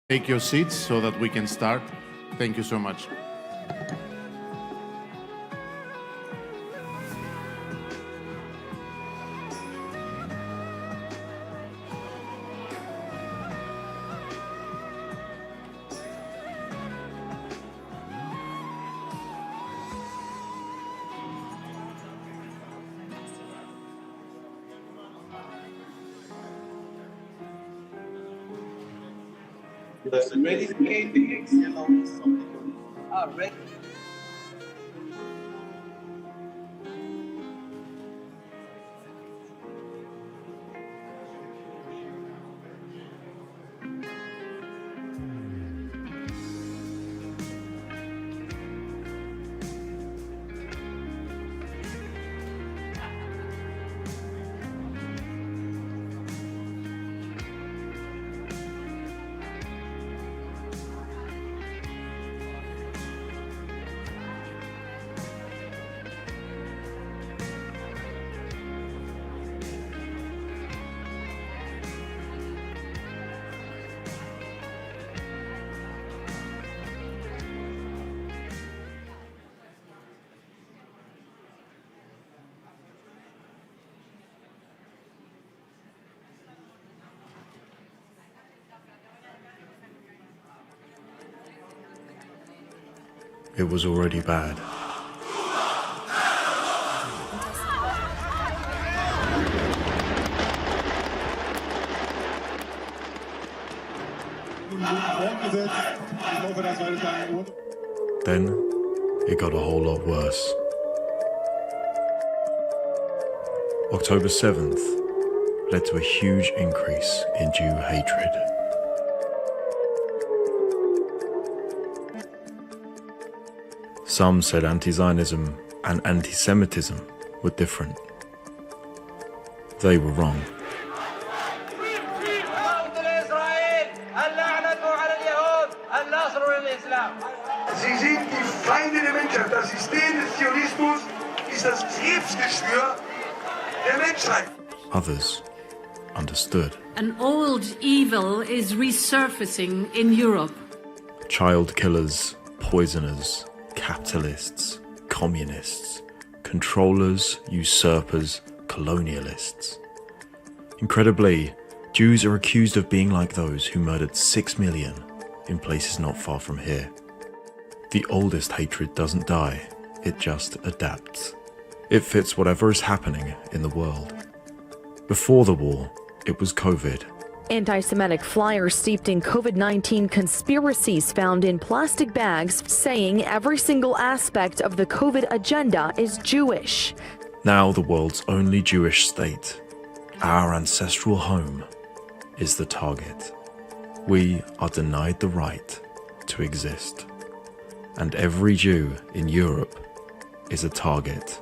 Take your seats so that we can start. Thank you so much. Ready? Ready. It was already bad. Then it got a whole lot worse. October 7th led to a huge increase in Jew hatred. Some said anti-Zionism and anti-Semitism were different. They were wrong. Sie sind die Feinde der Menschheit. Das System des Zionismus ist das Krebsgeschwür der Menschheit. Others understood. An old evil is resurfacing in Europe. Child killers, poisoners, capitalists, communists, controllers, usurpers, colonialists. Incredibly, Jews are accused of being like those who murdered 6 million in places not far from here. The oldest hatred doesn't die, it just adapts. It fits whatever is happening in the world. Before the war, it was COVID. Anti-Semitic flyers steeped in COVID-19 conspiracies found in plastic bags saying every single aspect of the COVID agenda is Jewish. Now the world's only Jewish state, our ancestral home, is the target. We are denied the right to exist. And every Jew in Europe is a target.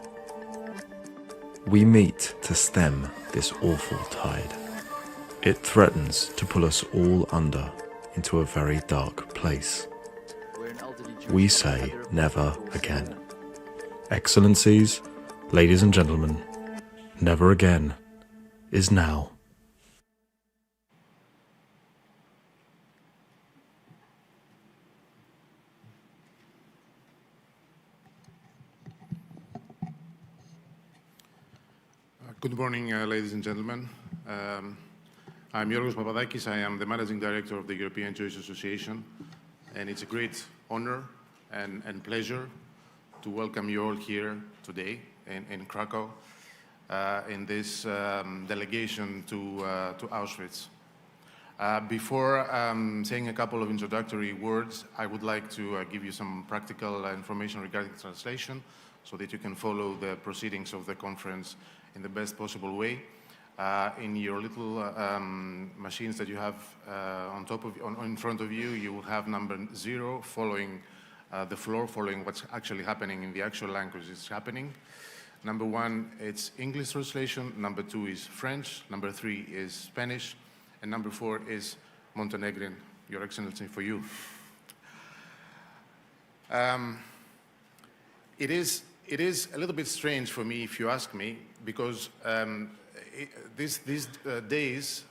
We meet to stem this awful tide. It threatens to pull us all under into a very dark place. We say never again. Excellencies, ladies and gentlemen, never again is now. Good morning, ladies and gentlemen. I'm Yorgos Papadakis. I am the Managing Director of the European Jewish Association, and it's a great honor and pleasure to welcome you all here today in Krakow in this delegation to Auschwitz. Before saying a couple of introductory words, I would like to give you some practical information regarding translation so that you can follow the proceedings of the conference in the best possible way. In your little machines that you have in front of you, you will have number 0 following the floor, following what's actually happening in the actual language is happening. Number 1, it's English translation. Number 2 is French. Number 3 is Spanish. And number 4 is Montenegrin, Your Excellency, for you. It is a little bit strange for me, if you ask me, because these days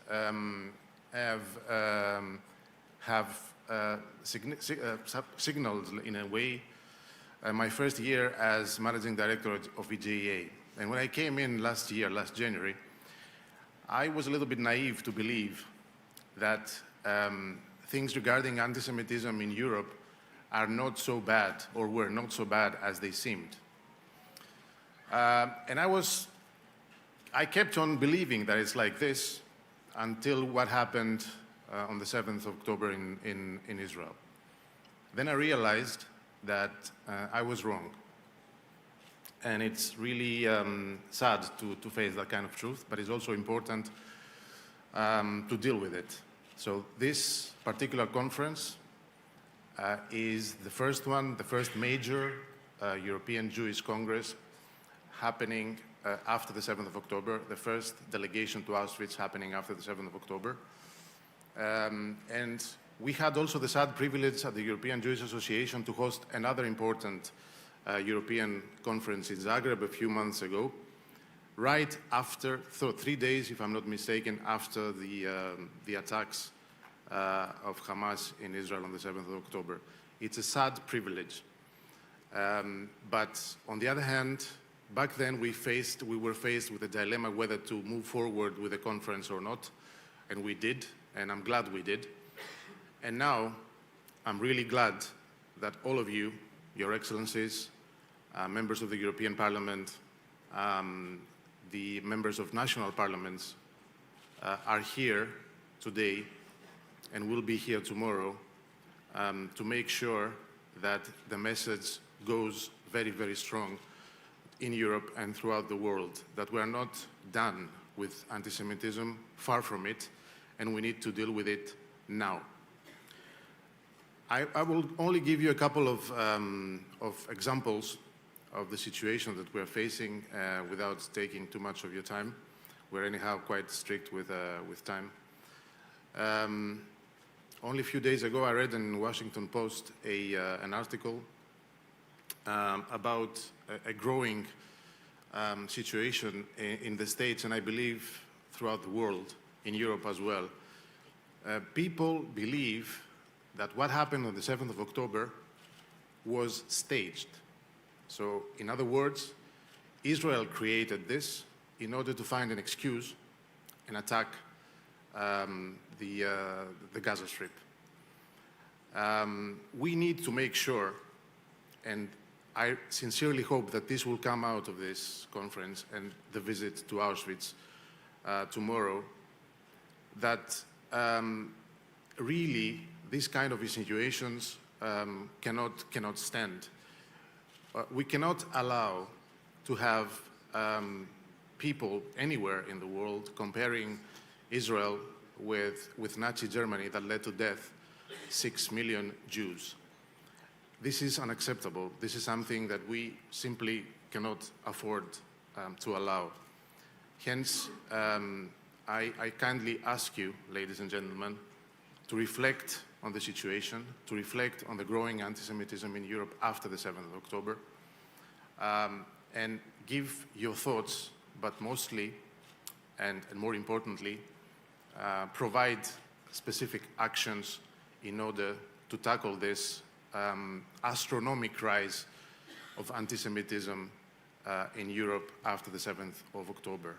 have signaled, in a way, my first year as managing director of EJEA. And when I came in last January, I was a little bit naive to believe that things regarding anti-Semitism in Europe are not so bad, or were not so bad as they seemed. And I kept on believing that it's like this until what happened on the 7th of October in Israel. Then I realized that I was wrong. And it's really sad to face that kind of truth, but it's also important to deal with it. So this particular conference is the first one, the first major European Jewish Congress happening after the 7th of October, the first delegation to Auschwitz happening after the 7th of October. And we had also the sad privilege at the European Jewish Association to host another important European conference in Zagreb a few months ago, right after, 3 days, if I'm not mistaken, after the attacks of Hamas in Israel on the 7th of October. It's a sad privilege. But on the other hand, back then we were faced with a dilemma whether to move forward with the conference or not, and we did, and I'm glad we did. And now I'm really glad that all of you, Your Excellencies, members of the European Parliament, the members of national parliaments are here today and will be here tomorrow to make sure that the message goes very, very strong in Europe and throughout the world, that we are not done with anti-Semitism, far from it, and we need to deal with it now. I will only give you a couple of examples of the situation that we're facing without taking too much of your time. We're anyhow quite strict with time. Only a few days ago, I read in Washington Post an article about a growing situation in the States, and I believe throughout the world, in Europe as well. People believe that what happened on the 7th of October was staged. So, in other words, Israel created this in order to find an excuse and attack the Gaza Strip. We need to make sure, and I sincerely hope that this will come out of this conference and the visit to Auschwitz tomorrow, that really these kind of insinuations cannot stand. We cannot allow to have people anywhere in the world comparing Israel with Nazi Germany that led to death 6 million Jews. This is unacceptable. This is something that we simply cannot afford to allow. Hence, I kindly ask you, ladies and gentlemen, to reflect on the situation, to reflect on the growing anti-Semitism in Europe after the 7th of October, and give your thoughts, but mostly, and more importantly, provide specific actions in order to tackle this astronomical rise of anti-Semitism in Europe after the 7th of October.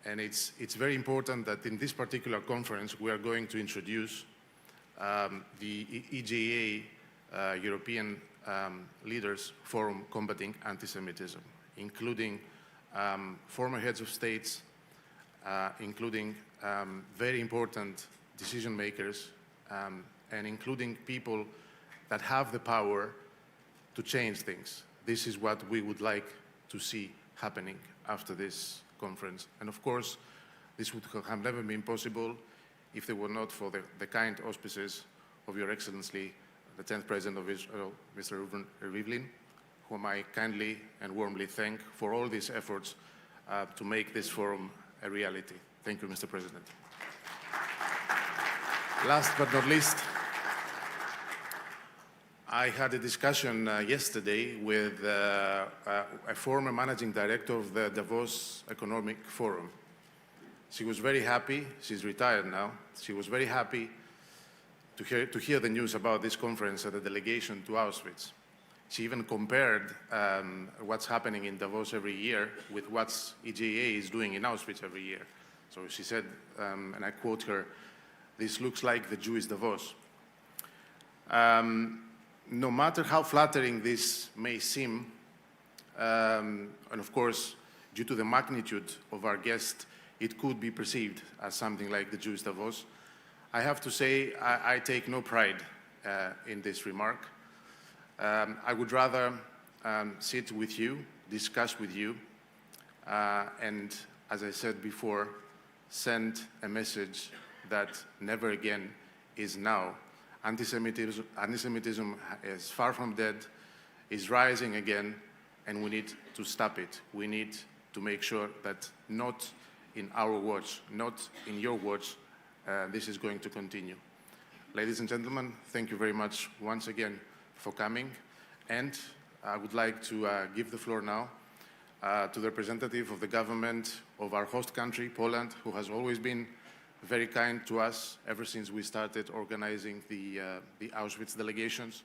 And it's very important that in this particular conference we are going to introduce the EJEA European Leaders Forum Combating Anti-Semitism, including former heads of states, including very important decision makers, and including people that have the power to change things. This is what we would like to see happening after this conference. And of course, this would have never been possible if they were not for the kind auspices of Your Excellency, the 10th President of Israel, Mr. Rivlin, whom I kindly and warmly thank for all these efforts to make this forum a reality. Thank you, Mr. President. Last but not least, I had a discussion yesterday with a former managing director of the Davos Economic Forum. She was very happy, she's retired now, she was very happy to hear the news about this conference at the delegation to Auschwitz. She even compared what's happening in Davos every year with what EJA is doing in Auschwitz every year. So she said, and I quote her, "This looks like the Jewish Davos." No matter how flattering this may seem, and of course, due to the magnitude of our guest, it could be perceived as something like the Jewish Davos, I have to say I take no pride in this remark. I would rather sit with you, discuss with you, and, as I said before, send a message that never again is now. Anti-Semitism is far from dead, is rising again, and we need to stop it. We need to make sure that not in our watch, not in your watch, this is going to continue. Ladies and gentlemen, thank you very much once again for coming, and I would like to give the floor now to the representative of the government of our host country, Poland, who has always been very kind to us ever since we started organizing the Auschwitz delegations.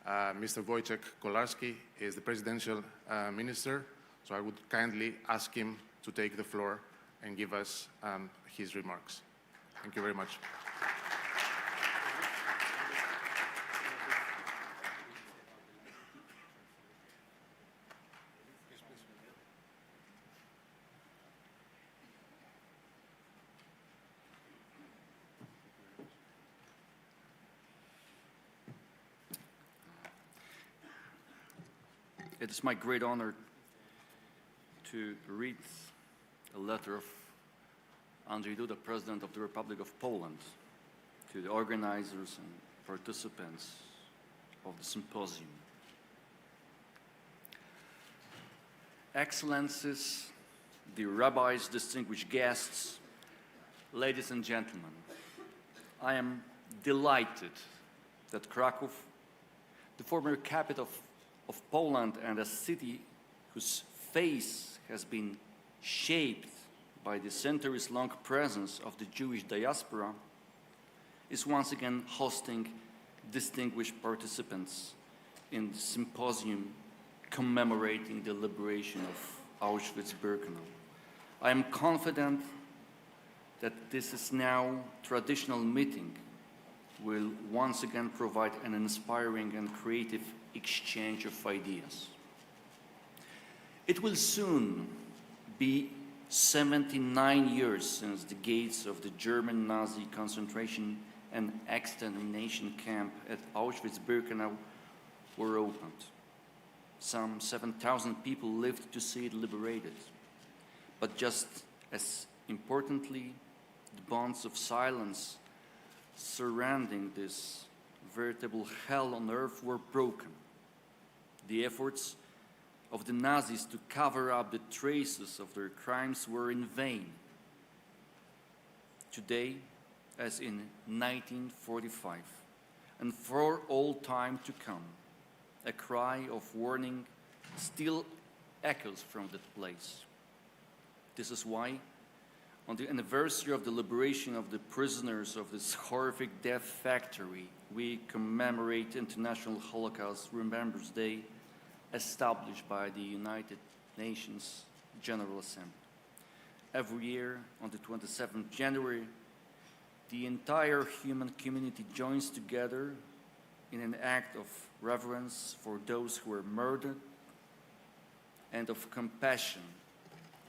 Mr. Wojciech Kolarski is the presidential minister, so I would kindly ask him to take the floor and give us his remarks. Thank you very much. It is my great honor to read a letter of Andrzej Duda, President of the Republic of Poland, to the organizers and participants of the symposium. Excellencies, dear rabbis, distinguished guests, ladies and gentlemen, I am delighted that Kraków, the former capital of Poland and a city whose face has been shaped by the centuries-long presence of the Jewish diaspora, is once again hosting distinguished participants in the symposium commemorating the liberation of Auschwitz-Birkenau. I am confident that this is now traditional meeting will once again provide an inspiring and creative exchange of ideas. It will soon be 79 years since the gates of the German Nazi concentration and extermination camp at Auschwitz-Birkenau were opened. Some 7,000 people lived to see it liberated. But just as importantly, the bonds of silence surrounding this veritable hell on earth were broken. The efforts of the Nazis to cover up the traces of their crimes were in vain. Today, as in 1945, and for all time to come, a cry of warning still echoes from that place. This is why, on the anniversary of the liberation of the prisoners of this horrific death factory, we commemorate International Holocaust Remembrance Day established by the United Nations General Assembly. Every year, on the 27th January, the entire human community joins together in an act of reverence for those who were murdered and of compassion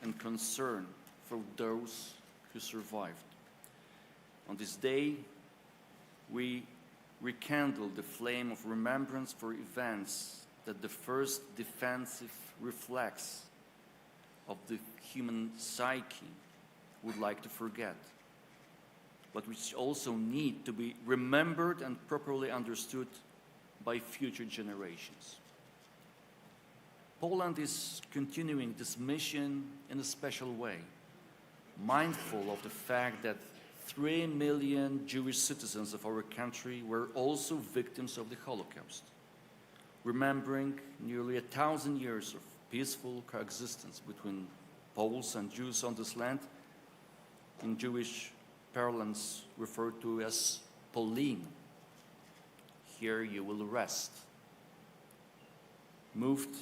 and concern for those who survived. On this day, we rekindle the flame of remembrance for events that the first defensive reflex of the human psyche would like to forget, but which also need to be remembered and properly understood by future generations. Poland is continuing this mission in a special way, mindful of the fact that 3 million Jewish citizens of our country were also victims of the Holocaust, remembering nearly 1,000 years of peaceful coexistence between Poles and Jews on this land, in Jewish parlance referred to as Polin. here you will rest. Moved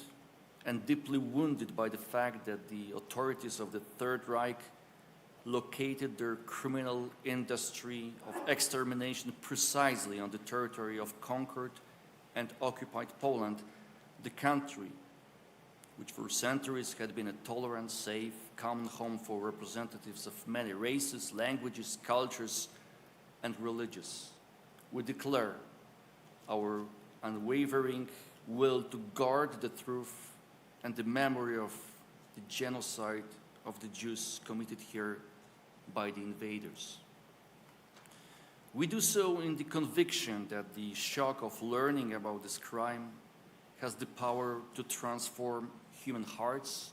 and deeply wounded by the fact that the authorities of the Third Reich located their criminal industry of extermination precisely on the territory of conquered and occupied Poland, the country which for centuries had been a tolerant, safe, common home for representatives of many races, languages, cultures, and religions. We declare our unwavering will to guard the truth and the memory of the genocide of the Jews committed here by the invaders. We do so in the conviction that the shock of learning about this crime has the power to transform human hearts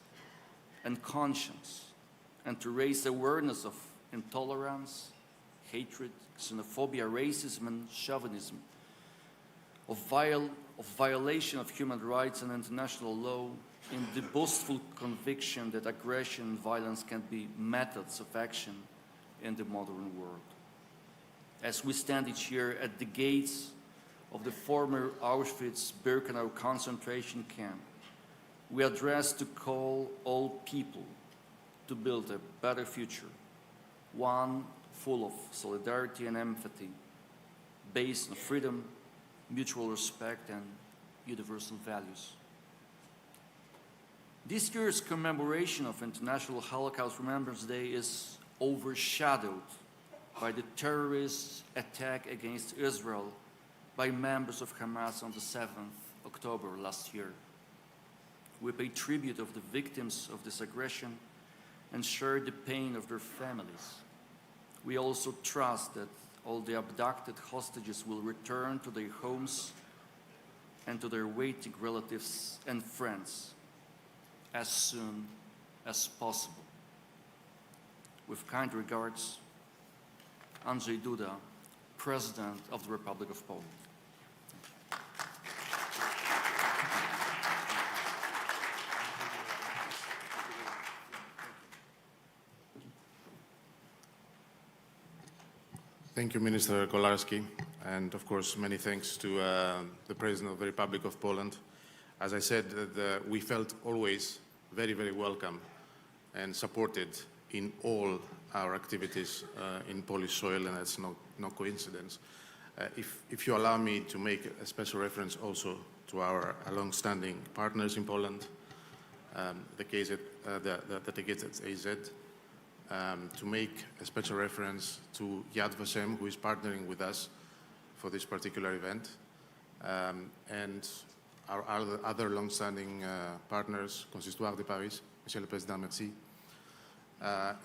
and conscience and to raise awareness of intolerance, hatred, xenophobia, racism, and chauvinism, of violation of human rights and international law, in the boastful conviction that aggression and violence can be methods of action in the modern world. As we stand each year at the gates of the former Auschwitz-Birkenau concentration camp, we address to call all people to build a better future, one full of solidarity and empathy, based on freedom, mutual respect, and universal values. This year's commemoration of International Holocaust Remembrance Day is overshadowed by the terrorist attack against Israel by members of Hamas on the 7th October last year. We pay tribute of the victims of this aggression and share the pain of their families. We also trust that all the abducted hostages will return to their homes and to their waiting relatives and friends as soon as possible. With kind regards, Andrzej Duda, President of the Republic of Poland. Thank you, Minister Kolarski, and of course, many thanks to the President of the Republic of Poland. As I said, we felt always very, very welcome and supported in all our activities in Polish soil, and that's no coincidence. If you allow me to make a special reference also to our long-standing partners in Poland, the KZAZ, to make a special reference to Yad Vashem, who is partnering with us for this particular event, and our other long-standing partners, Consistoire de Paris, Monsieur le Président, merci,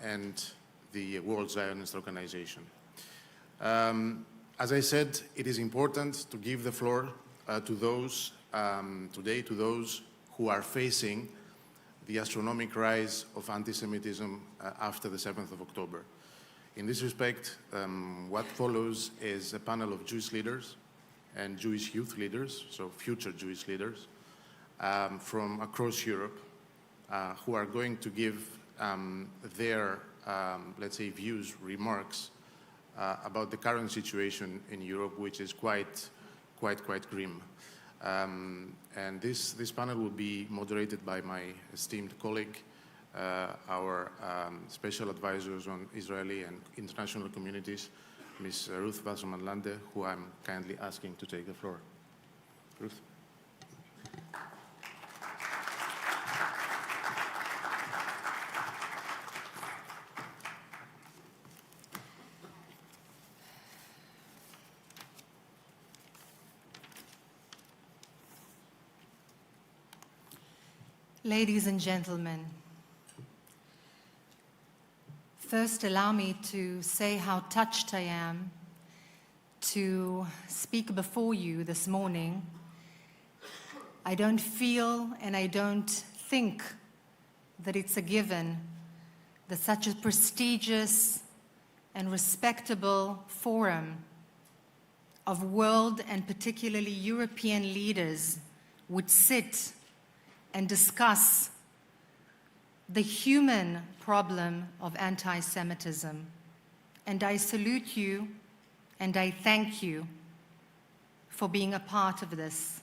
and the World Zionist Organization. As I said, it is important to give the floor to those today, to those who are facing the astronomical rise of anti-Semitism after the 7th of October. In this respect, what follows is a panel of Jewish leaders and Jewish youth leaders, so future Jewish leaders, from across Europe, who are going to give their, let's say, views, remarks about the current situation in Europe, which is quite grim. And this panel will be moderated by my esteemed colleague, our special advisors on Israeli and international communities, Ms. Ruth Wasserman-Lande, who I'm kindly asking to take the floor. Ruth. Ladies and gentlemen, first allow me to say how touched I am to speak before you this morning. I don't feel and I don't think that it's a given that such a prestigious and respectable forum of world and particularly European leaders would sit and discuss the human problem of anti-Semitism. And I salute you and I thank you for being a part of this.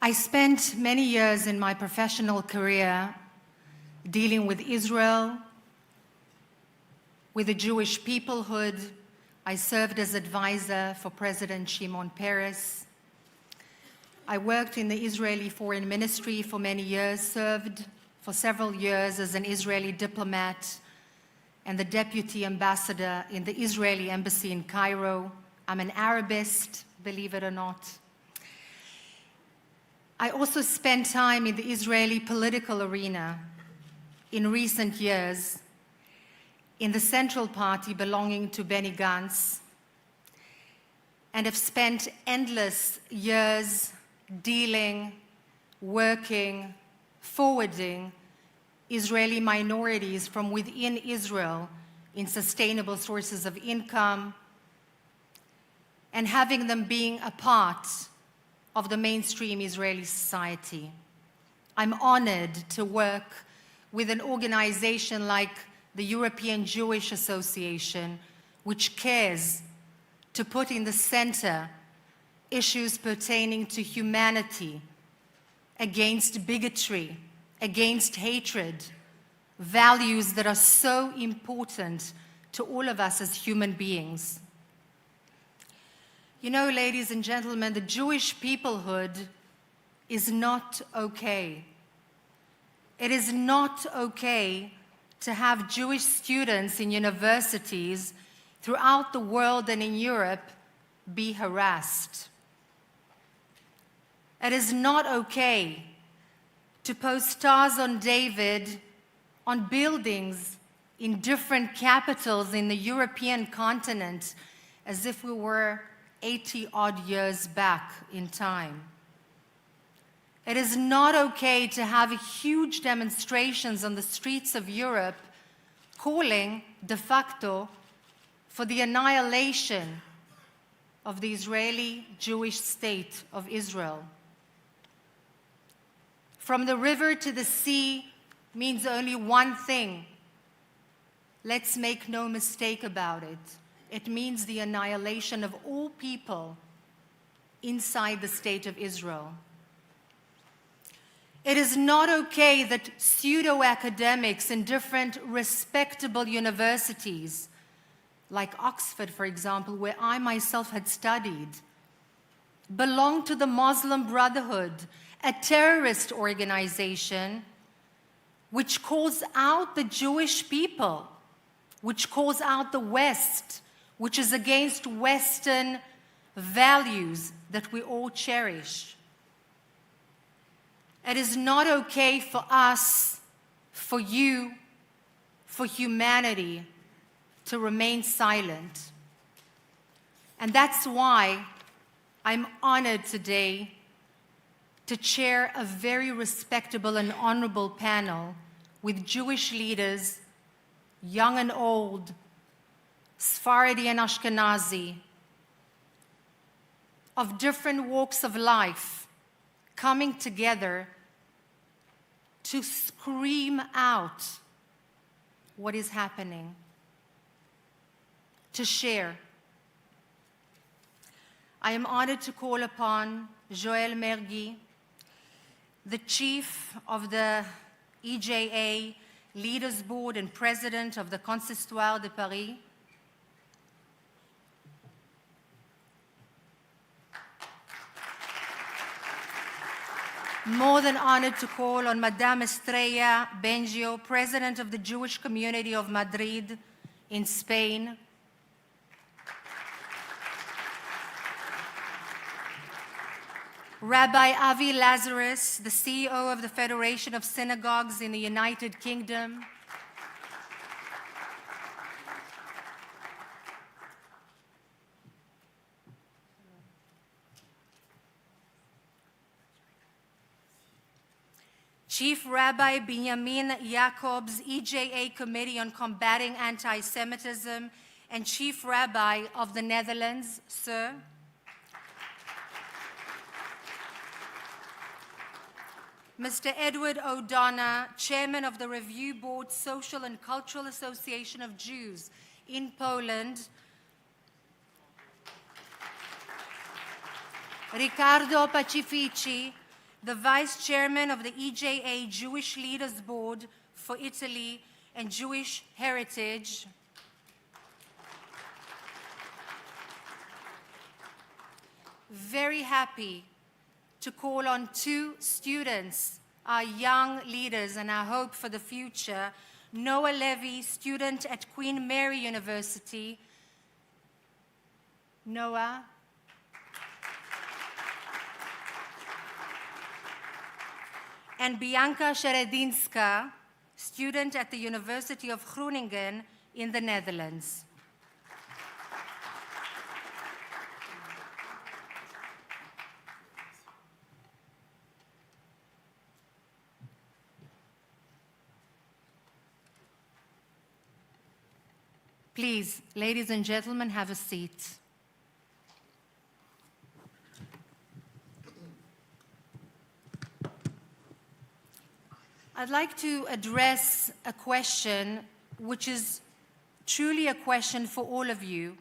I spent many years in my professional career dealing with Israel, with the Jewish peoplehood. I served as advisor for President Shimon Peres. I worked in the Israeli Foreign Ministry for many years, served for several years as an Israeli diplomat and the deputy ambassador in the Israeli embassy in Cairo. I'm an Arabist, believe it or not. I also spent time in the Israeli political arena in recent years in the Central Party belonging to Benny Gantz, and have spent endless years dealing, working, forwarding Israeli minorities from within Israel in sustainable sources of income, and having them being a part of the mainstream Israeli society. I'm honored to work with an organization like the European Jewish Association, which cares to put in the center issues pertaining to humanity, against bigotry, against hatred, values that are so important to all of us as human beings. You know, ladies and gentlemen, the Jewish peoplehood is not okay. It is not okay to have Jewish students in universities throughout the world and in Europe be harassed. It is not okay to post stars on David on buildings in different capitals in the European continent as if we were 80-odd years back in time. It is not okay to have huge demonstrations on the streets of Europe calling de facto for the annihilation of the Israeli Jewish state of Israel. From the river to the sea means only one thing. Let's make no mistake about it. It means the annihilation of all people inside the state of Israel. It is not okay that pseudo-academics in different respectable universities, like Oxford, for example, where I myself had studied, belong to the Muslim Brotherhood, a terrorist organization which calls out the Jewish people, which calls out the West, which is against Western values that we all cherish. It is not okay for us, for you, for humanity to remain silent. And that's why I'm honored today to chair a very respectable and honorable panel with Jewish leaders, young and old, Sephardi and Ashkenazi, of different walks of life, coming together to scream out what is happening, to share. I am honored to call upon Joël Mergui, the chief of the EJA Leaders Board and president of the Consistoire de Paris. More than honored to call on Madame Estrella Bengio, president of the Jewish community of Madrid in Spain. Rabbi Avi Lazarus, the CEO of the Federation of Synagogues in the United Kingdom. Chief Rabbi Binyamin Jacobs, EJA Committee on Combating Anti-Semitism, and Chief Rabbi of the Netherlands, Sir. Mr. Edward O'Donnell, Chairman of the Review Board Social and Cultural Association of Jews in Poland, Riccardo Pacifici, the Vice Chairman of the EJA Jewish Leaders Board for Italy and Jewish Heritage. Very happy to call on two students, our young leaders and our hope for the future. Noah Levy, student at Queen Mary University. Noah. And Bianca Sheredinska, student at the University of Groningen in the Netherlands. Please, ladies and gentlemen, have a seat. I'd like to address a question which is truly a question for all of you,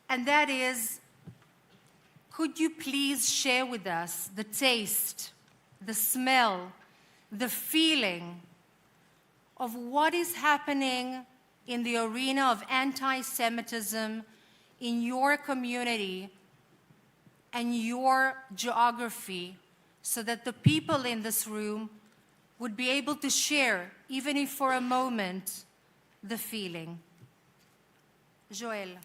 and that is, could you please share with us the taste, the smell, the feeling of what is happening in the arena of anti-Semitism in your community and your geography, so that the people in this room would be able to share, even if for a moment, the feeling. Joël.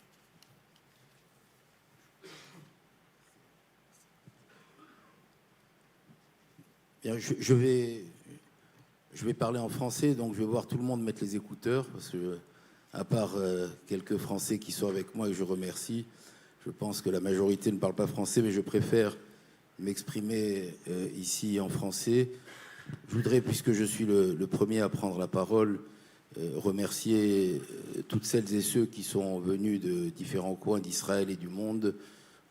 Bien, je vais parler en français, donc je vais voir tout le monde mettre les écouteurs, parce que, à part quelques Français qui sont avec moi et je remercie, je pense que la majorité ne parle pas français, mais je préfère m'exprimer ici en français. Je voudrais, puisque je suis le premier à prendre la parole, remercier toutes celles et ceux qui sont venus de différents coins d'Israël et du monde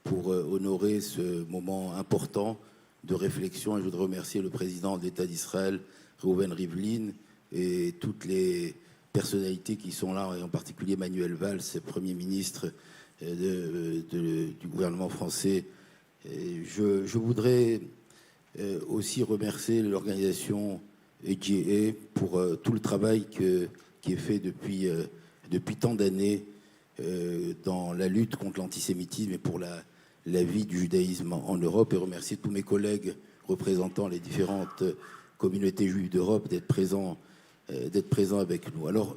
pour honorer ce moment important de réflexion. Et je voudrais remercier le président de l'État d'Israël, Reuven Rivlin, et toutes les personnalités qui sont là, et en particulier Manuel Valls, Premier ministre du gouvernement français. Et je voudrais aussi remercier l'organisation EJA pour tout le travail qui est fait depuis tant d'années dans la lutte contre l'antisémitisme et pour la vie du judaïsme en Europe, et remercier tous mes collègues représentant les différentes communautés juives d'Europe d'être présents avec nous. Alors,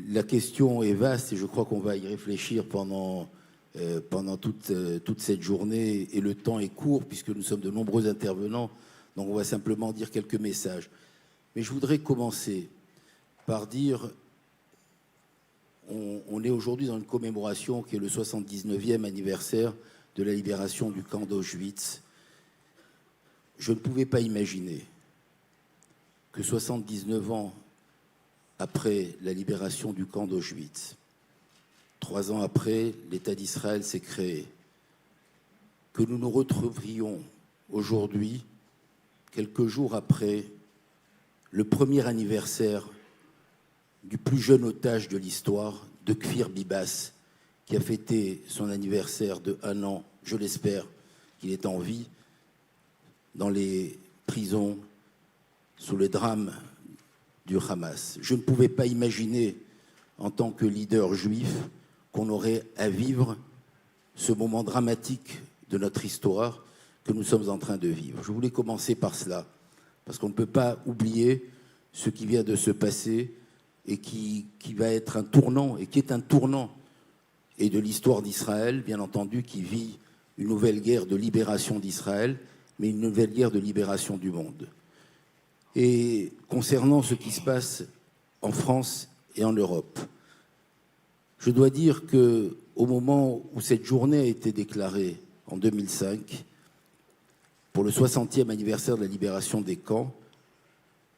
la question est vaste et je crois qu'on va y réfléchir pendant toute cette journée, et le temps est court puisque nous sommes de nombreux intervenants, donc on va simplement dire quelques messages. Mais je voudrais commencer par dire, on est aujourd'hui dans une commémoration qui est le 79e anniversaire de la libération du camp d'Auschwitz. Je ne pouvais pas imaginer que 79 ans après la libération du camp d'Auschwitz, 3 ans après, l'État d'Israël s'est créé, que nous nous retrouverions aujourd'hui, quelques jours après, le premier anniversaire du plus jeune otage de l'histoire, de Kfir Bibas, qui a fêté son anniversaire de 1 an, je l'espère, qu'il est en vie, dans les prisons, sous le drame du Hamas. Je ne pouvais pas imaginer, en tant que leader juif, qu'on aurait à vivre ce moment dramatique de notre histoire que nous sommes en train de vivre. Je voulais commencer par cela, parce qu'on ne peut pas oublier ce qui vient de se passer et qui va être un tournant, et qui est un tournant, et de l'histoire d'Israël, bien entendu, qui vit une nouvelle guerre de libération d'Israël, mais une nouvelle guerre de libération du monde. Et concernant ce qui se passe en France et en Europe, je dois dire qu'au moment où cette journée a été déclarée en 2005, pour le 60e anniversaire de la libération des camps,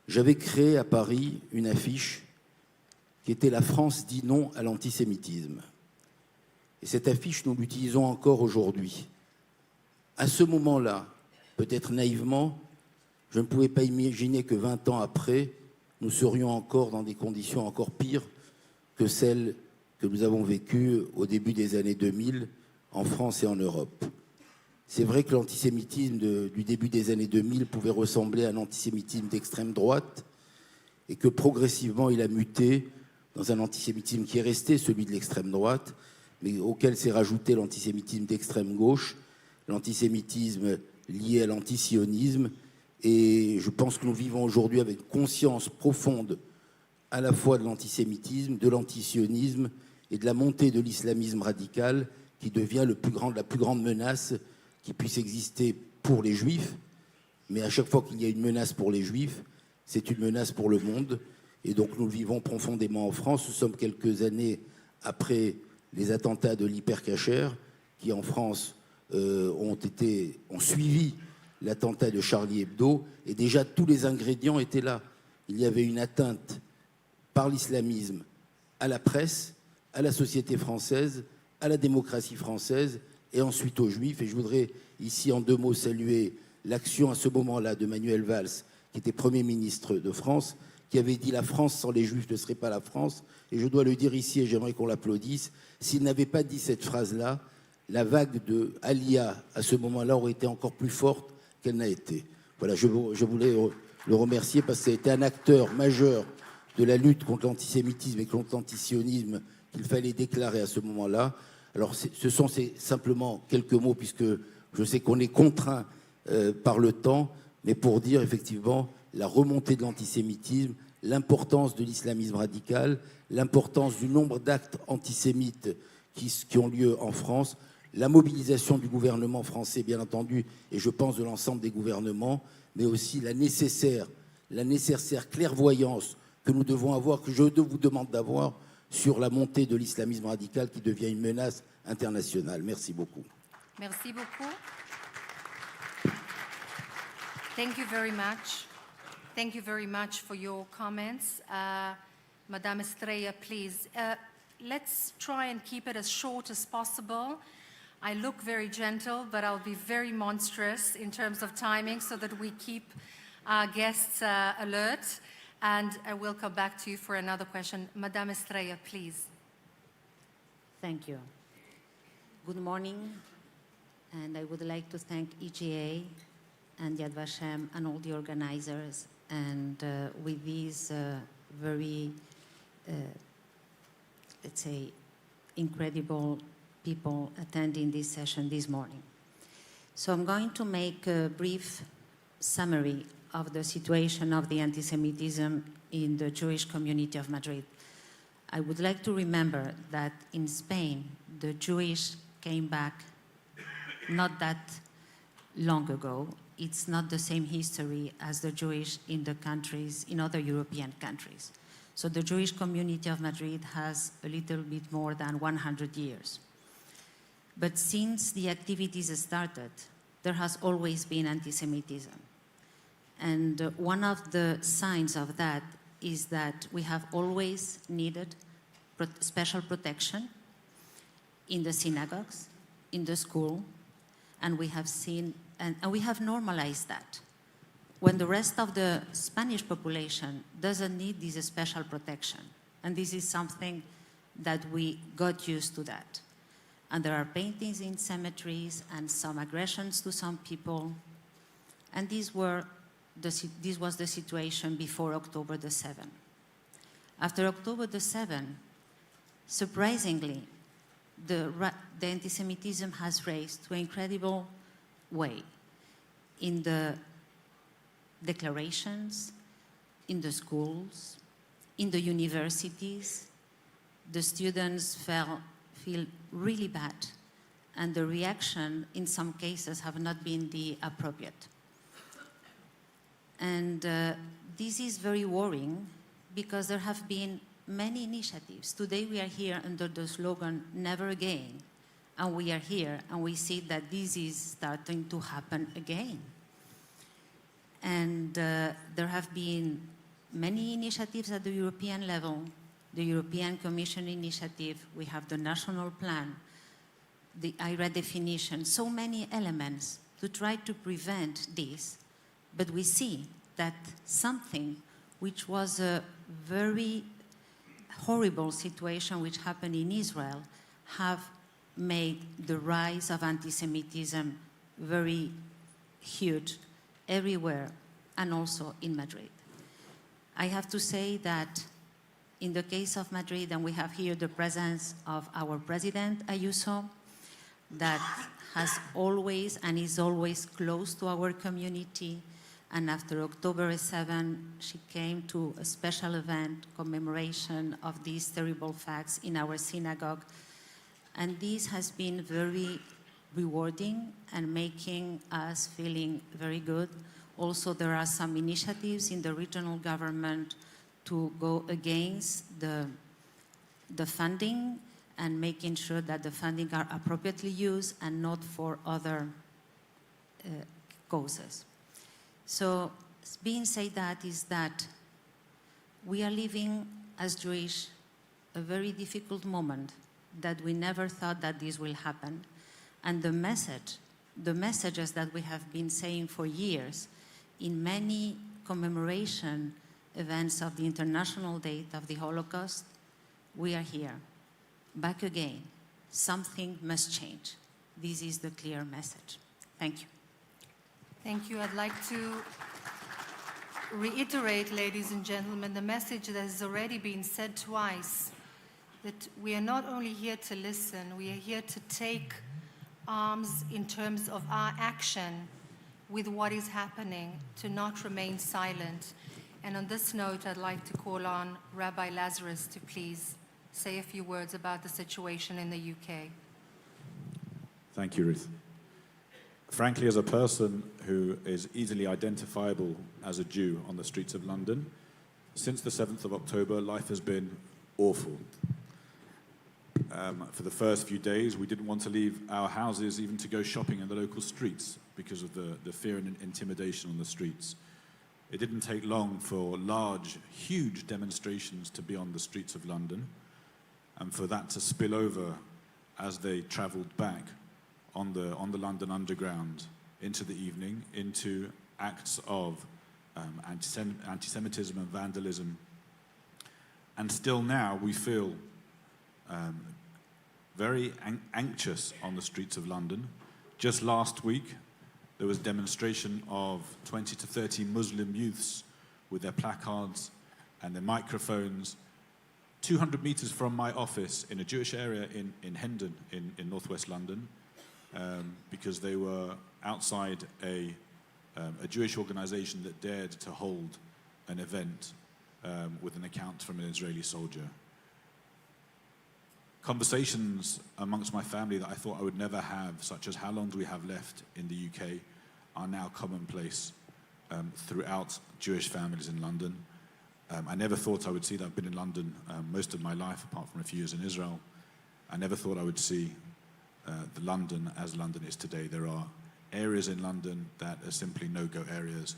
j'avais créé à Paris une affiche qui était « La France dit non à l'antisémitisme ». Et cette affiche, nous l'utilisons encore aujourd'hui. À ce moment-là, peut-être naïvement, je ne pouvais pas imaginer que 20 ans après, nous serions encore dans des conditions encore pires que celles que nous avons vécues au début des années 2000 en France et en Europe. C'est vrai que l'antisémitisme du début des années 2000 pouvait ressembler à un antisémitisme d'extrême droite et que progressivement il a muté dans un antisémitisme qui est resté celui de l'extrême droite, mais auquel s'est rajouté l'antisémitisme d'extrême gauche, l'antisémitisme lié à l'antisionisme. Et je pense que nous vivons aujourd'hui avec une conscience profonde à la fois de l'antisémitisme, de l'antisionisme et de la montée de l'islamisme radical qui devient la plus grande menace qui puisse exister pour les Juifs. Mais à chaque fois qu'il y a une menace pour les Juifs, c'est une menace pour le monde. Et donc nous le vivons profondément en France. Nous sommes quelques années après les attentats de l'hypercacher qui en France ont suivi l'attentat de Charlie Hebdo. Et déjà tous les ingrédients étaient là. Il y avait une atteinte par l'islamisme à la presse, à la société française, à la démocratie française et ensuite aux Juifs. Et je voudrais ici en 2 mots saluer l'action à ce moment-là de Manuel Valls, qui était Premier ministre de France, qui avait dit « La France sans les Juifs ne serait pas la France ». Et je dois le dire ici, et j'aimerais qu'on l'applaudisse, s'il n'avait pas dit cette phrase-là, la vague de Alia à ce moment-là aurait été encore plus forte qu'elle n'a été. Voilà, je voulais le remercier parce que ça a été un acteur majeur de la lutte contre l'antisémitisme et contre l'antisionisme qu'il fallait déclarer à ce moment-là. Alors, ce sont simplement quelques mots, puisque je sais qu'on est contraint par le temps, mais pour dire effectivement la remontée de l'antisémitisme, l'importance de l'islamisme radical, l'importance du nombre d'actes antisémites qui ont lieu en France, la mobilisation du gouvernement français, bien entendu, et je pense de l'ensemble des gouvernements, mais aussi la nécessaire clairvoyance que nous devons avoir, que je vous demande d'avoir, sur la montée de l'islamisme radical qui devient une menace internationale. Merci beaucoup. Merci beaucoup. Thank you very much. Thank you very much for your comments. Madame Estrella, please. Let's try and keep it as short as possible. I look very gentle, but I'll be very monstrous in terms of timing so that we keep our guests alert. And I will come back to you for another question. Madame Estrella, please. Thank you. Good morning, and I would like to thank EGA and Yad Vashem and all the organizers, and with these very, let's say, incredible people attending this session this morning. So I'm going to make a brief summary of the situation of the anti-Semitism in the Jewish community of Madrid. I would like to remember that in Spain, the Jewish came back not that long ago. It's not the same history as the Jewish in the countries, in other European countries. So the Jewish community of Madrid has a little bit more than 100 years. But since the activities started, there has always been anti-Semitism. And one of the signs of that is that we have always needed special protection in the synagogues, in the school, and we have seen, and we have normalized that. When the rest of the Spanish population doesn't need this special protection, and this is something that we got used to that. And there are paintings in cemeteries and some aggressions to some people, and this was the situation before October the 7th. After October the 7th, surprisingly, the anti-Semitism has raised to an incredible way in the declarations, in the schools, in the universities. The students feel really bad, and the reaction in some cases have not been the appropriate. And this is very worrying because there have been many initiatives. Today we are here under the slogan, Never Again. And we are here and we see that this is starting to happen again. And there have been many initiatives at the European level, the European Commission initiative, we have the national plan, the IRA definition, so many elements to try to prevent this. But we see that something which was a very horrible situation which happened in Israel have made the rise of anti-Semitism very huge everywhere, and also in Madrid. I have to say that in the case of Madrid, and we have here the presence of our president, Ayuso, that has always and is always close to our community. And after October 7, she came to a special event, commemoration of these terrible facts in our synagogue. And this has been very rewarding and making us feeling very good. Also, there are some initiatives in the regional government to go against the funding and making sure that the funding are appropriately used and not for other causes. So, being said that is that we are living as Jewish a very difficult moment that we never thought that this will happen. And the messages that we have been saying for years in many commemoration events of the International Date of the Holocaust, we are here, back again. Something must change. This is the clear message. Thank you. Thank you. I'd like to reiterate, ladies and gentlemen, the message that has already been said twice, that we are not only here to listen, we are here to take arms in terms of our action with what is happening, to not remain silent. And on this note, I'd like to call on Rabbi Lazarus to please say a few words about the situation in the UK. Thank you, Ruth. Frankly, as a person who is easily identifiable as a Jew on the streets of London, since the 7th of October, life has been awful. For the first few days, we didn't want to leave our houses even to go shopping in the local streets because of the fear and intimidation on the streets. It didn't take long for large, huge demonstrations to be on the streets of London, and for that to spill over as they travelled back on the London Underground into the evening, into acts of anti-Semitism and vandalism. And still now we feel very anxious on the streets of London. Just last week, there was a demonstration of 20 to 30 Muslim youths with their placards and their microphones 200 meters from my office in a Jewish area in Hendon in northwest London, because they were outside a Jewish organization that dared to hold an event with an account from an Israeli soldier. Conversations amongst my family that I thought I would never have, such as how long do we have left in the UK, are now commonplace throughout Jewish families in London. I never thought I would see that. I've been in London most of my life, apart from a few years in Israel. I never thought I would see the London as London is today. There are areas in London that are simply no-go areas,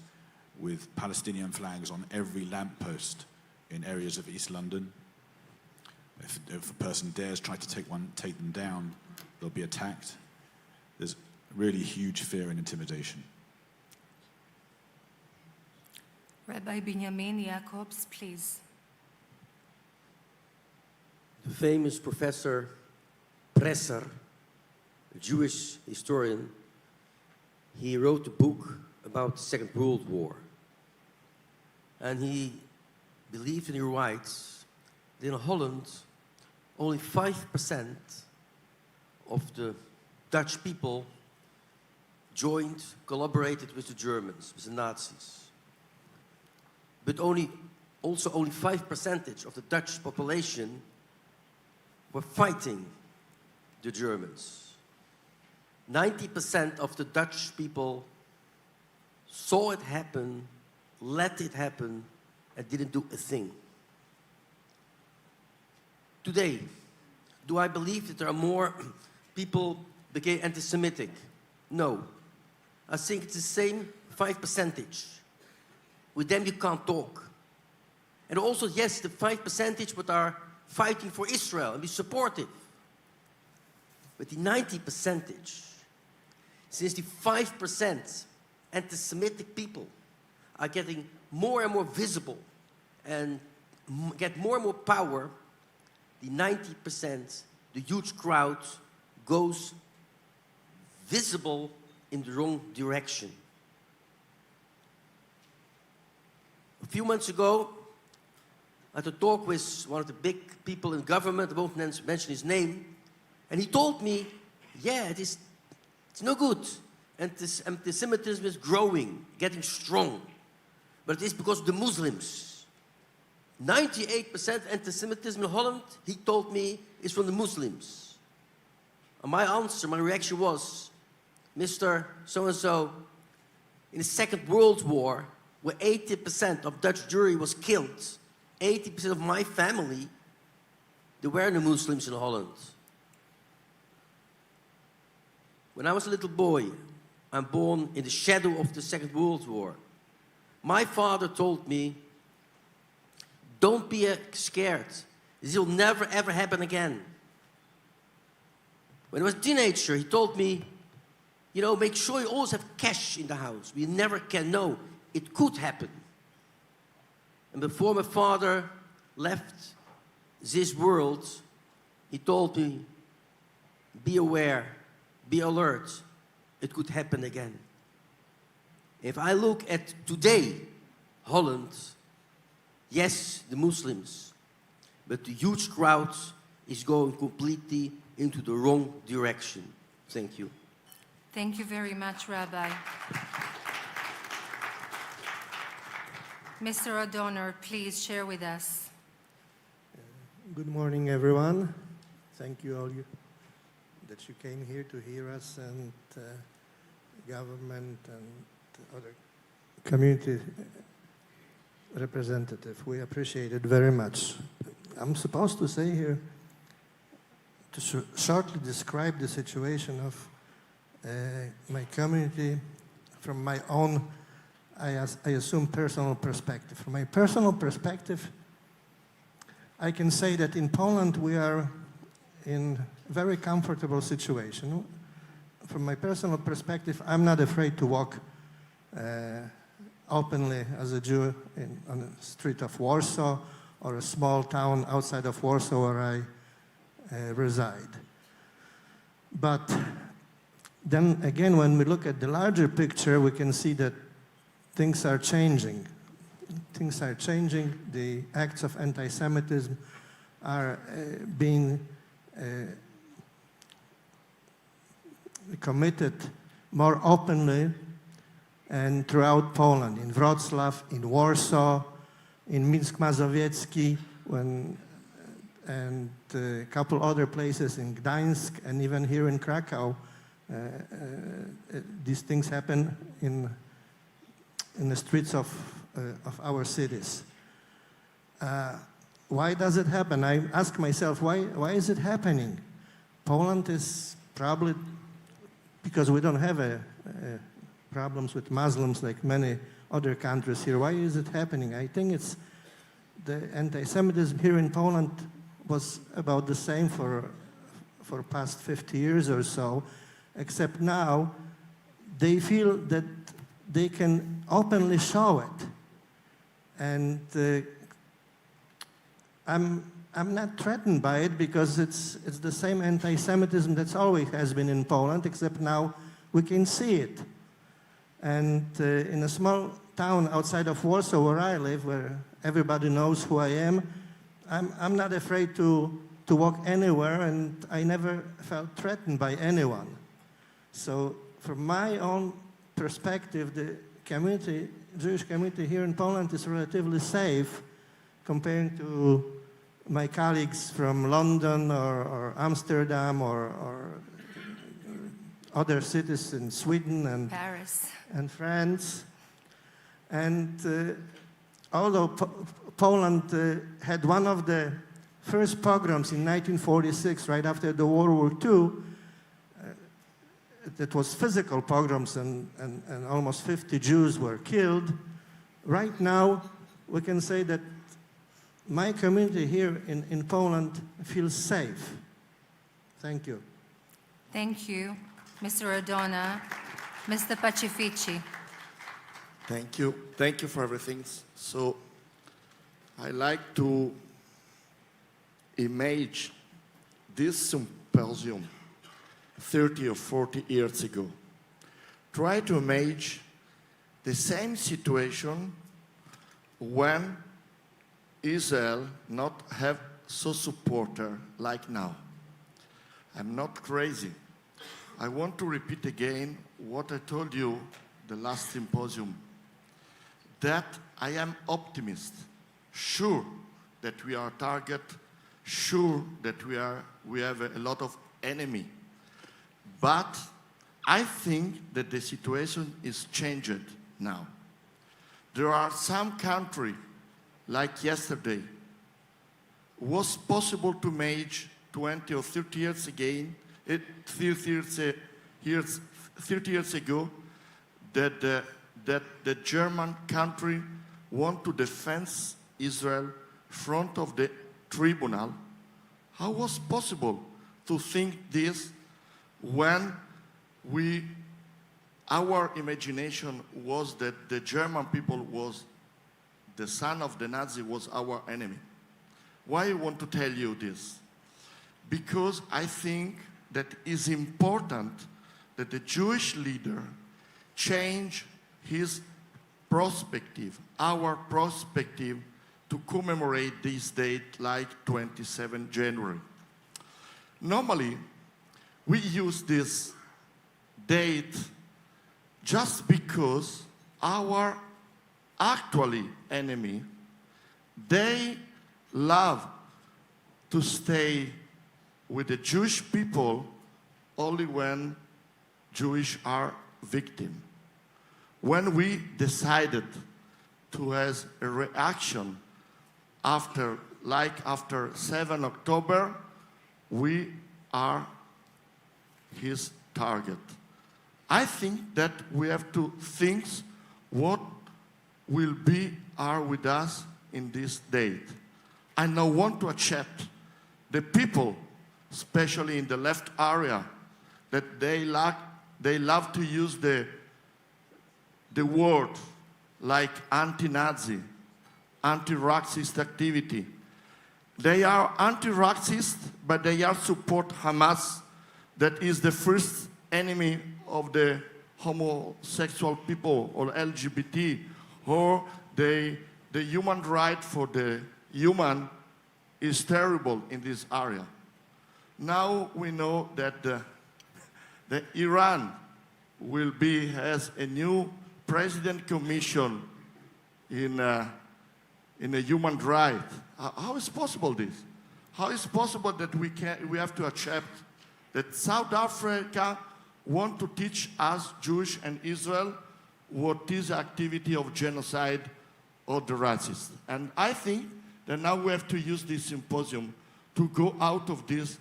with Palestinian flags on every lamppost in areas of East London. If a person dares try to take them down, they'll be attacked. There's really huge fear and intimidation. Rabbi Binyamin Jacobs, please. The famous Professor Presser, a Jewish historian, he wrote a book about the Second World War. And he believed, and he writes, that in Holland, only 5% of the Dutch people collaborated with the Germans, with the Nazis. But only 5% of the Dutch population were fighting the Germans. 90% of the Dutch people saw it happen, let it happen, and didn't do a thing. Today, do I believe that there are more people became anti-Semitic? No. I think it's the same 5%. With them you can't talk. And also, yes, the 5% that are fighting for Israel and be supportive. But the 90%, since the 5% anti-Semitic people are getting more and more visible and get more and more power, the 90%, the huge crowd, goes visible in the wrong direction. A few months ago, I had a talk with one of the big people in government, I won't mention his name, and he told me, yeah, it's no good. Anti-Semitism is growing, getting strong. But it is because of the Muslims. 98% anti-Semitism in Holland, he told me, is from the Muslims. And my answer, my reaction was, Mr. So-and-so, in the Second World War, where 80% of Dutch Jewry was killed, 80% of my family, there were no Muslims in Holland. When I was a little boy, I'm born in the shadow of the Second World War. My father told me, don't be scared. This will never ever happen again. When I was a teenager, he told me, you know, make sure you always have cash in the house. We never can know. It could happen. And before my father left this world, he told me, be aware, be alert. It could happen again. If I look at today, Holland, yes, the Muslims, but the huge crowd is going completely into the wrong direction. Thank you. Thank you very much, Rabbi. Mr. O'Donnell, please share with us. Good morning, everyone. Thank you all that you came here to hear us, and government and other community representative. We appreciate it very much. I'm supposed to say here, to shortly describe the situation of my community from my own, I assume, personal perspective. From my personal perspective, I can say that in Poland we are in a very comfortable situation. From my personal perspective, I'm not afraid to walk openly as a Jew on the street of Warsaw or a small town outside of Warsaw where I reside. But then again, when we look at the larger picture, we can see that things are changing. Things are changing. The acts of anti-Semitism are being committed more openly and throughout Poland, in Wrocław, in Warsaw, in Minsk Mazowiecki, and a couple other places in Gdańsk, and even here in Krakow. These things happen in the streets of our cities. Why does it happen? I ask myself, why is it happening? Poland is probably, because we don't have problems with Muslims like many other countries here. Why is it happening? I think it's the anti-Semitism here in Poland was about the same for past 50 years or so, except now they feel that they can openly show it. And I'm not threatened by it because it's the same anti-Semitism that's always has been in Poland, except now we can see it. And in a small town outside of Warsaw where I live, where everybody knows who I am, I'm not afraid to walk anywhere, and I never felt threatened by anyone. So from my own perspective, the community, Jewish community here in Poland is relatively safe comparing to my colleagues from London or Amsterdam or other cities in Sweden and Paris and France. And although Poland had one of the first pogroms in 1946, right after the World War II, that was physical pogroms, and almost 50 Jews were killed. Right now, we can say that my community here in Poland feels safe. Thank you. Thank you, Mr. O'Donnell. Mr. Pacifici. Thank you. Thank you for everything. So I like to imagine this symposium 30 or 40 years ago. try to imagine the same situation when Israel not have so supporter like now. I'm not crazy. I want to repeat again what I told you the last symposium, that I am optimist, sure that we are target, sure that we have a lot of enemy, but I think that the situation is changed now. There are some countries, like yesterday, was possible to make 20 or 30 years again, 30 years ago, that the German country want to defend Israel front of the tribunal. How was possible to think this when our imagination was that the German people was the son of the Nazi was our enemy? Why I want to tell you this? Because I think that it's important that the Jewish leader change his perspective, our perspective, to commemorate this date like 27 January. Normally, we use this date just because our actually enemy, they love to stay with the Jewish people only when Jewish are victim. When we decided to have a reaction after 7 October, we are his target. I think that we have to think what will be are with us in this date. I now want to accept the people, especially in the left area, that they love to use the word like anti-Nazi, anti-racist activity. They are anti-racist, but they are support Hamas, that is the first enemy of the homosexual people or LGBT, or the human right for the human is terrible in this area. Now we know that the Iran has a new president commission in a human right. How is possible this? How is possible that we have to accept that South Africa want to teach us, Jewish and Israel, what is activity of genocide or the racist? And I think that now we have to use this symposium to go out of this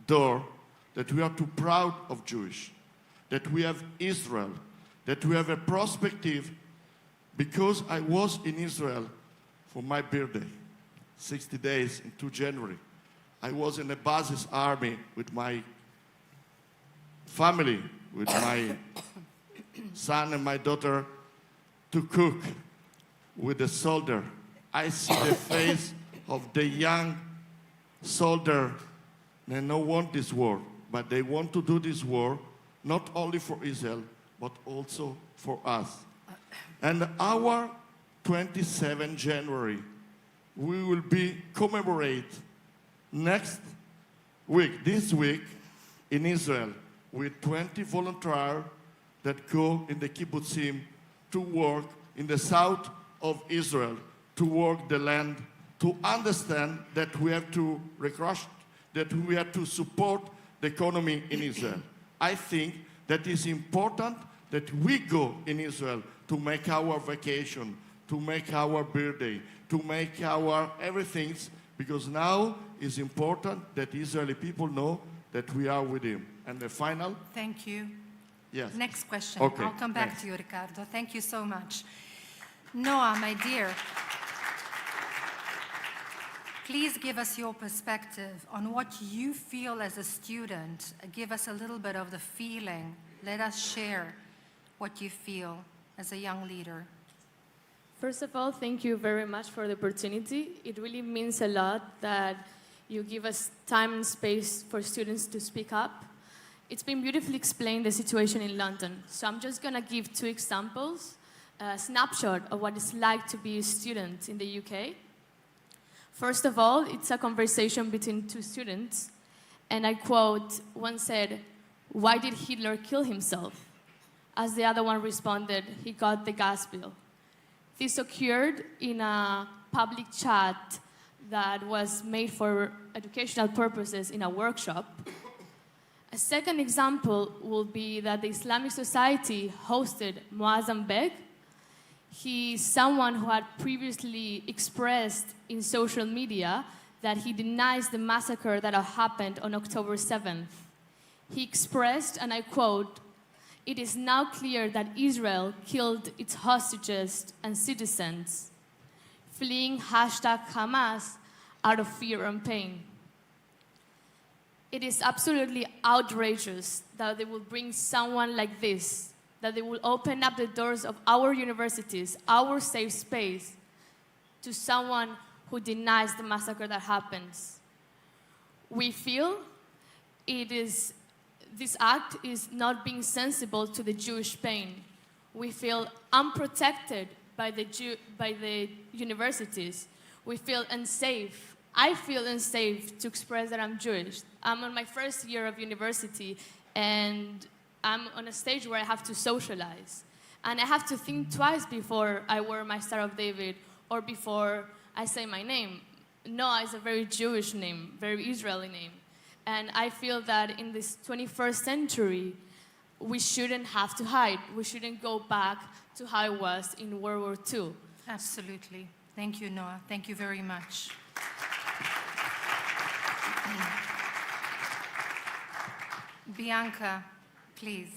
door, that we are too proud of Jewish, that we have Israel, that we have a perspective, because I was in Israel for my birthday, 60 days in 2 January. I was in a basis army with my family, with my son and my daughter, to cook with the soldier. I see the face of the young soldier. They don't want this war, but they want to do this war not only for Israel, but also for us. And our 27 January, we will commemorate next week, this week, in Israel, with 20 volunteers that go in the kibbutzim to work in the south of Israel, to work the land, to understand that we have to that we have to support the economy in Israel. I think that it's important that we go in Israel to make our vacation, to make our birthday, to make our everything, because now it's important that Israeli people know that we are with him. And the final? Thank you. Yes. Next question. Okay. I'll come back to you, Ricardo. Thank you so much. Noah, my dear, please give us your perspective on what you feel as a student. Give us a little bit of the feeling. Let us share what you feel as a young leader. First of all, thank you very much for the opportunity. It really means a lot that you give us time and space for students to speak up. it's been beautifully explained, the situation in London. So I'm just going to give 2 examples, a snapshot of what it's like to be a student in the UK. First of all, it's a conversation between 2 students, and I quote, one said, "Why did Hitler kill himself?" As the other one responded, "He got the gas bill." This occurred in a public chat that was made for educational purposes in a workshop. A second example will be that the Islamic Society hosted Muazzam Beg. He's someone who had previously expressed in social media that he denies the massacre that happened on October 7th. He expressed, and I quote, "It is now clear that Israel killed its hostages and citizens, fleeing #Hamas out of fear and pain." It is absolutely outrageous that they will bring someone like this, that they will open up the doors of our universities, our safe space, to someone who denies the massacre that happens. We feel this act is not being sensible to the Jewish pain. We feel unprotected by the universities. We feel unsafe. I feel unsafe to express that I'm Jewish. I'm on my first year of university, and I'm on a stage where I have to socialize. And I have to think twice before I wear my Star of David or before I say my name. Noah is a very Jewish name, very Israeli name. And I feel that in this 21st century, we shouldn't have to hide. We shouldn't go back to how it was in World War II. Absolutely. Thank you, Noah. Thank you very much. Bianca, please.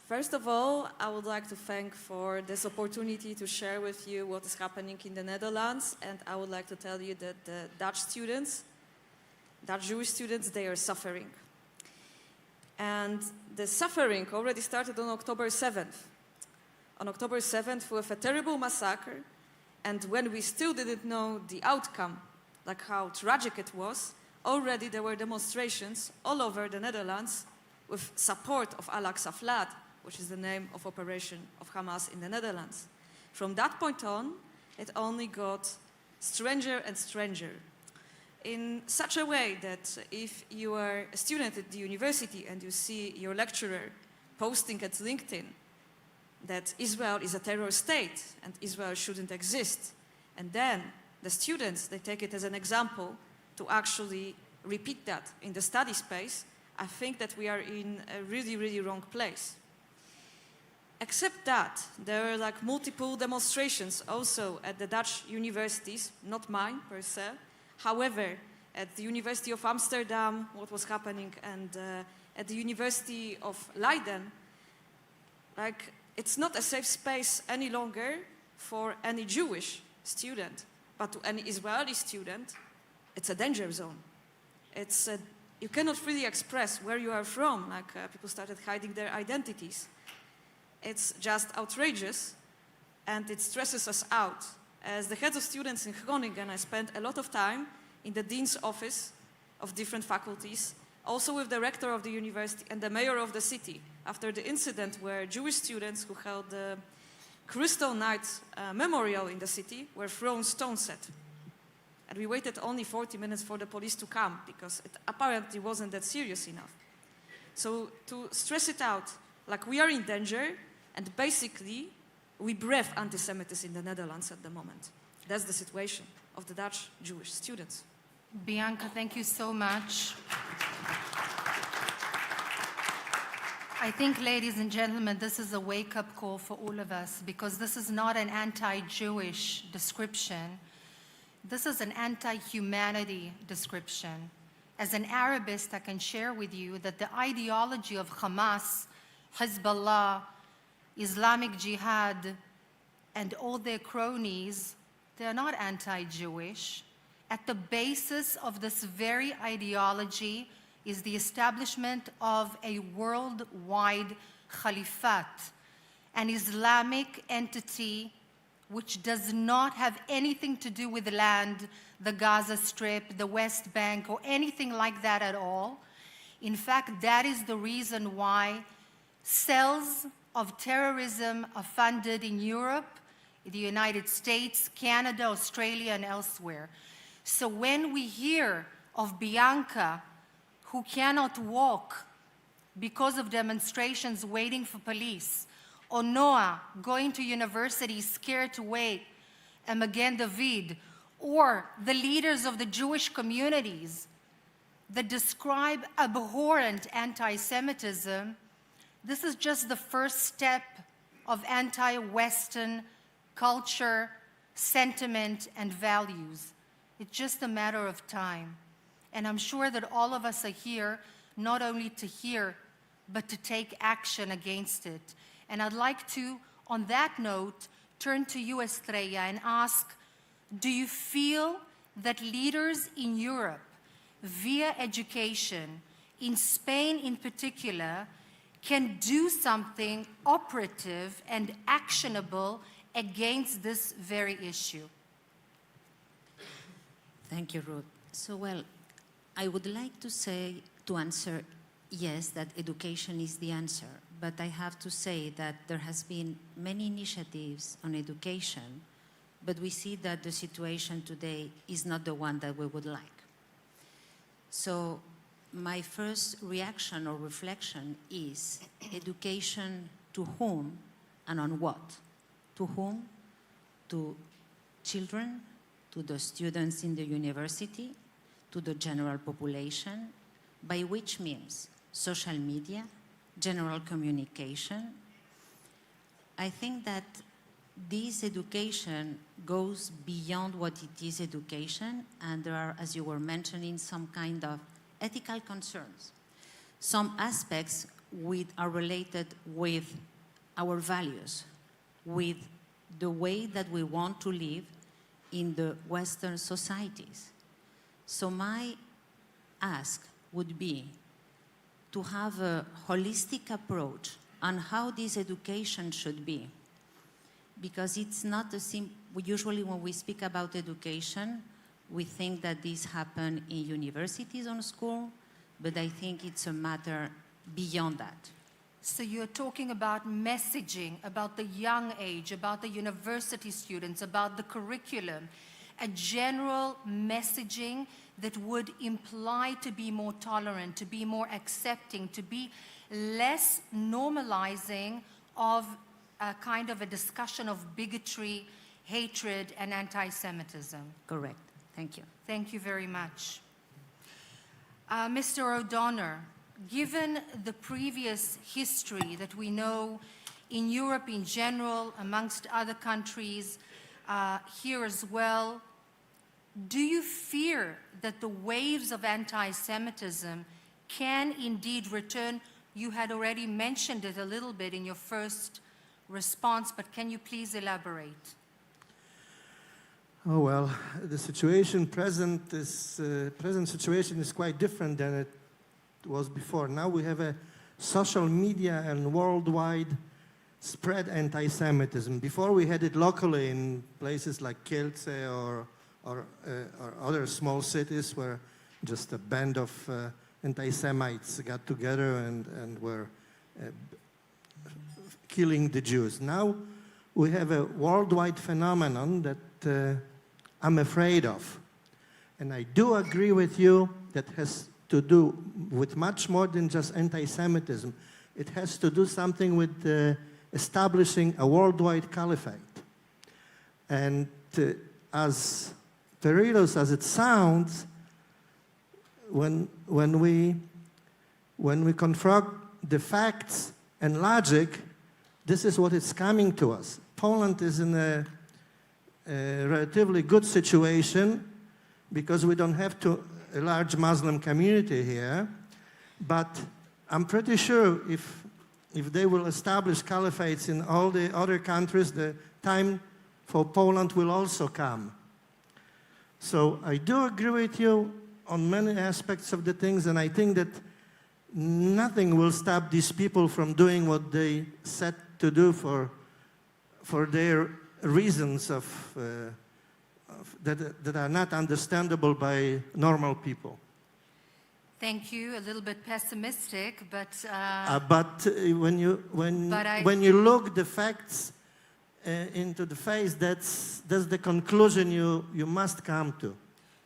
First of all, I would like to thank for this opportunity to share with you what is happening in the Netherlands, and I would like to tell you that the Dutch Jewish students, they are suffering. And the suffering already started on October 7th. On October 7th with a terrible massacre, and when we still didn't know the outcome, like how tragic it was, already there were demonstrations all over the Netherlands with support of Al-Aqsa Flat, which is the name of operation of Hamas in the Netherlands. From that point on, it only got stranger and stranger, in such a way that if you are a student at the university and you see your lecturer posting at LinkedIn that Israel is a terror state and Israel shouldn't exist, and then the students, they take it as an example to actually repeat that in the study space, I think that we are in a really, really wrong place. Except that, there are like multiple demonstrations also at the Dutch universities, not mine per se. However, at the University of Amsterdam, what was happening, and at the University of Leiden, like, it's not a safe space any longer for any Jewish student, but to any Israeli student, it's a danger zone. You cannot freely express where you are from, like people started hiding their identities. It's just outrageous, and it stresses us out. As the head of students in Groningen, I spent a lot of time in the dean's office of different faculties, also with the rector of the university and the mayor of the city, after the incident where Jewish students who held the Crystal Night memorial in the city were thrown stones at. And we waited only 40 minutes for the police to come, because it apparently wasn't that serious enough. So to stress it out, like, we are in danger, and basically we breathe anti-Semitism in the Netherlands at the moment. That's the situation of the Dutch Jewish students. Bianca, thank you so much. I think, ladies and gentlemen, this is a wake-up call for all of us, because this is not an anti-Jewish description. This is an anti-humanity description. As an Arabist, I can share with you that the ideology of Hamas, Hezbollah, Islamic Jihad, and all their cronies, they're not anti-Jewish. At the basis of this very ideology is the establishment of a worldwide caliphate, an Islamic entity which does not have anything to do with land, the Gaza Strip, the West Bank, or anything like that at all. In fact, that is the reason why cells of terrorism are funded in Europe, in the United States, Canada, Australia, and elsewhere. So when we hear of Bianca, who cannot walk because of demonstrations waiting for police, or Noah going to university scared to wait, and Magen David, or the leaders of the Jewish communities that describe abhorrent anti-Semitism, this is just the first step of anti-Western culture, sentiment, and values. It's just a matter of time. And I'm sure that all of us are here not only to hear, but to take action against it. And I'd like to, on that note, turn to you, Estrella, and ask, do you feel that leaders in Europe, via education, in Spain in particular, can do something operative and actionable against this very issue? Thank you, Ruth. So, well, I would like to answer yes, that education is the answer. But I have to say that there has been many initiatives on education, but we see that the situation today is not the one that we would like. So my first reaction or reflection is education to whom and on what? To whom? To children, to the students in the university, to the general population, by which means social media, general communication. I think that this education goes beyond what it is education, and there are, as you were mentioning, some kind of ethical concerns. Some aspects are related with our values, with the way that we want to live in the Western societies. So my ask would be to have a holistic approach on how this education should be. Because it's not the same, usually when we speak about education, we think that this happens in universities or school, but I think it's a matter beyond that. So you're talking about messaging, about the young age, about the university students, about the curriculum, a general messaging that would imply to be more tolerant, to be more accepting, to be less normalizing of a kind of a discussion of bigotry, hatred, and anti-Semitism. Correct. Thank you. Thank you very much. Mr. O'Donnell, given the previous history that we know in Europe in general, amongst other countries, here as well, do you fear that the waves of anti-Semitism can indeed return? You had already mentioned it a little bit in your first response, but can you please elaborate? Oh, well, the situation present situation is quite different than it was before. Now we have a social media and worldwide spread anti-Semitism. Before we had it locally in places like Kielce or other small cities where just a band of anti-Semites got together and were killing the Jews. Now we have a worldwide phenomenon that I'm afraid of. And I do agree with you that has to do with much more than just anti-Semitism. It has to do something with establishing a worldwide caliphate. And as perilous as it sounds, when we confront the facts and logic, this is what is coming to us. Poland is in a relatively good situation because we don't have a large Muslim community here, but I'm pretty sure if they will establish caliphates in all the other countries, the time for Poland will also come. So I do agree with you on many aspects of the things, and I think that nothing will stop these people from doing what they set to do for their reasons that are not understandable by normal people. Thank you. A little bit pessimistic, but when you look the facts into the face, that's the conclusion you must come to.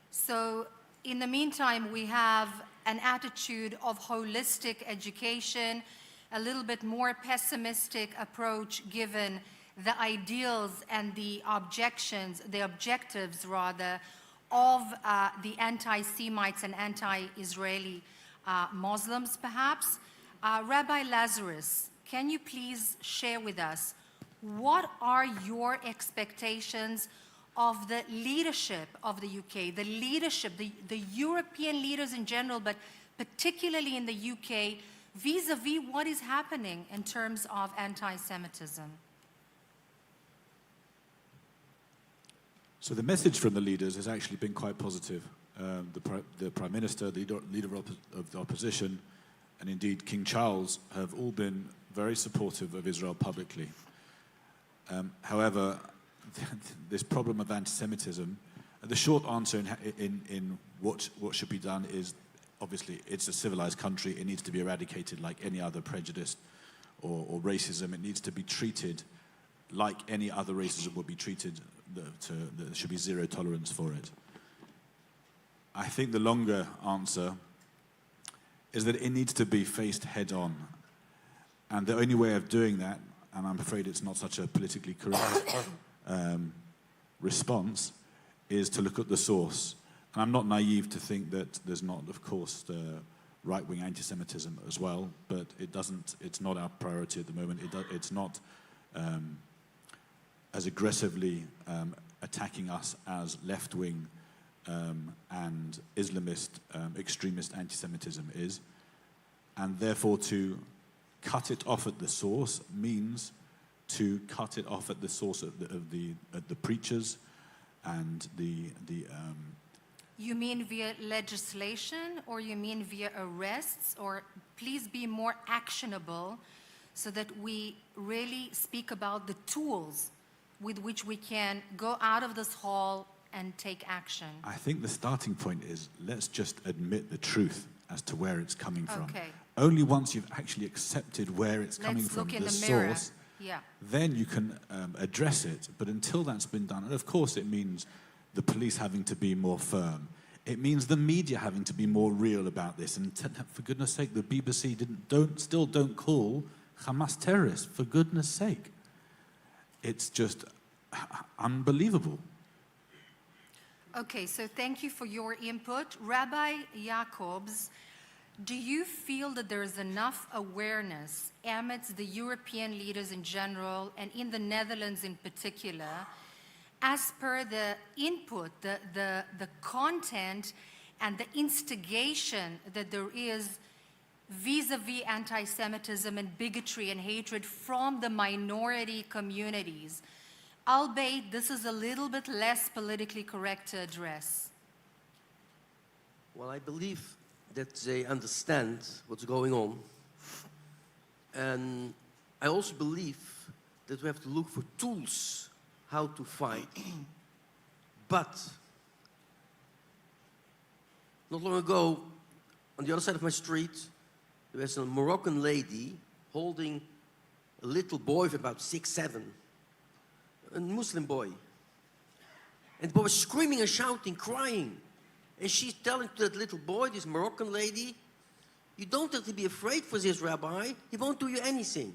So, in the meantime, we have an attitude of holistic education, a little bit more pessimistic approach given the ideals and the objectives rather, of the anti-Semites and anti-Israeli Muslims, perhaps. Rabbi Lazarus, can you please share with us what are your expectations of the leadership of the UK, the leadership, the European leaders in general, but particularly in the UK, vis-a-vis what is happening in terms of anti-Semitism? So the message from the leaders has actually been quite positive. The Prime Minister, the leader of the opposition, and indeed King Charles have all been very supportive of Israel publicly. However, this problem of anti-Semitism, the short answer in what should be done is, obviously, it's a civilized country. It needs to be eradicated like any other prejudice or racism. It needs to be treated like any other racism would be treated. There should be zero tolerance for it. I think the longer answer is that it needs to be faced head-on. And the only way of doing that, and I'm afraid it's not such a politically correct response, is to look at the source. And I'm not naive to think that there's not, of course, right-wing anti-Semitism as well, but it's not our priority at the moment. It's not as aggressively attacking us as left-wing and Islamist extremist anti-Semitism is. And therefore to cut it off at the source means to cut it off at the source of the preachers and the You mean via legislation, or you mean via arrests? Or please be more actionable so that we really speak about the tools with which we can go out of this hall and take action. I think the starting point is, let's just admit the truth as to where it's coming from. Okay. Only once you've actually accepted where it's coming from, the source, then you can address it. But until that's been done, and of course it means the police having to be more firm. It means the media having to be more real about this. And for goodness sake, the BBC still don't call Hamas terrorists, for goodness sake. It's just unbelievable. Okay, so thank you for your input. Rabbi Jacobs, do you feel that there is enough awareness amidst the European leaders in general and in the Netherlands in particular, as per the input, the content and the instigation that there is vis-a-vis anti-Semitism and bigotry and hatred from the minority communities, albeit this is a little bit less politically correct to address? Well, I believe that they understand what's going on. And I also believe that we have to look for tools how to fight. But not long ago, on the other side of my street, there was a Moroccan lady holding a little boy of about 6, 7, a Muslim boy. And the boy was screaming and shouting, crying. And she's telling to that little boy, this Moroccan lady, you don't have to be afraid for this rabbi. He won't do you anything.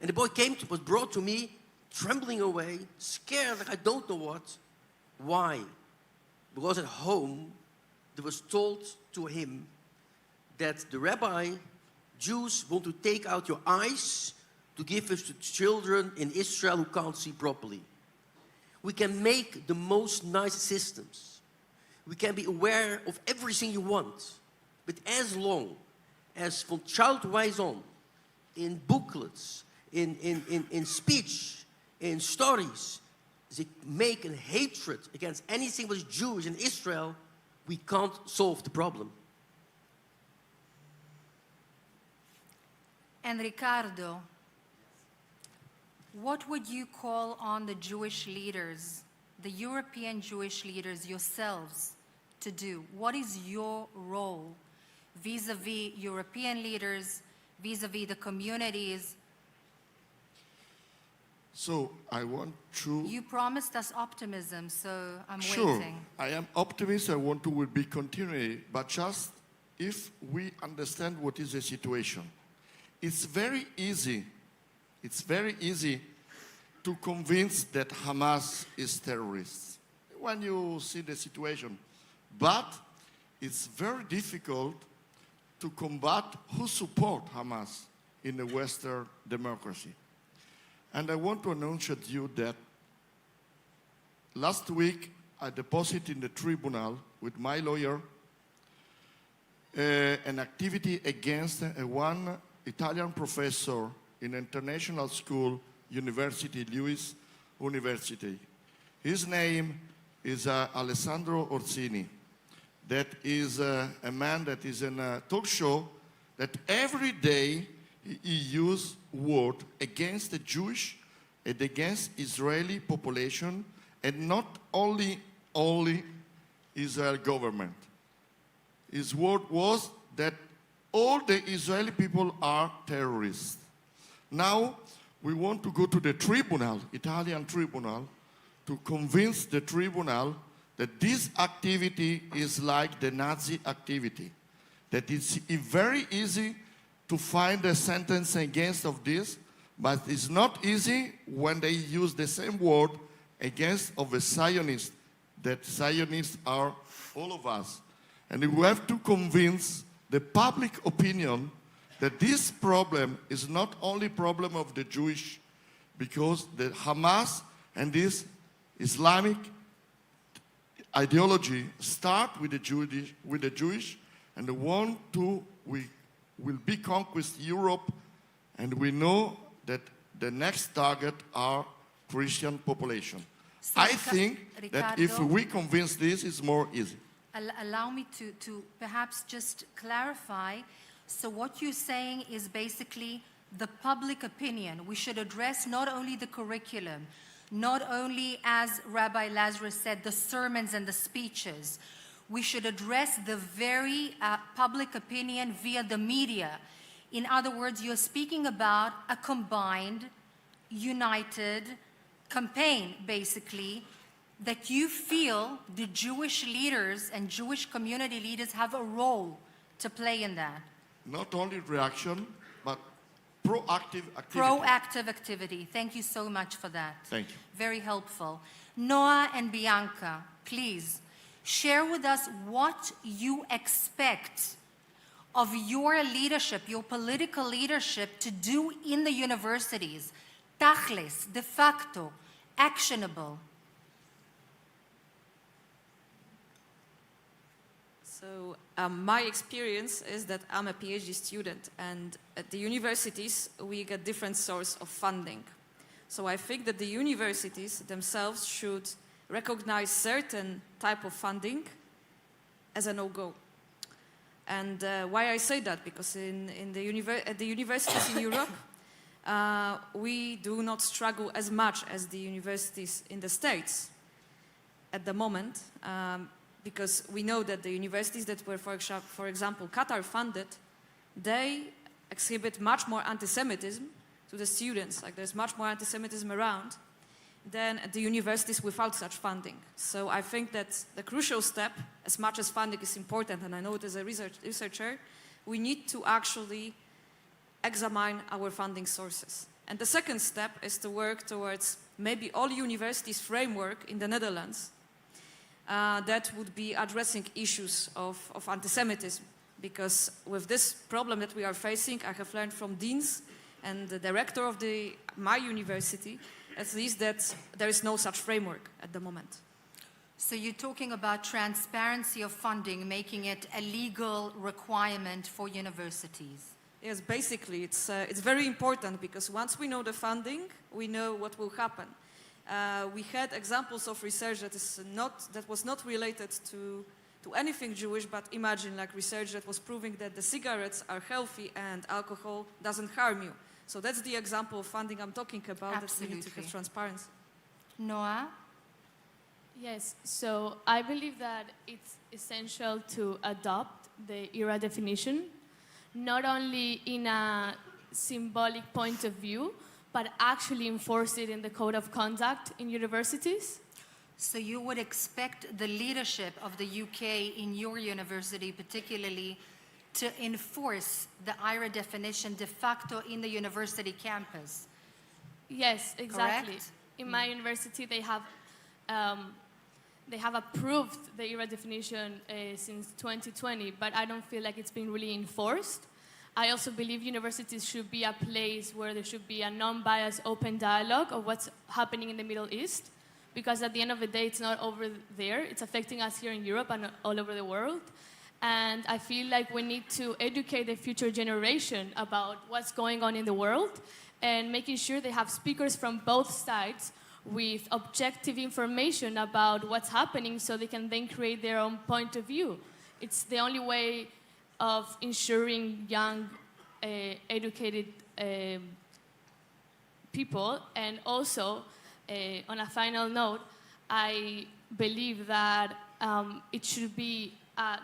And the boy was brought to me, trembling away, scared, like I don't know what. Why? Because at home, it was told to him that the rabbi, Jews want to take out your eyes to give us to children in Israel who can't see properly. We can make the most nice systems. We can be aware of everything you want. But as long as from child-wise on, in booklets, in speech, in stories, they make a hatred against anything that is Jewish in Israel, we can't solve the problem. And Ricardo, what would you call on the Jewish leaders, the European Jewish leaders yourselves, to do? What is your role vis-a-vis European leaders, vis-a-vis the communities? So I want to... You promised us optimism, so I'm Sure, waiting. I am optimist. I want to will be continuing, but just if we understand what is the situation. It's very easy to convince that Hamas is terrorists when you see the situation. But it's very difficult to combat who support Hamas in the Western democracy. And I want to announce to you that last week I deposited in the tribunal with my lawyer an activity against one Italian professor in international school, University, Lewis University. His name is Alessandro Orsini. That is a man that is in a talk show that every day he uses words against the Jewish and against Israeli population, and not only Israel government. His word was that all the Israeli people are terrorists. Now we want to go to the tribunal, Italian tribunal, to convince the tribunal that this activity is like the Nazi activity, that it's very easy to find a sentence against of this, but it's not easy when they use the same word against of a Zionist, that Zionists are all of us. And we have to convince the public opinion that this problem is not only problem of the Jewish, because the Hamas and this Islamic ideology start with the Jewish, and the one to we will be conquest Europe, and we know that the next target are Christian population. So I think that if Ricardo, we convince this, it's more easy. allow me to perhaps just clarify. So what you're saying is basically the public opinion. We should address not only the curriculum, not only, as Rabbi Lazarus said, the sermons and the speeches. We should address the very public opinion via the media. In other words, you're speaking about a combined, united campaign, basically, that you feel the Jewish leaders and Jewish community leaders have a role to play in that. Not only reaction, but proactive activity. Proactive activity. Thank you so much for that. Thank you. Very helpful. Noah and Bianca, please share with us what you expect of your leadership, your political leadership, to do in the universities. Tachlis, de facto, actionable. So my experience is that I'm a PhD student, and at the universities we get different source of funding. So I think that the universities themselves should recognize certain type of funding as a no-go. And why I say that? Because at the universities in Europe, we do not struggle as much as the universities in the States at the moment, because we know that the universities that were, for example, Qatar funded, they exhibit much more anti-Semitism to the students. Like, there's much more anti-Semitism around than at the universities without such funding. So I think that the crucial step, as much as funding is important, and I know it as a researcher, we need to actually examine our funding sources. And the second step is to work towards maybe all universities framework in the Netherlands that would be addressing issues of anti-Semitism. Because with this problem that we are facing, I have learned from deans and the director of my university, at least, that there is no such framework at the moment. So you're talking about transparency of funding, making it a legal requirement for universities. Yes, basically, it's very important, because once we know the funding, we know what will happen. We had examples of research that was not related to anything Jewish, but imagine like research that was proving that the cigarettes are healthy and alcohol doesn't harm you. So that's the example of funding I'm talking about. Absolutely. That we need to have transparency. Noah? Yes, so I believe that it's essential to adopt the era definition, not only in a symbolic point of view, but actually enforce it in the code of conduct in universities? So you would expect the leadership of the UK in your university particularly to enforce the IRA definition de facto in the university campus? Yes, exactly. Correct? In my university, they have approved the IRA definition since 2020, but I don't feel like it's been really enforced. I also believe universities should be a place where there should be a non-biased, open dialogue of what's happening in the Middle East, because at the end of the day, it's not over there. It's affecting us here in Europe and all over the world. And I feel like we need to educate the future generation about what's going on in the world and making sure they have speakers from both sides with objective information about what's happening so they can then create their own point of view. It's the only way of ensuring young, educated people. And also, on a final note, I believe that it should be,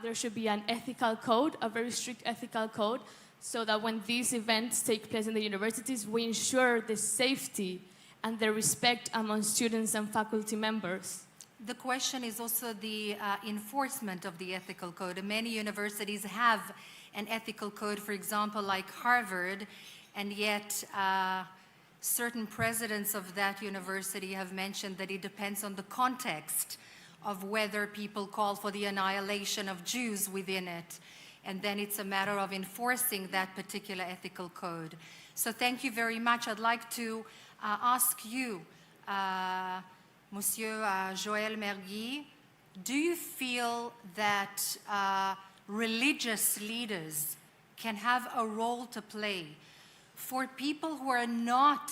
there should be an ethical code, a very strict ethical code, so that when these events take place in the universities, we ensure the safety and the respect among students and faculty members. The question is also the enforcement of the ethical code. Many universities have an ethical code, for example, like Harvard, and yet certain presidents of that university have mentioned that it depends on the context of whether people call for the annihilation of Jews within it. And then it's a matter of enforcing that particular ethical code. So thank you very much. I'd like to ask you, Monsieur Joël Mergui, do you feel that religious leaders can have a role to play for people who are not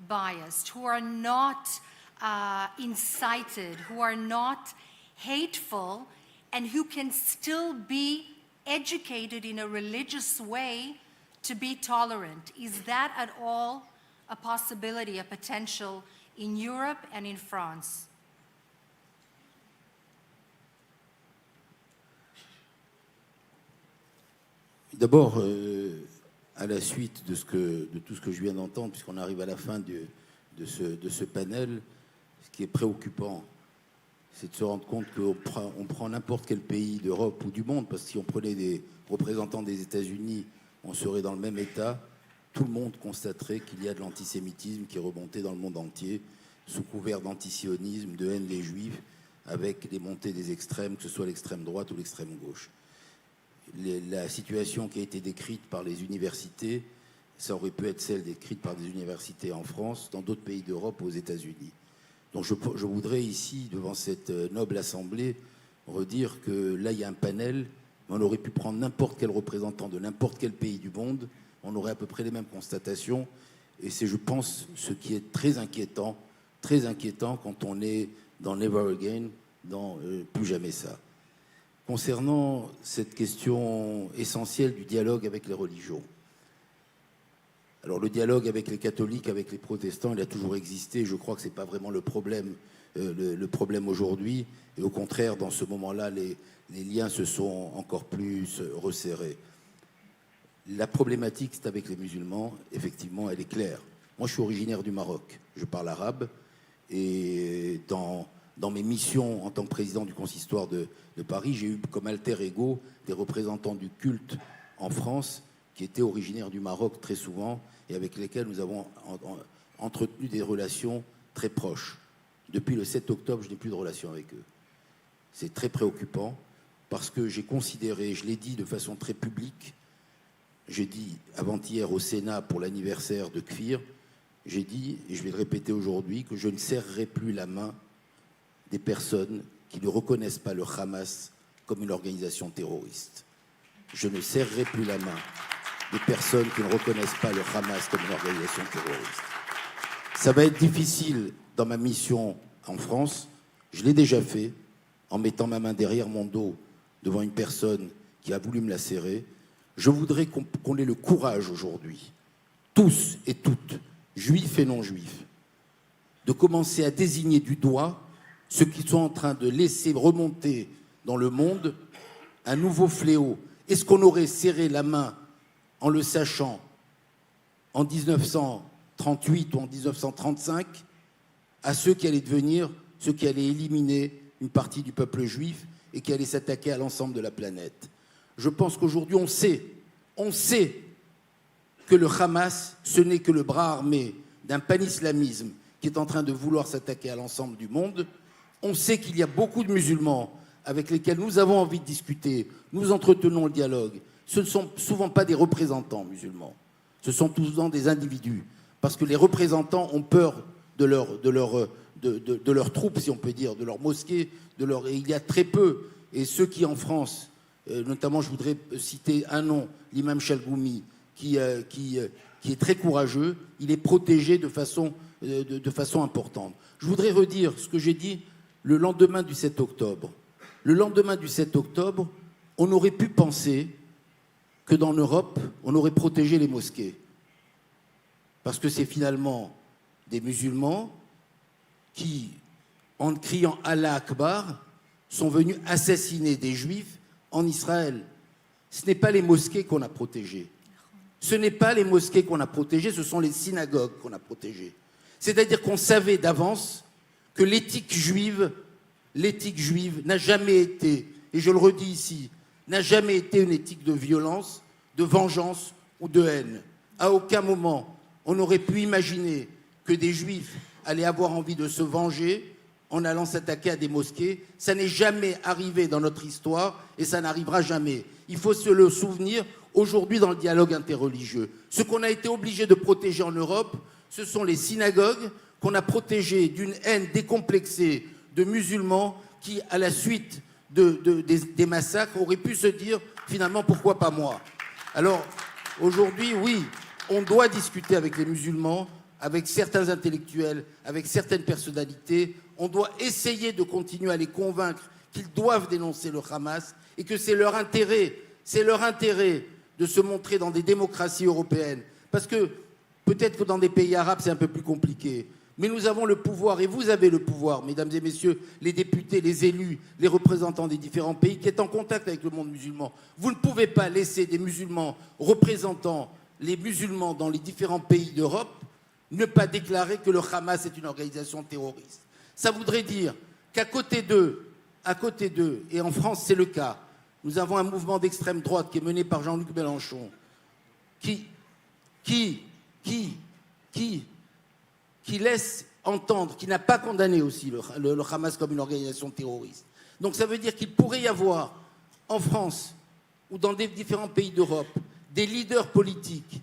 biased, who are not incited, who are not hateful, and who can still be educated in a religious way to be tolerant? Is that at all a possibility, a potential in Europe and in France? D'abord, à la suite de tout ce que je viens d'entendre, puisqu'on arrive à la fin de ce panel, ce qui est préoccupant, c'est de se rendre compte qu'on prend n'importe quel pays d'Europe ou du monde, parce que si on prenait des représentants des États-Unis, on serait dans le même état. Tout le monde constaterait qu'il y a de l'antisémitisme qui est remonté dans le monde entier, sous couvert d'antisionisme, de haine des Juifs, avec les montées des extrêmes, que ce soit l'extrême droite ou l'extrême gauche. La situation qui a été décrite par les universités, ça aurait pu être celle décrite par des universités en France, dans d'autres pays d'Europe, aux États-Unis. Donc je voudrais ici, devant cette noble assemblée, redire que là, il y a un panel, on aurait pu prendre n'importe quel représentant de n'importe quel pays du monde, on aurait à peu près les mêmes constatations, et c'est, je pense, ce qui est très inquiétant quand on est dans Never Again, dans Plus jamais ça. Concernant cette question essentielle du dialogue avec les religions, alors le dialogue avec les catholiques, avec les protestants, il a toujours existé. Je crois que ce n'est pas vraiment le problème aujourd'hui. Et au contraire, dans ce moment-là, les liens se sont encore plus resserrés. La problématique, c'est avec les musulmans. Effectivement, elle est claire. Moi, je suis originaire du Maroc. Je parle arabe. Et dans mes missions en tant que président du consistoire de Paris, j'ai eu comme alter ego des représentants du culte en France qui étaient originaires du Maroc très souvent et avec lesquels nous avons entretenu des relations très proches. Depuis le 7 octobre, je n'ai plus de relation avec eux. C'est très préoccupant parce que j'ai considéré, je l'ai dit de façon très publique, j'ai dit avant-hier au Sénat pour l'anniversaire de Kfir, j'ai dit, et je vais le répéter aujourd'hui, que je ne serrerai plus la main des personnes qui ne reconnaissent pas le Hamas comme une organisation terroriste. Je ne serrerai plus la main des personnes qui ne reconnaissent pas le Hamas comme une organisation terroriste. Ça va être difficile dans ma mission en France. Je l'ai déjà fait en mettant ma main derrière mon dos devant une personne qui a voulu me la serrer. Je voudrais qu'on ait le courage aujourd'hui, tous et toutes, juifs et non-juifs, de commencer à désigner du doigt ceux qui sont en train de laisser remonter dans le monde un nouveau fléau Est-ce qu'on aurait serré la main en le sachant en 1938 ou en 1935 à ceux qui allaient devenir, ceux qui allaient éliminer une partie du peuple juif et qui allaient s'attaquer à l'ensemble de la planète? Je pense qu'aujourd'hui, on sait que le Hamas, ce n'est que le bras armé d'un panislamisme qui est en train de vouloir s'attaquer à l'ensemble du monde. On sait qu'il y a beaucoup de musulmans avec lesquels nous avons envie de discuter, nous entretenons le dialogue. Ce ne sont souvent pas des représentants musulmans, ce sont souvent des individus, parce que les représentants ont peur de leurs troupes, si on peut dire, de leurs mosquées, et il y a très peu. Et ceux qui, en France, notamment je voudrais citer un nom, l'imam Chalgoumi, qui est très courageux, il est protégé de façon importante. Je voudrais redire ce que j'ai dit le lendemain du 7 octobre. Le lendemain du 7 octobre, on aurait pu penser que dans l'Europe, on aurait protégé les mosquées. Parce que c'est finalement des musulmans qui, en criant Allah Akbar, sont venus assassiner des juifs en Israël. Ce n'est pas les mosquées qu'on a protégées. Ce n'est pas les mosquées qu'on a protégées, ce sont les synagogues qu'on a protégées. C'est-à-dire qu'on savait d'avance que l'éthique juive n'a jamais été, et je le redis ici, n'a jamais été une éthique de violence, de vengeance ou de haine. À aucun moment, on n'aurait pu imaginer que des juifs allaient avoir envie de se venger en allant s'attaquer à des mosquées. Ça n'est jamais arrivé dans notre histoire et ça n'arrivera jamais. Il faut se le souvenir aujourd'hui dans le dialogue interreligieux. Ce qu'on a été obligé de protéger en Europe, ce sont les synagogues qu'on a protégées d'une haine décomplexée de musulmans qui, à la suite des massacres, auraient pu se dire finalement pourquoi pas moi. Alors aujourd'hui, oui, on doit discuter avec les musulmans, avec certains intellectuels, avec certaines personnalités. On doit essayer de continuer à les convaincre qu'ils doivent dénoncer le Hamas et que c'est leur intérêt de se montrer dans des démocraties européennes. Parce que peut-être que dans des pays arabes, c'est un peu plus compliqué. Mais nous avons le pouvoir, et vous avez le pouvoir, mesdames et messieurs, les députés, les élus, les représentants des différents pays, qui est en contact avec le monde musulman. Vous ne pouvez pas laisser des musulmans représentant les musulmans dans les différents pays d'Europe ne pas déclarer que le Hamas est une organisation terroriste. Ça voudrait dire qu'à côté d'eux, et en France c'est le cas, nous avons un mouvement d'extrême droite qui est mené par Jean-Luc Mélenchon, qui laisse entendre, qui n'a pas condamné aussi le Hamas comme une organisation terroriste. Donc ça veut dire qu'il pourrait y avoir en France ou dans des différents pays d'Europe des leaders politiques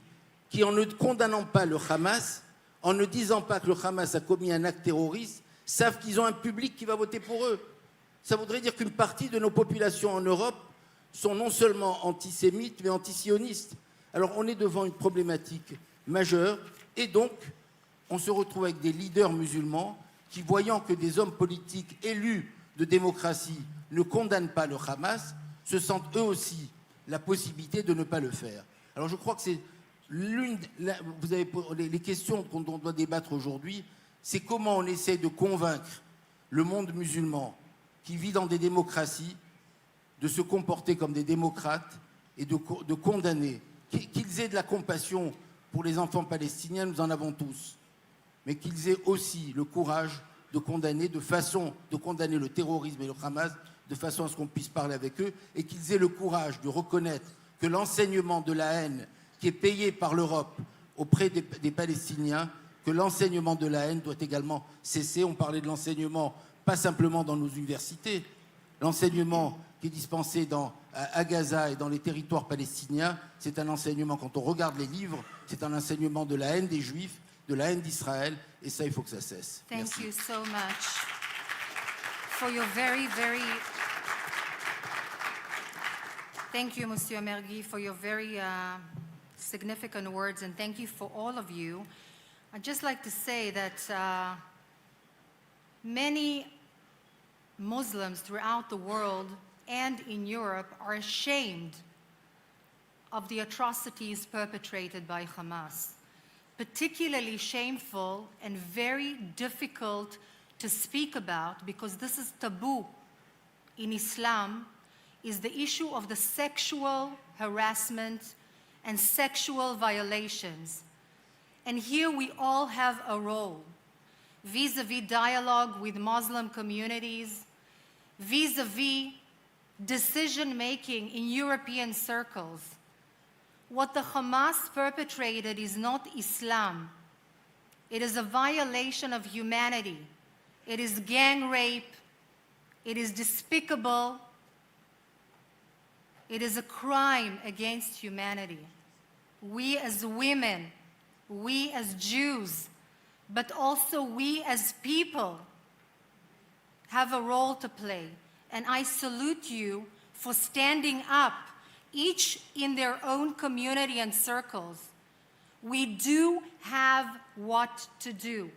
qui, en ne condamnant pas le Hamas, en ne disant pas que le Hamas a commis un acte terroriste, savent qu'ils ont un public qui va voter pour eux. Ça voudrait dire qu'une partie de nos populations en Europe sont non seulement antisémites, mais antisionistes. Alors on est devant une problématique majeure, et donc on se retrouve avec des leaders musulmans qui, voyant que des hommes politiques élus de démocratie ne condamnent pas le Hamas, se sentent eux aussi la possibilité de ne pas le faire. Alors je crois que c'est vous avez les questions dont on doit débattre aujourd'hui, c'est comment on essaie de convaincre le monde musulman qui vit dans des démocraties de se comporter comme des démocrates et de condamner, qu'ils aient de la compassion pour les enfants palestiniens, nous en avons tous, mais qu'ils aient aussi le courage de condamner le terrorisme et le Hamas de façon à ce qu'on puisse parler avec eux, et qu'ils aient le courage de reconnaître que l'enseignement de la haine qui est payé par l'Europe auprès des Palestiniens, que l'enseignement de la haine doit également cesser. On parlait de l'enseignement pas simplement dans nos universités, l'enseignement qui est dispensé à Gaza et dans les territoires palestiniens, c'est un enseignement, quand on regarde les livres, c'est un enseignement de la haine des Juifs, de la haine d'Israël, et ça, il faut que ça cesse. Thank you so much for your very, very... Thank you, Monsieur Mergui, for your very significant words, and thank you for all of you. I'd just like to say that many Muslims throughout the world and in Europe are ashamed of the atrocities perpetrated by Hamas. Particularly shameful and very difficult to speak about because this is taboo in Islam, is the issue of the sexual harassment and sexual violations. And here we all have a role, vis-à-vis dialogue with Muslim communities, vis-à-vis decision-making in European circles. What the Hamas perpetrated is not Islam. It is a violation of humanity. It is gang rape. It is despicable. It is a crime against humanity. We as women, we as Jews, but also we as people have a role to play. And I salute you for standing up, each in their own community and circles. We do have what to do.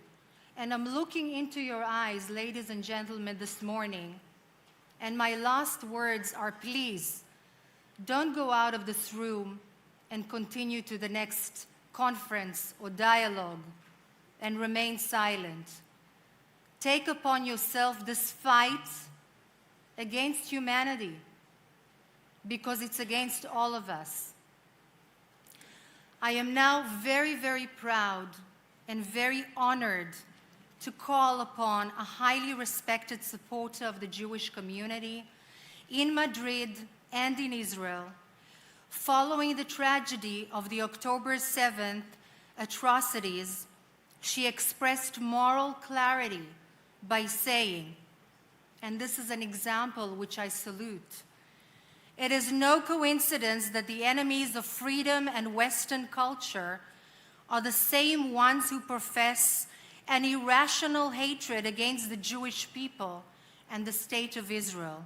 And I'm looking into your eyes, ladies and gentlemen, this morning. And my last words are, please, don't go out of this room and continue to the next conference or dialogue and remain silent. Take upon yourself this fight against humanity, because it's against all of us. I am now very, very proud and very honored to call upon a highly respected supporter of the Jewish community in Madrid and in Israel, following the tragedy of the October 7th atrocities. She expressed moral clarity by saying, and this is an example which I salute, "It is no coincidence that the enemies of freedom and Western culture are the same ones who profess an irrational hatred against the Jewish people and the State of Israel."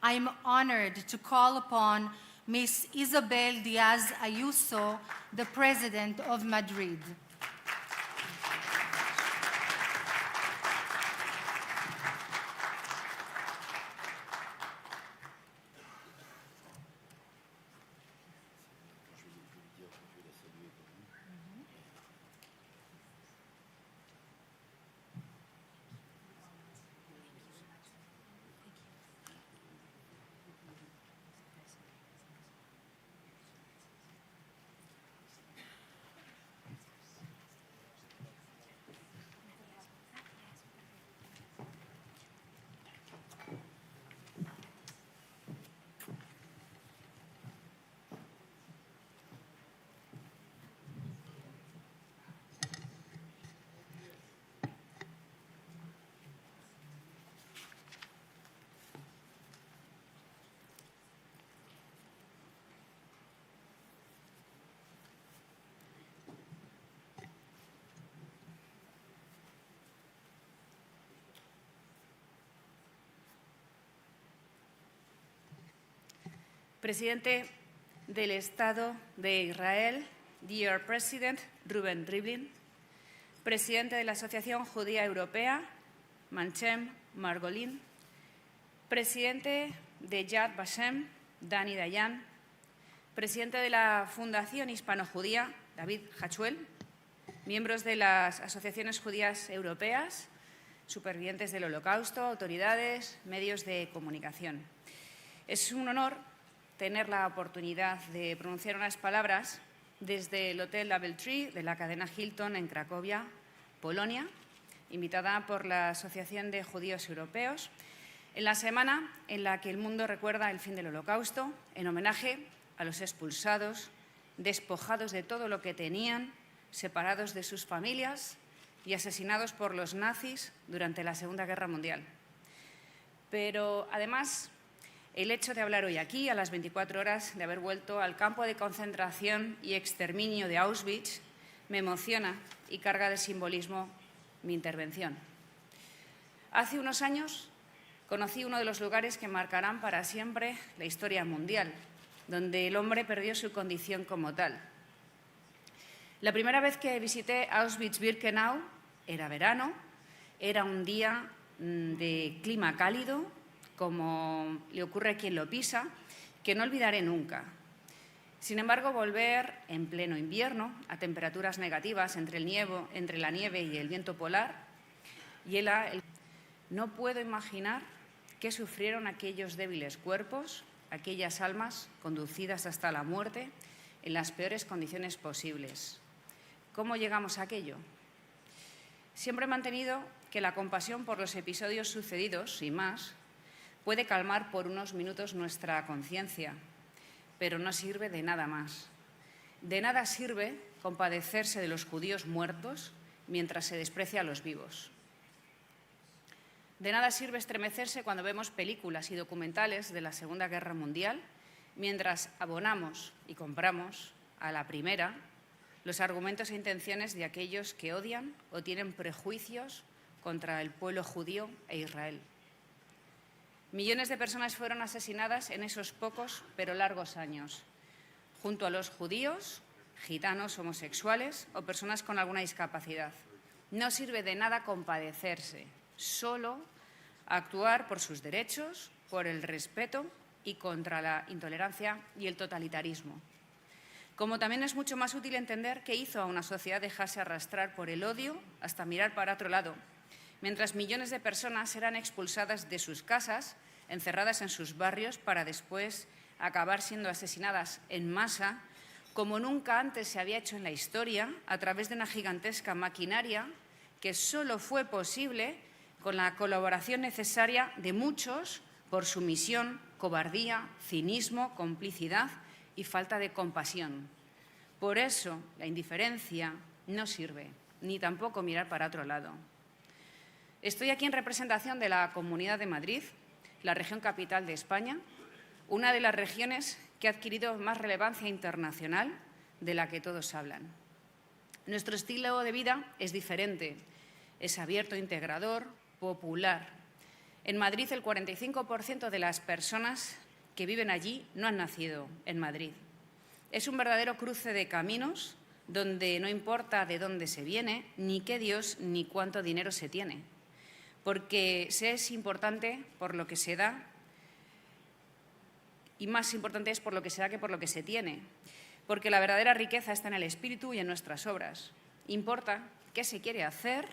I am honored to call upon Ms. Isabel Diaz Ayuso, the President of Madrid. Presidente del Estado de Israel, Dear President Reuven Rivlin, Presidente de la Asociación Judía Europea, Manchem Margolin, Presidente de Yad Vashem, Dani Dayan, Presidente de la Fundación Hispano-Judía, David Hachuel, miembros de las asociaciones judías europeas, supervivientes del Holocausto, autoridades, medios de comunicación. Es un honor tener la oportunidad de pronunciar unas palabras desde el Hotel Doubletree de la cadena Hilton en Cracovia, Polonia, invitada por la Asociación de Judíos Europeos, en la semana en la que el mundo recuerda el fin del Holocausto, en homenaje a los expulsados, despojados de todo lo que tenían, separados de sus familias y asesinados por los nazis durante la Segunda Guerra Mundial. Pero, además, el hecho de hablar hoy aquí, a las 24 horas de haber vuelto al campo de concentración y exterminio de Auschwitz, me emociona y carga de simbolismo mi intervención. Hace unos años conocí uno de los lugares que marcarán para siempre la historia mundial, donde el hombre perdió su condición como tal. La primera vez que visité Auschwitz-Birkenau era verano, era un día de clima cálido, como le ocurre a quien lo pisa, que no olvidaré nunca. Sin embargo, volver en pleno invierno, a temperaturas negativas entre la nieve y el viento polar, no puedo imaginar ¿Qué sufrieron aquellos débiles cuerpos, aquellas almas conducidas hasta la muerte en las peores condiciones posibles? ¿Cómo llegamos a aquello? Siempre he mantenido que la compasión por los episodios sucedidos, y más, puede calmar por unos minutos nuestra conciencia, pero no sirve de nada más. De nada sirve compadecerse de los judíos muertos mientras se desprecia a los vivos. De nada sirve estremecerse cuando vemos películas y documentales de la Segunda Guerra Mundial, mientras abonamos y compramos a la primera los argumentos e intenciones de aquellos que odian o tienen prejuicios contra el pueblo judío e Israel. Millones de personas fueron asesinadas en esos pocos pero largos años, junto a los judíos, gitanos, homosexuales o personas con alguna discapacidad. No sirve de nada compadecerse, solo actuar por sus derechos, por el respeto y contra la intolerancia y el totalitarismo. Como también es mucho más útil entender qué hizo a una sociedad dejarse arrastrar por el odio hasta mirar para otro lado, mientras millones de personas eran expulsadas de sus casas, encerradas en sus barrios, para después acabar siendo asesinadas en masa, como nunca antes se había hecho en la historia, a través de una gigantesca maquinaria que solo fue posible con la colaboración necesaria de muchos por sumisión, cobardía, cinismo, complicidad y falta de compasión. Por eso la indiferencia no sirve, ni tampoco mirar para otro lado. Estoy aquí en representación de la Comunidad de Madrid, la región capital de España, una de las regiones que ha adquirido más relevancia internacional de la que todos hablan. Nuestro estilo de vida es diferente, es abierto, integrador, popular. En Madrid, el 45% de las personas que viven allí no han nacido en Madrid. Es un verdadero cruce de caminos donde no importa de dónde se viene, ni qué Dios, ni cuánto dinero se tiene, porque se es importante por lo que se da y más importante es por lo que se da que por lo que se tiene, porque la verdadera riqueza está en el espíritu y en nuestras obras. Importa qué se quiere hacer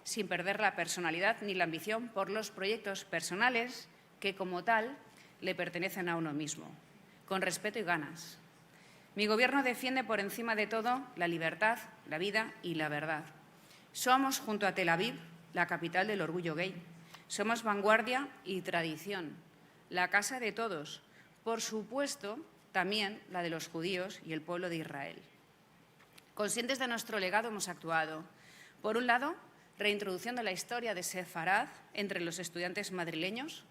sin perder la personalidad ni la ambición por los proyectos personales que, como tal, le pertenecen a uno mismo, con respeto y ganas. Mi Gobierno defiende por encima de todo la libertad, la vida y la verdad. Somos, junto a Tel Aviv, la capital del orgullo gay. Somos vanguardia y tradición, la casa de todos, por supuesto, también la de los judíos y el pueblo de Israel. Conscientes de nuestro legado hemos actuado. Por un lado, reintroduciendo la historia de Sefarad entre los estudiantes madrileños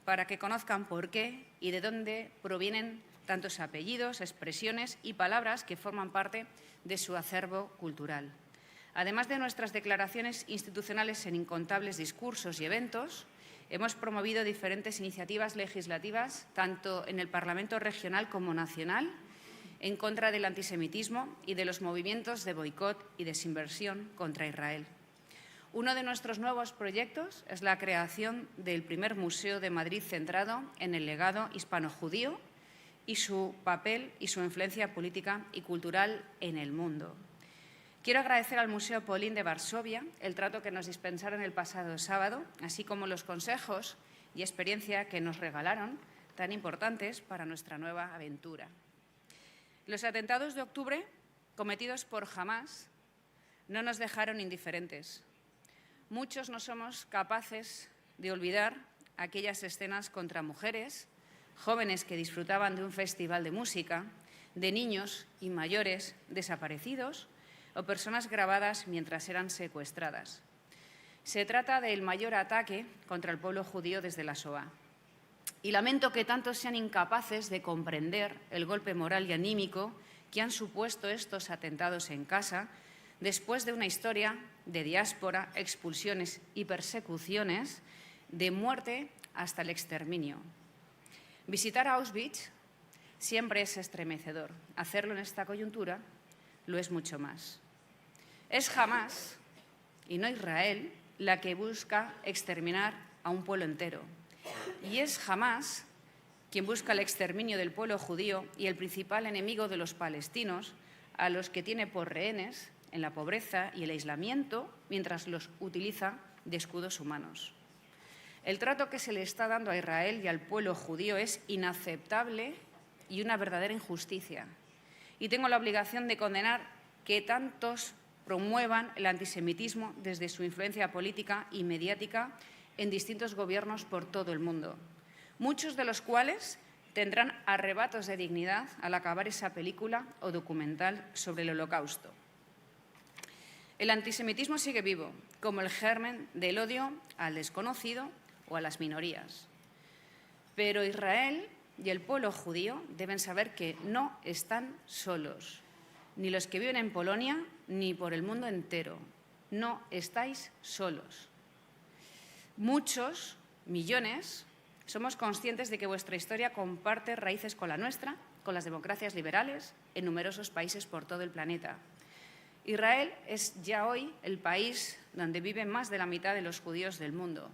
para que conozcan por qué y de dónde provienen tantos apellidos, expresiones y palabras que forman parte de su acervo cultural. Además de nuestras declaraciones institucionales en incontables discursos y eventos, hemos promovido diferentes iniciativas legislativas, tanto en el Parlamento regional como nacional, en contra del antisemitismo y de los movimientos de boicot y desinversión contra Israel. Uno de nuestros nuevos proyectos es la creación del primer museo de Madrid centrado en el legado hispano-judío y su papel y su influencia política y cultural en el mundo. Quiero agradecer al Museo Polín de Varsovia el trato que nos dispensaron el pasado sábado, así como los consejos y experiencia que nos regalaron, tan importantes para nuestra nueva aventura. Los atentados de octubre, cometidos por Hamás, no nos dejaron indiferentes. Muchos no somos capaces de olvidar aquellas escenas contra mujeres, jóvenes que disfrutaban de un festival de música, de niños y mayores desaparecidos o personas grabadas mientras eran secuestradas. Se trata del mayor ataque contra el pueblo judío desde la Shoah. Y lamento que tantos sean incapaces de comprender el golpe moral y anímico que han supuesto estos atentados en casa, después de una historia de diáspora, expulsiones y persecuciones, de muerte hasta el exterminio. Visitar Auschwitz siempre es estremecedor. Hacerlo en esta coyuntura lo es mucho más. Es Hamás, y no Israel, la que busca exterminar a un pueblo entero. Y es Hamás quien busca el exterminio del pueblo judío y el principal enemigo de los palestinos, a los que tiene por rehenes en la pobreza y el aislamiento, mientras los utiliza de escudos humanos. El trato que se le está dando a Israel y al pueblo judío es inaceptable y una verdadera injusticia. Y tengo la obligación de condenar que tantos promuevan el antisemitismo desde su influencia política y mediática en distintos gobiernos por todo el mundo, muchos de los cuales tendrán arrebatos de dignidad al acabar esa película o documental sobre el Holocausto. El antisemitismo sigue vivo, como el germen del odio al desconocido o a las minorías. Pero Israel y el pueblo judío deben saber que no están solos, ni los que viven en Polonia ni por el mundo entero. No estáis solos. Muchos, millones, somos conscientes de que vuestra historia comparte raíces con la nuestra, con las democracias liberales, en numerosos países por todo el planeta. Israel es ya hoy el país donde viven más de la mitad de los judíos del mundo,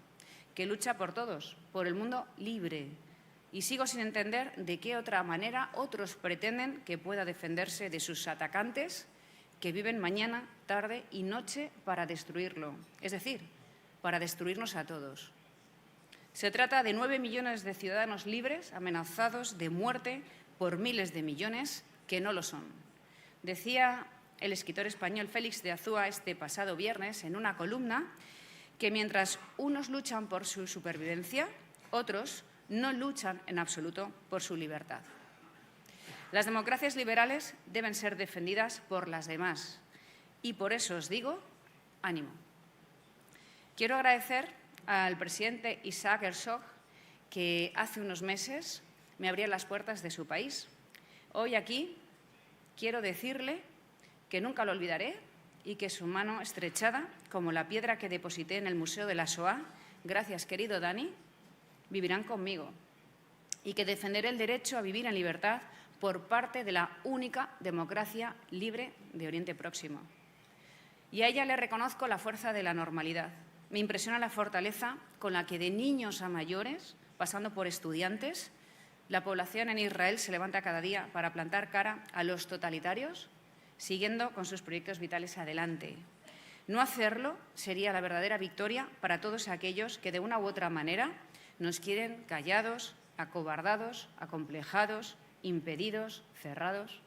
que lucha por todos, por el mundo libre. Y sigo sin entender de qué otra manera otros pretenden que pueda defenderse de sus atacantes que viven mañana, tarde y noche para destruirlo, es decir, para destruirnos a todos. Se trata de 9 millones de ciudadanos libres amenazados de muerte por miles de millones que no lo son. Decía el escritor español Félix de Azúa este pasado viernes en una columna que mientras unos luchan por su supervivencia, otros no luchan en absoluto por su libertad. Las democracias liberales deben ser defendidas por las demás y por eso os digo, ánimo. Quiero agradecer al presidente Isaac Herzog, que hace unos meses me abría las puertas de su país. Hoy aquí quiero decirle que nunca lo olvidaré y que su mano estrechada, como la piedra que deposité en el Museo de la Shoah, gracias querido Dani, vivirán conmigo y que defenderé el derecho a vivir en libertad por parte de la única democracia libre de Oriente Próximo. Y a ella le reconozco la fuerza de la normalidad. Me impresiona la fortaleza con la que de niños a mayores, pasando por estudiantes, la población en Israel se levanta cada día para plantar cara a los totalitarios, siguiendo con sus proyectos vitales adelante. No hacerlo sería la verdadera victoria para todos aquellos que de una u otra manera nos quieren callados, acobardados, acomplejados, impedidos, cerrados.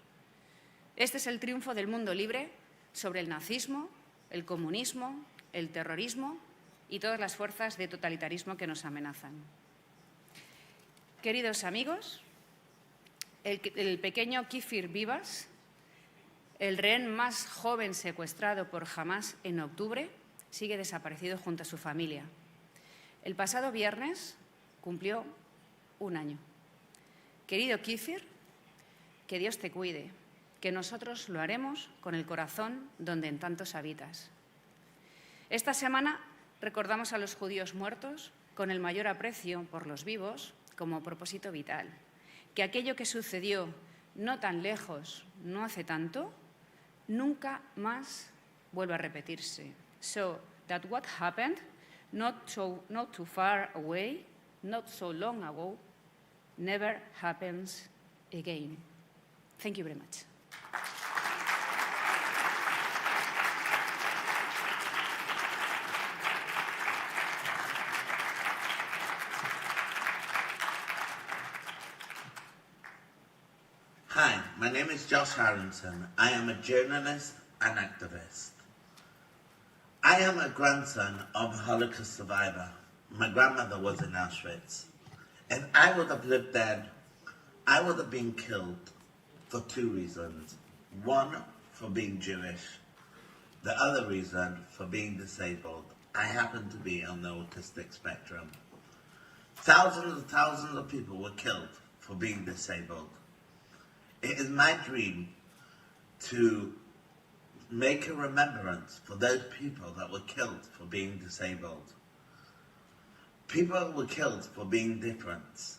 Este es el triunfo del mundo libre sobre el nazismo, el comunismo, el terrorismo y todas las fuerzas de totalitarismo que nos amenazan. Queridos amigos, el pequeño Kfir Vivas, el rehén más joven secuestrado por Hamás en octubre, sigue desaparecido junto a su familia. El pasado viernes cumplió 1 año. Querido Kfir, que Dios te cuide, que nosotros lo haremos con el corazón donde en tantos habitas. Esta semana recordamos a los judíos muertos con el mayor aprecio por los vivos como propósito vital. Que aquello que sucedió no tan lejos, no hace tanto, nunca más vuelva a repetirse. So that what happened, not too far away, not so long ago, never happens again. Thank you very much. Hi, my name is Josh Harrington. I am a journalist and activist. I am a grandson of a Holocaust survivor. My grandmother was in Auschwitz. If I would have lived then, I would have been killed for 2 reasons. One, for being Jewish. The other reason, for being disabled. I happen to be on the autistic spectrum. Thousands and thousands of people were killed for being disabled. It is my dream to make a remembrance for those people that were killed for being disabled. People were killed for being different.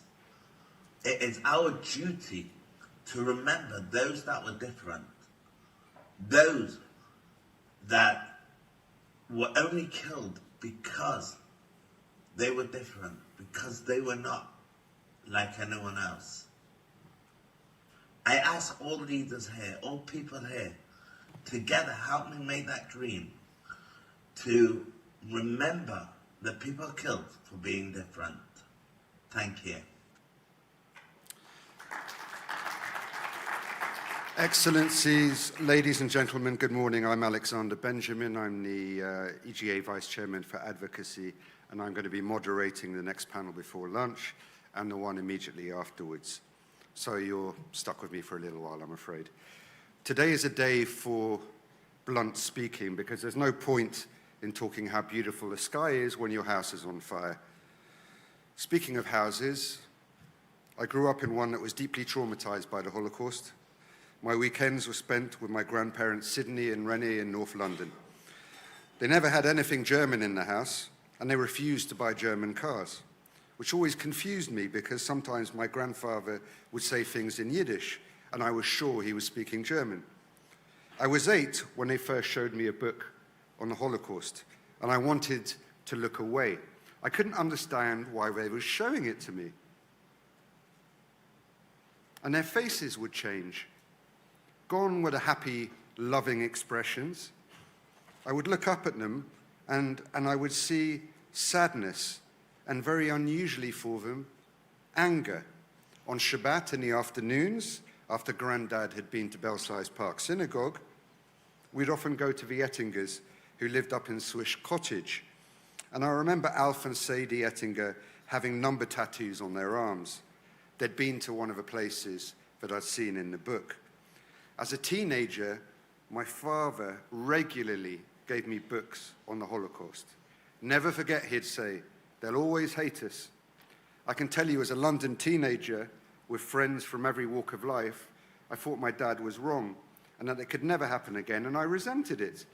It is our duty to remember those that were different. Those that were only killed because they were different, because they were not like anyone else. I ask all leaders here, all people here, together help me make that dream to remember the people killed for being different. Thank you. Excellencies, ladies and gentlemen, good morning. I'm Alexander Benjamin. I'm the EGA Vice Chairman for Advocacy, and I'm going to be moderating the next panel before lunch and the one immediately afterwards. So you're stuck with me for a little while, I'm afraid. Today is a day for blunt speaking, because there's no point in talking how beautiful the sky is when your house is on fire. Speaking of houses, I grew up in one that was deeply traumatized by the Holocaust. My weekends were spent with my grandparents Sydney and Rennie in North London. They never had anything German in the house, and they refused to buy German cars, which always confused me because sometimes my grandfather would say things in Yiddish, and I was sure he was speaking German. I was 8 when they first showed me a book on the Holocaust, and I wanted to look away. I couldn't understand why they were showing it to me. And their faces would change. Gone were the happy, loving expressions. I would look up at them and I would see sadness and, very unusually for them, anger. On Shabbat in the afternoons, after Granddad had been to Belsize Park Synagogue, we'd often go to the Ettingers, who lived up in Swish Cottage. And I remember Alf and Sadie Ettinger having number tattoos on their arms. They'd been to one of the places that I'd seen in the book. As a teenager, my father regularly gave me books on the Holocaust. Never forget, he'd say, they'll always hate us. I can tell you, as a London teenager with friends from every walk of life, I thought my dad was wrong and that it could never happen again, and I resented it.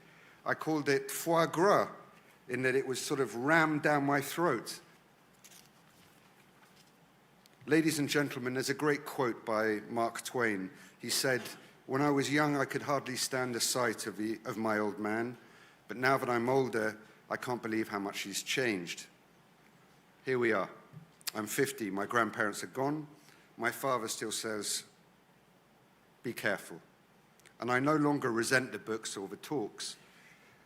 I called it foie gras, in that it was sort of rammed down my throat. Ladies and gentlemen, there's a great quote by Mark Twain. He said, "When I was young, I could hardly stand the sight of my old man, but now that I'm older, I can't believe how much he's changed." Here we are. I'm 50, my grandparents are gone. My father still says, "Be careful." And I no longer resent the books or the talks.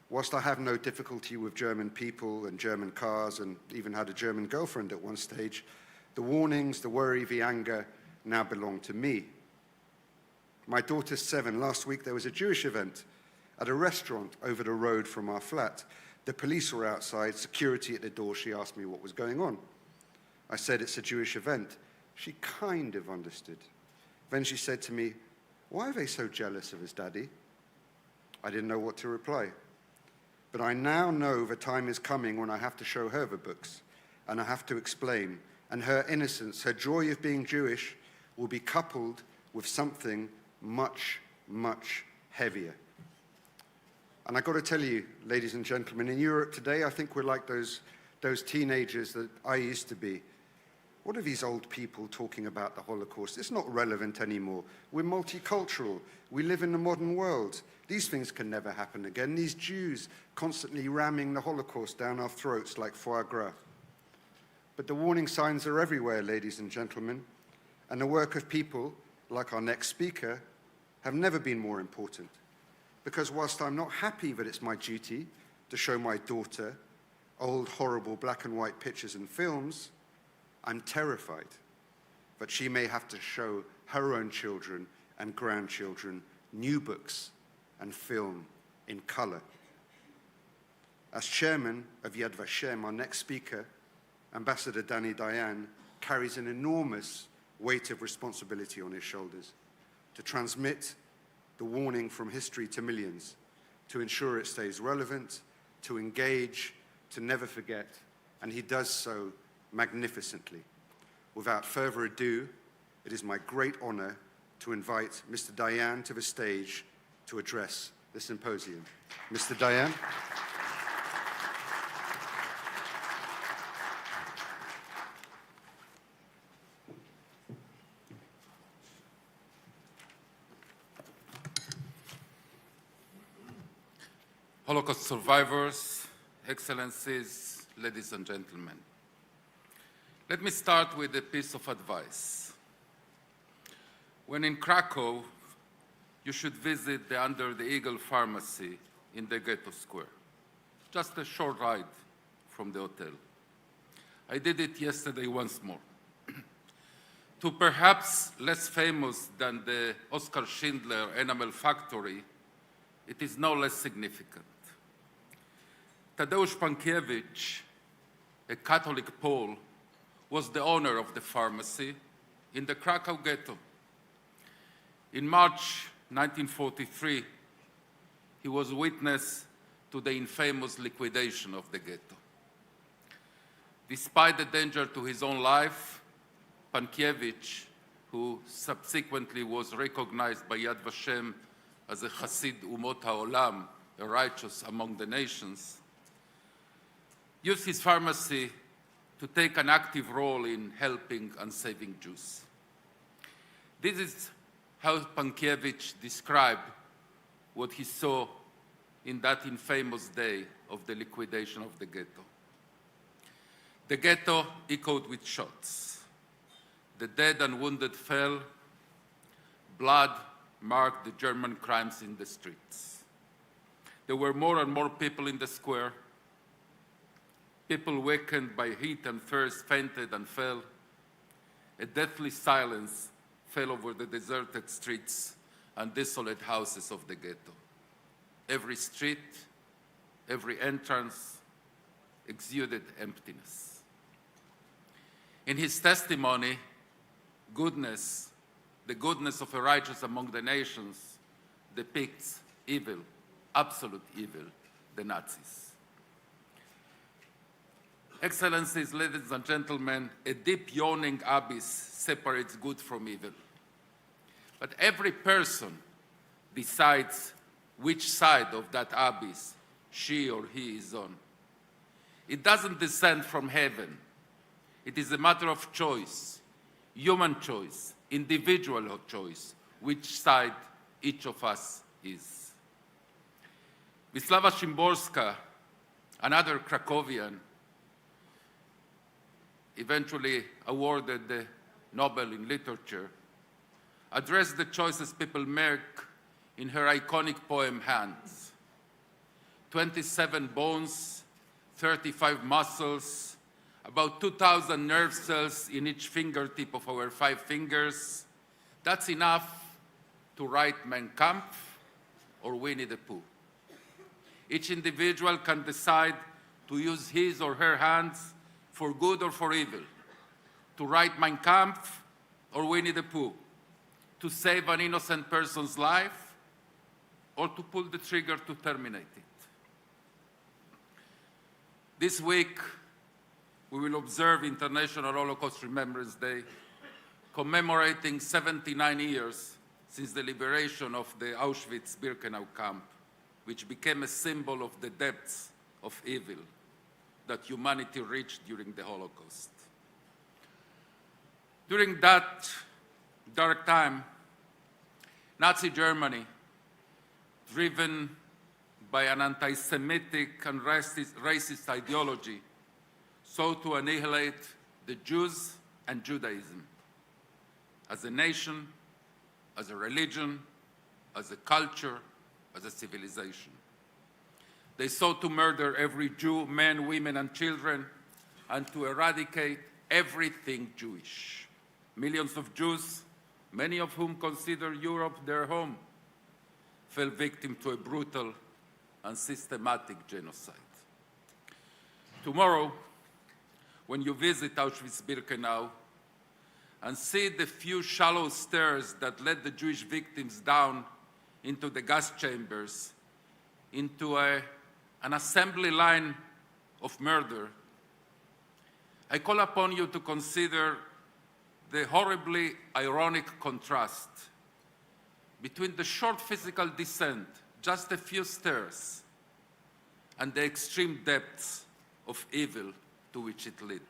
Whilst I have no difficulty with German people and German cars, and even had a German girlfriend at one stage, the warnings, the worry, the anger now belong to me. My daughter's 7. Last week there was a Jewish event at a restaurant over the road from our flat. The police were outside, security at the door. She asked me what was going on. I said, "It's a Jewish event." She kind of understood. Then she said to me, "Why are they so jealous of his daddy?" I didn't know what to reply. But I now know the time is coming when I have to show her the books, and I have to explain. And her innocence, her joy of being Jewish, will be coupled with something much, much heavier. And I've got to tell you, ladies and gentlemen, in Europe today, I think we're like those teenagers that I used to be. What are these old people talking about the Holocaust? It's not relevant anymore. We're multicultural. We live in the modern world. These things can never happen again. These Jews constantly ramming the Holocaust down our throats like foie gras. But the warning signs are everywhere, ladies and gentlemen, and the work of people, like our next speaker, have never been more important. Because whilst I'm not happy that it's my duty to show my daughter old, horrible black and white pictures and films, I'm terrified that she may have to show her own children and grandchildren new books and film in color. As chairman of Yad Vashem, our next speaker, Ambassador Danny Dayan, carries an enormous weight of responsibility on his shoulders to transmit the warning from history to millions, to ensure it stays relevant, to engage, to never forget, and he does so magnificently. Without further ado, it is my great honor to invite Mr. Dayan to the stage to address the symposium. Mr. Dayan. Holocaust survivors, excellencies, ladies and gentlemen. Let me start with a piece of advice. When in Krakow, you should visit the Under the Eagle pharmacy in the Ghetto Square. Just a short ride from the hotel. I did it yesterday once more. To perhaps less famous than the Oskar Schindler Enamel Factory, it is no less significant. Tadeusz Pankiewicz, a Catholic Pole, was the owner of the pharmacy in the Krakow ghetto. In March 1943, he was witness to the infamous liquidation of the ghetto. Despite the danger to his own life, Pankiewicz, who subsequently was recognized by Yad Vashem as a Hasid Umot HaOlam, a righteous among the nations, used his pharmacy to take an active role in helping and saving Jews. This is how Pankiewicz described what he saw in that infamous day of the liquidation of the ghetto. The ghetto echoed with shots. The dead and wounded fell. Blood marked the German crimes in the streets. There were more and more people in the square. People weakened by heat and thirst fainted and fell. A deathly silence fell over the deserted streets and desolate houses of the ghetto. Every street, every entrance exuded emptiness. In his testimony, the goodness of a righteous among the nations depicts evil, absolute evil, the Nazis. Excellencies, ladies and gentlemen, a deep yawning abyss separates good from evil. But every person decides which side of that abyss she or he is on. It doesn't descend from heaven. It is a matter of choice, human choice, individual choice, which side each of us is. Wisława Szymborska, another Krakowian, eventually awarded the Nobel in Literature, addressed the choices people make in her iconic poem, Hands. 27 bones, 35 muscles, about 2,000 nerve cells in each fingertip of our 5 fingers. That's enough to write Mein Kampf or Winnie the Pooh. Each individual can decide to use his or her hands for good or for evil, to write Mein Kampf or Winnie the Pooh, to save an innocent person's life or to pull the trigger to terminate it. This week, we will observe International Holocaust Remembrance Day, commemorating 79 years since the liberation of the Auschwitz-Birkenau camp, which became a symbol of the depths of evil that humanity reached during the Holocaust. During that dark time, Nazi Germany, driven by an anti-Semitic and racist ideology, sought to annihilate the Jews and Judaism as a nation, as a religion, as a culture, as a civilization. They sought to murder every Jew, men, women, and children, and to eradicate everything Jewish. Millions of Jews, many of whom consider Europe their home, fell victim to a brutal and systematic genocide. Tomorrow, when you visit Auschwitz-Birkenau and see the few shallow stairs that led the Jewish victims down into the gas chambers, into an assembly line of murder, I call upon you to consider the horribly ironic contrast between the short physical descent, just a few stairs, and the extreme depths of evil to which it led.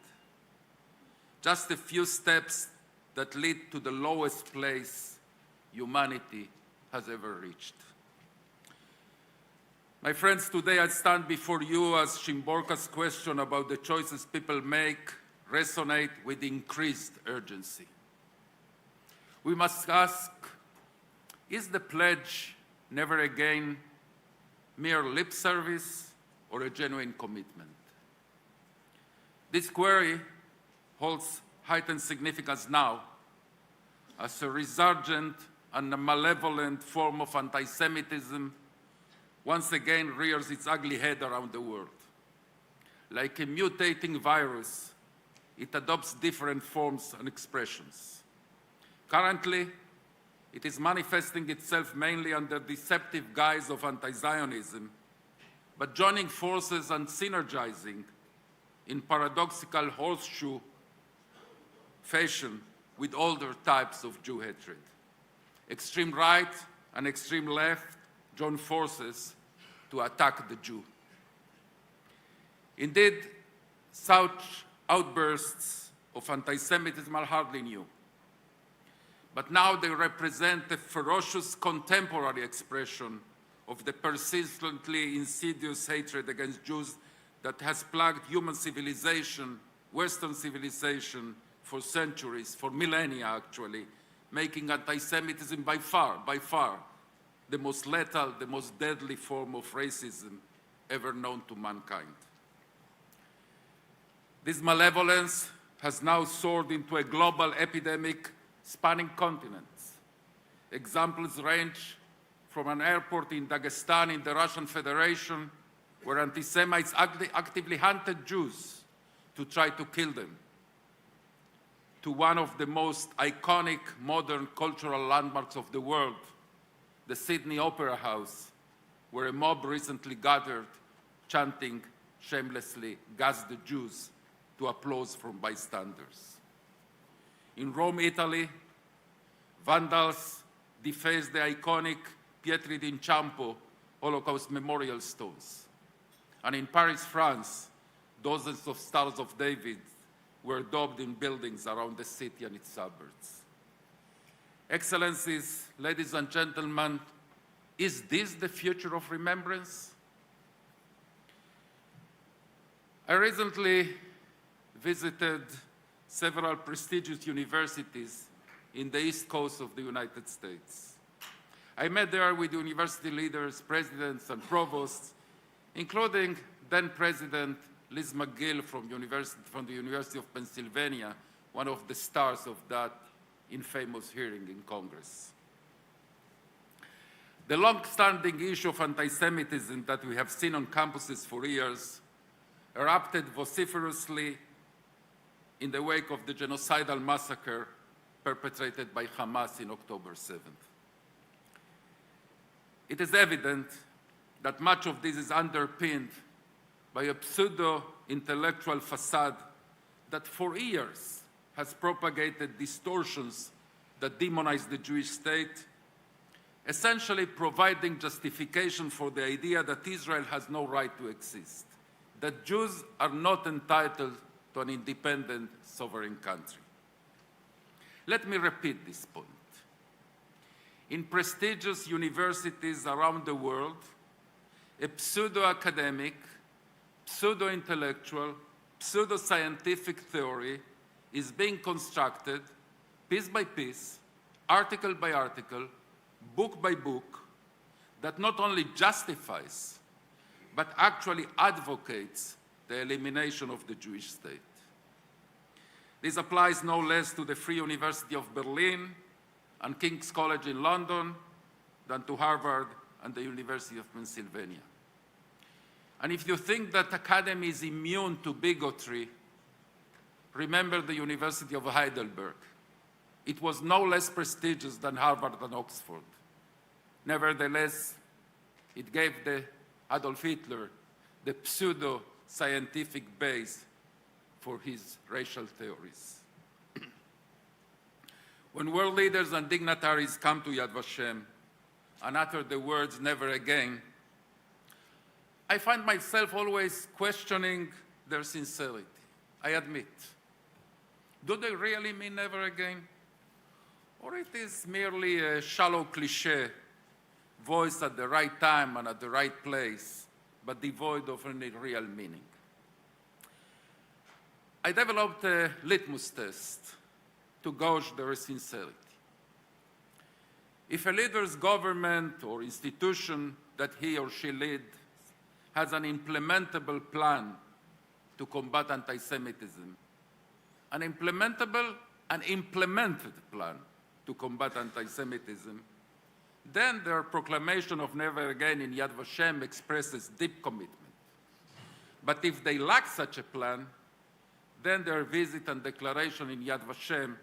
Just a few steps that lead to the lowest place humanity has ever reached. My friends, today I stand before you as Szymborska's question about the choices people make resonate with increased urgency. We must ask, is the pledge never again mere lip service or a genuine commitment? This query holds heightened significance now as a resurgent and a malevolent form of anti-Semitism once again rears its ugly head around the world. Like a mutating virus, it adopts different forms and expressions. Currently, it is manifesting itself mainly under deceptive guise of anti-Zionism, but joining forces and synergizing in paradoxical horseshoe fashion with older types of Jew hatred. Extreme right and extreme left join forces to attack the Jew. Indeed, such outbursts of anti-Semitism are hardly new. But now they represent a ferocious contemporary expression of the persistently insidious hatred against Jews that has plagued human civilization, Western civilization, for centuries, for millennia actually, making anti-Semitism by far, the most lethal, the most deadly form of racism ever known to mankind. This malevolence has now soared into a global epidemic spanning continents. Examples range from an airport in Dagestan in the Russian Federation, where anti-Semites actively hunted Jews to try to kill them, to one of the most iconic modern cultural landmarks of the world, the Sydney Opera House, where a mob recently gathered, chanting shamelessly, "Gas the Jews," to applause from bystanders. In Rome, Italy, vandals defaced the iconic Pietri d'Inciampo Holocaust memorial stones. And in Paris, France, dozens of Stars of David were daubed in buildings around the city and its suburbs. Excellencies, ladies and gentlemen, is this the future of remembrance? I recently visited several prestigious universities in the East Coast of the United States. I met there with university leaders, presidents, and provosts, including then-President Liz McGill from the University of Pennsylvania, one of the stars of that infamous hearing in Congress. The long-standing issue of anti-Semitism that we have seen on campuses for years erupted vociferously in the wake of the genocidal massacre perpetrated by Hamas in October 7th. It is evident that much of this is underpinned by a pseudo-intellectual facade that for years has propagated distortions that demonize the Jewish state, essentially providing justification for the idea that Israel has no right to exist, that Jews are not entitled to an independent, sovereign country. Let me repeat this point. In prestigious universities around the world, a pseudo-academic, pseudo-intellectual, pseudo-scientific theory is being constructed piece by piece, article by article, book by book, that not only justifies, but actually advocates the elimination of the Jewish state. This applies no less to the Free University of Berlin and King's College in London than to Harvard and the University of Pennsylvania. And if you think that academy is immune to bigotry, remember the University of Heidelberg. It was no less prestigious than Harvard and Oxford. Nevertheless, it gave Adolf Hitler the pseudo-scientific base for his racial theories. When world leaders and dignitaries come to Yad Vashem and utter the words "never again," I find myself always questioning their sincerity. I admit. Do they really mean never again? Or it is merely a shallow cliché voiced at the right time and at the right place, but devoid of any real meaning? I developed a litmus test to gauge their sincerity. If a leader's government or institution that he or she leads has an implementable plan to combat anti-Semitism, an implementable and implemented plan to combat anti-Semitism, then their proclamation of never again in Yad Vashem expresses deep commitment. But if they lack such a plan, then their visit and declaration in Yad Vashem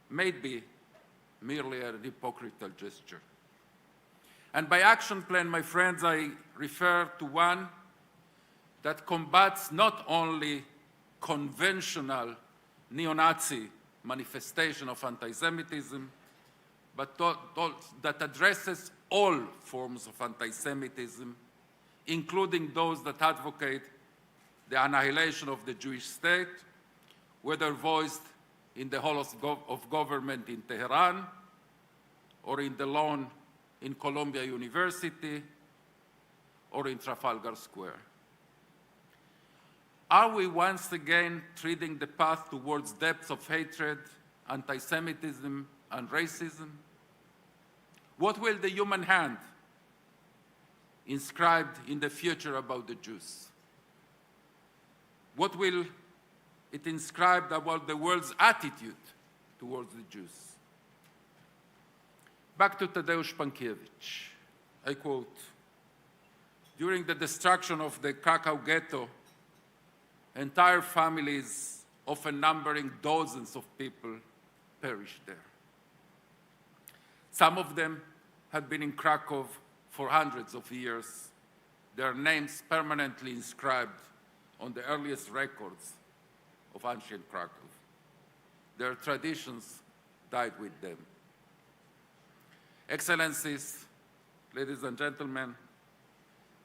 may be merely an hypocritical gesture. And by action plan, my friends, I refer to one that combats not only conventional neo-Nazi manifestation of anti-Semitism, but that addresses all forms of anti-Semitism, including those that advocate the annihilation of the Jewish state, whether voiced in the halls of government in Tehran or in the lawn in Columbia University or in Trafalgar Square. Are we once again treading the path towards depths of hatred, anti-Semitism, and racism? What will the human hand inscribed in the future about the Jews? What will it inscribe about the world's attitude towards the Jews? Back to Tadeusz Pankiewicz. I quote, "During the destruction of the Krakow ghetto, entire families, often numbering dozens of people, perished there. Some of them had been in Krakow for hundreds of years, their names permanently inscribed on the earliest records of ancient Krakow. Their traditions died with them. Excellencies, ladies and gentlemen,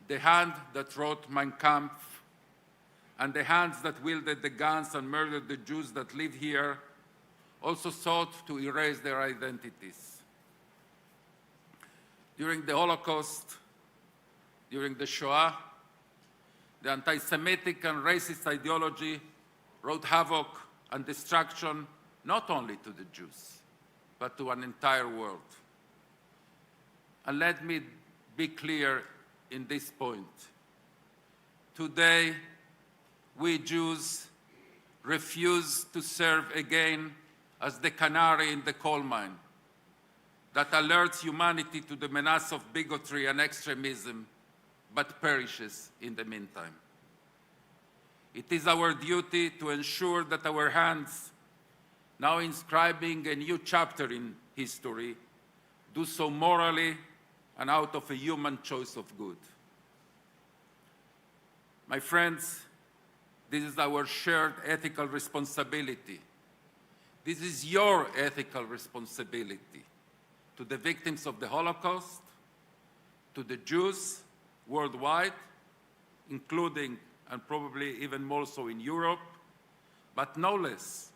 the hand that wrote Mein Kampf and the hands that wielded the guns and murdered the Jews that live here also sought to erase their identities. During the Holocaust, during the Shoah, the anti-Semitic and racist ideology wrought havoc and destruction not only to the Jews, but to an entire world. And let me be clear in this point. Today, we Jews refuse to serve again as the canary in the coal mine that alerts humanity to the menace of bigotry and extremism, but perishes in the meantime. It is our duty to ensure that our hands, now inscribing a new chapter in history, do so morally and out of a human choice of good. My friends, this is our shared ethical responsibility. This is your ethical responsibility to the victims of the Holocaust, to the Jews worldwide, including and probably even more so in Europe, but no less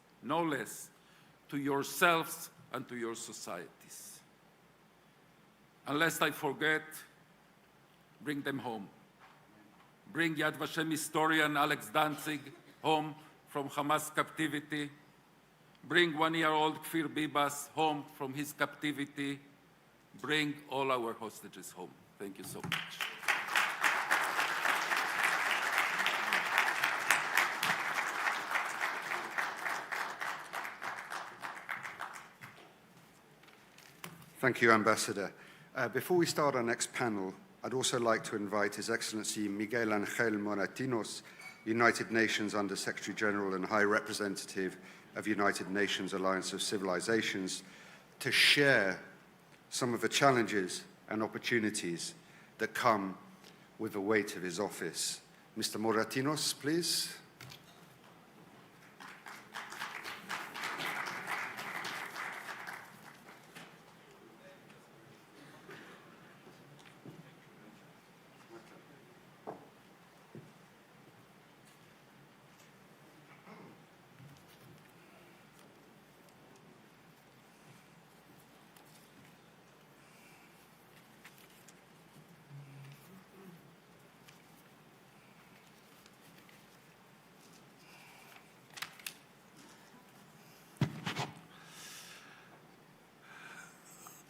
to yourselves and to your societies. Unless I forget, bring them home. Bring Yad Vashem historian Alex Danzig home from Hamas captivity. Bring 1-year-old Kfir Bibas home from his captivity. Bring all our hostages home. Thank you so much. Thank you, Ambassador. Before we start our next panel, I'd also like to invite His Excellency Miguel Angel Moratinos, United Nations Under-Secretary General and High Representative of United Nations Alliance of Civilizations, to share some of the challenges and opportunities that come with the weight of his office. Mr. Moratinos, please.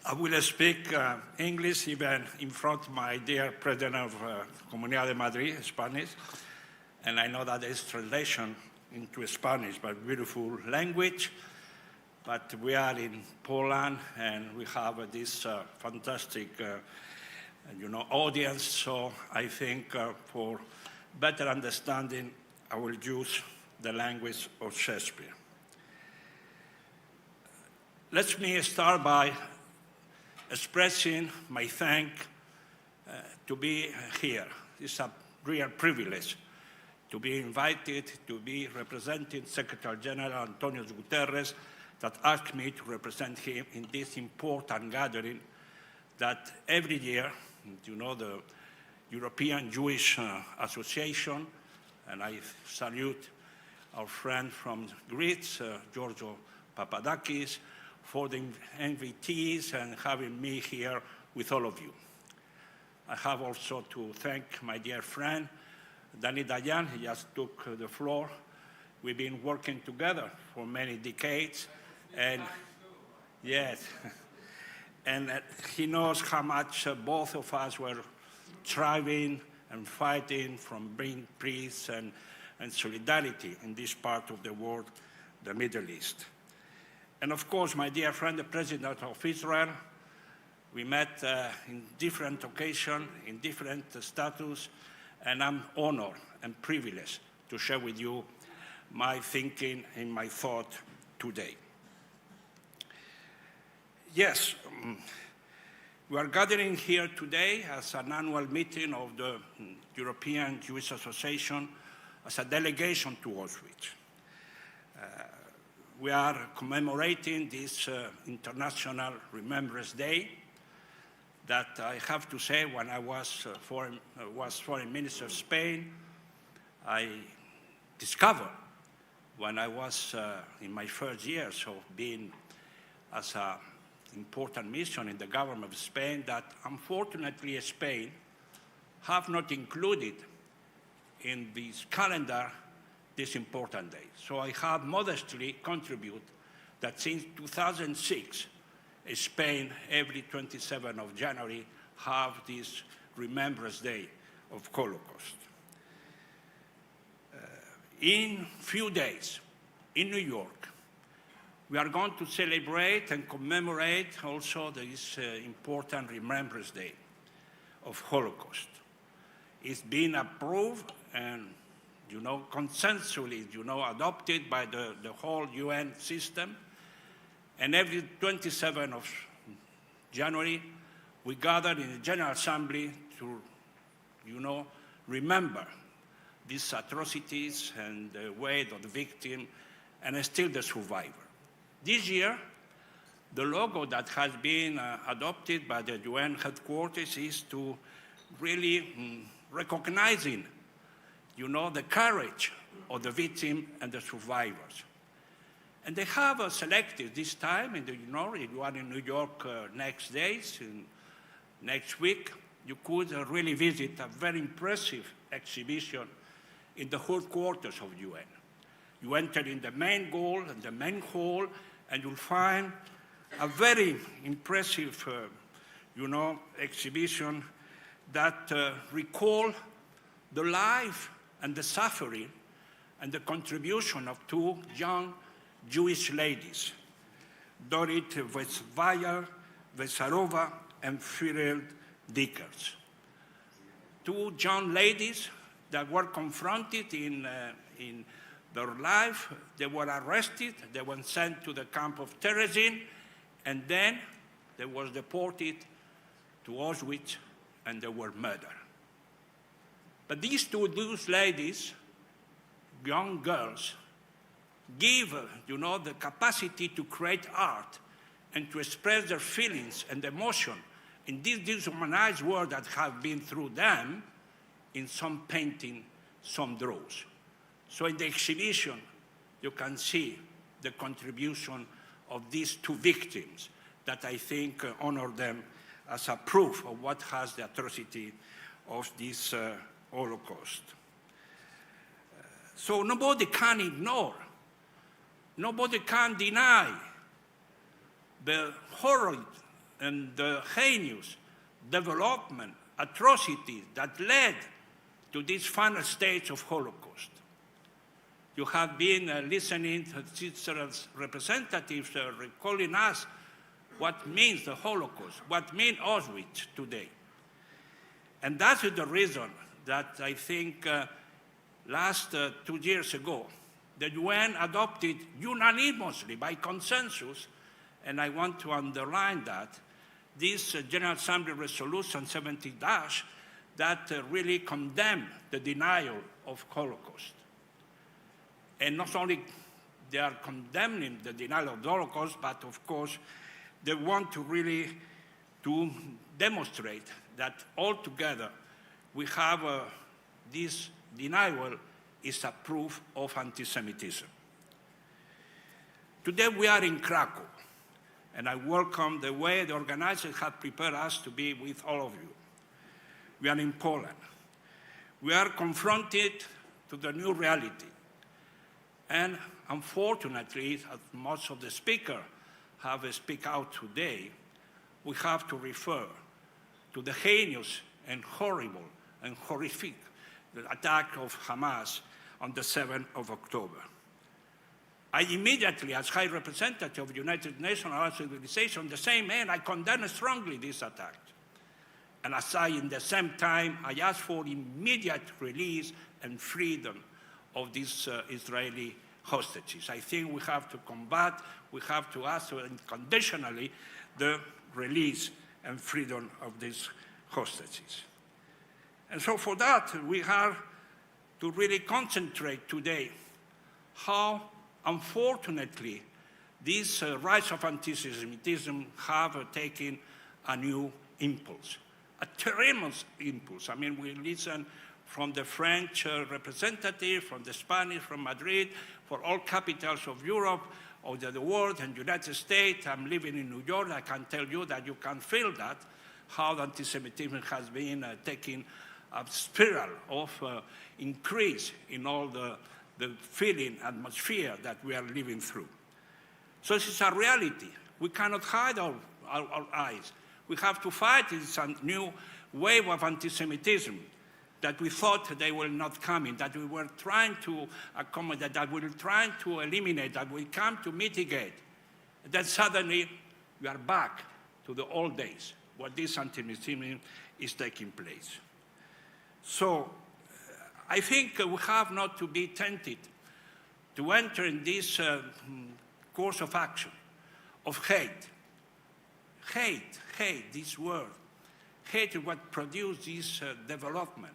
I will speak English even in front of my dear President of Comunidad de Madrid, Spanish. And I know that there's translation into Spanish, but beautiful language. But we are in Poland, and we have this fantastic, audience. So I think for better understanding, I will use the language of Shakespeare. Let me start by expressing my thanks to be here. It's a real privilege to be invited to be representing Secretary General Antonio Guterres, that asked me to represent him in this important gathering that every year, the European Jewish Association, and I salute our friend from Greece, Giorgio Papadakis, for the invitees and having me here with all of you. I have also to thank my dear friend, Danny Dayan. He just took the floor. We've been working together for many decades. And yes, and he knows how much both of us were striving and fighting from bringing peace and solidarity in this part of the world, the Middle East. And of course, my dear friend, the President of Israel, we met in different occasions, in different status, and I'm honored and privileged to share with you my thinking and my thought today. Yes, we are gathering here today as an annual meeting of the European Jewish Association as a delegation to Auschwitz. We are commemorating this International Remembrance Day that I have to say, when I was Foreign Minister of Spain, I discovered when I was in my first years of being as an important mission in the government of Spain, that unfortunately Spain have not included in this calendar this important day. So I have modestly contributed that since 2006, Spain, every 27th of January, have this Remembrance Day of Holocaust. In few days, in New York, we are going to celebrate and commemorate also this important Remembrance Day of Holocaust. It's been approved and, consensually, adopted by the whole UN system. And every 27th of January, we gather in the General Assembly to, remember these atrocities and the way of the victim and still the survivor. This year, the logo that has been adopted by the UN headquarters is to really recognizing, the courage of the victim and the survivors. And they have selected this time, and if you are in New York next week, you could really visit a very impressive exhibition in the headquarters of UN. You enter in the main hall, and you'll find a very impressive, exhibition that recall the life and the suffering and the contribution of two young Jewish ladies, Dorit Vesarova and Firel Dickers. Two young ladies that were confronted in their life. They were arrested, they were sent to the camp of Terezin, and then they were deported to Auschwitz, and they were murdered. But these ladies, young girls, give, the capacity to create art and to express their feelings and emotion in this dehumanized world that have been through them in some painting, some draws. So in the exhibition, you can see the contribution of these two victims that I think honor them as a proof of what has the atrocity of this Holocaust. So nobody can ignore, nobody can deny the horror and the heinous development, atrocity that led to this final stage of Holocaust. You have been listening to Switzerland's representatives recalling us what means the Holocaust, what means Auschwitz today. And that is the reason that I think last 2 years ago, the UN adopted unanimously by consensus, and I want to underline that, this General Assembly Resolution 70- that really condemned the denial of Holocaust. And not only they are condemning the denial of the Holocaust, but of course, they want to really to demonstrate that altogether we have this denial is a proof of anti-Semitism. Today we are in Krakow, and I welcome the way the organizers have prepared us to be with all of you. We are in Poland. We are confronted to the new reality. And unfortunately, as most of the speakers have speak out today, we have to refer to the heinous and horrible and horrific attack of Hamas on the 7th of October. I immediately, as High Representative of the United Nations Organization, the same man, I condemn strongly this attack. And as in the same time, I ask for immediate release and freedom of these Israeli hostages. I think we have to combat, we have to ask unconditionally the release and freedom of these hostages. And so for that, we have to really concentrate today how, unfortunately, this rise of anti-Semitism have taken a new impulse, a tremendous impulse. I mean, we listen from the French representative, from the Spanish, from Madrid, for all capitals of Europe, of the world, and United States. I'm living in New York. I can tell you that you can feel that, how the anti-Semitism has been taking a spiral of increase in all the feeling, atmosphere that we are living through. So this is a reality. We cannot hide our eyes. We have to fight this new wave of anti-Semitism that we thought they were not coming, that we were trying to accommodate, that we were trying to eliminate, that we come to mitigate. Then suddenly we are back to the old days where this anti-Semitism is taking place. So I think we have not to be tempted to enter in this course of action, of hate. Hate, this word. Hate is what produced this development.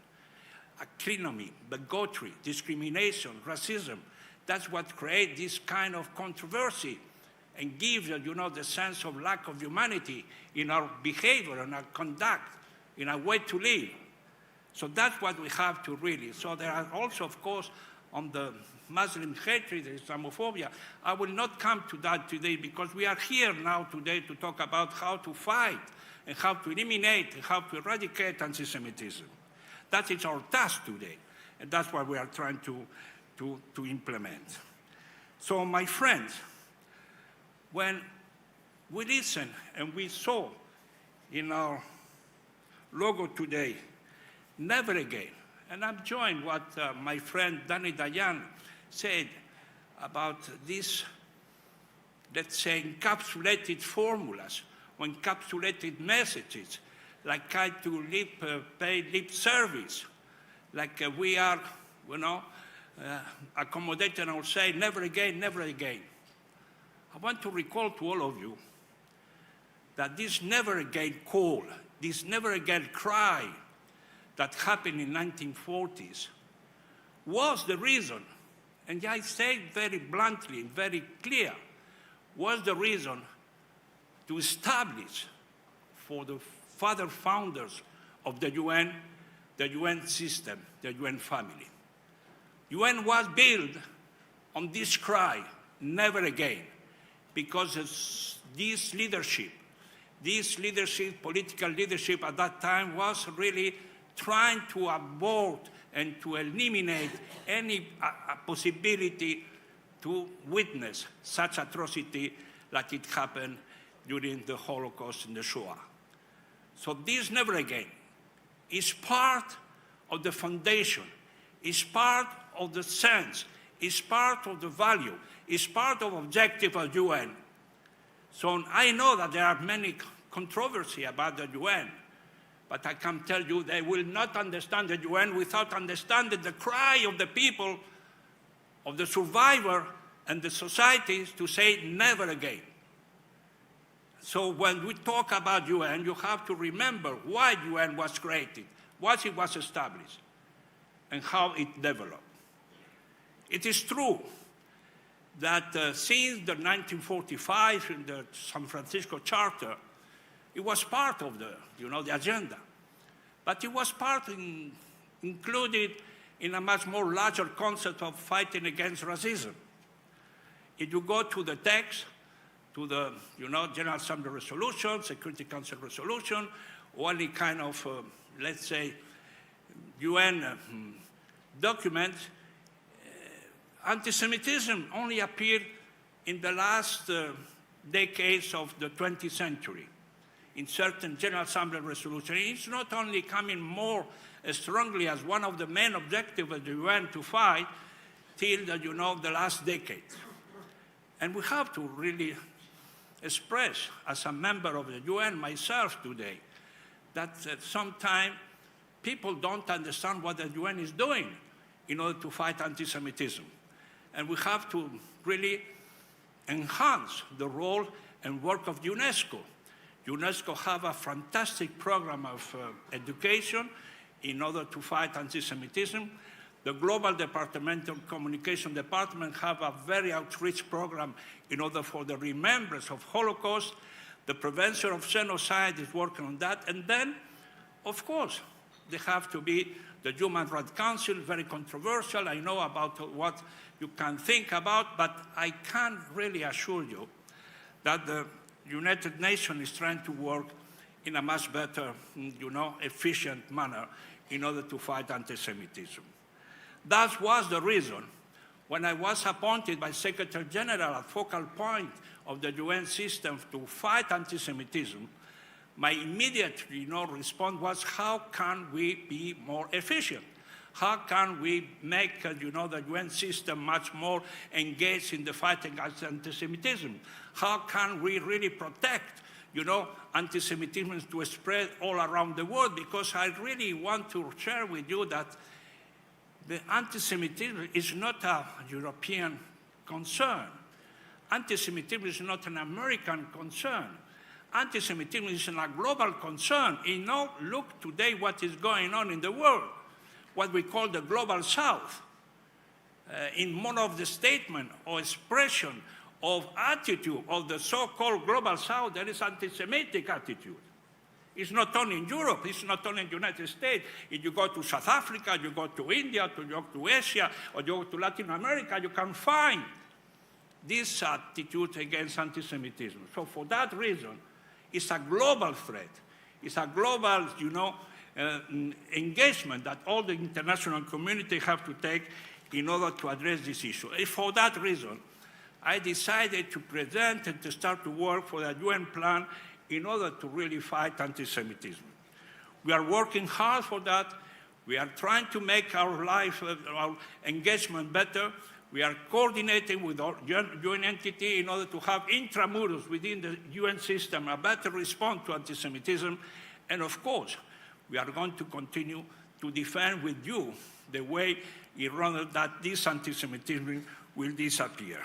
Acrimony, bigotry, discrimination, racism. That's what creates this kind of controversy and gives, the sense of lack of humanity in our behavior, in our conduct, in our way to live. So that's what we have to really. So there are also, of course, on the Muslim hatred, the Islamophobia. I will not come to that today because we are here now today to talk about how to fight and how to eliminate and how to eradicate anti-Semitism. That is our task today, and that's what we are trying to implement. So, my friends, when we listen and we saw in our logo today, never again, and I'm joined what my friend Danny Dayan said about these, let's say, encapsulated formulas or encapsulated messages, like kind to pay lip service, like we are, accommodating or say, never again, never again. I want to recall to all of you that this never again call, this never again cry that happened in 1940s was the reason, and I say it very bluntly and very clear, was the reason to establish for the father founders of the UN system, the UN family. UN was built on this cry, never again, because this leadership, political leadership at that time was really trying to abort and to eliminate any possibility to witness such atrocity like it happened during the Holocaust and the Shoah. So this never again is part of the foundation, is part of the sense, is part of the value, is part of objective of UN. So I know that there are many controversy about the UN, but I can tell you they will not understand the UN without understanding the cry of the people, of the survivor and the societies to say never again. So when we talk about UN, you have to remember why UN was created, why it was established, and how it developed. It is true that since the 1945 in the San Francisco Charter, it was part of the, the agenda. But it was included in a much more larger concept of fighting against racism. If you go to the text, to the General Assembly resolution, Security Council resolution, or any kind of, let's say, UN document, anti-Semitism only appeared in the last decades of the 20th century in certain General Assembly resolutions. It's not only coming more strongly as one of the main objectives of the UN to fight till the last decade. And we have to really express, as a member of the UN myself today, that sometimes people don't understand what the UN is doing in order to fight anti-Semitism. And we have to really enhance the role and work of UNESCO. UNESCO have a fantastic program of education in order to fight anti-Semitism. The Global Departmental Communication Department have a very outreach program in order for the remembrance of Holocaust. The prevention of genocide is working on that. And then, of course, they have to be the Human Rights Council, very controversial. I know about what you can think about, but I can really assure you that the United Nations is trying to work in a much better, efficient manner in order to fight anti-Semitism. That was the reason when I was appointed by Secretary General at focal point of the UN system to fight anti-Semitism, my immediate response was, how can we be more efficient? How can we make the UN system much more engaged in the fight against anti-Semitism? How can we really protect anti-Semitism to spread all around the world? Because I really want to share with you that the anti-Semitism is not a European concern. Anti-Semitism is not an American concern. Anti-Semitism is a global concern. Look today what is going on in the world, what we call the Global South. In one of the statements or expression of attitude of the so-called Global South, there is anti-Semitic attitude. It's not only in Europe, it's not only in the United States. If you go to South Africa, you go to India, you go to Asia, or you go to Latin America, you can find this attitude against anti-Semitism. So for that reason, it's a global threat. It's a global, engagement that all the international community have to take in order to address this issue. And for that reason, I decided to present and to start to work for the UN plan in order to really fight anti-Semitism. We are working hard for that. We are trying to make our life, our engagement better. We are coordinating with our UN entity in order to have intramuros within the UN system a better response to anti-Semitism. And of course, we are going to continue to defend with you the way in order that this anti-Semitism will disappear.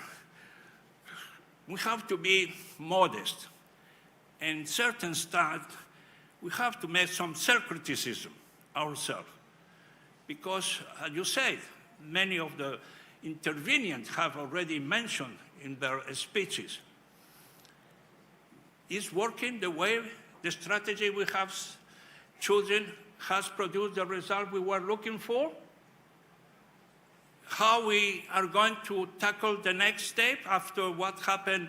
We have to be modest. And certain start, we have to make some self-criticism ourselves. Because, as you said, many of the intervenants have already mentioned in their speeches, is working the way the strategy we have chosen has produced the result we were looking for? How we are going to tackle the next step after what happened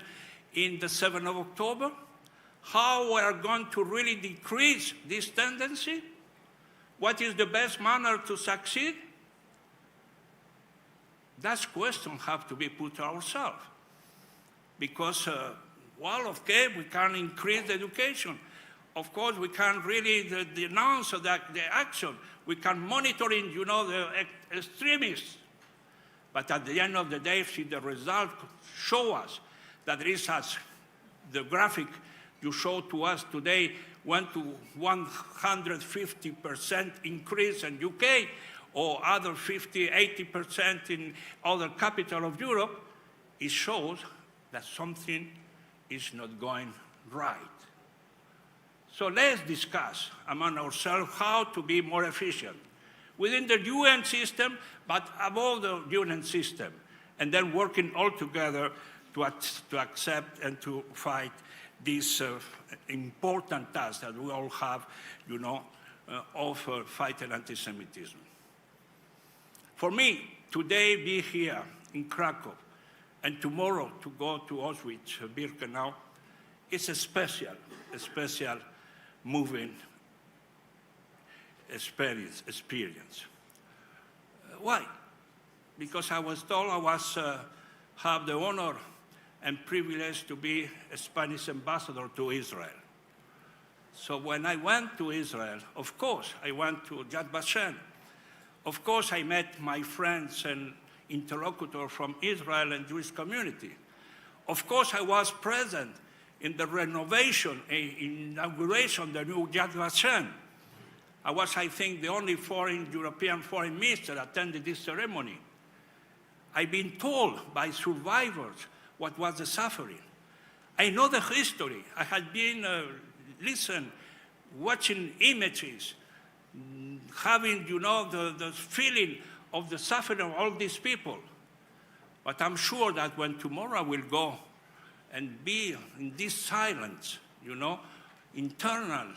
in the 7th of October? How we are going to really decrease this tendency? What is the best manner to succeed? That question have to be put to ourselves. Because, okay, we can increase the education. Of course, we can really denounce the action. We can monitor, the extremists. But at the end of the day, see the results show us that there is, as the graphic you showed to us today, went to 150% increase in UK, or other 50, 80% in other capital of Europe. It shows that something is not going right. So let's discuss among ourselves how to be more efficient within the UN system, but above the UN system, and then working all together to accept and to fight this important task that we all have, of fighting anti-Semitism. For me, today be here in Krakow, and tomorrow to go to Auschwitz, Birkenau, it's a special moving experience. Why? Because I was told I was have the honor and privilege to be a Spanish ambassador to Israel. So when I went to Israel, of course, I went to Yad Vashem. Of course, I met my friends and interlocutors from Israel and Jewish community. Of course, I was present in the renovation, inauguration of the new Yad Vashem. I was, I think, the only European foreign minister attended this ceremony. I've been told by survivors what was the suffering. I know the history. I had been watching images, having, the feeling of the suffering of all these people. But I'm sure that when tomorrow I will go and be in this silence, internal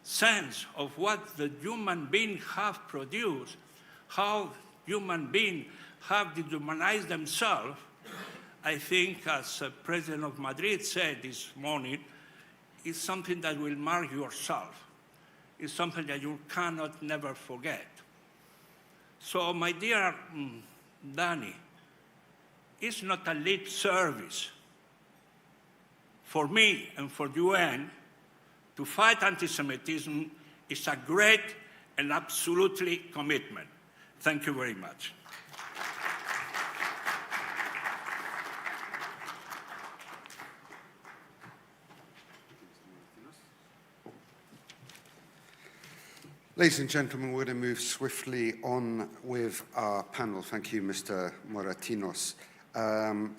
sense of what the human beings have produced, how human beings have dehumanized themselves, I think, as President of Madrid said this morning, is something that will mark yourself. It's something that you cannot never forget. So, my dear Danny, it's not a lip service for me and for the UN to fight anti-Semitism. Is a great and absolutely commitment. Thank you very much. Ladies and gentlemen, we're going to move swiftly on with our panel. Thank you, Mr. Moratinos.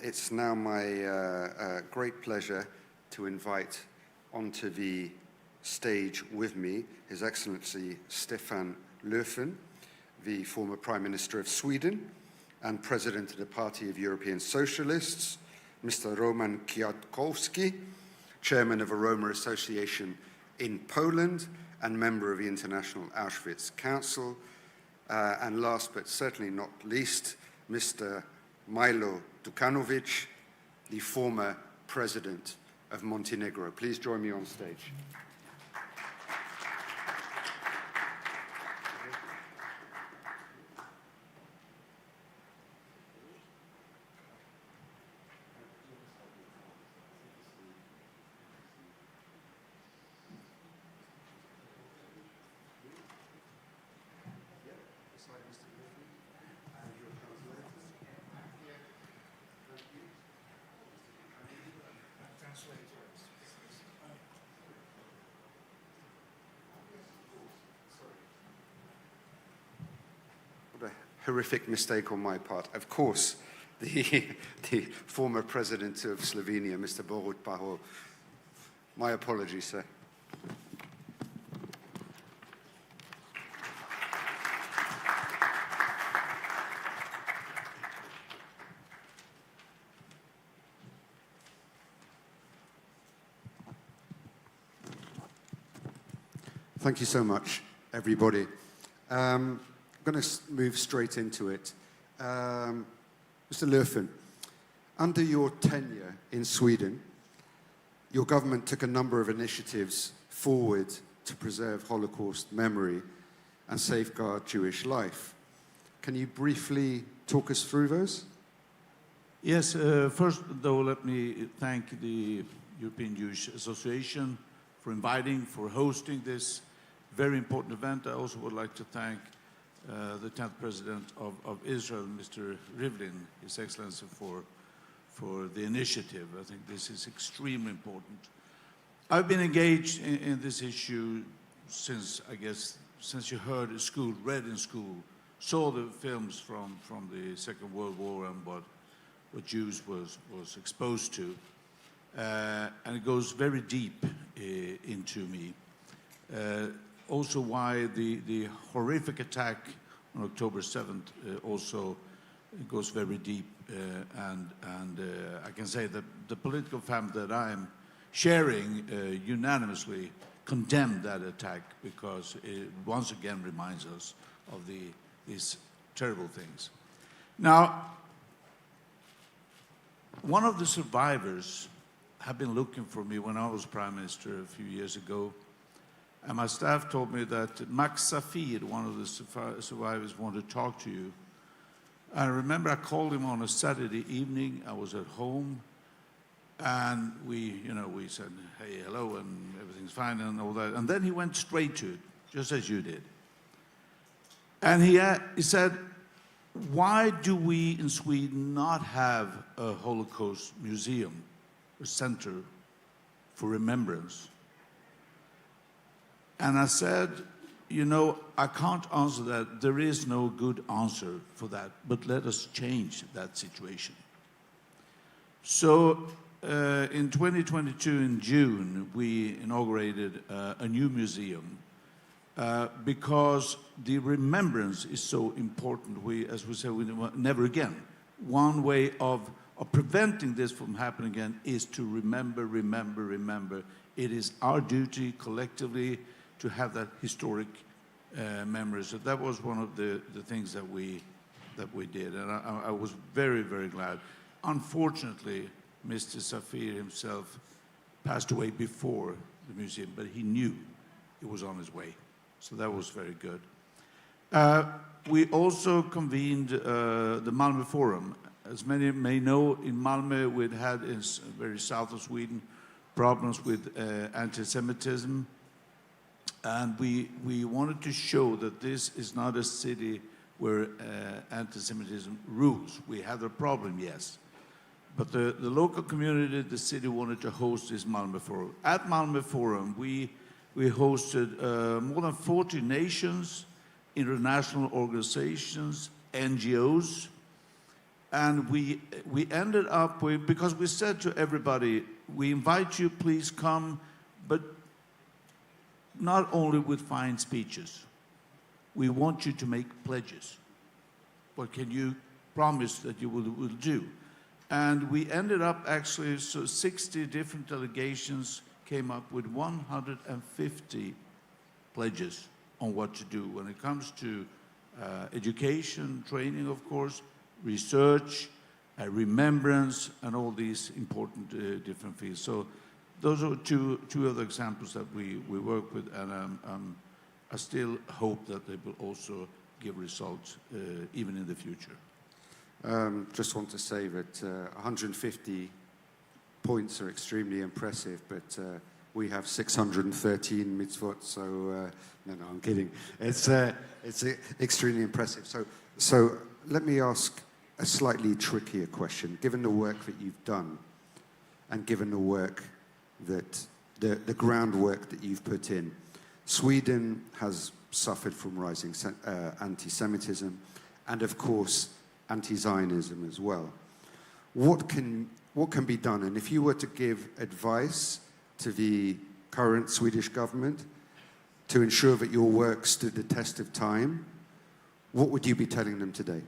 It's now my great pleasure to invite onto the stage with me His Excellency Stefan Löfven, the former Prime Minister of Sweden and President of the Party of European Socialists, Mr. Roman Kwiatkowski, Chairman of a Roma Association in Poland, and member of the International Auschwitz Council, and last but certainly not least, Mr. Milo Đukanović, the former president of Montenegro. Please join me on stage. What a horrific mistake on my part. Of course, the former president of Slovenia, Mr. Borut Pahor. My apologies, sir. Thank you so much, everybody. I'm going to move straight into it. Mr. Löfven, under your tenure in Sweden, your government took a number of initiatives forward to preserve Holocaust memory and safeguard Jewish life. Can you briefly talk us through those? Yes, first though, let me thank the European Jewish Association inviting, for hosting this very important event. I also would like to thank the 10th President of Israel, Mr. Rivlin, His Excellency, for the initiative. I think this is extremely important. I've been engaged in this issue since, I guess, since you heard in school, read in school, saw the films from the Second World War and what Jews was exposed to. And it goes very deep into me. Also why the horrific attack on October 7th also goes very deep. And I can say that the political family that I am sharing unanimously condemned that attack, because it once again reminds us of these terrible things. Now, one of the survivors have been looking for me when I was Prime Minister a few years ago, and my staff told me that Max Safir, one of the survivors, wanted to talk to you. I remember I called him on a Saturday evening. I was at home, and we said, hey, hello, and everything's fine and all that. And then he went straight to it, just as you did. And he said, why do we in Sweden not have a Holocaust museum, a center for remembrance? And I said, I can't answer that. There is no good answer for that, but let us change that situation. So in 2022, in June, we inaugurated a new museum because the remembrance is so important. As we say, never again. One way of preventing this from happening again is to remember, remember, remember. It is our duty collectively to have that historic memory. So that was one of the things that we did, and I was very, very glad. Unfortunately, Mr. Safir himself passed away before the museum, but he knew it was on his way. So that was very good. We also convened the Malmö Forum. As many may know, in Malmö we'd had, in very south of Sweden, problems with anti-Semitism. And we wanted to show that this is not a city where anti-Semitism rules. We have a problem, yes. But the local community, the city, wanted to host this Malmö Forum. At Malmö Forum, we hosted more than 40 nations, international organizations, NGOs, and we ended up with, because we said to everybody, we invite you, please come, but not only with fine speeches. We want you to make pledges. What can you promise that you will do? And we ended up actually, so 60 different delegations came up with 150 pledges on what to do when it comes to education, training, of course, research, remembrance, and all these important different fields. So those are two other examples that we work with, and I still hope that they will also give results even in the future. Just want to say that 150 points are extremely impressive, but we have 613 mitzvot, so no, I'm kidding. It's extremely impressive. So let me ask a slightly trickier question. Given the work that you've done, and given the work that the groundwork that you've put in, Sweden has suffered from rising anti-Semitism, and of course anti-Zionism as well. What can be done? And if you were to give advice to the current Swedish government to ensure that your work stood the test of time, what would you be telling them today?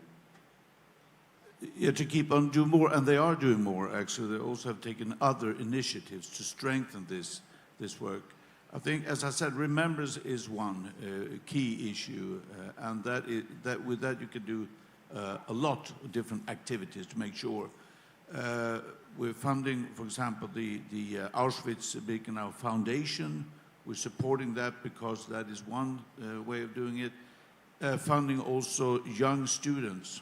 Yeah, to keep on doing more, and they are doing more, actually. They also have taken other initiatives to strengthen this work. I think, as I said, remembrance is one key issue, and with that you can do a lot of different activities to make sure. We're funding, for example, the Auschwitz-Birkenau Foundation. We're supporting that because that is one way of doing it. Funding also young students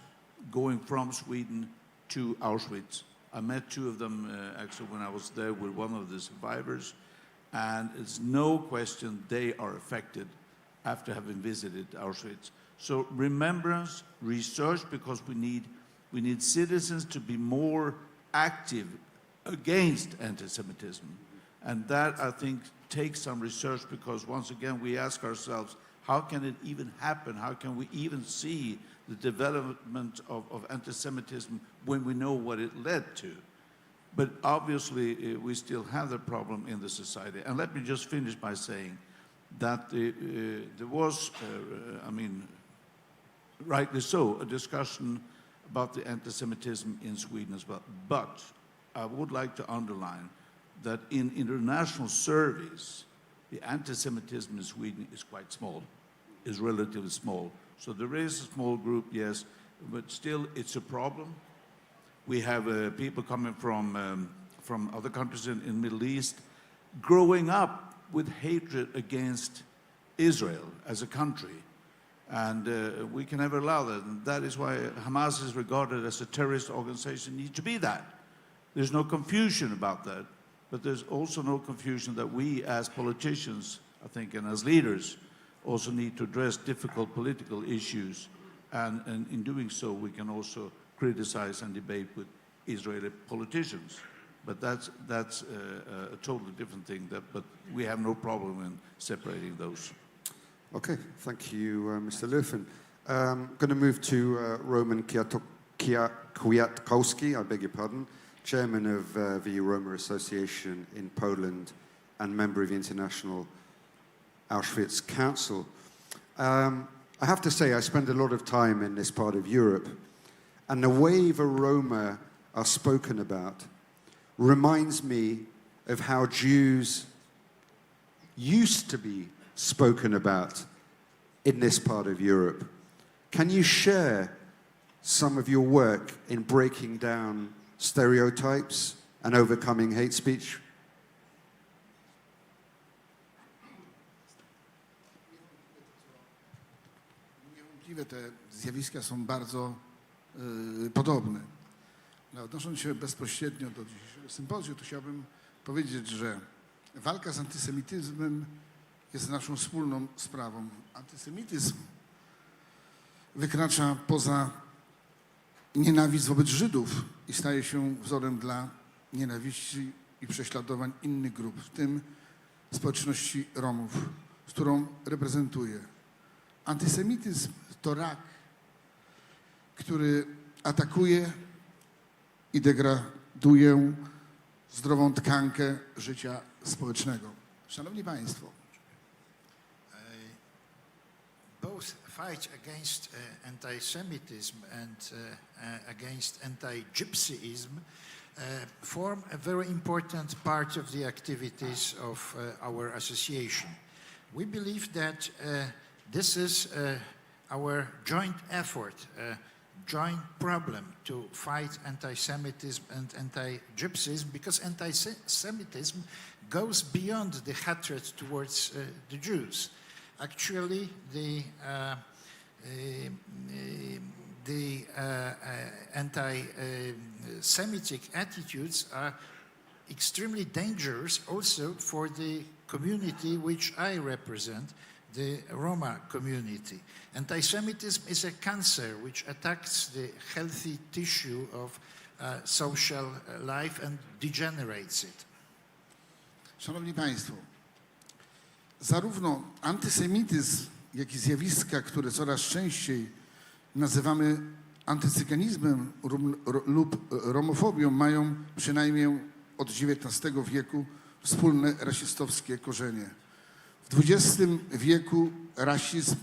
going from Sweden to Auschwitz. I met two of them actually when I was there with one of the survivors, and it's no question they are affected after having visited Auschwitz. So remembrance, research, because we need citizens to be more active against anti-Semitism. And that, I think, takes some research, because once again, we ask ourselves, how can it even happen? How can we even see the development of anti-Semitism when we know what it led to? But obviously, we still have the problem in the society. And let me just finish by saying that there was, I mean, rightly so, a discussion about the anti-Semitism in Sweden as well. But I would like to underline that in international surveys, the anti-Semitism in Sweden is quite small, is relatively small. So there is a small group, yes, but still it's a problem. We have people coming from other countries in the Middle East growing up with hatred against Israel as a country. And we can never allow that. And that is why Hamas is regarded as a terrorist organization. It needs to be that. There's no confusion about that. But there's also no confusion that we as politicians, I think, and as leaders, also need to address difficult political issues. And in doing so, we can also criticize and debate with Israeli politicians. But that's a totally different thing, but we have no problem in separating those. Okay, thank you, Mr. Löfven. I'm going to move to Roman Kwiatkowski, I beg your pardon, chairman of the Roma Association in Poland and member of the International Auschwitz Council. I have to say, I spend a lot of time in this part of Europe, and the way the Roma are spoken about reminds me of how Jews used to be spoken about in this part of Europe. Can you share some of your work in breaking down stereotypes and overcoming hate speech? Niewątpliwie te zjawiska są bardzo podobne. No, odnosząc się bezpośrednio do dzisiejszego sympozjum, to chciałbym powiedzieć, że walka z antysemityzmem jest naszą wspólną sprawą. Antysemityzm wykracza poza nienawiść wobec Żydów i staje się wzorem dla nienawiści i prześladowań innych grup, w tym społeczności Romów, z którą reprezentuję. Antysemityzm to rak, który atakuje i degraduje zdrową tkankę życia społecznego. Szanowni Państwo, both fight against anti-Semitism and against anti-Gypsyism form a very important part of the activities of our association. We believe that this is our joint effort, joint problem to fight anti-Semitism and anti-Gypsyism, because anti-Semitism goes beyond the hatred towards the Jews. Actually, the anti-Semitic attitudes are extremely dangerous also for the community which I represent, the Roma community. Anti-Semitism is a cancer which attacks the healthy tissue of social life and degenerates it. Szanowni Państwo, zarówno antysemityzm, jak i zjawiska, które coraz częściej nazywamy antycyganizmem lub romofobią, mają przynajmniej od XIX wieku wspólne rasistowskie korzenie. W XX wieku rasizm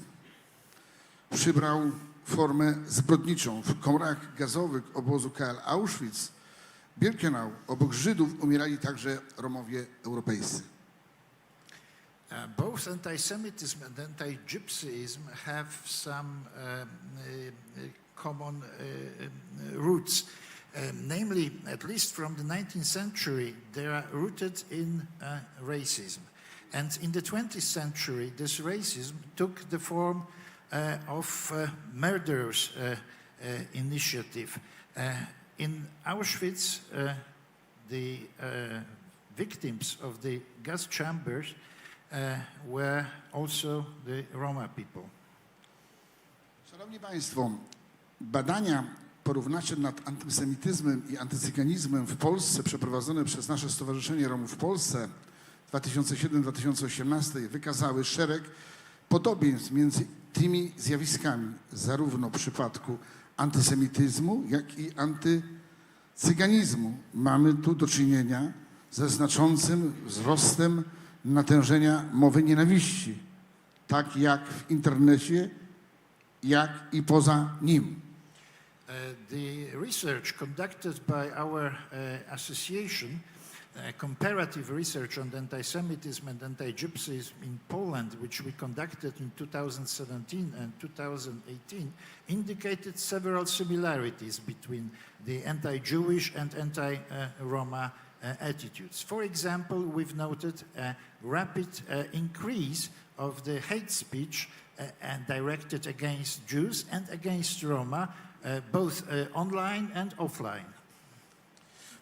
przybrał formę zbrodniczą. W komorach gazowych obozu KL Auschwitz-Birkenau obok Żydów umierali także Romowie europejscy. Both anti-Semitism and anti-Gypsyism have some common roots. Namely, at least from the 19th century, they are rooted in racism. And in the 20th century, this racism took the form of murderers' initiative. In Auschwitz, the victims of the gas chambers were also the Roma people. Szanowni Państwo, badania porównawcze nad antysemityzmem i antycyganizmem w Polsce przeprowadzone przez nasze Stowarzyszenie Romów w Polsce 2007-2018 wykazały szereg podobieństw między tymi zjawiskami, zarówno w przypadku antysemityzmu, jak i antycyganizmu. Mamy tu do czynienia ze znaczącym wzrostem natężenia mowy nienawiści, tak jak w internecie, jak i poza nim. The research conducted by our association, comparative research on anti-Semitism and anti-Gypsyism in Poland, which we conducted in 2017 and 2018, indicated several similarities between the anti-Jewish and anti-Roma attitudes. For example, we've noted a rapid increase of the hate speech and directed against Jews and against Roma, both online and offline.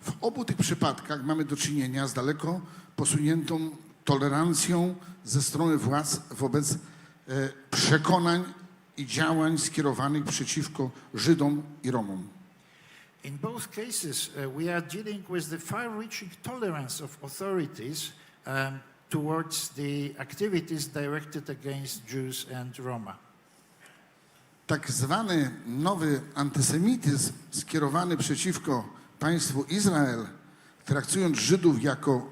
W obu tych przypadkach mamy do czynienia z daleko posuniętą tolerancją ze strony władz wobec przekonań i działań skierowanych przeciwko Żydom i Romom. In both cases, we are dealing with the far-reaching tolerance of authorities towards the activities directed against Jews and Roma. Tak zwany nowy antysemityzm skierowany przeciwko państwu Izrael, traktując Żydów jako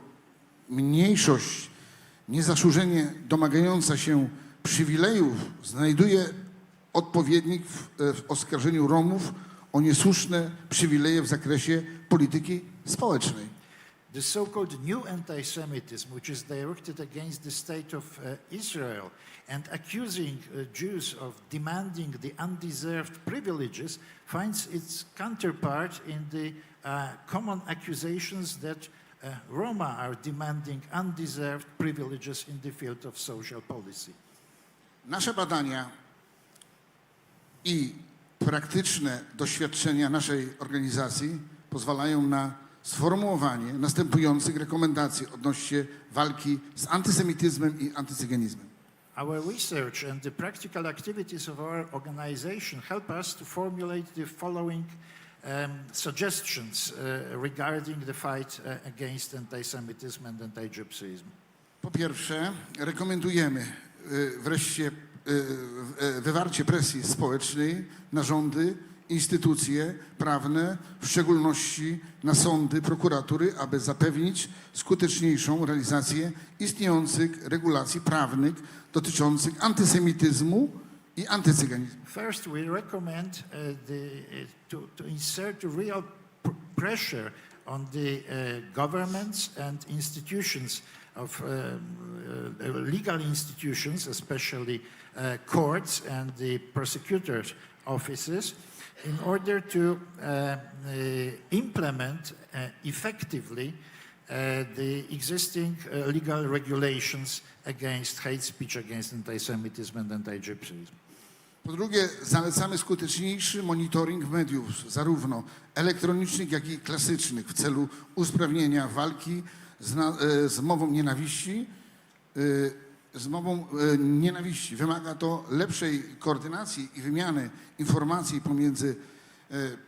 mniejszość niezasłużenie domagająca się przywilejów, znajduje odpowiednik w oskarżeniu Romów o niesłuszne przywileje w zakresie polityki społecznej. The so-called new anti-Semitism, which is directed against the state of Israel and accusing Jews of demanding the undeserved privileges, finds its counterpart in the common accusations that Roma are demanding undeserved privileges in the field of social policy. Nasze badania i praktyczne doświadczenia naszej organizacji pozwalają na sformułowanie następujących rekomendacji odnośnie walki z antysemityzmem i antycyganizmem. Our research and the practical activities of our organization help us to formulate the following suggestions regarding the fight against anti-Semitism and anti-Gypsyism. Po pierwsze, rekomendujemy wreszcie wywarcie presji społecznej na rządy, instytucje prawne, w szczególności na sądy, prokuratury, aby zapewnić skuteczniejszą realizację istniejących regulacji prawnych dotyczących antysemityzmu i antycyganizmu. First, we recommend to insert real pressure on the governments and institutions of legal institutions, especially courts and the prosecutors' offices, in order to implement effectively the existing legal regulations against hate speech against anti-Semitism and anti-Gypsyism. Po drugie, zalecamy skuteczniejszy monitoring mediów, zarówno elektronicznych, jak i klasycznych, w celu usprawnienia walki z mową nienawiści. Wymaga to lepszej koordynacji i wymiany informacji pomiędzy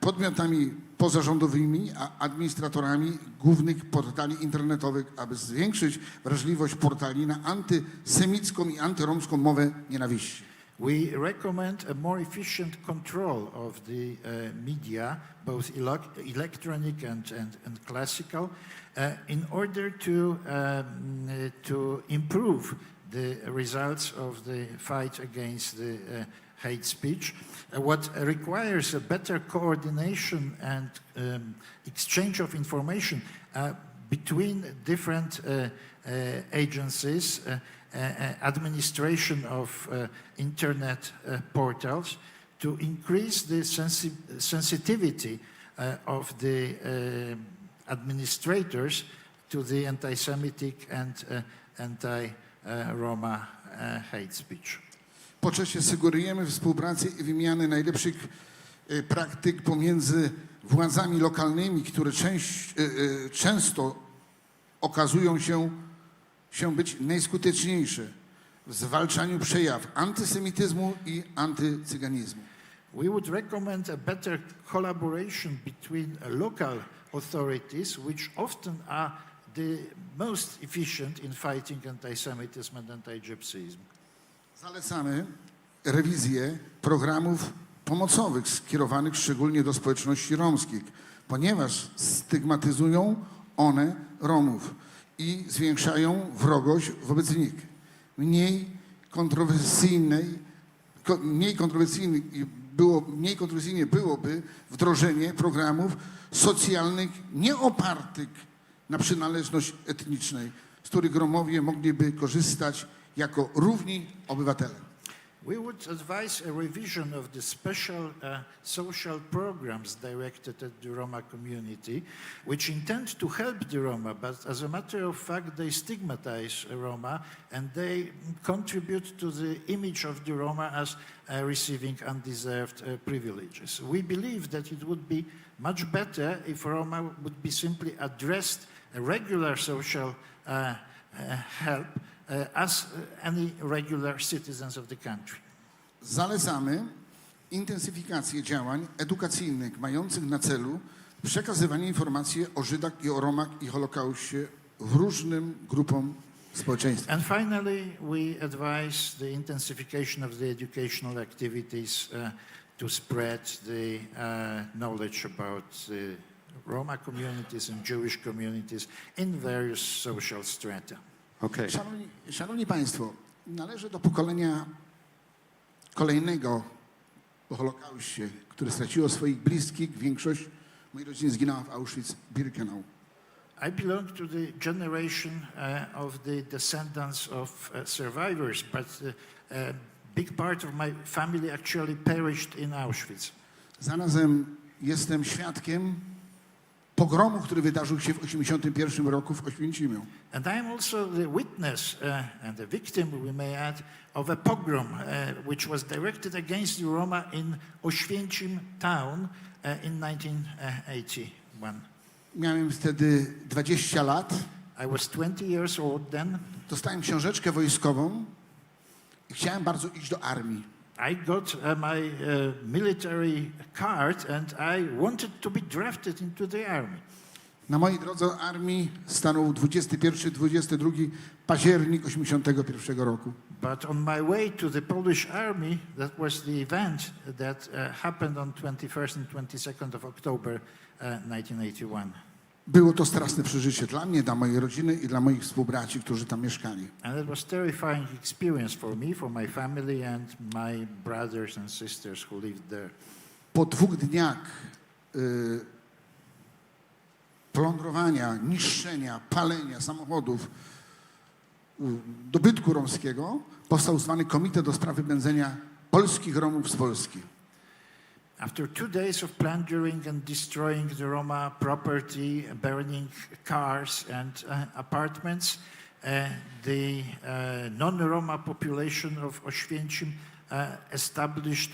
podmiotami pozarządowymi a administratorami głównych portali internetowych, aby zwiększyć wrażliwość portali na antysemicką i antyromską mowę nienawiści. We recommend a more efficient control of the media, both electronic and classical, in order to improve the results of the fight against the hate speech. What requires a better coordination and exchange of information between different agencies, administration of internet portals, to increase the sensitivity of the administrators to the anti-Semitic and anti-Roma hate speech. Po trzecie, sugerujemy współpracę i wymianę najlepszych praktyk pomiędzy władzami lokalnymi, które często okazują się być najskuteczniejsze w zwalczaniu przejaw antysemityzmu i antycyganizmu. We would recommend a better collaboration between local authorities, which often are the most efficient in fighting anti-Semitism and anti-Gypsyism. Zalecamy rewizję programów pomocowych skierowanych szczególnie do społeczności romskich, ponieważ stygmatyzują one Romów i zwiększają wrogość wobec nich. Mniej kontrowersyjnie byłoby wdrożenie programów socjalnych nieopartych na przynależność etnicznej, z których Romowie mogliby korzystać jako równi obywatele. We would advise a revision of the special social programs directed at the Roma community, which intend to help the Roma, but as a matter of fact, they stigmatize Roma and they contribute to the image of the Roma as receiving undeserved privileges. We believe that it would be much better if Roma would be simply addressed a regular social help as any regular citizens of the country. Zalecamy intensyfikację działań edukacyjnych mających na celu przekazywanie informacji o Żydach i o Romach i Holokauście w różnym grupom społeczeństwa. And finally, we advise the intensification of the educational activities to spread the knowledge about the Roma communities and Jewish communities in various social strata. Okay. Szanowni Państwo, należę do pokolenia kolejnego po Holokauście, które straciło swoich bliskich. Większość mojej rodziny zginęła w Auschwitz-Birkenau. I belong to the generation of the descendants of survivors, but a big part of my family actually perished in Auschwitz. Zarazem jestem świadkiem pogromu, który wydarzył się w 1981 roku w Oświęcimiu. And I am also the witness and a victim, we may add, of a pogrom which was directed against the Roma in Oświęcim town in 1981. Miałem wtedy 20 lat. I was 20 years old then. Dostałem książeczkę wojskową i chciałem bardzo iść do armii. I got my military card and I wanted to be drafted into the army. Na mojej drodze do armii stanął 21-22 październik 1981 roku. But on my way to the Polish army, that was the event that happened on 21st and 22nd of October 1981. Było to straszne przeżycie dla mnie, dla mojej rodziny i dla moich współbraci, którzy tam mieszkali. And it was terrifying experience for me, for my family and my brothers and sisters who lived there. Po 2 dniach plądrowania, niszczenia, palenia samochodów, dobytku romskiego, powstał zwany Komitet do spraw wypędzenia polskich Romów z Polski. After 2 days of plundering and destroying the Roma property, burning cars and apartments, the non-Roma population of Oświęcim established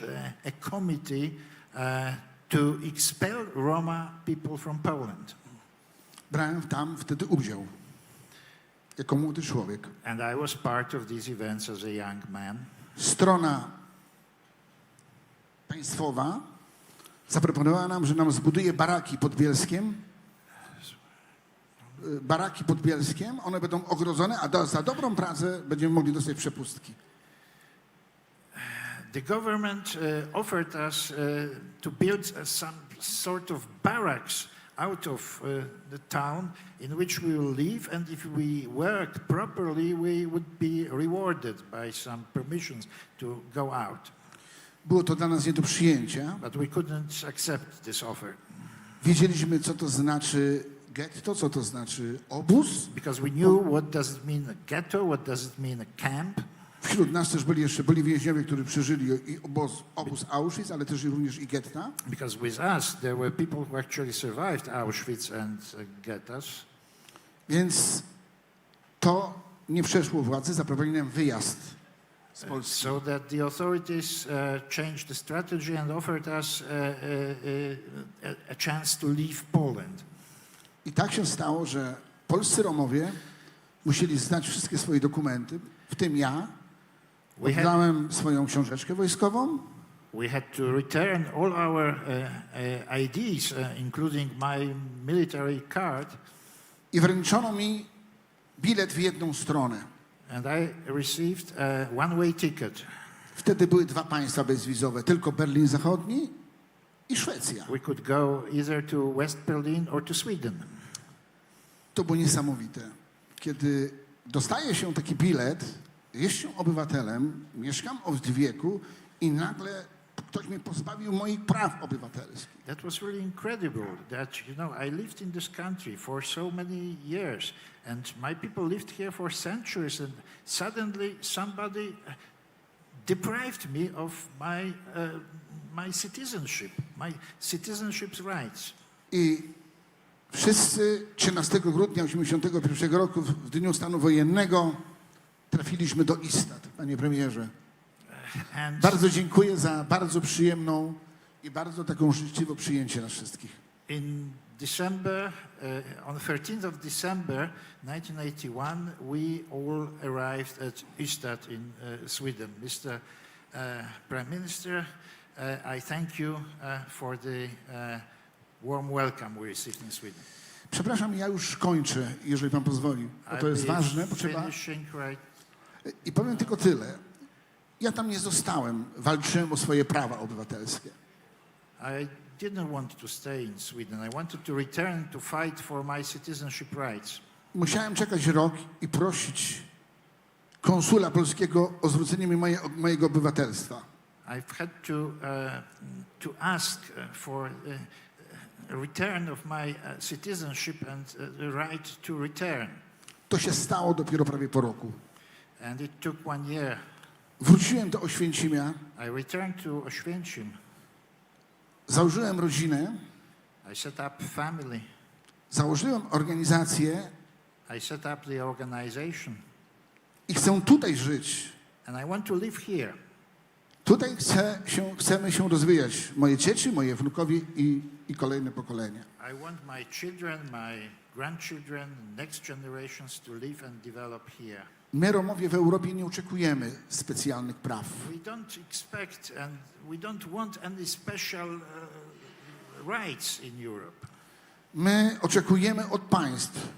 a committee to expel Roma people from Poland. Brałem tam wtedy udział jako młody człowiek. And I was part of these events as a young man. Strona państwowa zaproponowała nam, że nam zbuduje baraki pod Bielskiem. Baraki pod Bielskiem, one będą ogrodzone, a za dobrą pracę będziemy mogli dostać przepustki. The government offered us to build some sort of barracks out of the town in which we will live, and if we worked properly, we would be rewarded by some permissions to go out. Było to dla nas nie do przyjęcia. But we couldn't accept this offer. Wiedzieliśmy, co to znaczy getto, co to znaczy obóz. Because we knew what does it mean a ghetto, what does it mean a camp. Wśród nas też byli więźniowie, którzy przeżyli i obóz Auschwitz, ale też również i getta. Because with us there were people who actually survived Auschwitz and ghettos. Więc to nie przeszło władzy, zaproponowali nam wyjazd z Polski. So that the authorities changed the strategy and offered us a chance to leave Poland. I tak się stało, że polscy Romowie musieli znać wszystkie swoje dokumenty, w tym ja. Oddałem swoją książeczkę wojskową. We had to return all our IDs, including my military card. I wręczono mi bilet w jedną stronę. And I received a one-way ticket. Wtedy były dwa państwa bezwizowe, tylko Berlin Zachodni i Szwecja. We could go either to West Berlin or to Sweden. To było niesamowite. Kiedy dostaje się taki bilet, jest się obywatelem, mieszkam od wieku i nagle ktoś mnie pozbawił moich praw obywatelskich. That was really incredible that, I lived in this country for so many years and my people lived here for centuries and suddenly somebody deprived me of my citizenship's rights. I wszyscy 13 grudnia 1981 roku, w dniu stanu wojennego, trafiliśmy do Istad, panie premierze. Bardzo dziękuję za bardzo przyjemną i bardzo taką życzliwe przyjęcie nas wszystkich. In December, on 13th of December 1981, we all arrived at Ystad in Sweden. Mr. Prime Minister, I thank you for the warm welcome we received in Sweden. Przepraszam, ja już kończę, jeżeli pan pozwoli, bo to jest ważne. I powiem tylko tyle. Ja tam nie zostałem, walczyłem o swoje prawa obywatelskie. I didn't want to stay in Sweden. I wanted to return to fight for my citizenship rights. Musiałem czekać rok i prosić konsula polskiego o zwrócenie mi mojego obywatelstwa. I've had to ask for a return of my citizenship and the right to return. To się stało dopiero prawie po roku. And it took 1 year. Wróciłem do Oświęcimia. I returned to Oświęcim. Założyłem rodzinę. I set up family. Założyłem organizację. I set up the organization. I chcę tutaj żyć. And I want to live here. Tutaj chcemy się rozwijać. Moje dzieci, moje wnukowie i kolejne pokolenia. I want my children, my grandchildren, next generations to live and develop here. My, Romowie w Europie, nie oczekujemy specjalnych praw. We don't expect and we don't want any special rights in Europe. My oczekujemy od państw,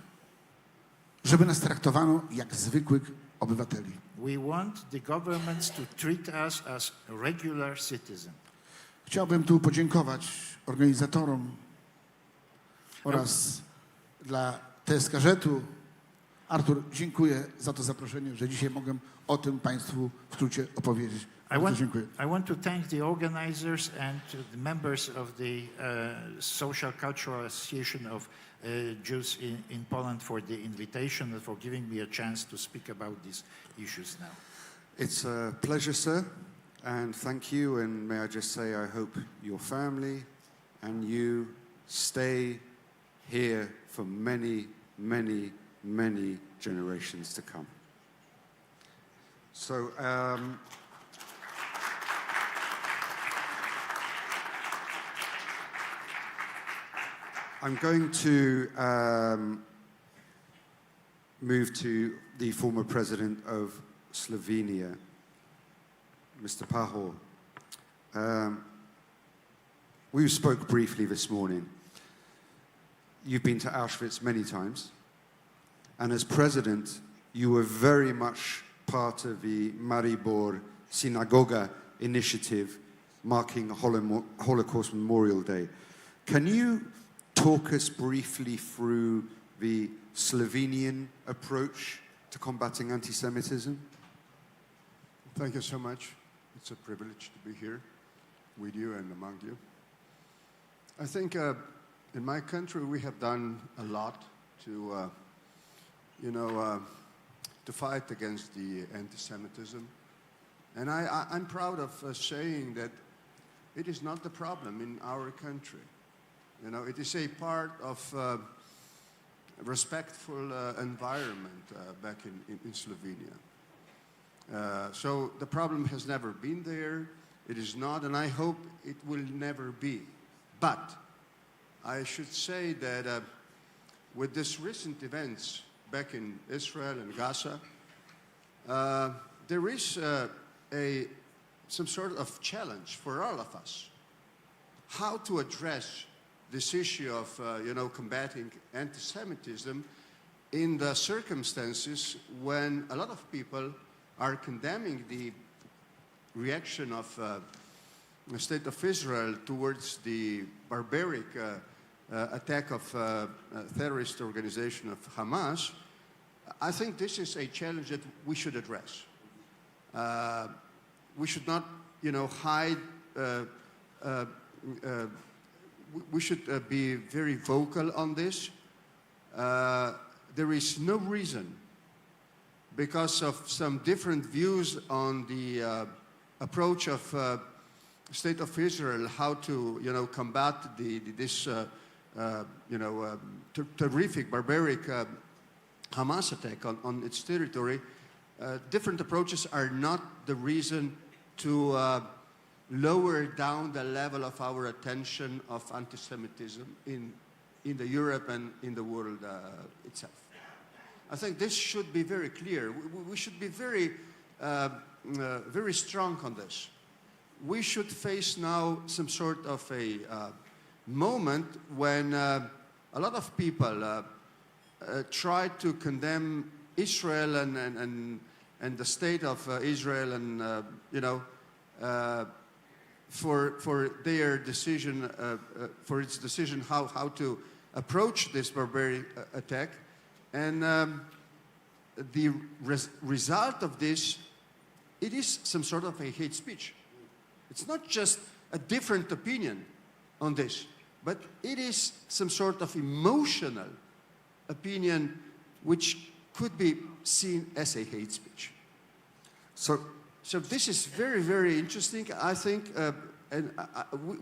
żeby nas traktowano jak zwykłych obywateli. We want the governments to treat us as regular citizens. Chciałbym tu podziękować organizatorom oraz dla TSKŻ-u. Artur, dziękuję za to zaproszenie, że dzisiaj mogę o tym państwu w skrócie opowiedzieć. Dziękuję. I want to thank the organizers and the members of the Social Cultural Association of Jews in Poland for the invitation and for giving me a chance to speak about these issues now. It's a pleasure, sir, and thank you. And may I just say, I hope your family and you stay here for many, many, many generations to come. So, I'm going to move to the former president of Slovenia, Mr. Pahor. We spoke briefly this morning. You've been to Auschwitz many times, and as president, you were very much part of the Maribor Synagoga initiative marking Holocaust Memorial Day. Can you talk us briefly through the Slovenian approach to combating anti-Semitism? Thank you so much. It's a privilege to be here with you and among you. I think in my country we have done a lot to, to fight against the anti-Semitism. And I'm proud of saying that it is not the problem in our country. You know, it is a part of a respectful environment back in Slovenia. So the problem has never been there. It is not, and I hope it will never be. But I should say that with these recent events back in Israel and Gaza, there is some sort of challenge for all of us. How to address this issue of, combating anti-Semitism in the circumstances when a lot of people are condemning the reaction of the State of Israel towards the barbaric attack of a terrorist organization of Hamas. I think this is a challenge that we should address. We should not, hide. We should be very vocal on this. There is no reason, because of some different views on the approach of State of Israel, how to, combat this, terrific, barbaric Hamas attack on its territory. Different approaches are not the reason to lower down the level of our attention of anti-Semitism in the Europe and in the world itself. I think this should be very clear. We should be very, very strong on this. We should face now some sort of a moment when a lot of people try to condemn Israel and the state of Israel and, for their decision, for its decision how to approach this barbaric attack. And the result of this, it is some sort of a hate speech. It's not just a different opinion on this, but it is some sort of emotional opinion which could be seen as a hate speech. So this is very, very interesting. I think and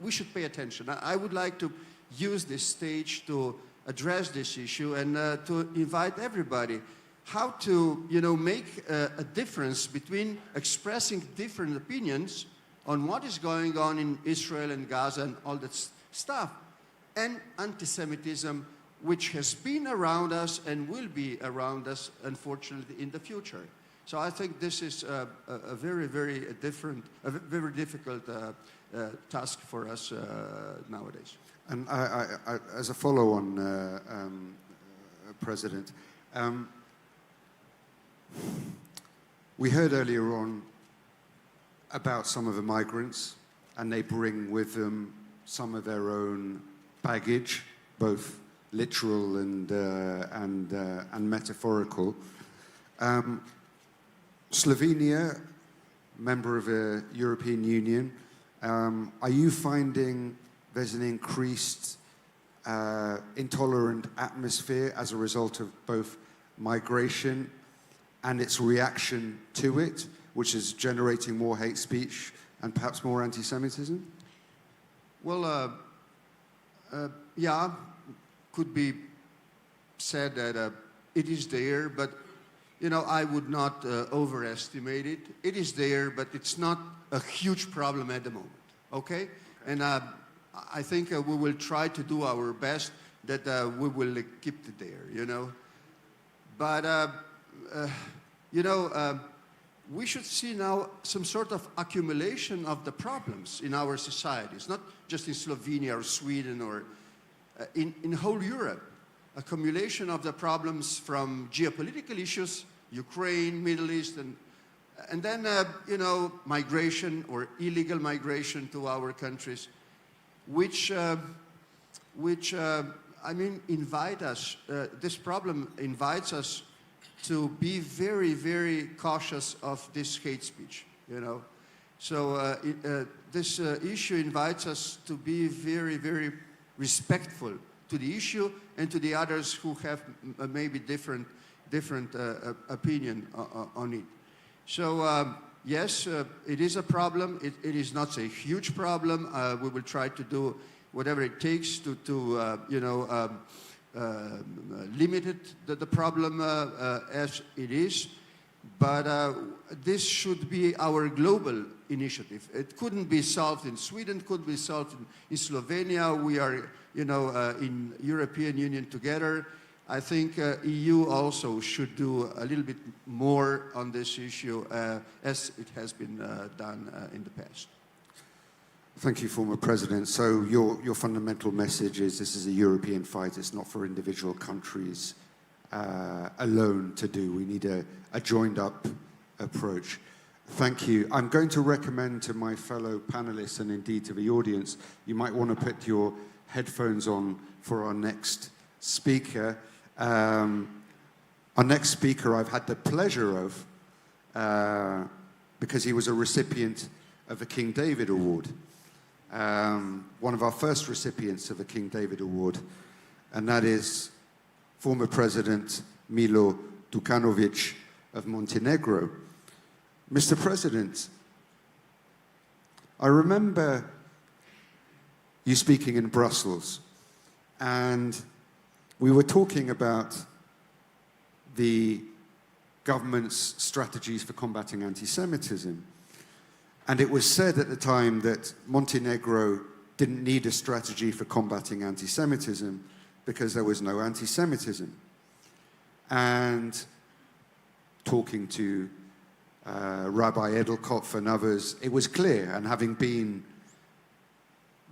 we should pay attention. I would like to use this stage to address this issue and to invite everybody how to, make a difference between expressing different opinions on what is going on in Israel and Gaza and all that stuff, and anti-Semitism, which has been around us and will be around us, unfortunately, in the future. So I think this is a very, very very difficult task for us nowadays. And I, as a follow-on, President, we heard earlier on about some of the migrants, and they bring with them some of their own baggage, both literal and metaphorical. Slovenia, member of the European Union, are you finding there's an increased intolerant atmosphere as a result of both migration and its reaction to it, which is generating more hate speech and perhaps more anti-Semitism? Well, yeah, could be said that it is there, but I would not overestimate it. It is there, but it's not a huge problem at the moment, okay? And I think we will try to do our best that we will keep it there, But, we should see now some sort of accumulation of the problems in our societies, not just in Slovenia or Sweden or in whole Europe. Accumulation of the problems from geopolitical issues, Ukraine, Middle East, and then, migration or illegal migration to our countries, which invite us, this problem invites us to be very, very cautious of this hate speech, So this issue invites us to be very, very respectful to the issue and to the others who have maybe different opinion on it. So yes, it is a problem. It is not a huge problem. We will try to do whatever it takes to limit the problem as it is. But this should be our global initiative. It couldn't be solved in Sweden, couldn't be solved in Slovenia. We are, in European Union together. I think EU also should do a little bit more on this issue as it has been done in the past. Thank you, former President. So your fundamental message is this is a European fight. It's not for individual countries alone to do. We need a joined-up approach. Thank you. I'm going to recommend to my fellow panelists and indeed to the audience, you might want to put your headphones on for our next speaker. Our next speaker I've had the pleasure of because he was a recipient of the King David Award. One of our first recipients of the King David Award, and that is former President Milo Đukanović of Montenegro. Mr. President, I remember you speaking in Brussels, and we were talking about the government's strategies for combating anti-Semitism. And it was said at the time that Montenegro didn't need a strategy for combating anti-Semitism because there was no anti-Semitism. And talking to Rabbi Edelkopf and others, it was clear, and having been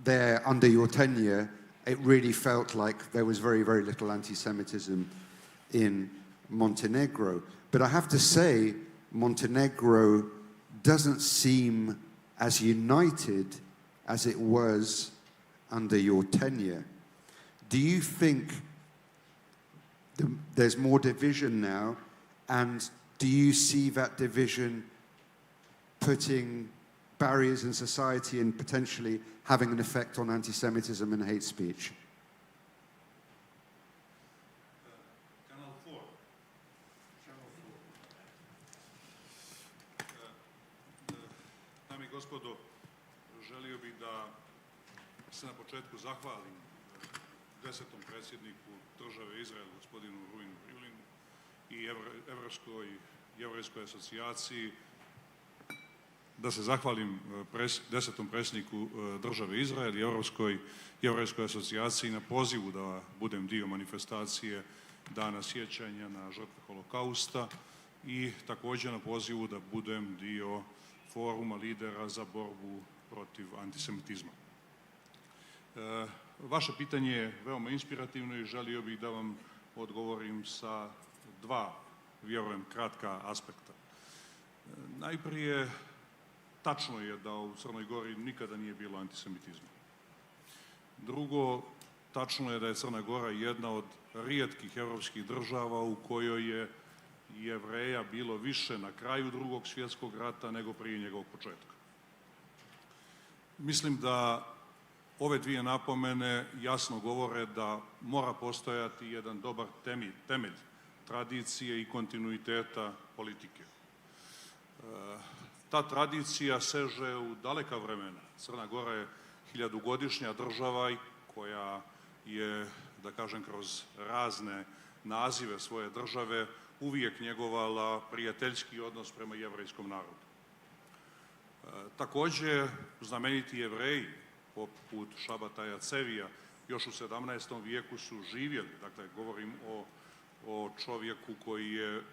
there under your tenure, it really felt like there was very, very little anti-Semitism in Montenegro. But I have to say, Montenegro doesn't seem as united as it was under your tenure. Do you think there's more division now, and do you see that division putting barriers in society and potentially having an effect on anti-Semitism and hate speech? Dame i gospodo, želio bih da se na početku zahvalim 10. predsjedniku države Izrael, gospodinu Ruvenu Rivlinu, i Jevrejskoj asocijaciji, da se zahvalim 10. predsjedniku države Izrael i Jevrejskoj asocijaciji na pozivu da budem dio manifestacije Dana sjećanja na žrtve Holokausta i također na pozivu da budem dio foruma lidera za borbu protiv antisemitizma. Vaše pitanje je veoma inspirativno i želio bih da vam odgovorim sa dva, vjerujem, kratka aspekta. Najprije, tačno je da u Crnoj Gori nikada nije bilo antisemitizma. Drugo, tačno je da je Crna Gora jedna od rijetkih europskih država u kojoj je Jevreja bilo više na kraju Drugog svjetskog rata nego prije njegovog početka. Mislim da ove dvije napomene jasno govore da mora postojati jedan dobar temelj tradicije i kontinuiteta politike. Ta tradicija seže u daleka vremena. Crna Gora je 1000-godišnja država koja je, da kažem, kroz razne nazive svoje države uvijek njegovala prijateljski odnos prema jevrejskom narodu. Također, znameniti Jevreji, poput Šabataja Cevija, još u 17. vijeku su živjeli, dakle, govorim o čovjeku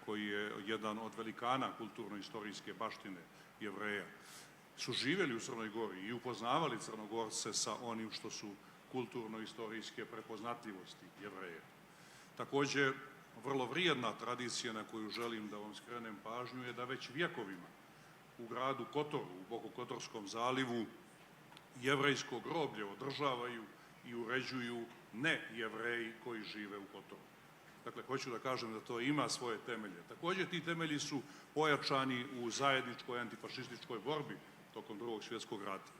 koji je jedan od velikana kulturno-istorijske baštine Jevreja, su živjeli u Crnoj Gori i upoznavali Crnogorce sa onim što su kulturno-istorijske prepoznatljivosti Jevreja. Također, vrlo vrijedna tradicija na koju želim da vam skrenem pažnju je da već vjekovima u gradu Kotoru, u Bokokotorskom zalivu, jevrejsko groblje održavaju i uređuju ne Jevreji koji žive u Kotoru. Dakle, hoću da kažem da to ima svoje temelje. Također, ti temelji su pojačani u zajedničkoj antifašističkoj borbi tokom Drugog svjetskog rata.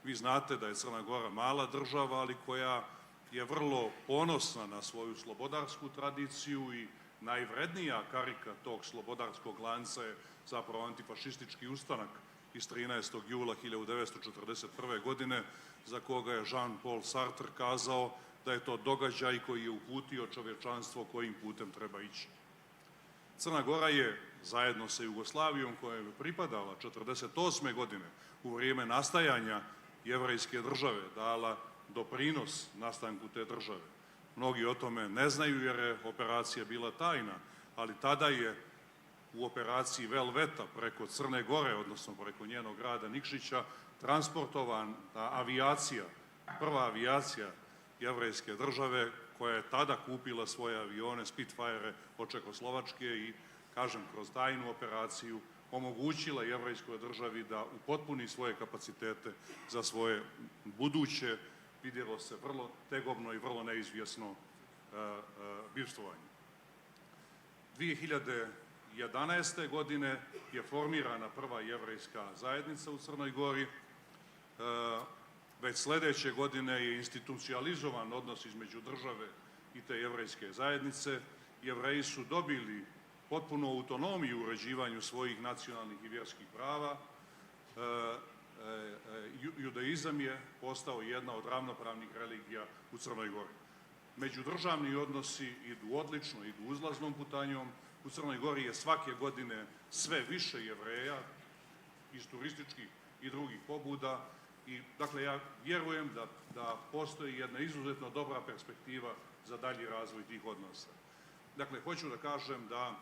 Vi znate da je Crna Gora mala država, ali koja je vrlo ponosna na svoju slobodarsku tradiciju i najvrednija karika tog slobodarskog lanca je zapravo antifašistički ustanak iz 13. jula 1941. godine, za koga je Jean-Paul Sartre kazao da je to događaj koji je uputio čovječanstvo kojim putem treba ići. Crna Gora je, zajedno sa Jugoslavijom koja je pripadala 1948. godine u vrijeme nastajanja jevrejske države, dala doprinos nastanku te države. mnogi o tome ne znaju jer je operacija bila tajna, ali tada je u operaciji Velveta preko Crne Gore, odnosno preko njenog grada Nikšića, transportovana avijacija, prva avijacija jevrejske države koja je tada kupila svoje avione, Spitfire od Čekoslovačke i, kažem, kroz tajnu operaciju omogućila jevrejskoj državi da upotpuni svoje kapacitete za svoje buduće, vidjelo se, vrlo tegobno i vrlo neizvjesno bivstvovanje. 2011. godine je formirana prva jevrejska zajednica u Crnoj Gori. Već sledeće godine je institucionalizovan odnos između države i te jevrejske zajednice. Jevreji su dobili potpunu autonomiju u uređivanju svojih nacionalnih i vjerskih prava. Judaizam je postao jedna od ravnopravnih religija u Crnoj Gori. Međudržavni odnosi idu odlično, idu uzlaznom putanjom. U Crnoj Gori je svake godine sve više Jevreja iz turističkih i drugih pobuda i, dakle, ja vjerujem da postoji jedna izuzetno dobra perspektiva za dalji razvoj tih odnosa. Dakle, hoću da kažem da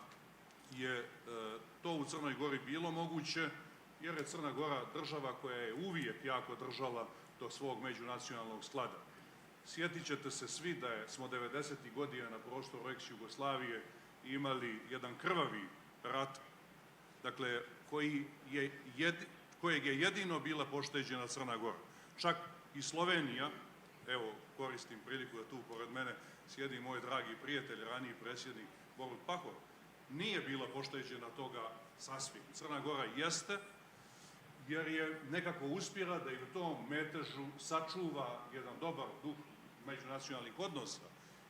je to u Crnoj Gori bilo moguće, jer je Crna Gora država koja je uvijek jako držala do svog međunacionalnog sklada. Sjetit ćete se svi da smo 90. godina na prostoru ex-Jugoslavije imali jedan krvavi rat, dakle, kojeg je jedino bila pošteđena Crna Gora. Čak i Slovenija, evo, koristim priliku da tu pored mene sjedi moj dragi prijatelj, raniji predsjednik Borut Pahor, nije bila pošteđena toga sasvim. Crna Gora jeste, jer je nekako uspjela da i u tom metežu sačuva jedan dobar duh međunacionalnih odnosa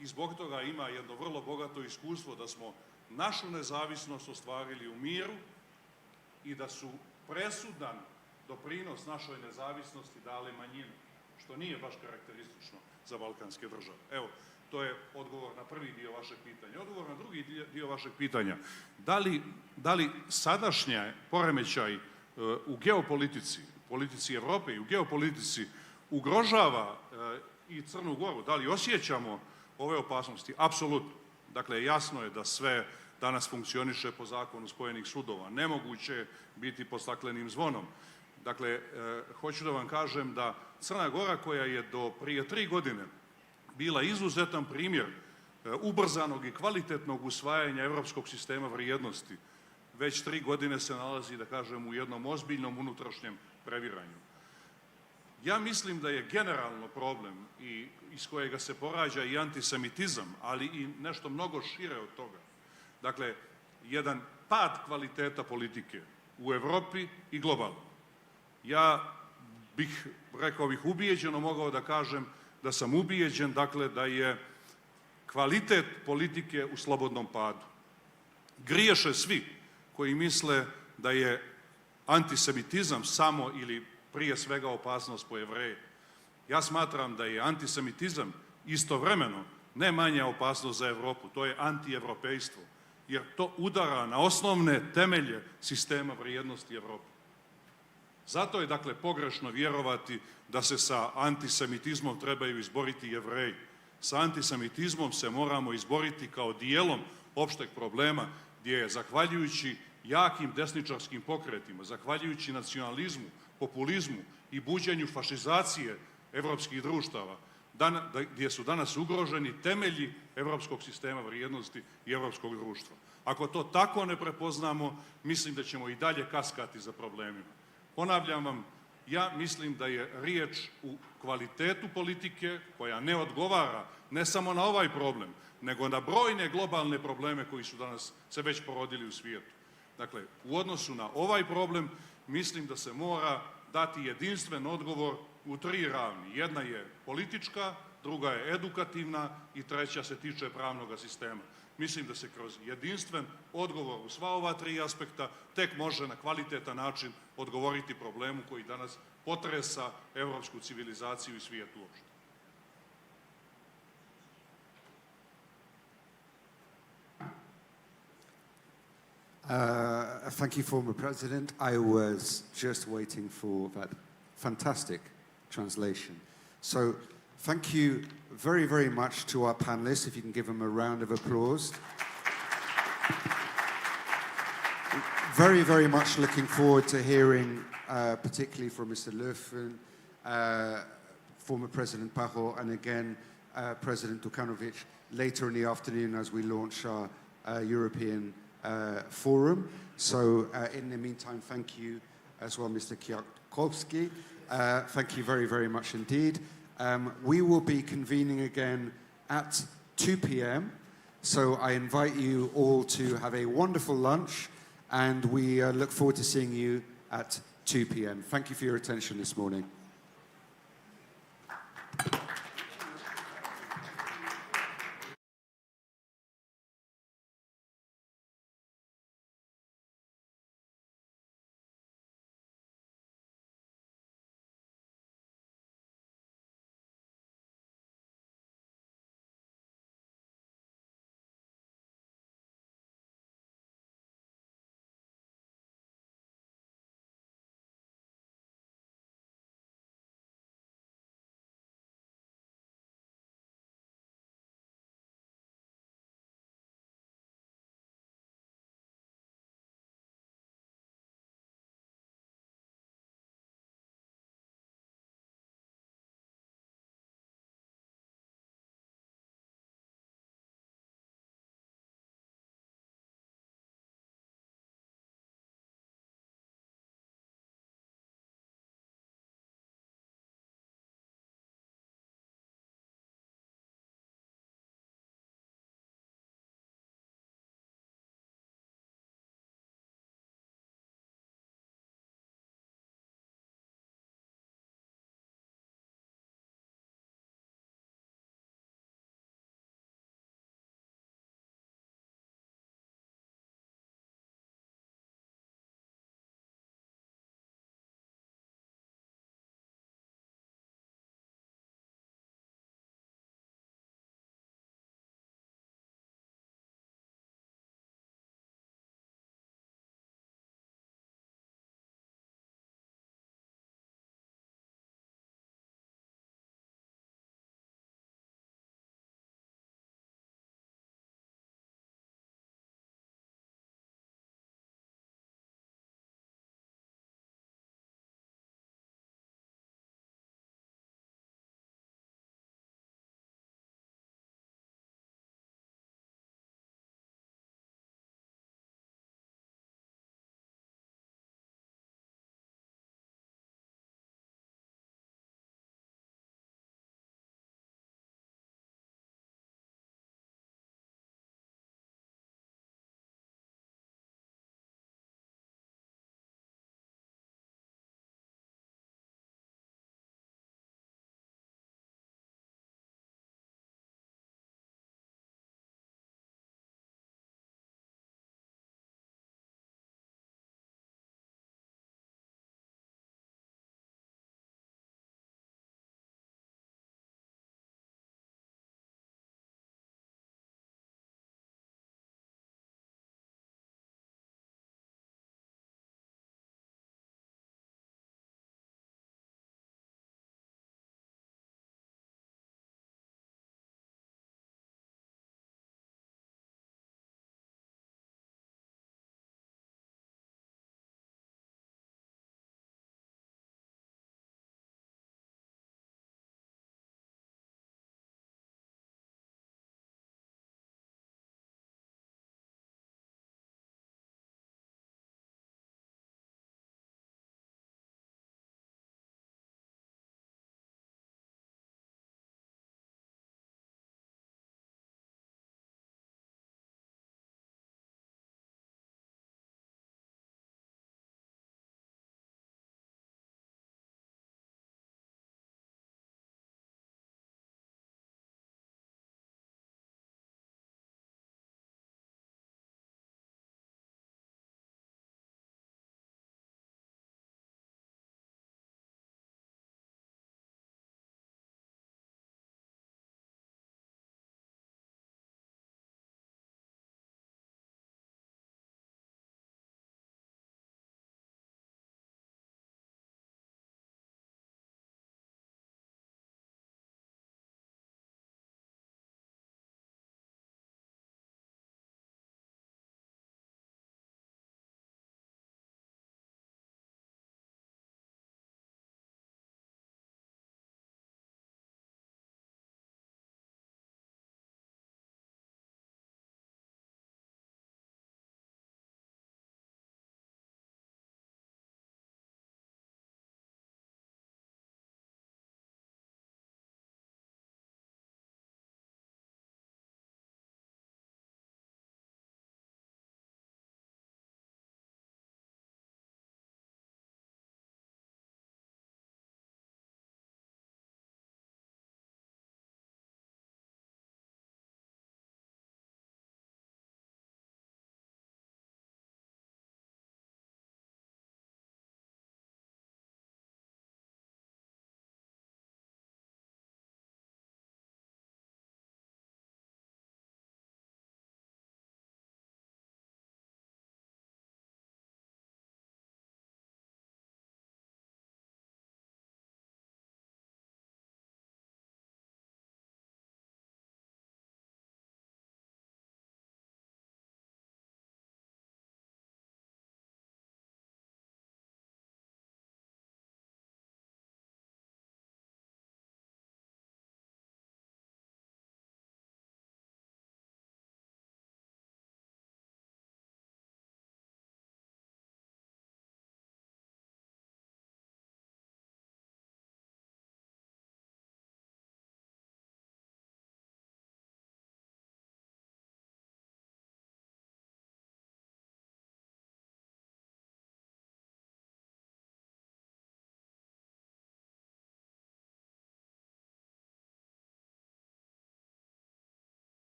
i zbog toga ima jedno vrlo bogato iskustvo da smo našu nezavisnost ostvarili u miru i da su presudan doprinos našoj nezavisnosti dale manjine, što nije baš karakteristično za balkanske države. Evo, to je odgovor na prvi dio vašeg pitanja. Odgovor na drugi dio vašeg pitanja. Da li sadašnji poremećaj u geopolitici, politici Evrope i u geopolitici ugrožava i Crnu Goru? Da li osjećamo ove opasnosti? Apsolutno. Dakle, jasno je da sve danas funkcioniše po zakonu spojenih sudova. Nemoguće je biti pod staklenim zvonom. Dakle, hoću da vam kažem da Crna Gora, koja je do prije 3 godine bila izuzetan primjer ubrzanog i kvalitetnog usvajanja evropskog sistema vrijednosti, već 3 godine se nalazi, da kažem, u jednom ozbiljnom unutrašnjem previranju. Ja mislim da je generalno problem i iz kojega se porađa i antisemitizam, ali i nešto mnogo šire od toga. Dakle, jedan pad kvaliteta politike u Evropi i globalno. Ja bih, rekao bih, ubijeđeno mogao da kažem da sam ubijeđen, dakle, da je kvalitet politike u slobodnom padu. Griješe svi koji misle da je antisemitizam samo ili prije svega opasnost po Jevreje. Ja smatram da je antisemitizam istovremeno ne manja opasnost za Evropu, to je antievropejstvo, jer to udara na osnovne temelje sistema vrijednosti Evrope. Zato je, dakle, pogrešno vjerovati da se sa antisemitizmom trebaju izboriti Jevreji. Sa antisemitizmom se moramo izboriti kao dijelom opšteg problema gdje je, zahvaljujući jakim desničarskim pokretima, zahvaljujući nacionalizmu, populizmu i buđenju fašizacije evropskih društava, gdje su danas ugroženi temelji evropskog sistema vrijednosti i evropskog društva. Ako to tako ne prepoznamo, mislim da ćemo i dalje kaskati za problemima. Ponavljam vam, ja mislim da je riječ u kvalitetu politike koja ne odgovara ne samo na ovaj problem, nego na brojne globalne probleme koji su danas se već porodili u svijetu. Dakle, u odnosu na ovaj problem, mislim da se mora dati jedinstven odgovor u 3 ravni. Jedna je politička, druga je edukativna i treća se tiče pravnog sistema. Mislim da se kroz jedinstven odgovor u sva ova 3 aspekta tek može na kvalitetan način odgovoriti problemu koji danas potresa evropsku civilizaciju i svijet uopšte. Thank you, former President. I was just waiting for that fantastic translation. So Thank you very, very much to our panelists, if you can give them a round of applause. Very, very much looking forward to hearing, particularly from Mr. Löfven, former President Pajot, and again, President Dukanovic, later in the afternoon as we launch our European forum. So in the meantime, thank you as well, Mr. Kwiatkowski. Thank you very, very much indeed. We will be convening again at 2 p.m. So I invite you all to have a wonderful lunch, and we look forward to seeing you at 2 p.m. Thank you for your attention this morning.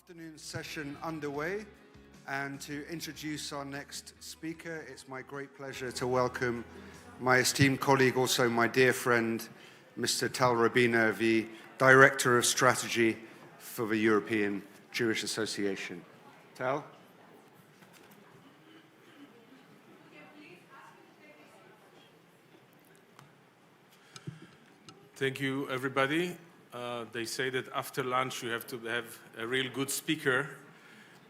Afternoon session underway, and to introduce our next speaker, it's my great pleasure to welcome my esteemed colleague, also my dear friend, Mr. Tal Rabina, the Director of Strategy for the European Jewish Association. Tal? Thank you, everybody. They say that after lunch you have to have a real good speaker,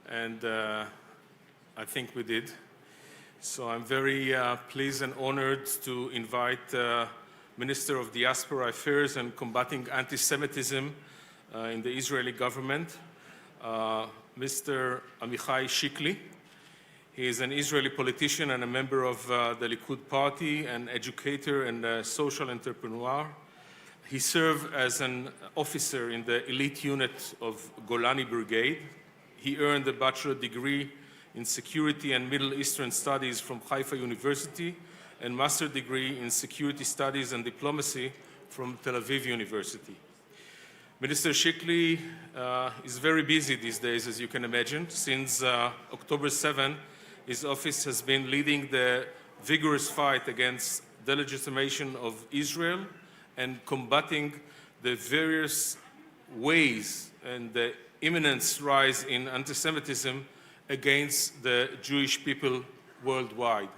and I think we did. So I'm very pleased and honored to invite Minister of Diaspora Affairs and Combating Anti-Semitism in the Israeli government, Mr. Amichai Shikli. He is an Israeli politician and a member of the Likud party, an educator and a social entrepreneur. He served as an officer in the elite unit of Golani Brigade. He earned a bachelor's degree in security and Middle Eastern studies from Haifa University and master's degree in security studies and diplomacy from Tel Aviv University. Minister Shikli is very busy these days, as you can imagine. Since October 7, his office has been leading the vigorous fight against the legitimation of Israel and combating the various ways and the imminent rise in anti-Semitism against the Jewish people worldwide.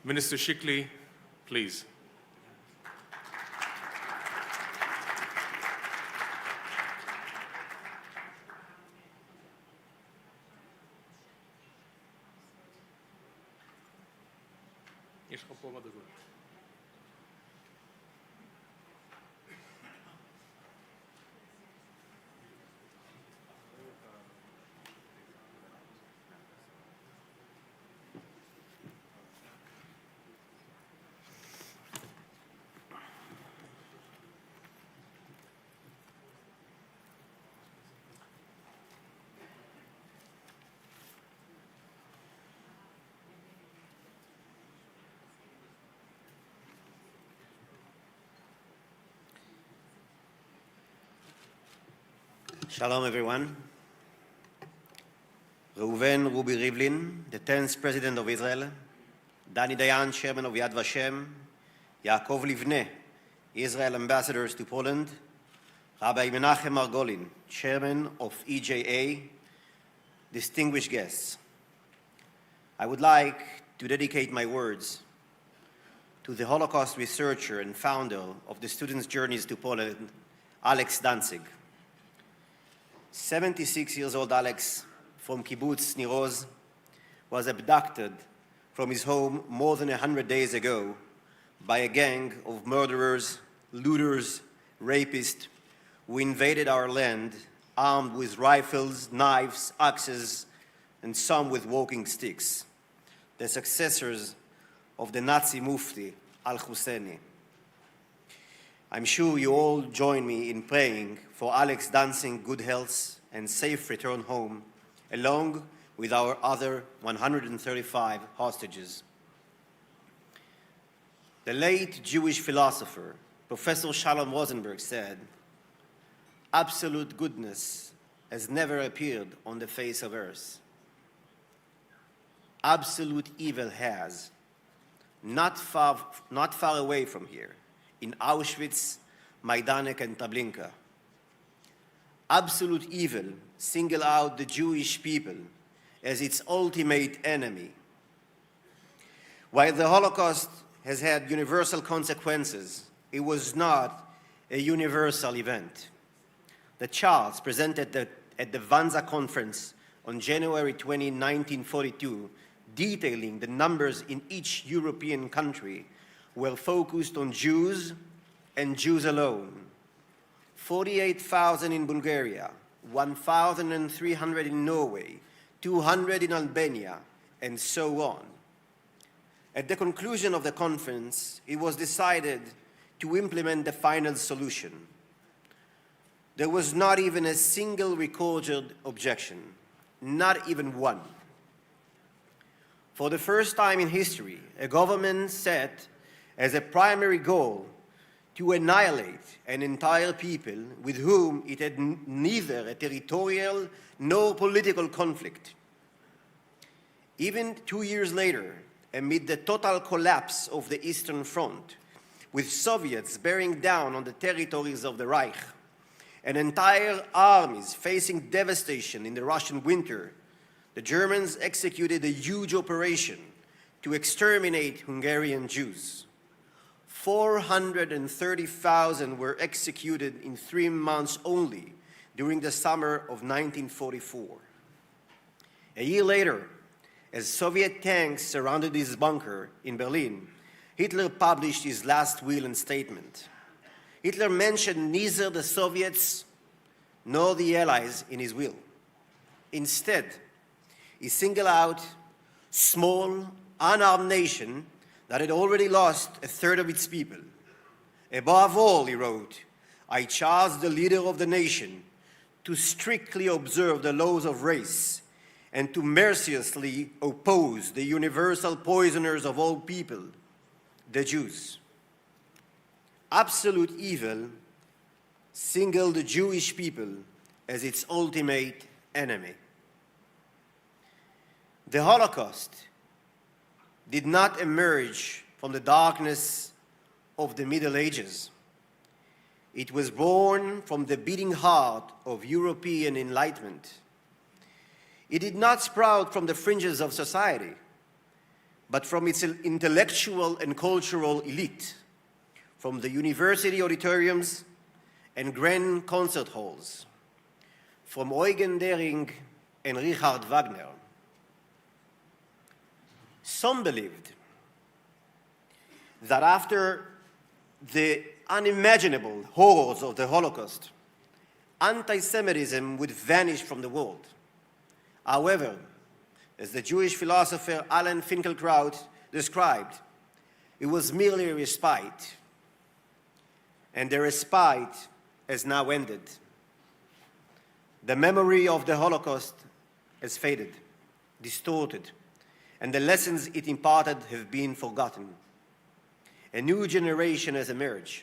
Minister Shikli, please. Shalom, everyone. Reuven Ruby Rivlin, the 10th President of Israel, Dani Dayan, Chairman of Yad Vashem, Yaakov Livne, Israel Ambassadors to Poland, Rabbi Menachem Margolin, Chairman of EJA, distinguished guests. I would like to dedicate my words to the Holocaust researcher and founder of the Students' Journeys to Poland, Alex Danzig. 76 years old Alex from Kibbutz Nir Oz was abducted from his home more than 100 days ago by a gang of murderers, looters, rapists who invaded our land armed with rifles, knives, axes, and some with walking sticks, the successors of the Nazi Mufti al-Husseini. I'm sure you all join me in praying for Alex Danzig's good health and safe return home, along with our other 135 hostages. The late Jewish philosopher, Professor Shalom Rosenberg, said, "Absolute goodness has never appeared on the face of earth. Absolute evil has, not far away from here, in Auschwitz, Majdanek, and Treblinka. Absolute evil singled out the Jewish people as its ultimate enemy. While the Holocaust has had universal consequences, it was not a universal event. The charts presented at the Wannsee Conference on January 20, 1942, detailing the numbers in each European country, were focused on Jews and Jews alone. 48,000 in Bulgaria, 1,300 in Norway, 200 in Albania, and so on. At the conclusion of the conference, it was decided to implement the final solution. There was not even a single recorded objection, not even one. For the first time in history, a government set as a primary goal to annihilate an entire people with whom it had neither a territorial nor political conflict. Even 2 years later, amid the total collapse of the Eastern Front, with Soviets bearing down on the territories of the Reich, and entire armies facing devastation in the Russian winter, the Germans executed a huge operation to exterminate Hungarian Jews. 430,000 were executed in 3 months only during the summer of 1944. A year later, as Soviet tanks surrounded his bunker in Berlin, Hitler published his last will and statement. Hitler mentioned neither the Soviets nor the Allies in his will. Instead, he singled out small, unarmed nation that had already lost a third of its people. Above all, he wrote, I charge the leader of the nation to strictly observe the laws of race and to mercilessly oppose the universal poisoners of all people, the Jews. Absolute evil singled the Jewish people as its ultimate enemy. The Holocaust did not emerge from the darkness of the Middle Ages. It was born from the beating heart of European enlightenment. It did not sprout from the fringes of society, but from its intellectual and cultural elite, from the university auditoriums and grand concert halls, from Eugen Dering and Richard Wagner. Some believed that after the unimaginable horrors of the Holocaust, anti-Semitism would vanish from the world. However, as the Jewish philosopher Alan Finkielkraut described, it was merely a respite, and the respite has now ended. The memory of the Holocaust has faded, distorted, and the lessons it imparted have been forgotten. A new generation has emerged,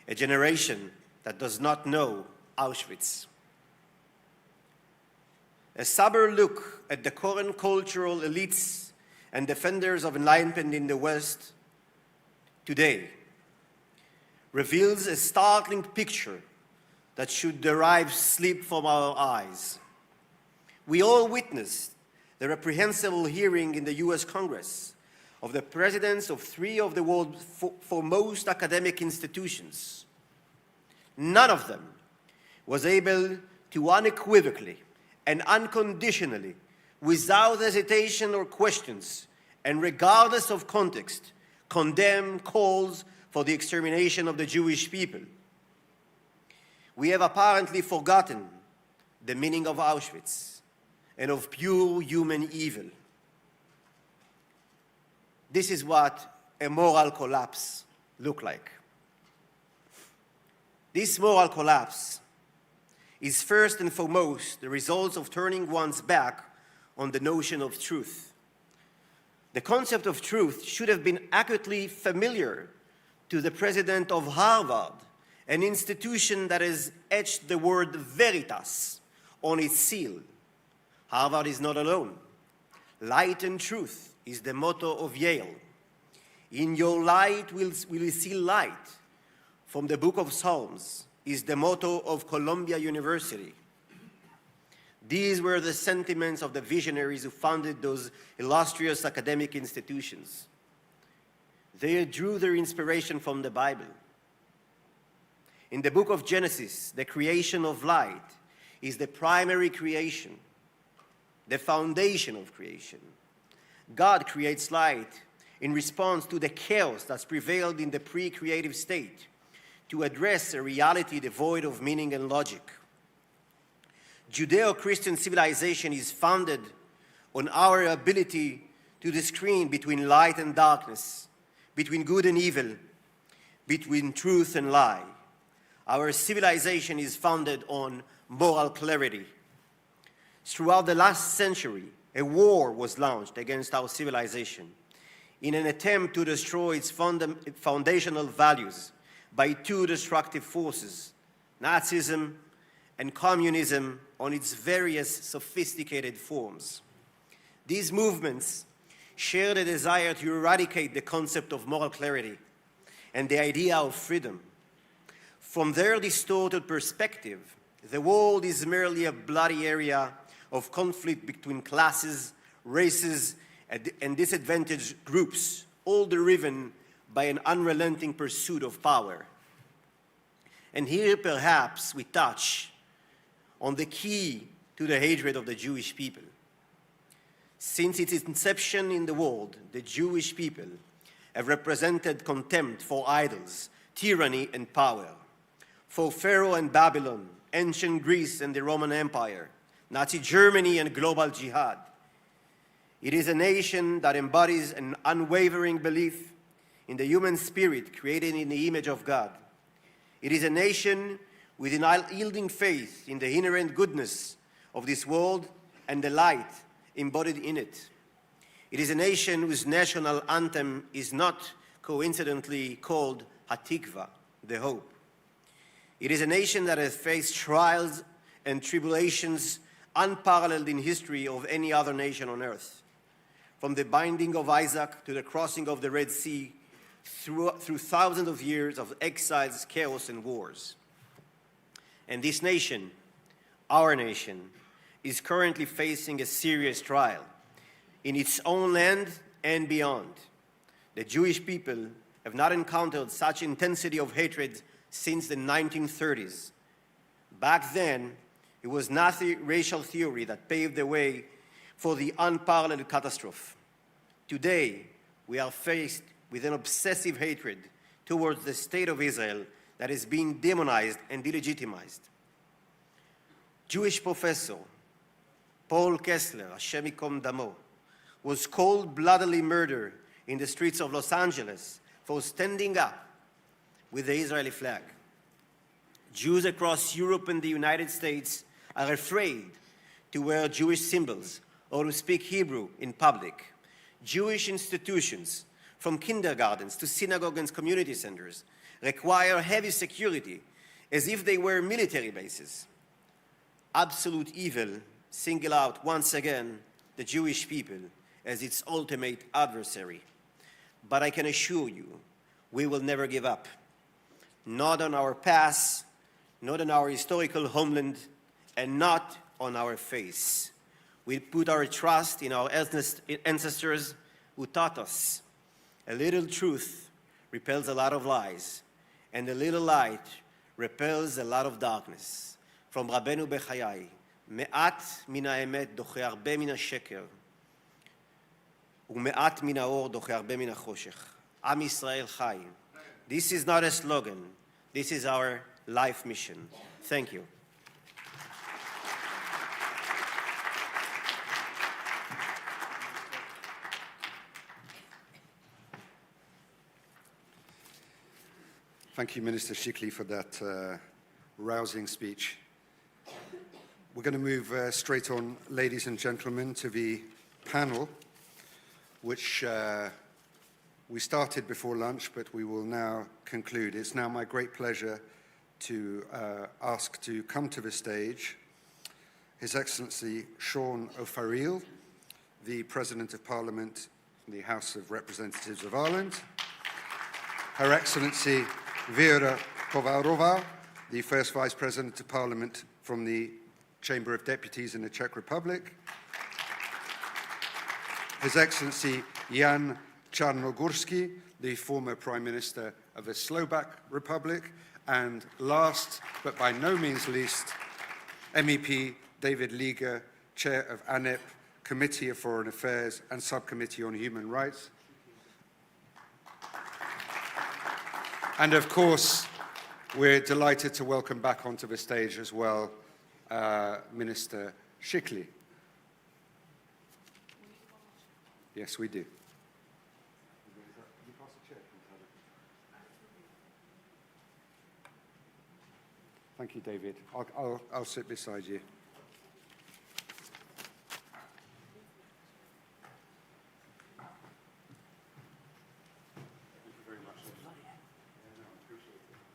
a generation that does not know Auschwitz. A sober look at the current cultural elites and defenders of enlightenment in the West today reveals a startling picture that should derive sleep from our eyes. We all witnessed the reprehensible hearing in the US Congress of the presidents of 3 of the world's foremost academic institutions. None of them was able to unequivocally and unconditionally, without hesitation or questions, and regardless of context, condemn calls for the extermination of the Jewish people. We have apparently forgotten the meaning of Auschwitz and of pure human evil. This is what a moral collapse looks like. This moral collapse is first and foremost the result of turning one's back on the notion of truth. The concept of truth should have been accurately familiar to the president of Harvard, an institution that has etched the word veritas on its seal. Harvard is not alone. Light and truth is the motto of Yale. In your light will you see light, from the book of Psalms, is the motto of Columbia University. These were the sentiments of the visionaries who founded those illustrious academic institutions. They drew their inspiration from the Bible. In the book of Genesis, the creation of light is the primary creation, the foundation of creation. God creates light in response to the chaos that's prevailed in the pre-creative state, to address a reality devoid of meaning and logic. Judeo-Christian civilization is founded on our ability to discern between light and darkness, between good and evil, between truth and lie. Our civilization is founded on moral clarity. Throughout the last century, a war was launched against our civilization in an attempt to destroy its foundational values by two destructive forces, Nazism and communism on its various sophisticated forms. These movements share the desire to eradicate the concept of moral clarity and the idea of freedom. From their distorted perspective, the world is merely a bloody area of conflict between classes, races, and disadvantaged groups, all driven by an unrelenting pursuit of power. And here, perhaps, we touch on the key to the hatred of the Jewish people. Since its inception in the world, the Jewish people have represented contempt for idols, tyranny, and power. For Pharaoh and Babylon, ancient Greece and the Roman Empire, Nazi Germany and global jihad. It is a nation that embodies an unwavering belief in the human spirit created in the image of God. It is a nation with an unyielding faith in the inherent goodness of this world and the light embodied in it. It is a nation whose national anthem is not coincidentally called Hatikva, the hope. It is a nation that has faced trials and tribulations unparalleled in history of any other nation on earth. From the binding of Isaac to the crossing of the Red Sea, through thousands of years of exiles, chaos, and wars. And this nation, our nation, is currently facing a serious trial in its own land and beyond. The Jewish people have not encountered such intensity of hatred since the 1930s. Back then, it was Nazi racial theory that paved the way for the unparalleled catastrophe. Today, we are faced with an obsessive hatred towards the state of Israel that is being demonized and delegitimized. Jewish professor Paul Kessler, Hashem Yikom Damo, was cold-bloodedly murdered in the streets of Los Angeles for standing up with the Israeli flag. Jews across Europe and the United States are afraid to wear Jewish symbols or to speak Hebrew in public. Jewish institutions, from kindergartens to synagogues and community centers, require heavy security as if they were military bases. Absolute evil single out once again the Jewish people as its ultimate adversary. But I can assure you, we will never give up. Not on our past, not on our historical homeland, and not on our face. We put our trust in our ancestors who taught us a little truth repels a lot of lies, and a little light repels a lot of darkness. From Rabbeinu Bechayai, מעט מן האמת דוחה הרבה מן השקר, ומעט מן האור דוחה הרבה מן החושך. עם ישראל חי. This is not a slogan. This is our life mission. Thank you. Thank you, Minister Shikli, for that rousing speech. We're going to move straight on, ladies and gentlemen, to the panel, which we started before lunch, but we will now conclude. It's now my great pleasure to ask to come to the stage His Excellency Sean O'Farrell, the President of Parliament from the House of Representatives of Ireland, Her Excellency Vera Kovarova, the First Vice President of Parliament from the Chamber of Deputies in the Czech Republic, His Excellency Jan Czarnogórsky, the former Prime Minister of the Slovak Republic, and last but by no means least, MEP David Liga, Chair of ANEP, Committee of Foreign Affairs and Subcommittee on Human Rights. And of course, we're delighted to welcome back onto the stage as well Minister Shikli. Yes, we do. Thank you, David. I'll sit beside you. Thank you very much. Yeah, no, I appreciate it.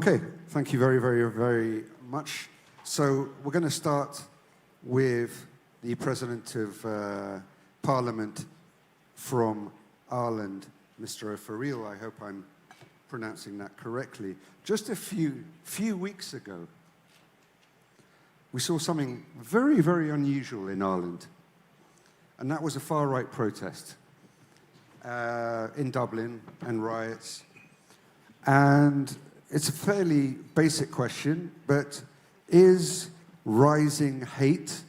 Okay, thank you very, very, very much. So we're going to start with the President of Parliament from Ireland, Mr. O'Farrell. I hope I'm pronouncing that correctly. Just a few weeks ago, we saw something very, very unusual in Ireland, and that was a far-right protest in Dublin and riots. And it's a fairly basic question, but is rising hate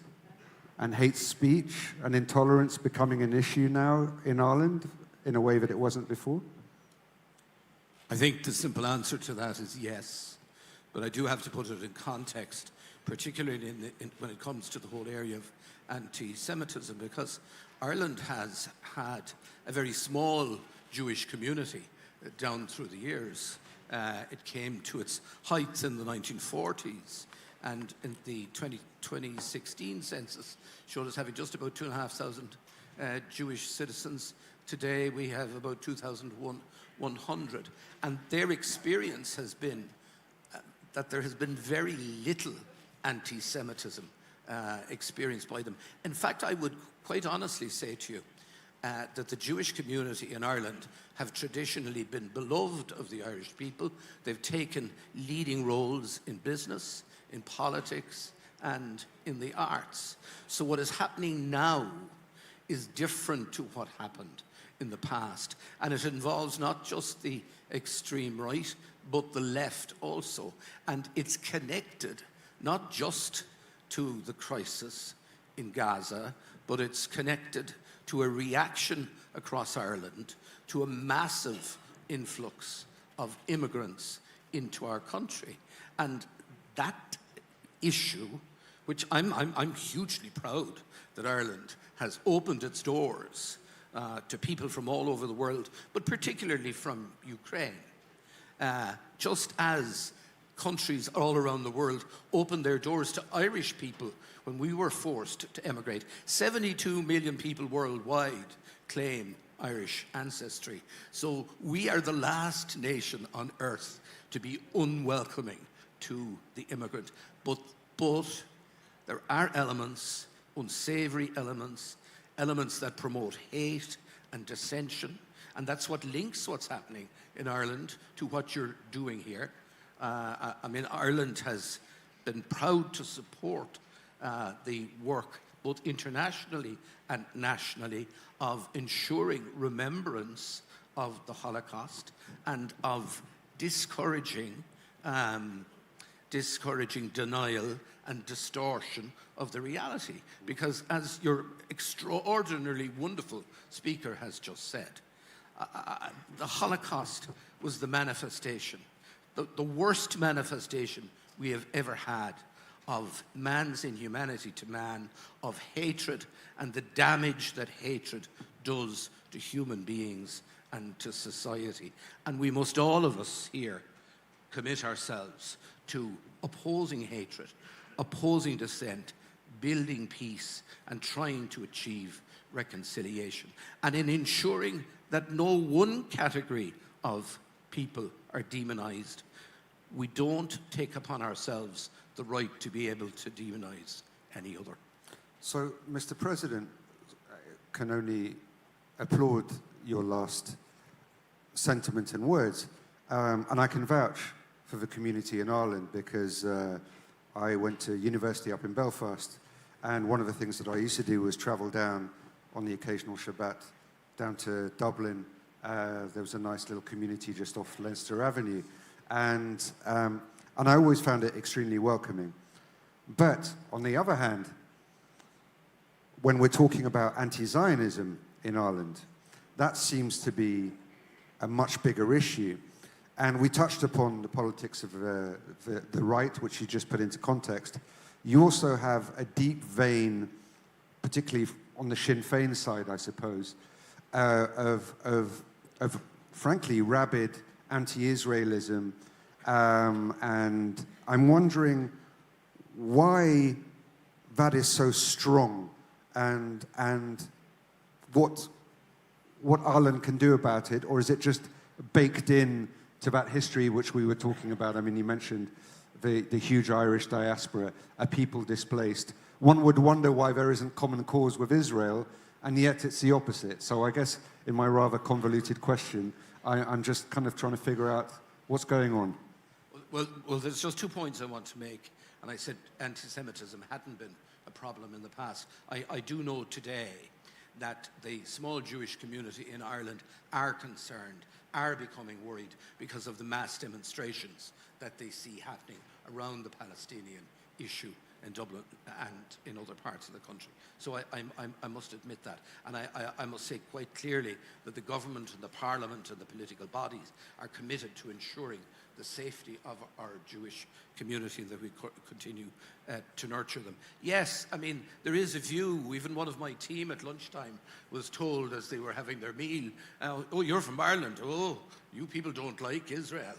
and hate speech and intolerance becoming an issue now in Ireland in a way that it wasn't before? I think the simple answer to that is yes, but I do have to put it in context, particularly when it comes to the whole area of anti-Semitism, because Ireland has had a very small Jewish community down through the years. It came to its heights in the 1940s, and in the 2016 census showed us having just about 2,500 Jewish citizens. Today we have about 2,100, and their experience has been that there has been very little anti-Semitism experienced by them. In fact, I would quite honestly say to you that the Jewish community in Ireland have traditionally been beloved of the Irish people. They've taken leading roles in business, in politics, and in the arts. So what is happening now is different to what happened in the past. And it involves not just the extreme right, but the left also. And it's connected not just to the crisis in Gaza, but it's connected to a reaction across Ireland to a massive influx of immigrants into our country. And that issue, which I'm hugely proud that Ireland has opened its doors to people from all over the world, but particularly from Ukraine. Just as countries all around the world opened their doors to Irish people when we were forced to emigrate. 72 million people worldwide claim Irish ancestry. So we are the last nation on earth to be unwelcoming to the immigrant. But there are elements, unsavory elements, elements that promote hate and dissension, and that's what links what's happening in Ireland to what you're doing here. I mean, Ireland has been proud to support the work, both internationally and nationally, of ensuring remembrance of the Holocaust and of discouraging denial and distortion of the reality. Because as your extraordinarily wonderful speaker has just said, the Holocaust was the manifestation, the worst manifestation we have ever had of man's inhumanity to man, of hatred and the damage that hatred does to human beings and to society. And we must, all of us here, commit ourselves to opposing hatred, opposing dissent, building peace, and trying to achieve reconciliation. And in ensuring that no one category of people are demonized, we don't take upon ourselves the right to be able to demonize any other. So, Mr. President, I can only applaud your last sentiment and words, and I can vouch for the community in Ireland because I went to university up in Belfast, and one of the things that I used to do was travel down on the occasional Shabbat down to Dublin. There was a nice little community just off Leinster Avenue, and I always found it extremely welcoming. But on the other hand, when we're talking about anti-Zionism in Ireland, that seems to be a much bigger issue. And we touched upon the politics of the right, which you just put into context. You also have a deep vein, particularly on the Sinn Féin side, I suppose, of frankly rabid anti-Israelism. And I'm wondering why that is so strong, and what Ireland can do about it, or is it just baked in It's about history, which we were talking about. I mean, you mentioned the huge Irish diaspora, a people displaced. One would wonder why there isn't common cause with Israel, and yet it's the opposite. So I guess in my rather convoluted question, I'm just kind of trying to figure out what's going on. Well, there's just 2 points I want to make. And I said anti-Semitism hadn't been a problem in the past. I do know today that the small Jewish community in Ireland are concerned, are becoming worried because of the mass demonstrations that they see happening around the Palestinian issue in Dublin and in other parts of the country. So I must admit that. And I must say quite clearly that the government and the parliament and the political bodies are committed to ensuring the safety of our Jewish community, that we continue to nurture them. Yes, I mean, there is a view. Even one of my team at lunchtime was told as they were having their meal, oh, you're from Ireland. Oh, you people don't like Israel.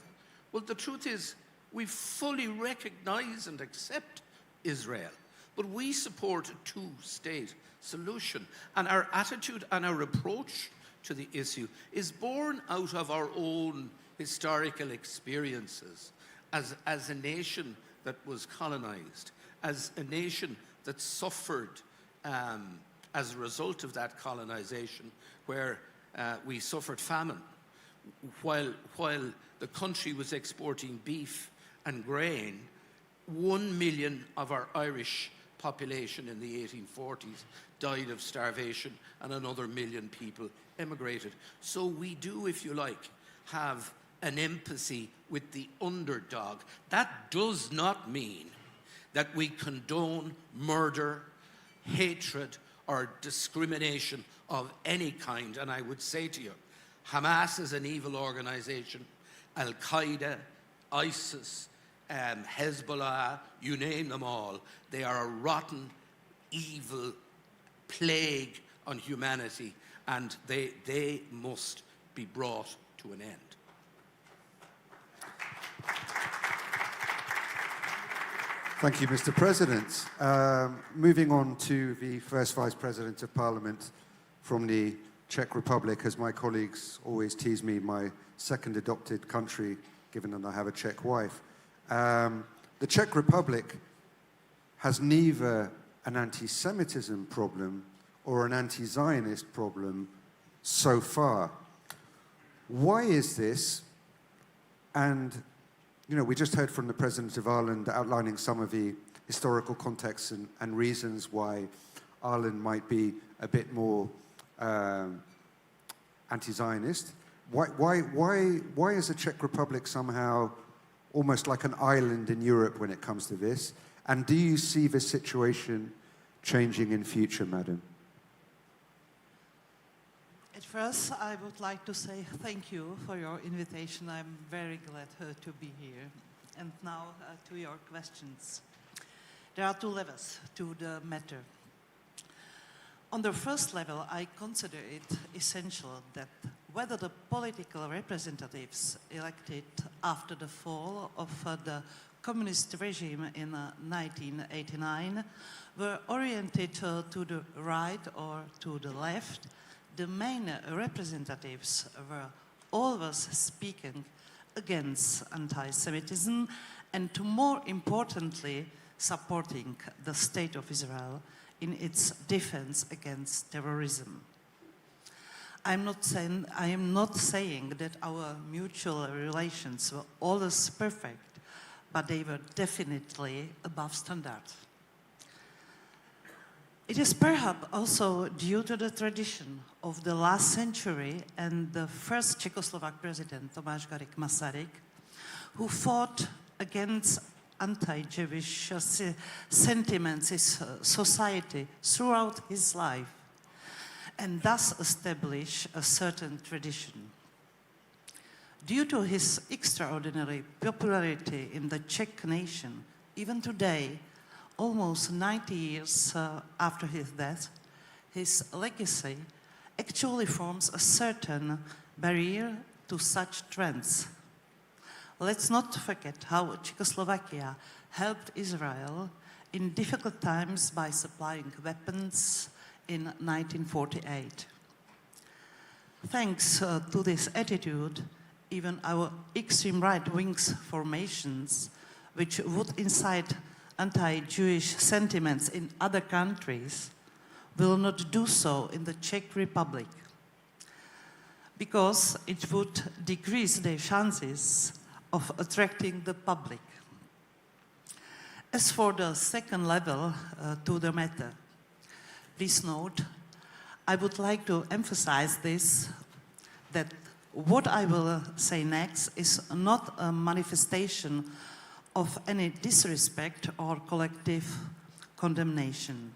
Well, the truth is, we fully recognize and accept Israel, but we support a two-state solution. And our attitude and our approach to the issue is born out of our own historical experiences as a nation that was colonized, as a nation that suffered as a result of that colonization, where we suffered famine, while the country was exporting beef and grain. 1 million of our Irish population in the 1840s died of starvation, and another 1 million people emigrated. So we do, if you like, have an empathy with the underdog. That does not mean that we condone murder, hatred, or discrimination of any kind. And I would say to you, Hamas is an evil organization. Al-Qaeda, ISIS, Hezbollah, you name them all. They are a rotten, evil plague on humanity, and they must be brought to an end. Thank you, Mr. President. Moving on to the first Vice President of Parliament from the Czech Republic, as my colleagues always tease me, my second adopted country, given that I have a Czech wife. The Czech Republic has neither an anti-Semitism problem or an anti-Zionist problem so far. Why is this? And, you know, we just heard from the President of Ireland outlining some of the historical contexts and reasons why Ireland might be a bit more anti-Zionist. Why is the Czech Republic somehow almost like an island in Europe when it comes to this? And do you see the situation changing in future, madam? At first, I would like to say thank you for your invitation. I'm very glad to be here. And now to your questions. There are two levels to the matter. On the first level, I consider it essential that whether the political representatives elected after the fall of the communist regime in 1989 were oriented to the right or to the left, the main representatives were always speaking against anti-Semitism and, more importantly, supporting the State of Israel in its defense against terrorism. I am not saying that our mutual relations were always perfect, but they were definitely above standard. It is perhaps also due to the tradition of the last century and the first Czechoslovak president, Tomáš Garrigue Masaryk, who fought against anti-Jewish sentiments in society throughout his life, and thus establish a certain tradition. Due to his extraordinary popularity in the Czech nation, even today, almost 90 years after his death, his legacy actually forms a certain barrier to such trends. Let's not forget how Czechoslovakia helped Israel in difficult times by supplying weapons in 1948. Thanks to this attitude, even our extreme right-wing formations, which would incite anti-Jewish sentiments in other countries, will not do so in the Czech Republic, because it would decrease their chances of attracting the public. As for the second level to the matter, please note, I would like to emphasize this, that what I will say next is not a manifestation of any disrespect or collective condemnation.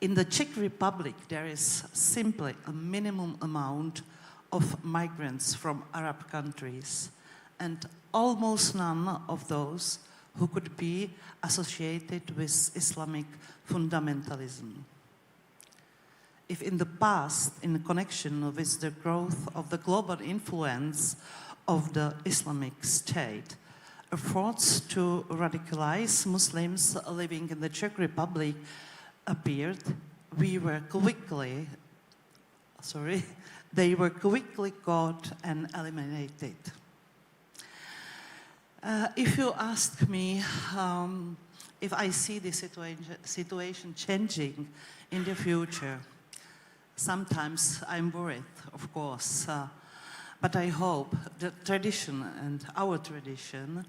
In the Czech Republic, there is simply a minimum amount of migrants from Arab countries, and almost none of those who could be associated with Islamic fundamentalism. If in the past, in connection with the growth of the global influence of the Islamic State, efforts to radicalize Muslims living in the Czech Republic appeared, they were quickly caught and eliminated. If you ask me if I see the situation changing in the future, sometimes I'm worried, of course, but I hope the tradition and our tradition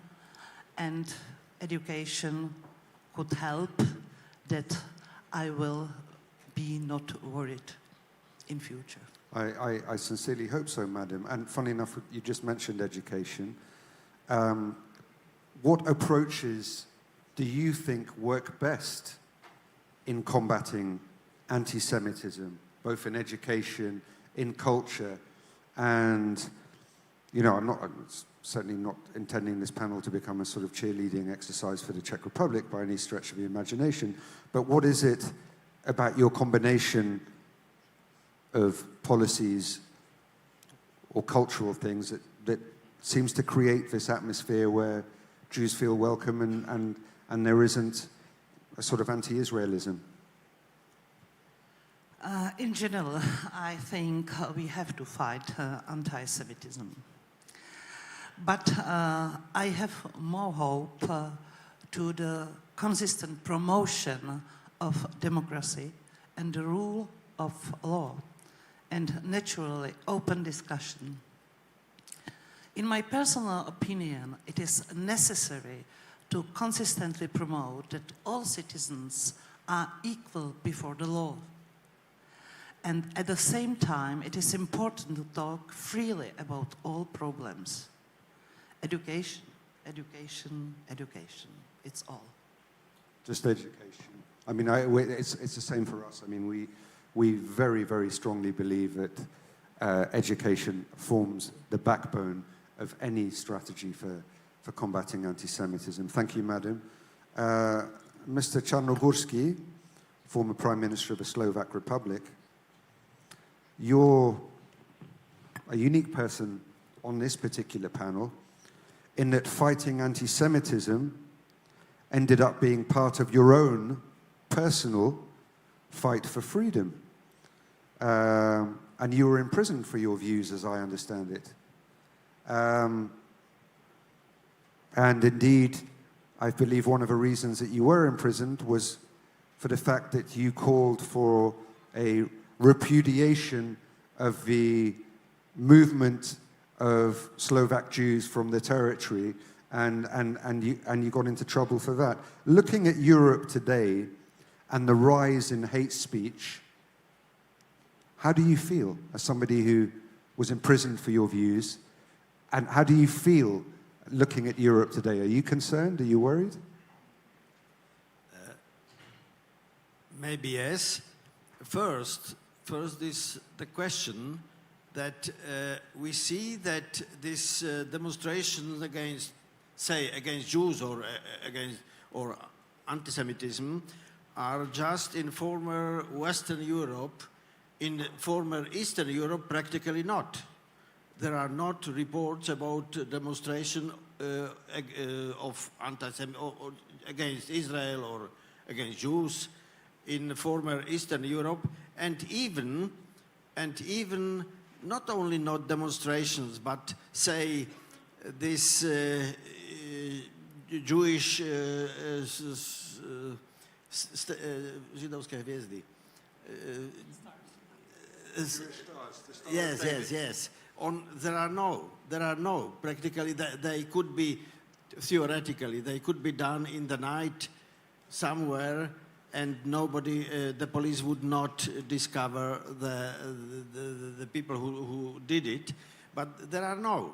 and education could help that I will be not worried in future. I sincerely hope so, Madam. And funny enough, you just mentioned education. What approaches do you think work best in combating anti-Semitism, both in education, in culture, and, you know, I'm certainly not intending this panel to become a sort of cheerleading exercise for the Czech Republic by any stretch of the imagination, but what is it about your combination of policies or cultural things that seems to create this atmosphere where Jews feel welcome and there isn't a sort of anti-Israelism? In general, I think we have to fight anti-Semitism. But I have more hope to the consistent promotion of democracy and the rule of law, and naturally open discussion. In my personal opinion, it is necessary to consistently promote that all citizens are equal before the law. And at the same time, it is important to talk freely about all problems. Education, education, education, it's all. Just education. I mean, it's the same for us. I mean, we very, very strongly believe that education forms the backbone of any strategy for combating anti-Semitism. Thank you, Madam. Mr. Czarnogórski, former Prime Minister of the Slovak Republic, you're a unique person on this particular panel in that fighting anti-Semitism ended up being part of your own personal fight for freedom. And you were imprisoned for your views, as I understand it. And indeed, I believe one of the reasons that you were imprisoned was for the fact that you called for a repudiation of the movement of Slovak Jews from the territory, and you got into trouble for that. Looking at Europe today and the rise in hate speech, how do you feel as somebody who was imprisoned for your views? And how do you feel looking at Europe today? Are you concerned? Are you worried? Maybe yes. First is the question that we see that this demonstrations against Jews or anti-Semitism are just in former Western Europe. In former Eastern Europe, practically not. There are not reports about demonstration of against Israel or against Jews in former Eastern Europe, and even not only not demonstrations, but say this Jewish židovské hviezdy. Yes. There are no. Practically, they could be, theoretically, they could be done in the night somewhere, and nobody, the police would not discover the people who did it. But there are no.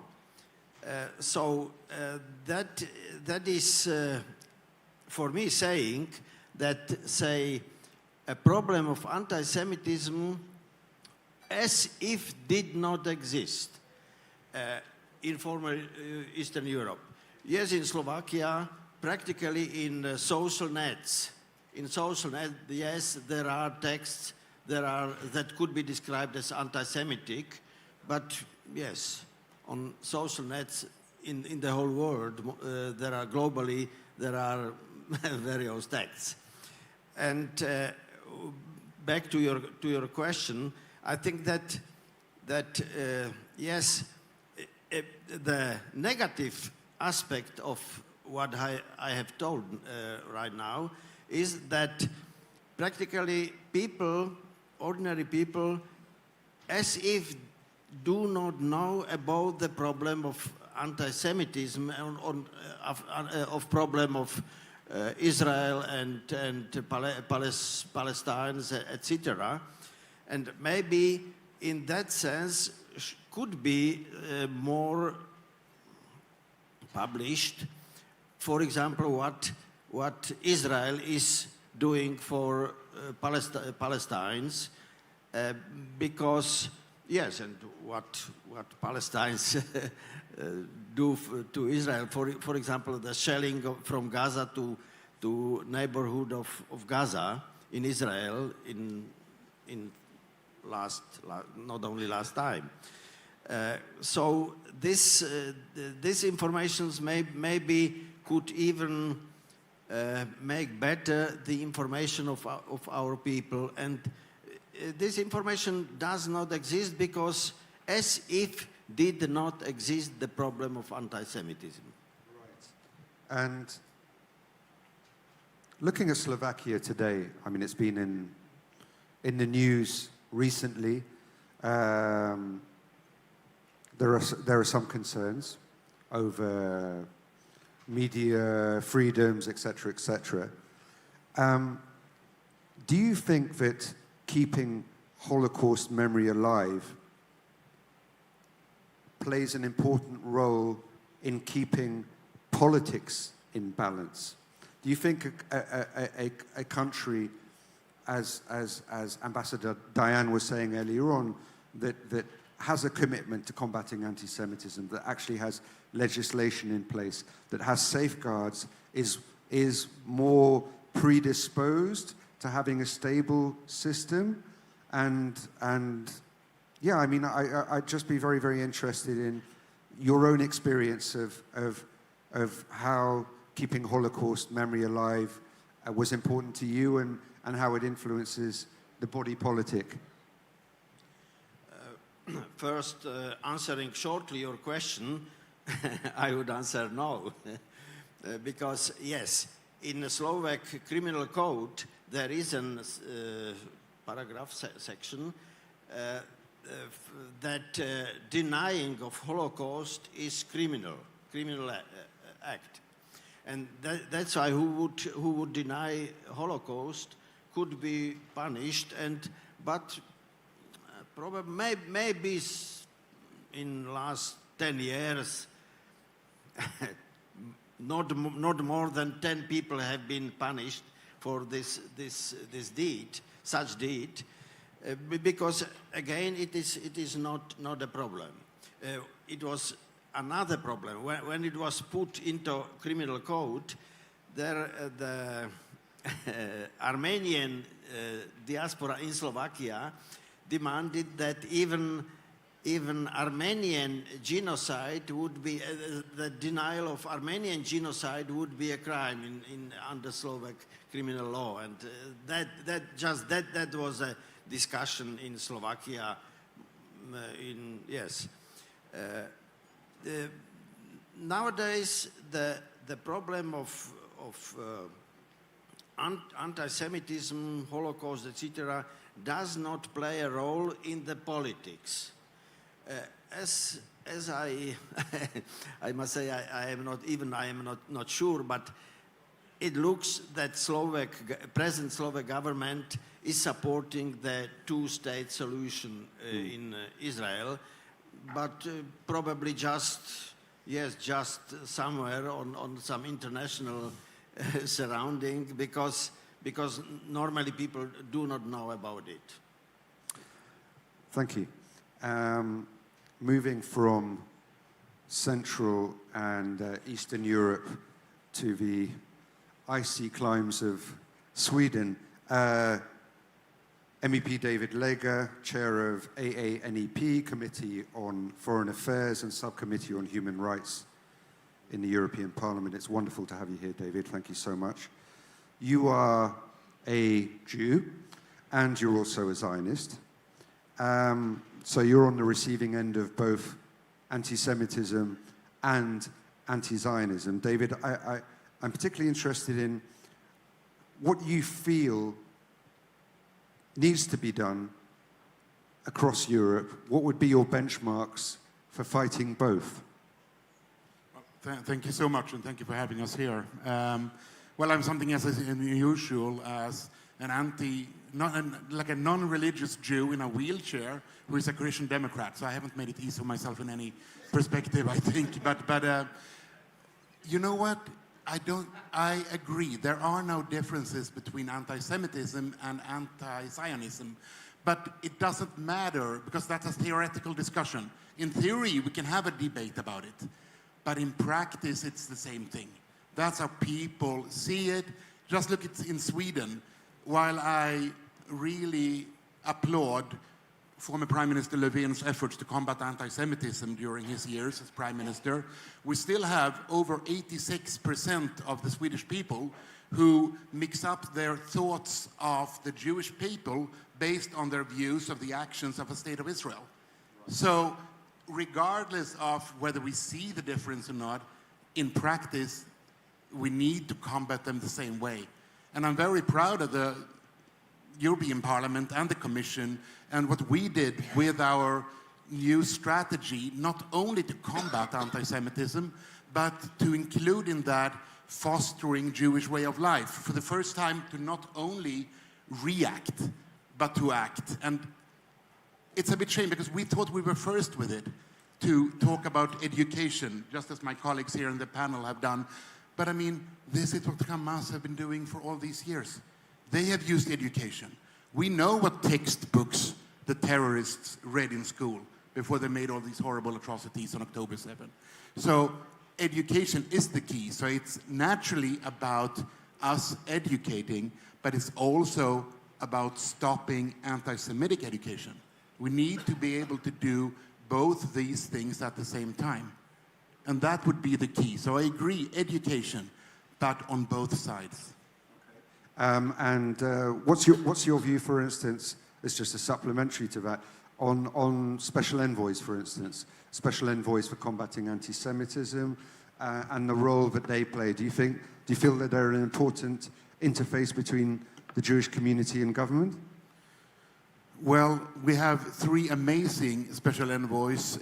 That is, for me, saying that, say, a problem of anti-Semitism as if did not exist in former Eastern Europe. Yes, in Slovakia, practically in social nets. In social nets, yes, there are texts that could be described as anti-Semitic, but yes, on social nets in the whole world, there are various texts. And back to your question, I think that yes, the negative aspect of what I have told right now is that practically people, ordinary people, as if do not know about the problem of anti-Semitism of problem of Israel and Palestine, etc. And maybe in that sense could be more published, for example, what Israel is doing for Palestinians, because yes, and what Palestinians do to Israel, for example, the shelling from Gaza to neighborhood of Gaza in Israel in not only last time. So this information maybe could even make better the information of our people, and this information does not exist because as if did not exist the problem of anti-Semitism. Right. And looking at Slovakia today, I mean, it's been in the news recently. There are some concerns over media freedoms, etc., etc. Do you think that keeping Holocaust memory alive plays an important role in keeping politics in balance? Do you think a country, as Ambassador Diane was saying earlier on, that has a commitment to combating anti-Semitism, that actually has legislation in place, that has safeguards, is more predisposed to having a stable system? And yeah, I mean, I'd just be very, very interested in your own experience of how keeping Holocaust memory alive was important to you, and how it influences the body politic. First, answering shortly your question, I would answer no. Because, yes, in the Slovak criminal code, there is a paragraph section that denying of Holocaust is criminal act. And that's why who would deny Holocaust could be punished, but probably maybe in last 10 years not more than 10 people have been punished for this deed, such deed, because again it is not a problem. It was another problem when it was put into criminal code. There the Armenian diaspora in Slovakia demanded that even Armenian genocide would be the denial of Armenian genocide would be a crime under Slovak criminal law, and that was a discussion in Slovakia yes. Nowadays, the problem of anti-Semitism, Holocaust, etc., does not play a role in the politics. As I, I must say, I am not sure, but it looks that present Slovak government is supporting the two-state solution in Israel, but probably just somewhere on some international surrounding, because normally people do not know about it. Thank you. Moving from Central and Eastern Europe to the icy climes of Sweden, MEP David Lega, Chair of AANEP, Committee on Foreign Affairs and Subcommittee on Human Rights in the European Parliament. It's wonderful to have you here, David. Thank you so much. You are a Jew and you're also a Zionist. So you're on the receiving end of both anti-Semitism and anti-Zionism. David, I'm particularly interested in what you feel needs to be done across Europe. What would be your benchmarks for fighting both? Thank you so much, and thank you for having us here. Well, I'm something as unusual as like a non-religious Jew in a wheelchair who is a Christian Democrat. So I haven't made it easy for myself in any perspective, I think. But you know what? I agree. There are no differences between anti-Semitism and anti-Zionism. But it doesn't matter, because that's a theoretical discussion. In theory, we can have a debate about it. But in practice, it's the same thing. That's how people see it. Just look at in Sweden. While I really applaud former Prime Minister Löfven's efforts to combat anti-Semitism during his years as Prime Minister, we still have over 86% of the Swedish people who mix up their thoughts of the Jewish people based on their views of the actions of the State of Israel. So regardless of whether we see the difference or not, in practice, we need to combat them the same way. And I'm very proud of the European Parliament and the Commission and what we did with our new strategy, not only to combat anti-Semitism, but to include in that fostering Jewish way of life. For the first time, to not only react, but to act. And it's a bit shame because we thought we were first with it, to talk about education, just as my colleagues here in the panel have done. But I mean, this is what Hamas have been doing for all these years. They have used education. We know what textbooks the terrorists read in school before they made all these horrible atrocities on October 7th. So education is the key. So it's naturally about us educating, but it's also about stopping anti-Semitic education. We need to be able to do both these things at the same time. And that would be the key. So I agree, education, but on both sides. What's your view, for instance, as just a supplementary to that, on special envoys, for instance, special envoys for combating anti-Semitism and the role that they play? Do you feel that they're an important interface between the Jewish community and government? Well, we have three amazing special envoys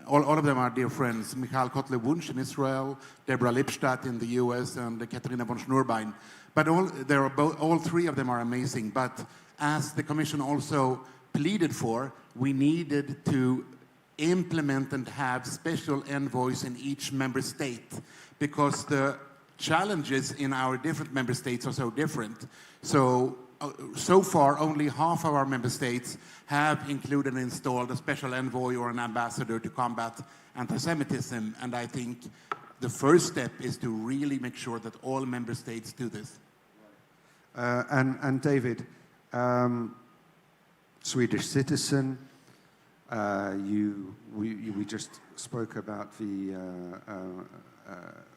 all of them are dear friends. Michal Kotle-Wunsch in Israel, Deborah Lipstadt in the US, and Katharina von Schnurbein. But all three of them are amazing. But as the Commission also pleaded for, we needed to implement and have special envoys in each member state because the challenges in our different member states are so different. So far, only half of our member states have included and installed a special envoy or an ambassador to combat anti-Semitism. And I think the first step is to really make sure that all member states do this. And David, Swedish citizen, we just spoke about the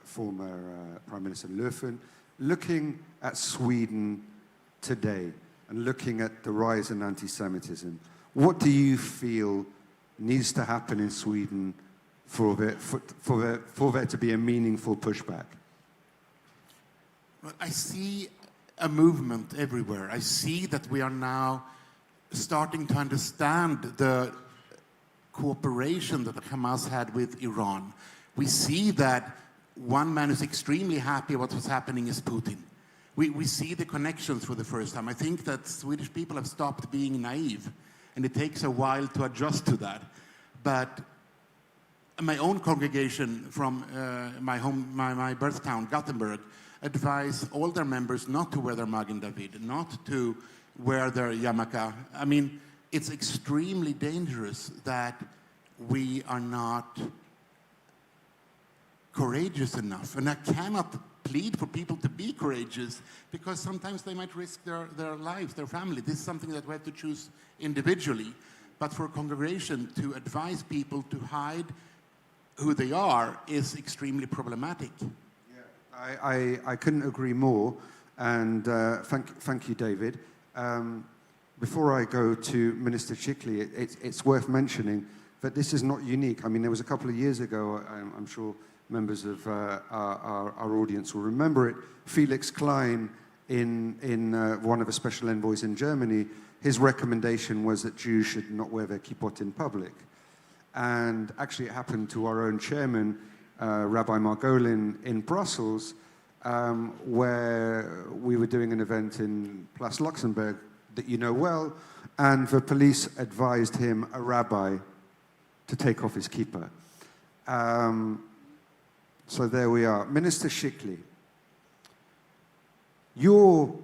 former Prime Minister Löfven. Looking at Sweden today and looking at the rise in anti-Semitism, What do you feel needs to happen in Sweden for there to be a meaningful pushback? Well, I see a movement everywhere. I see that we are now starting to understand the cooperation that Hamas had with Iran. We see that one man who's extremely happy about what's happening is Putin. We see the connections for the first time. I think that Swedish people have stopped being naive, and it takes a while to adjust to that. But my own congregation from my birth town, Gothenburg, advise all their members not to wear their Magen David, not to wear their yarmulke. I mean, it's extremely dangerous that we are not courageous enough. And I cannot plead for people to be courageous because sometimes they might risk their lives, their family. This is something that we have to choose individually. But for a congregation to advise people to hide who they are is extremely problematic. I couldn't agree more, and thank you, David. Before I go to Minister Chikli, it's worth mentioning that this is not unique. I mean, there was a couple of years ago, I'm sure members of our audience will remember it, Felix Klein, in one of the special envoys in Germany, his recommendation was that Jews should not wear their kippot in public. And actually it happened to our own chairman, Rabbi Margolin in Brussels, where we were doing an event in Place Luxembourg that you know well, and the police advised him, a rabbi, to take off his kippah. So there we are. Minister Chikli, your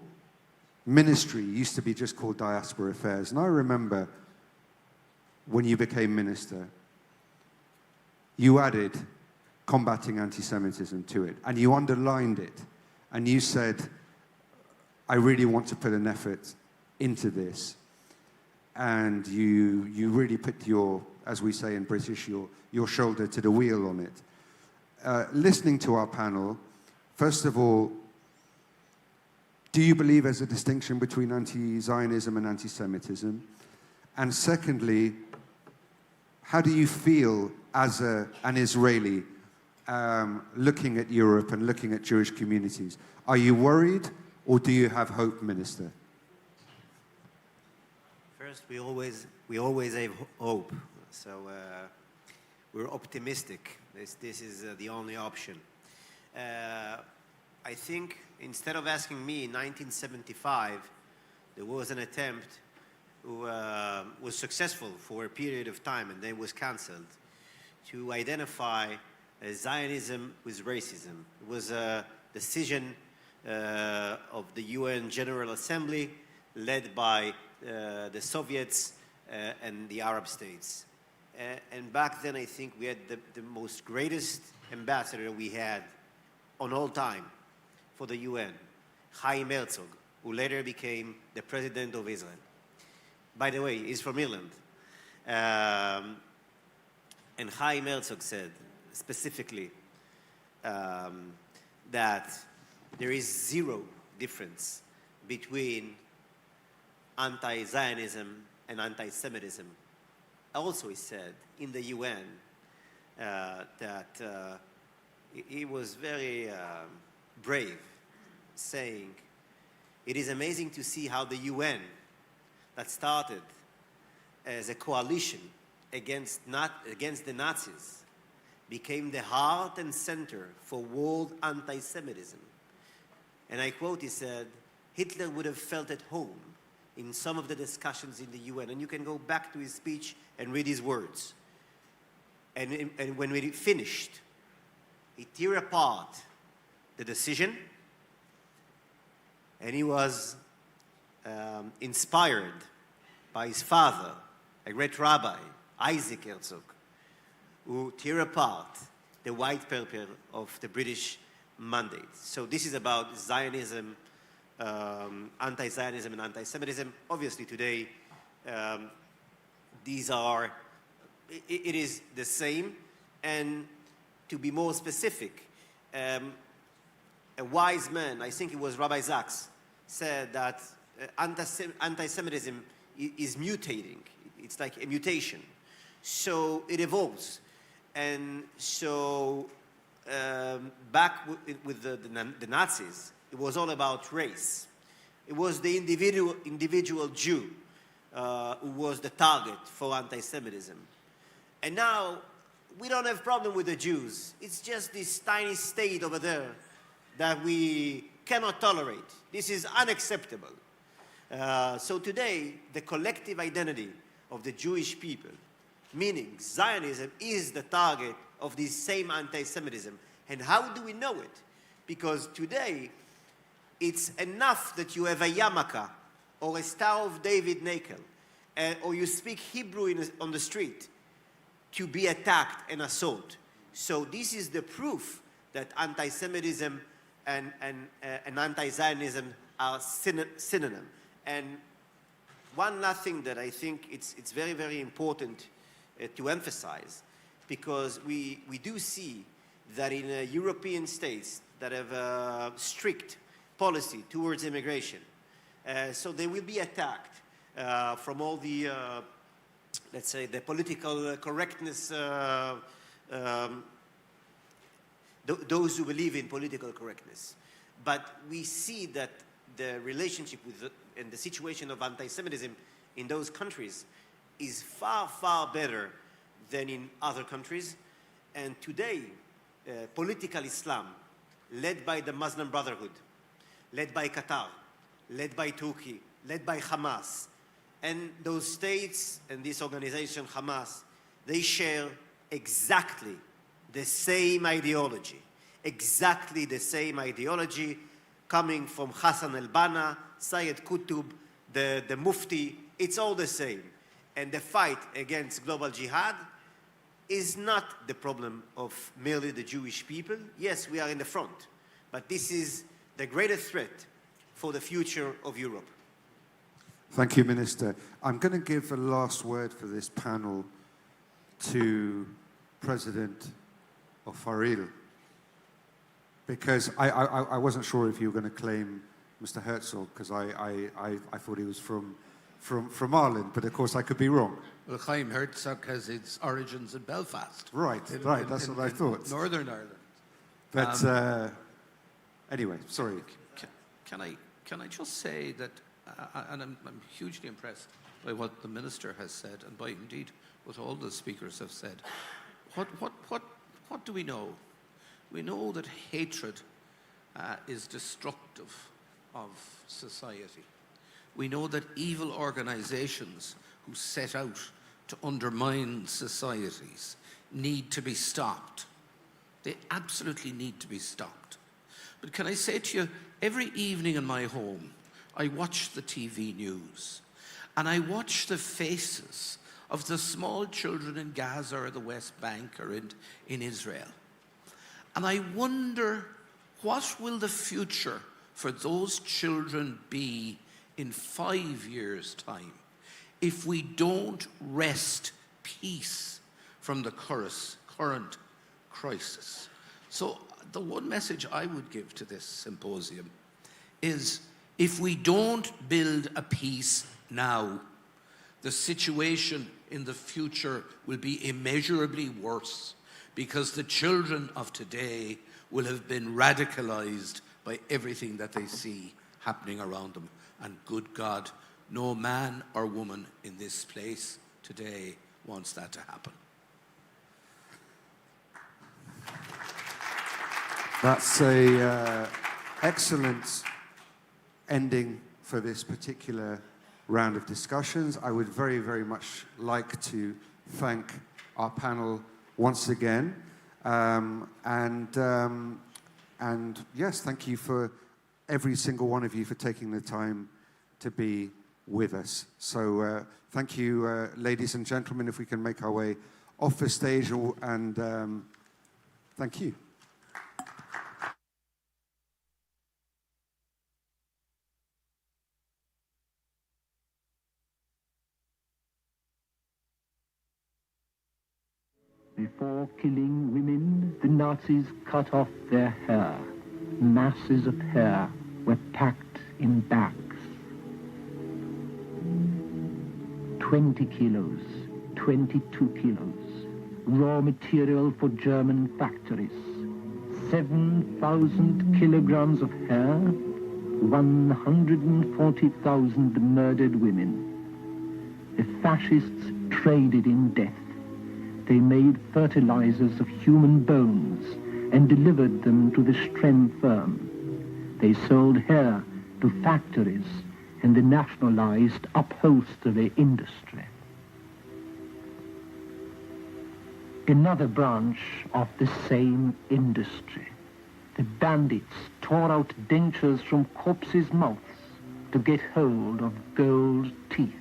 ministry used to be just called Diaspora Affairs, and I remember when you became minister, you added combating anti-Semitism to it, and you underlined it, and you said, I really want to put an effort into this, and you really put your, as we say in British, your shoulder to the wheel on it. Listening to our panel, first of all, do you believe there's a distinction between anti-Zionism and anti-Semitism? And secondly, how do you feel as an Israeli looking at Europe and looking at Jewish communities? Are you worried, or do you have hope, Minister? First, we always have hope. So we're optimistic. This is the only option. I think instead of asking me in 1975, there was an attempt who was successful for a period of time and then was cancelled, to identify Zionism with racism. It was a decision of the UN General Assembly led by the Soviets and the Arab states. And back then, I think we had the most greatest ambassador we had on all time for the UN, Chaim Herzog, who later became the president of Israel. By the way, he's from Ireland. And Chaim Herzog said specifically that there is zero difference between anti-Zionism and anti-Semitism. Also, he said in the UN that he was very brave, saying, it is amazing to see how the UN, that started as a coalition against the Nazis, became the heart and center for world anti-Semitism. And I quote, he said, Hitler would have felt at home in some of the discussions in the UN. And you can go back to his speech and read his words. And when we finished, he tore apart the decision, and he was inspired by his father, a great rabbi, Isaac Herzog, who tore apart the white paper of the British mandate. So this is about Zionism, anti-Zionism and anti-Semitism. Obviously today, these are, it is the same. And to be more specific, a wise man, I think it was Rabbi Sachs, said that anti-Semitism is mutating. It's like a mutation. So it evolves. And so back with the Nazis, it was all about race. It was the individual Jew who was the target for anti-Semitism. And now we don't have problem with the Jews. It's just this tiny state over there that we cannot tolerate. This is unacceptable. So today, the collective identity of the Jewish people, meaning Zionism, is the target of this same anti-Semitism. And how do we know it? Because today, it's enough that you have a yarmulke or a Star of David naked, or you speak Hebrew on the street to be attacked and assaulted. So this is the proof that anti-Semitism and anti-Zionism are synonym. And one last thing that I think it's very, very important to emphasize, because we do see that in European states that have a strict policy towards immigration, so they will be attacked from all the, let's say, the political correctness, those who believe in political correctness. But we see that the relationship with and the situation of anti-Semitism in those countries is far, far better than in other countries. And today, political Islam, led by the Muslim Brotherhood, led by Qatar, led by Turkey, led by Hamas, and those states and this organization, Hamas, they share exactly the same ideology, coming from Hassan al-Banna, Sayyid Qutb, the Mufti. It's all the same. And the fight against global jihad is not the problem of merely the Jewish people. Yes, we are in the front, but this is the greatest threat for the future of Europe. Thank you, Minister. I'm going to give a last word for this panel to President of Faril, because I wasn't sure if you were going to claim Mr. Herzog, because I thought he was from Ireland, but of course I could be wrong. Well, Chaim Herzog has its origins in Belfast. Right, that's what I thought. Northern Ireland. But anyway, sorry. Can I just say that, and I'm hugely impressed by what the Minister has said, and by indeed what all the speakers have said. What do we know? We know that hatred is destructive of society. We know that evil organizations who set out to undermine societies need to be stopped. They absolutely need to be stopped. But can I say to you, every evening in my home, I watch the TV news, and I watch the faces of the small children in Gaza or the West Bank or in Israel. And I wonder, what will the future for those children be in 5 years' time if we don't wrest peace from the current crisis? So the one message I would give to this symposium is, if we don't build a peace now, the situation in the future will be immeasurably worse, because the children of today will have been radicalized by everything that they see happening around them. And good God, no man or woman in this place today wants that to happen. That's an excellent ending for this particular round of discussions. I would very, very much like to thank our panel once again. And yes, thank you for every single one of you for taking the time to be with us. So thank you, ladies and gentlemen, if we can make our way off the stage, and thank you. Before killing women, the Nazis cut off their hair. Masses of hair were packed in bags. 20 kilos, 22 kilos, raw material for German factories, 7,000 kilograms of hair, 140,000 murdered women. The fascists traded in death. They made fertilizers of human bones and delivered them to the Strem firm. They sold hair to factories and the nationalized upholstery industry. Another branch of the same industry. The bandits tore out dentures from corpses' mouths to get hold of gold teeth.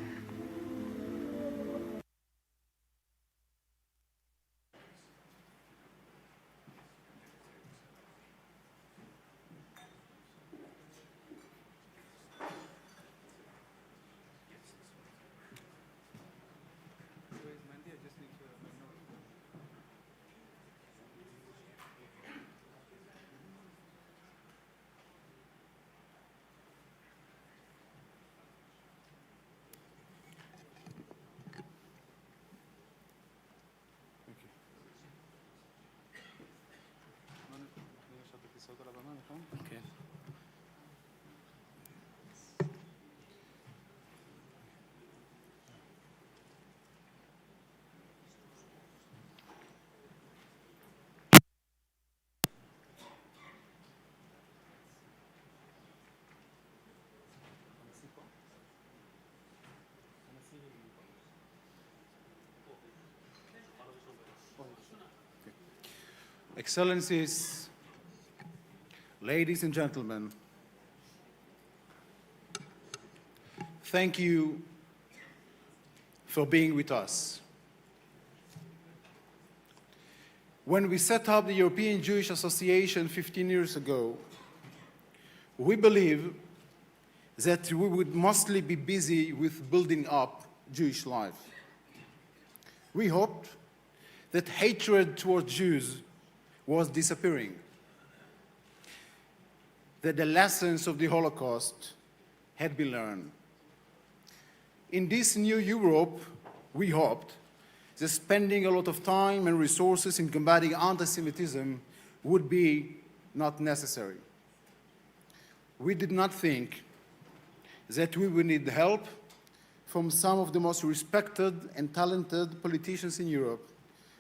Okay. Excellencies, ladies and gentlemen, thank you for being with us. When we set up the European Jewish Association 15 years ago, we believed that we would mostly be busy with building up Jewish life. We hoped that hatred towards Jews was disappearing, that the lessons of the Holocaust had been learned. In this new Europe, we hoped that spending a lot of time and resources in combating anti-Semitism would be not necessary. We did not think that we would need help from some of the most respected and talented politicians in Europe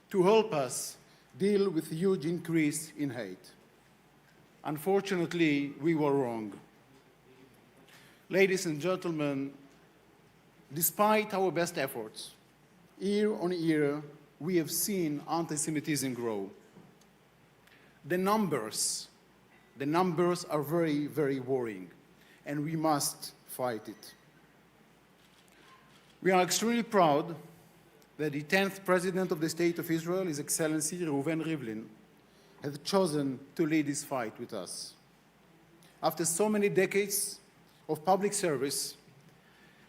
to help us deal with the huge increase in hate. Unfortunately, we were wrong. Ladies and gentlemen, despite our best efforts, year on year, we have seen anti-Semitism grow. The numbers are very, very worrying, and we must fight it. We are extremely proud that the 10th President of the State of Israel, His Excellency Reuven Rivlin, has chosen to lead this fight with us. After so many decades of public service,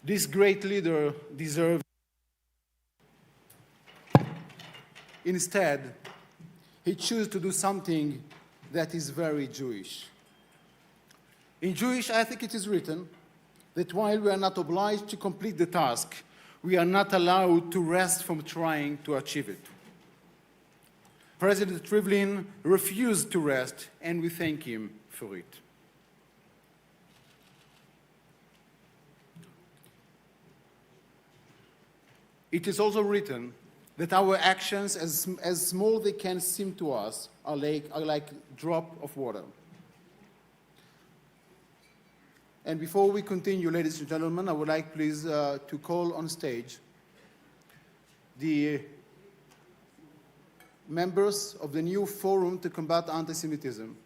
this great leader deserves. Instead, he chose to do something that is very Jewish. In Jewish ethic, it is written that while we are not obliged to complete the task, we are not allowed to rest from trying to achieve it. President Rivlin refused to rest, and we thank him for it. It is also written that our actions, as small they can seem to us, are like a drop of water. And before we continue, ladies and gentlemen, I would like please to call on stage the members of the new Forum to Combat Anti-Semitism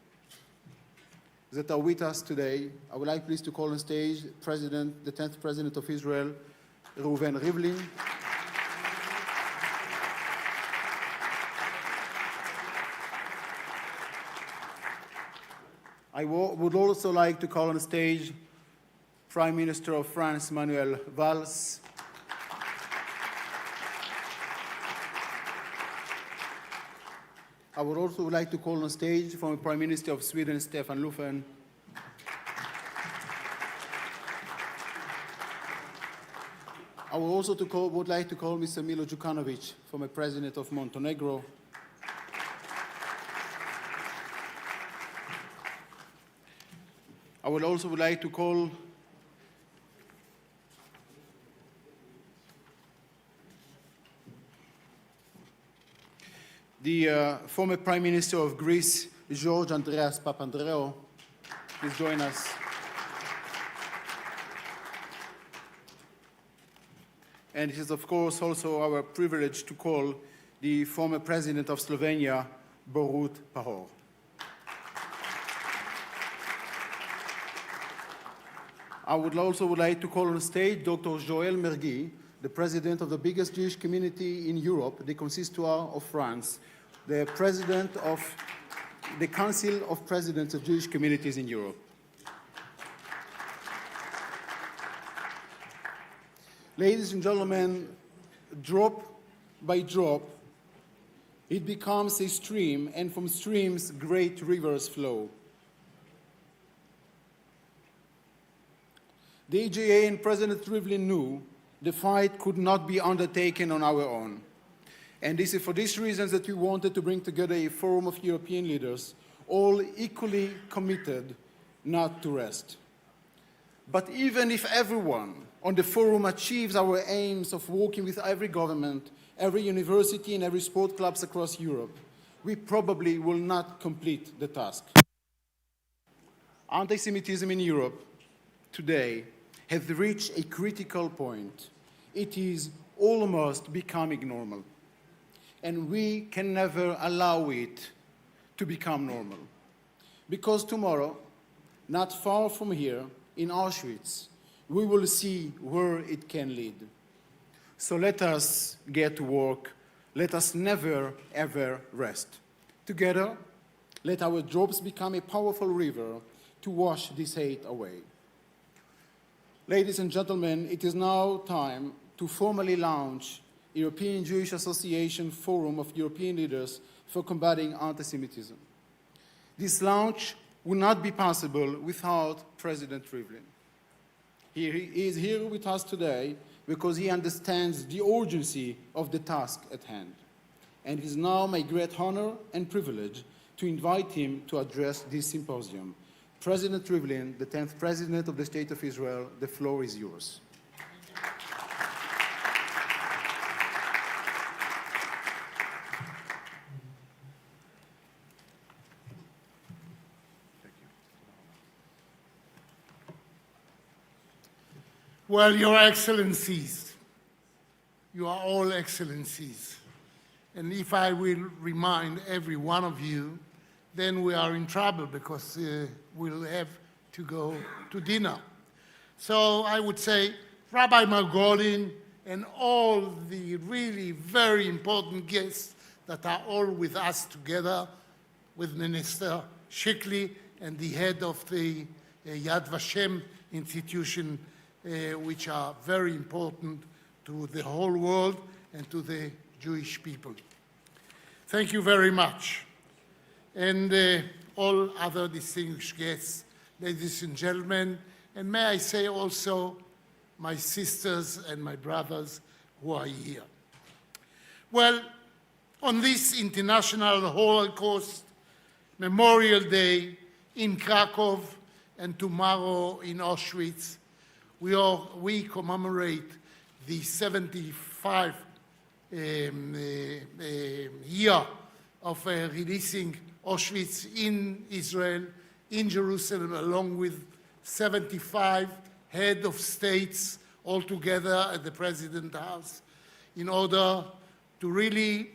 that are with us today. I would like please to call on stage the 10th President of Israel, Reuven Rivlin. I would also like to call on stage Prime Minister of France, Manuel Valls. I would also like to call on stage from the Prime Minister of Sweden, Stefan Löfven. I would like to call Mr. Milo Djukanovic, former president of Montenegro. I would also like to call the former Prime Minister of Greece, George Andreas Papandreou. Please join us. And it is, of course, also our privilege to call the former President of Slovenia, Borut Pahor. I would also like to call on stage Dr. Joël Mergui, the President of the biggest Jewish community in Europe, the Consistoire of France, the President of the Council of Presidents of Jewish Communities in Europe. Ladies and gentlemen, drop by drop, it becomes a stream, and from streams, great rivers flow. The AJA and President Rivlin knew the fight could not be undertaken on our own. And this is for these reasons that we wanted to bring together a forum of European leaders, all equally committed not to rest. But even if everyone on the forum achieves our aims of working with every government, every university, and every sport clubs across Europe, we probably will not complete the task. Anti-Semitism in Europe today has reached a critical point. It is almost becoming normal. And we can never allow it to become normal. Because tomorrow, not far from here, in Auschwitz, we will see where it can lead. So let us get to work. Let us never, ever rest. Together, let our drops become a powerful river to wash this hate away. Ladies and gentlemen, it is now time to formally launch European Jewish Association Forum of European Leaders for Combating Anti-Semitism. This launch would not be possible without President Rivlin. He is here with us today because he understands the urgency of the task at hand. And it is now my great honor and privilege to invite him to address this symposium. President Rivlin, the 10th President of the State of Israel, the floor is yours. Well, Your Excellencies, you are all Excellencies. And if I will remind every one of you, then we are in trouble because we'll have to go to dinner. So I would say, Rabbi Margolin and all the really very important guests that are all with us together, with Minister Shikli and the head of the Yad Vashem institution, which are very important to the whole world and to the Jewish people. Thank you very much. And all other distinguished guests, ladies and gentlemen, and may I say also my sisters and my brothers who are here. Well, on this International Holocaust Memorial Day in Krakow and tomorrow in Auschwitz, we commemorate the 75th year of releasing Auschwitz in Israel, in Jerusalem, along with 75 head of states all together at the President's House, in order to really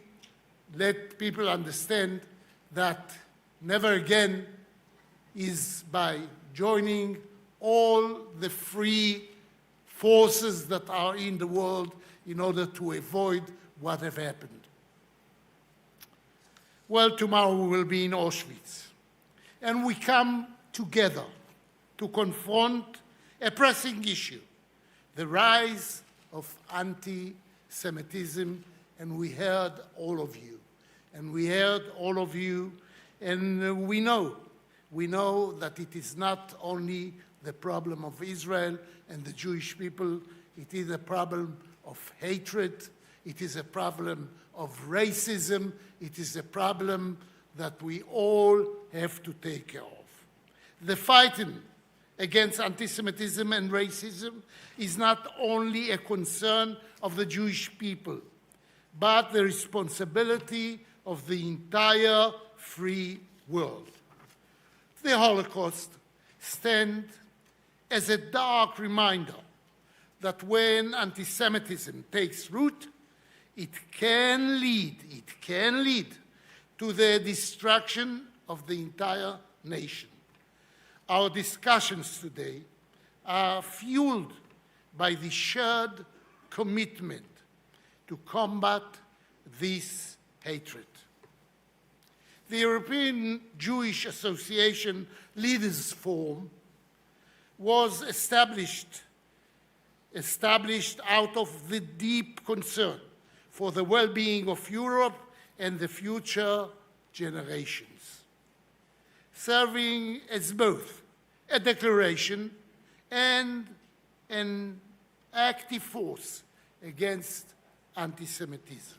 let people understand that never again is by joining all the free forces that are in the world in order to avoid what have happened. Well, tomorrow we will be in Auschwitz, and we come together to confront a pressing issue, the rise of anti-Semitism, and we heard all of you. And we heard all of you, and we know that it is not only the problem of Israel and the Jewish people, it is a problem of hatred. It is a problem of racism. It is a problem that we all have to take care of. The fighting against anti-Semitism and racism is not only a concern of the Jewish people, but the responsibility of the entire free world. The Holocaust stands as a dark reminder that when anti-Semitism takes root, it can lead to the destruction of the entire nation. Our discussions today are fueled by the shared commitment to combat this hatred. The European Jewish Association Leaders Forum was established out of the deep concern for the well-being of Europe and the future generations, serving as both a declaration and an active force against anti-Semitism.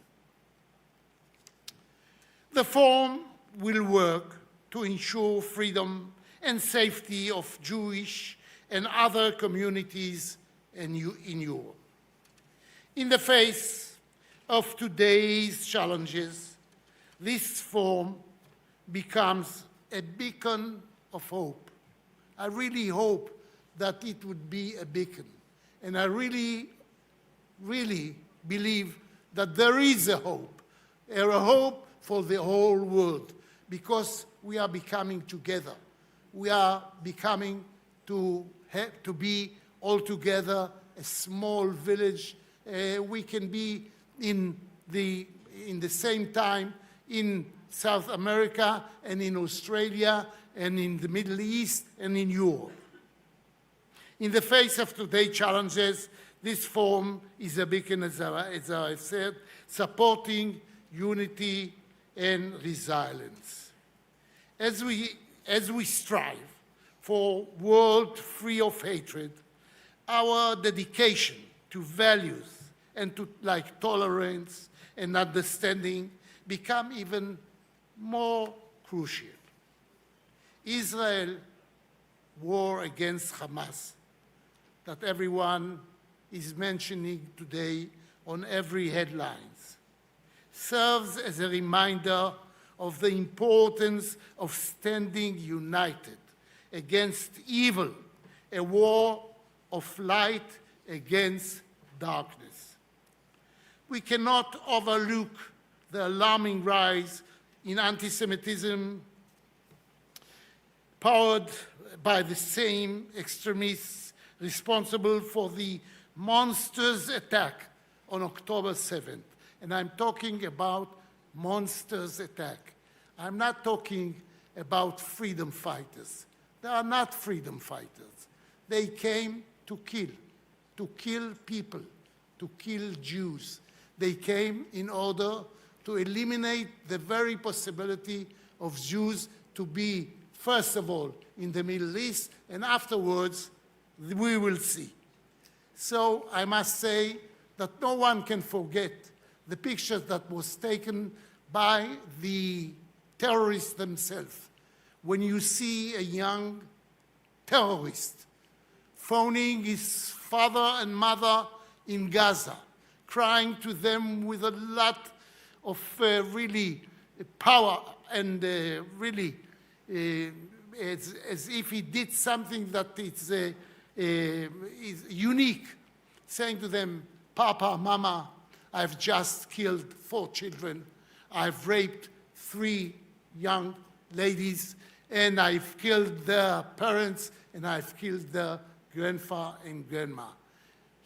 The forum will work to ensure freedom and safety of Jewish and other communities in Europe. In the face of today's challenges, this forum becomes a beacon of hope. I really hope that it would be a beacon. And I really believe that there is a hope for the whole world, because we are becoming together. We are becoming to be all together, a small village. We can be in the same time in South America and in Australia and in the Middle East and in Europe. In the face of today's challenges, this forum is a beacon, as I said, supporting unity and resilience. As we strive for a world free of hatred, our dedication to values and to tolerance and understanding become even more crucial. Israel's war against Hamas, that everyone is mentioning today on every headlines, serves as a reminder of the importance of standing united against evil, a war of light against darkness. We cannot overlook the alarming rise in anti-Semitism powered by the same extremists responsible for the monstrous attack on October 7th. And I'm talking about monstrous attack. I'm not talking about freedom fighters. They are not freedom fighters. They came to kill people, to kill Jews. They came in order to eliminate the very possibility of Jews to be, first of all, in the Middle East, and afterwards, we will see. So I must say that no one can forget the pictures that was taken by the terrorists themselves. When you see a young terrorist phoning his father and mother in Gaza, crying to them with a lot of really power and really as if he did something that is unique, saying to them, Papa, Mama, I've just killed 4 children. I've raped 3 young ladies, and I've killed their parents, and I've killed their grandfather and grandma.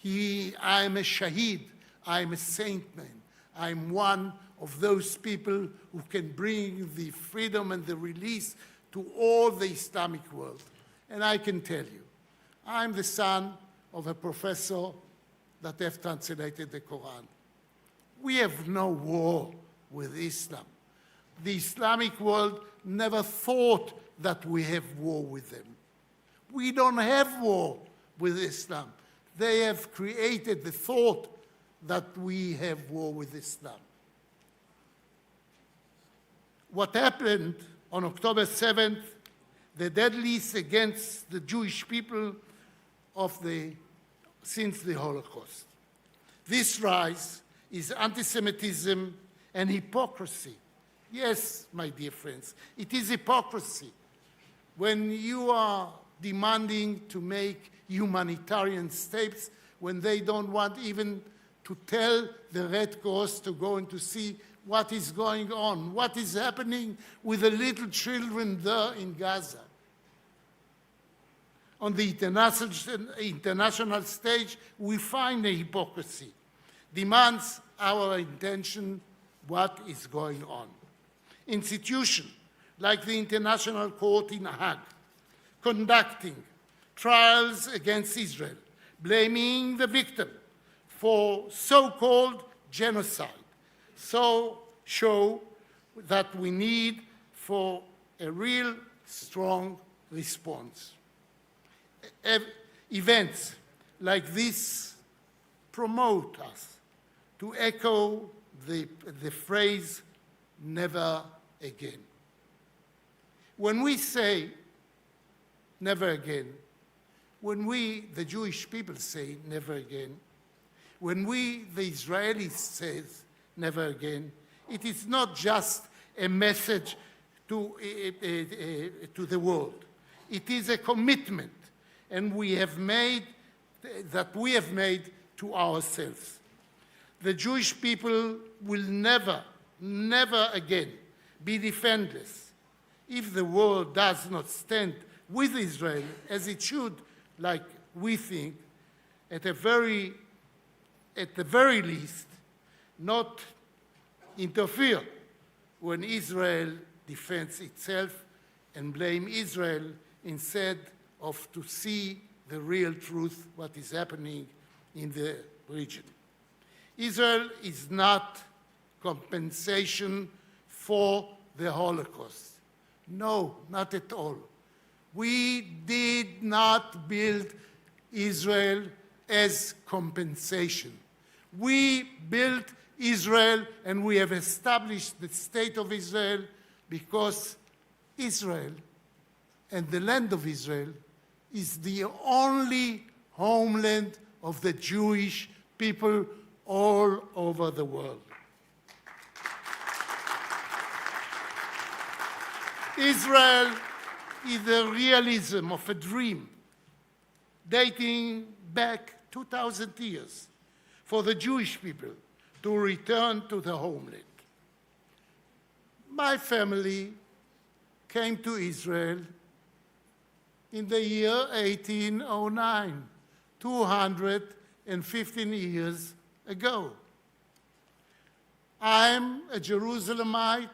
I'm a shaheed. I'm a saint man. I'm one of those people who can bring the freedom and the release to all the Islamic world. And I can tell you, I'm the son of a professor that have translated the Quran. We have no war with Islam. The Islamic world never thought that we have war with them. We don't have war with Islam. They have created the thought that we have war with Islam. What happened on October 7th, the deadliest against the Jewish people since the Holocaust. This rise is anti-Semitism and hypocrisy. Yes, my dear friends, it is hypocrisy when you are demanding to make humanitarian steps when they don't want even to tell the Red Cross to go and to see what is going on, what is happening with the little children there in Gaza. On the international stage, we find a hypocrisy, demands our attention what is going on. Institutions like the International Court in Hague, conducting trials against Israel, blaming the victim for so-called genocide, so show that we need for a real strong response. Events like this promote us to echo the phrase, never again. When we say never again, when we, the Jewish people, say never again, when we, the Israelis, say never again, it is not just a message to the world. It is a commitment and we have made to ourselves. The Jewish people will never, never again be defenseless if the world does not stand with Israel as it should, like we think, at the very least, not interfere when Israel defends itself and blame Israel instead of to see the real truth, what is happening in the region. Israel is not compensation for the Holocaust. No, not at all. We did not build Israel as compensation. We built Israel and we have established the state of Israel because Israel and the land of Israel is the only homeland of the Jewish people all over the world. Israel is the realism of a dream dating back 2,000 years for the Jewish people to return to the homeland. My family came to Israel in the year 1809, 215 years ago. I'm a Jerusalemite,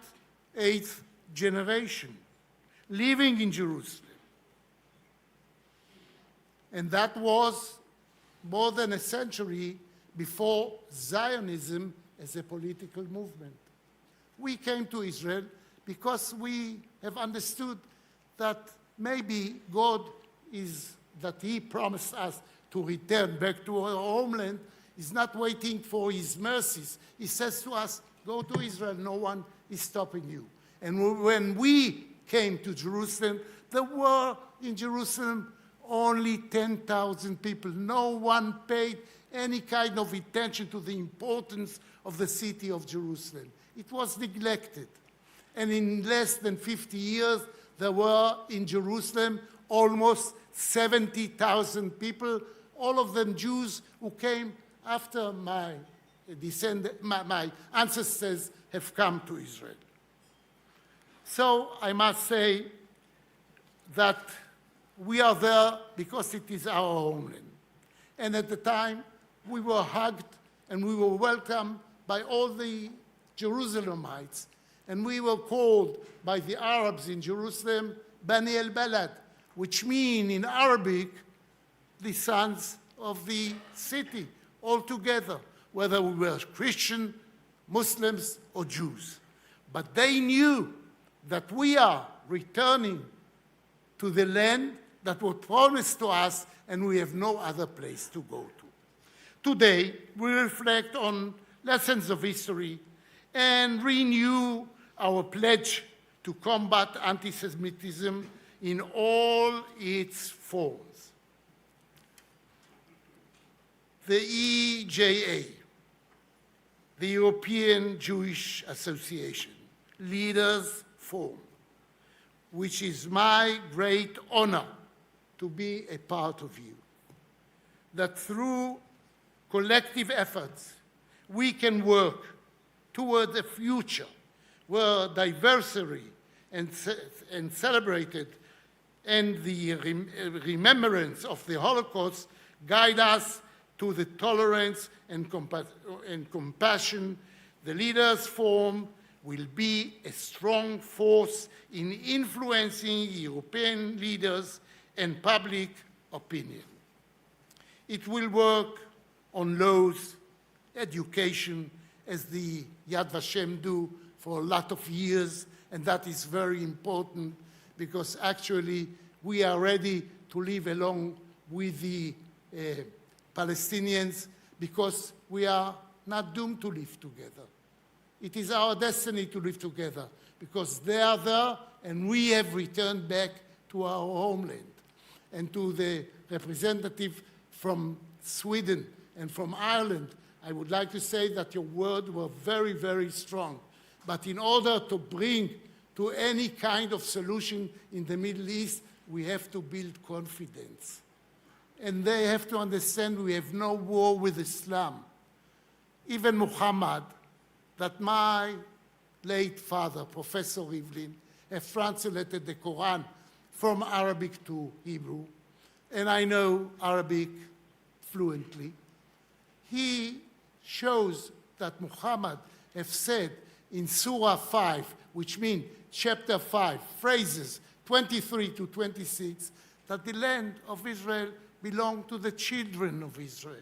8th generation, living in Jerusalem. And that was more than a century before Zionism as a political movement. We came to Israel because we have understood that maybe God that He promised us to return back to our homeland, is not waiting for His mercies. He says to us, go to Israel, no one is stopping you. And when we came to Jerusalem, there were in Jerusalem only 10,000 people. No one paid any kind of attention to the importance of the city of Jerusalem. It was neglected. And in less than 50 years, there were in Jerusalem almost 70,000 people, all of them Jews who came after my ancestors have come to Israel. So I must say that we are there because it is our homeland. And at the time, we were hugged and we were welcomed by all the Jerusalemites. And we were called by the Arabs in Jerusalem, Bani al-Balad, which mean in Arabic, the sons of the city, all together, whether we were Christian, Muslims, or Jews. But they knew that we are returning to the land that was promised to us and we have no other place to go to. Today, we reflect on lessons of history and renew our pledge to combat anti-Semitism in all its forms. The EJA, the European Jewish Association, Leaders Forum, which is my great honor to be a part of you, that through collective efforts, we can work toward a future where diversity and celebrated and the remembrance of the Holocaust guide us to the tolerance and compassion. The Leaders Forum will be a strong force in influencing European leaders and public opinion. It will work on laws, education, as the Yad Vashem do for a lot of years, and that is very important because actually we are ready to live along with the Palestinians because we are not doomed to live together. It is our destiny to live together because they are there and we have returned back to our homeland. And to the representative from Sweden and from Ireland, I would like to say that your words were very, very strong. But in order to bring to any kind of solution in the Middle East, we have to build confidence. And they have to understand we have no war with Islam. Even Muhammad, that my late father, Professor Rivlin, have translated the Quran from Arabic to Hebrew, and I know Arabic fluently. He shows that Muhammad have said in Surah 5, which means chapter 5, phrases 23 to 26, that the land of Israel belongs to the children of Israel.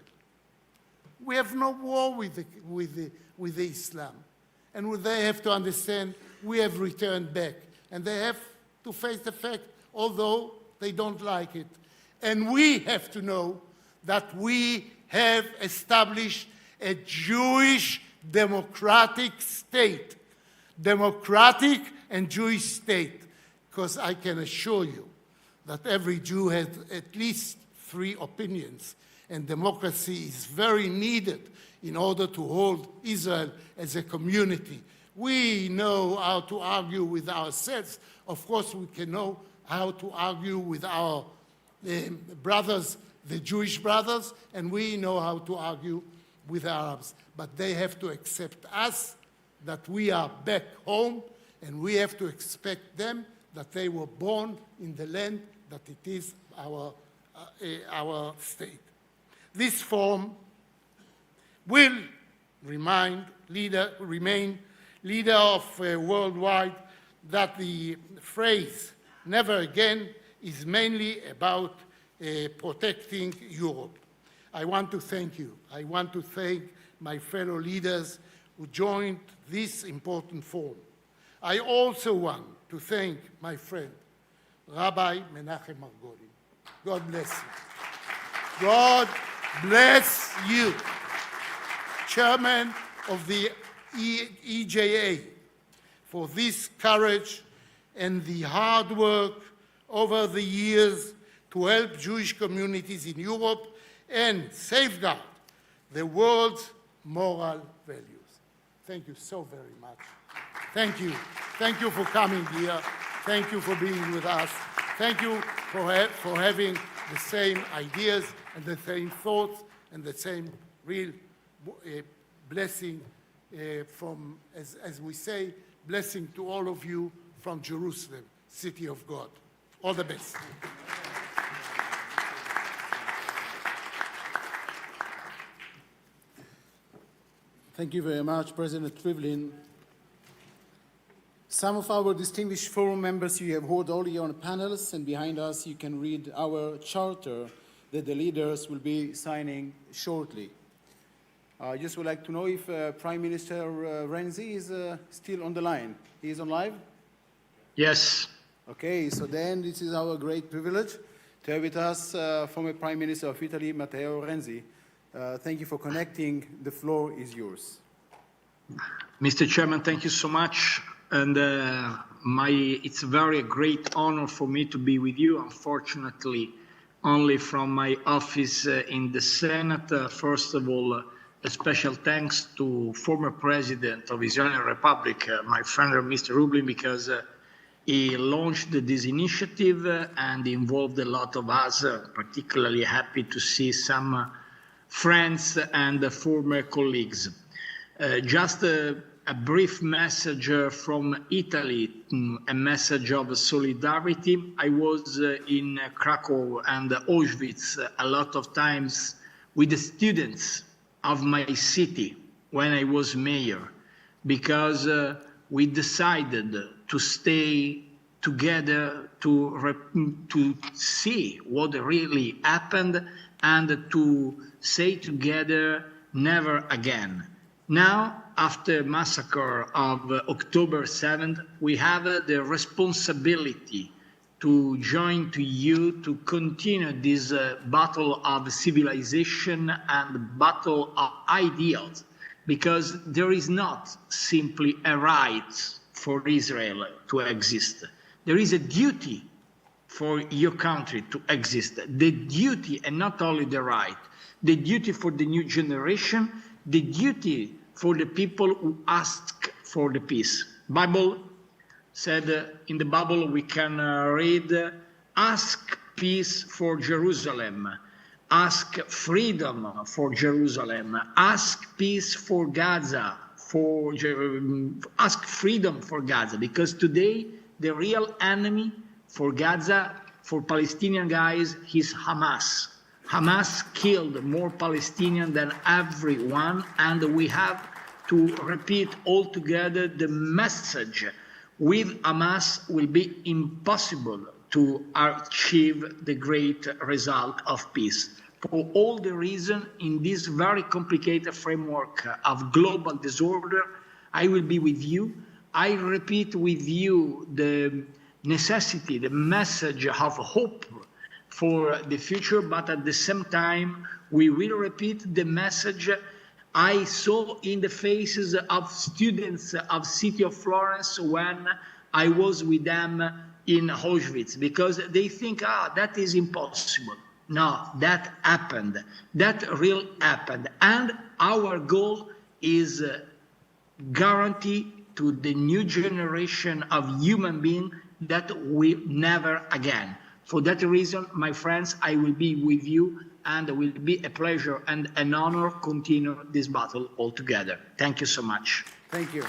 We have no war with Islam. And they have to understand we have returned back. And they have to face the fact, although they don't like it. And we have to know that we have established a Jewish democratic state. Democratic and Jewish state. Because I can assure you that every Jew has at least 3 opinions. And democracy is very needed in order to hold Israel as a community. We know how to argue with ourselves. Of course, we can know how to argue with our brothers, the Jewish brothers, and we know how to argue with Arabs. But they have to accept us, that we are back home, and we have to expect them that they were born in the land that it is our state. This forum will remain leader of worldwide, that the phrase "never again" is mainly about protecting Europe. I want to thank you. I want to thank my fellow leaders who joined this important forum. I also want to thank my friend, Rabbi Menachem Margolin. God bless you. God bless you, Chairman of the EJA, for this courage and the hard work over the years to help Jewish communities in Europe and safeguard the world's moral values. Thank you so very much. Thank you. Thank you for coming here. Thank you for being with us. Thank you for having the same ideas and the same thoughts and the same real blessing from, as we say, blessing to all of you from Jerusalem, city of God. All the best. Thank you very much, President Rivlin. Some of our distinguished forum members you have heard earlier on panels, and behind us you can read our charter that the leaders will be signing shortly. I just would like to know if Prime Minister Renzi is still on the line. He is on live? Yes. Okay, so then this is our great privilege to have with us former Prime Minister of Italy, Matteo Renzi. Thank you for connecting. The floor is yours. Mr. Chairman, thank you so much. And it's a very great honor for me to be with you. Unfortunately, only from my office in the Senate. First of all, a special thanks to former President of Israeli Republic, my friend Mr. Rubin, because he launched this initiative and involved a lot of us. Particularly happy to see some friends and former colleagues. Just a brief message from Italy, a message of solidarity. I was in Krakow and Auschwitz a lot of times with the students of my city when I was mayor, because we decided to stay together to see what really happened and to say together, never again. Now, after the massacre of October 7th, we have the responsibility to join to you to continue this battle of civilization and battle of ideals, because there is not simply a right for Israel to exist. There is a duty for your country to exist. The duty, and not only the right, the duty for the new generation, the duty for the people who ask for the peace. Bible said, in the Bible we can read, ask peace for Jerusalem, ask freedom for Jerusalem, ask peace for Gaza, ask freedom for Gaza, because today the real enemy for Gaza, for Palestinian guys, is Hamas. Hamas killed more Palestinians than everyone, and we have to repeat all together the message. With Hamas will be impossible to achieve the great result of peace. For all the reasons, in this very complicated framework of global disorder, I will be with you. I repeat with you the necessity, the message of hope for the future, but at the same time, we will repeat the message I saw in the faces of students of City of Florence when I was with them in Auschwitz, because they think, that is impossible. No, that happened. That really happened. And our goal is guarantee to the new generation of human beings that we never again. For that reason, my friends, I will be with you, and it will be a pleasure and an honor to continue this battle all together. Thank you so much. Thank you.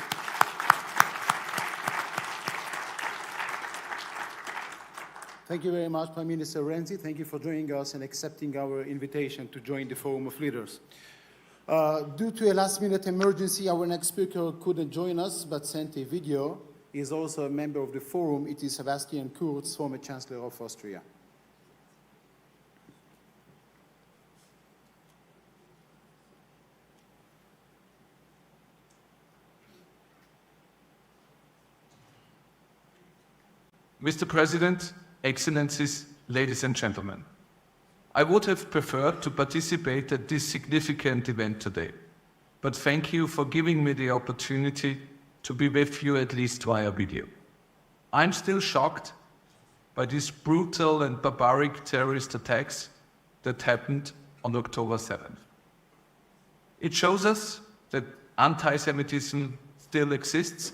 Thank you very much, Prime Minister Renzi. Thank you for joining us and accepting our invitation to join the Forum of Leaders. Due to a last-minute emergency, our next speaker couldn't join us, but sent a video. He is also a member of the Forum. It is Sebastian Kurz, former Chancellor of Austria. Mr. President, Excellencies, ladies and gentlemen, I would have preferred to participate at this significant event today, but thank you for giving me the opportunity to be with you at least via video. I'm still shocked by these brutal and barbaric terrorist attacks that happened on October 7th. It shows us that anti-Semitism still exists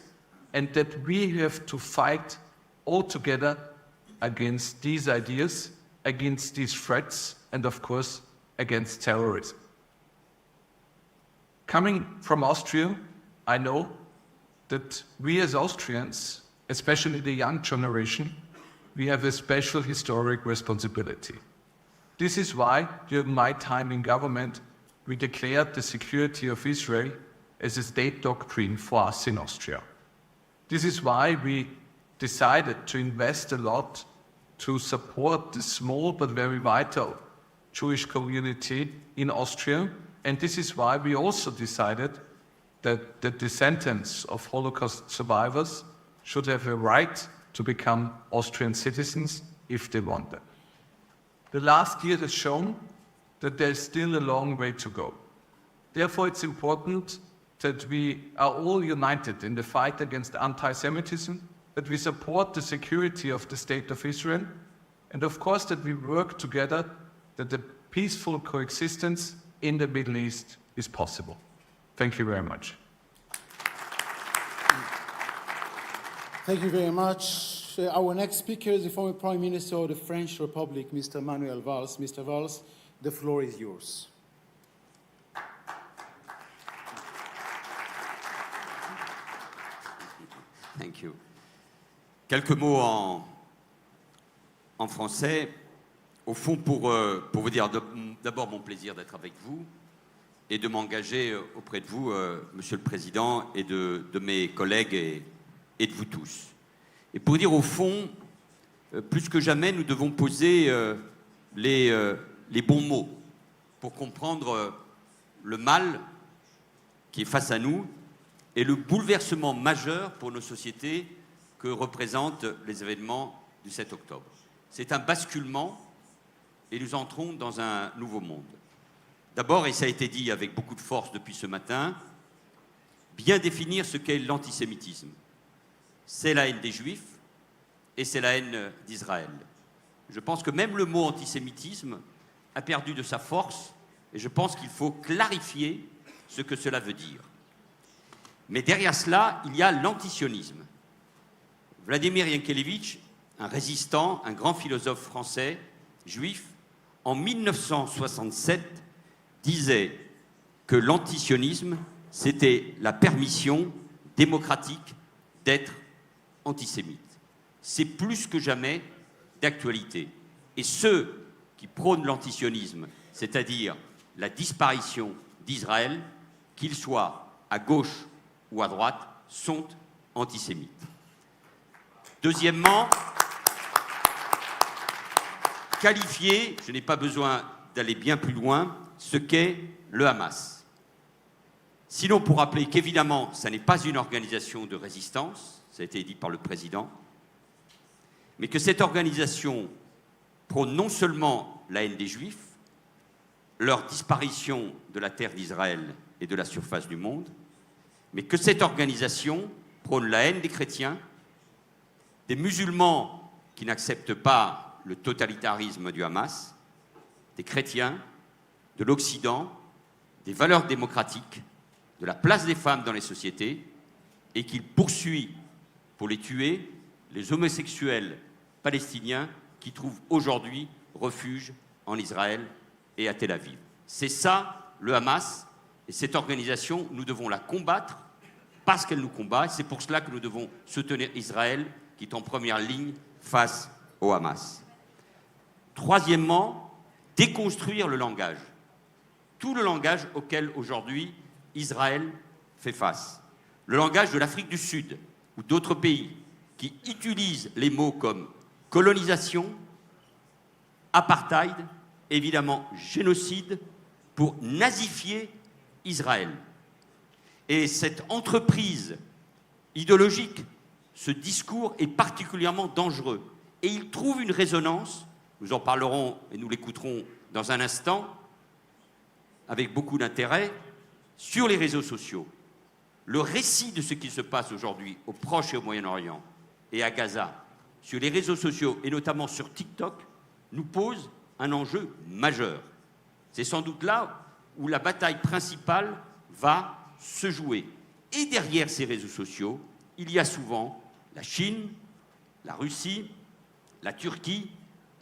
and that we have to fight all together against these ideas, against these threats, and of course, against terrorism. Coming from Austria, I know that we as Austrians, especially the young generation, we have a special historic responsibility. This is why, during my time in government, we declared the security of Israel as a state doctrine for us in Austria. This is why we decided to invest a lot to support the small but very vital Jewish community in Austria. And this is why we also decided that the descendants of Holocaust survivors should have a right to become Austrian citizens if they want it. The last year has shown that there's still a long way to go. Therefore, it's important that we are all united in the fight against anti-Semitism, that we support the security of the State of Israel, and of course that we work together that the peaceful coexistence in the Middle East is possible. Thank you very much. Thank you very much. Our next speaker is the former Prime Minister of the French Republic, Mr. Manuel Valls. Mr. Valls, the floor is yours. Thank you. Quelques mots en français. Au fond, pour vous dire d'abord mon plaisir d'être avec vous et de m'engager auprès de vous, Monsieur le Président, et de mes collègues et de vous tous. Et pour dire au fond, plus que jamais, nous devons poser les bons mots pour comprendre le mal qui est face à nous et le bouleversement majeur pour nos sociétés que représentent les événements du 7 octobre. C'est un basculement et nous entrons dans un nouveau monde. D'abord, et ça a été dit avec beaucoup de force depuis ce matin, bien définir ce qu'est l'antisémitisme. C'est la haine des Juifs et c'est la haine d'Israël. Je pense que même le mot antisémitisme a perdu de sa force et je pense qu'il faut clarifier ce que cela veut dire. Mais derrière cela, il y a l'antisionisme. Vladimir Yankelevitch, un résistant, un grand philosophe français, juif, en 1967, disait que l'antisionisme, c'était la permission démocratique d'être antisémite. C'est plus que jamais d'actualité. Et ceux qui prônent l'antisionisme, c'est-à-dire la disparition d'Israël, qu'ils soient à gauche ou à droite, sont antisémites. Deuxièmement, qualifier, je n'ai pas besoin d'aller bien plus loin, ce qu'est le Hamas. Sinon, pour rappeler qu'évidemment, ça n'est pas une organisation de résistance, ça a été dit par le président, mais que cette organisation prône non seulement la haine des Juifs, leur disparition de la terre d'Israël et de la surface du monde, mais que cette organisation prône la haine des chrétiens, des musulmans qui n'acceptent pas le totalitarisme du Hamas, des chrétiens, de l'Occident, des valeurs démocratiques, de la place des femmes dans les sociétés, et qu'il poursuit pour les tuer les homosexuels palestiniens qui trouvent aujourd'hui refuge en Israël et à Tel Aviv. C'est ça le Hamas, et cette organisation, nous devons la combattre parce qu'elle nous combat, et c'est pour cela que nous devons soutenir Israël qui est en première ligne face au Hamas. Troisièmement, déconstruire le langage. Tout le langage auquel aujourd'hui Israël fait face. Le langage de l'Afrique du Sud ou d'autres pays qui utilisent les mots comme colonisation, apartheid, évidemment génocide, pour nazifier Israël. Et cette entreprise idéologique, ce discours est particulièrement dangereux. Et il trouve une résonance, nous en parlerons et nous l'écouterons dans un instant, avec beaucoup d'intérêt, sur les réseaux sociaux. Le récit de ce qui se passe aujourd'hui au Proche et au Moyen-Orient et à Gaza, sur les réseaux sociaux et notamment sur TikTok, nous pose un enjeu majeur. C'est sans doute là où la bataille principale va se jouer. Et derrière ces réseaux sociaux, il y a souvent la Chine, la Russie, la Turquie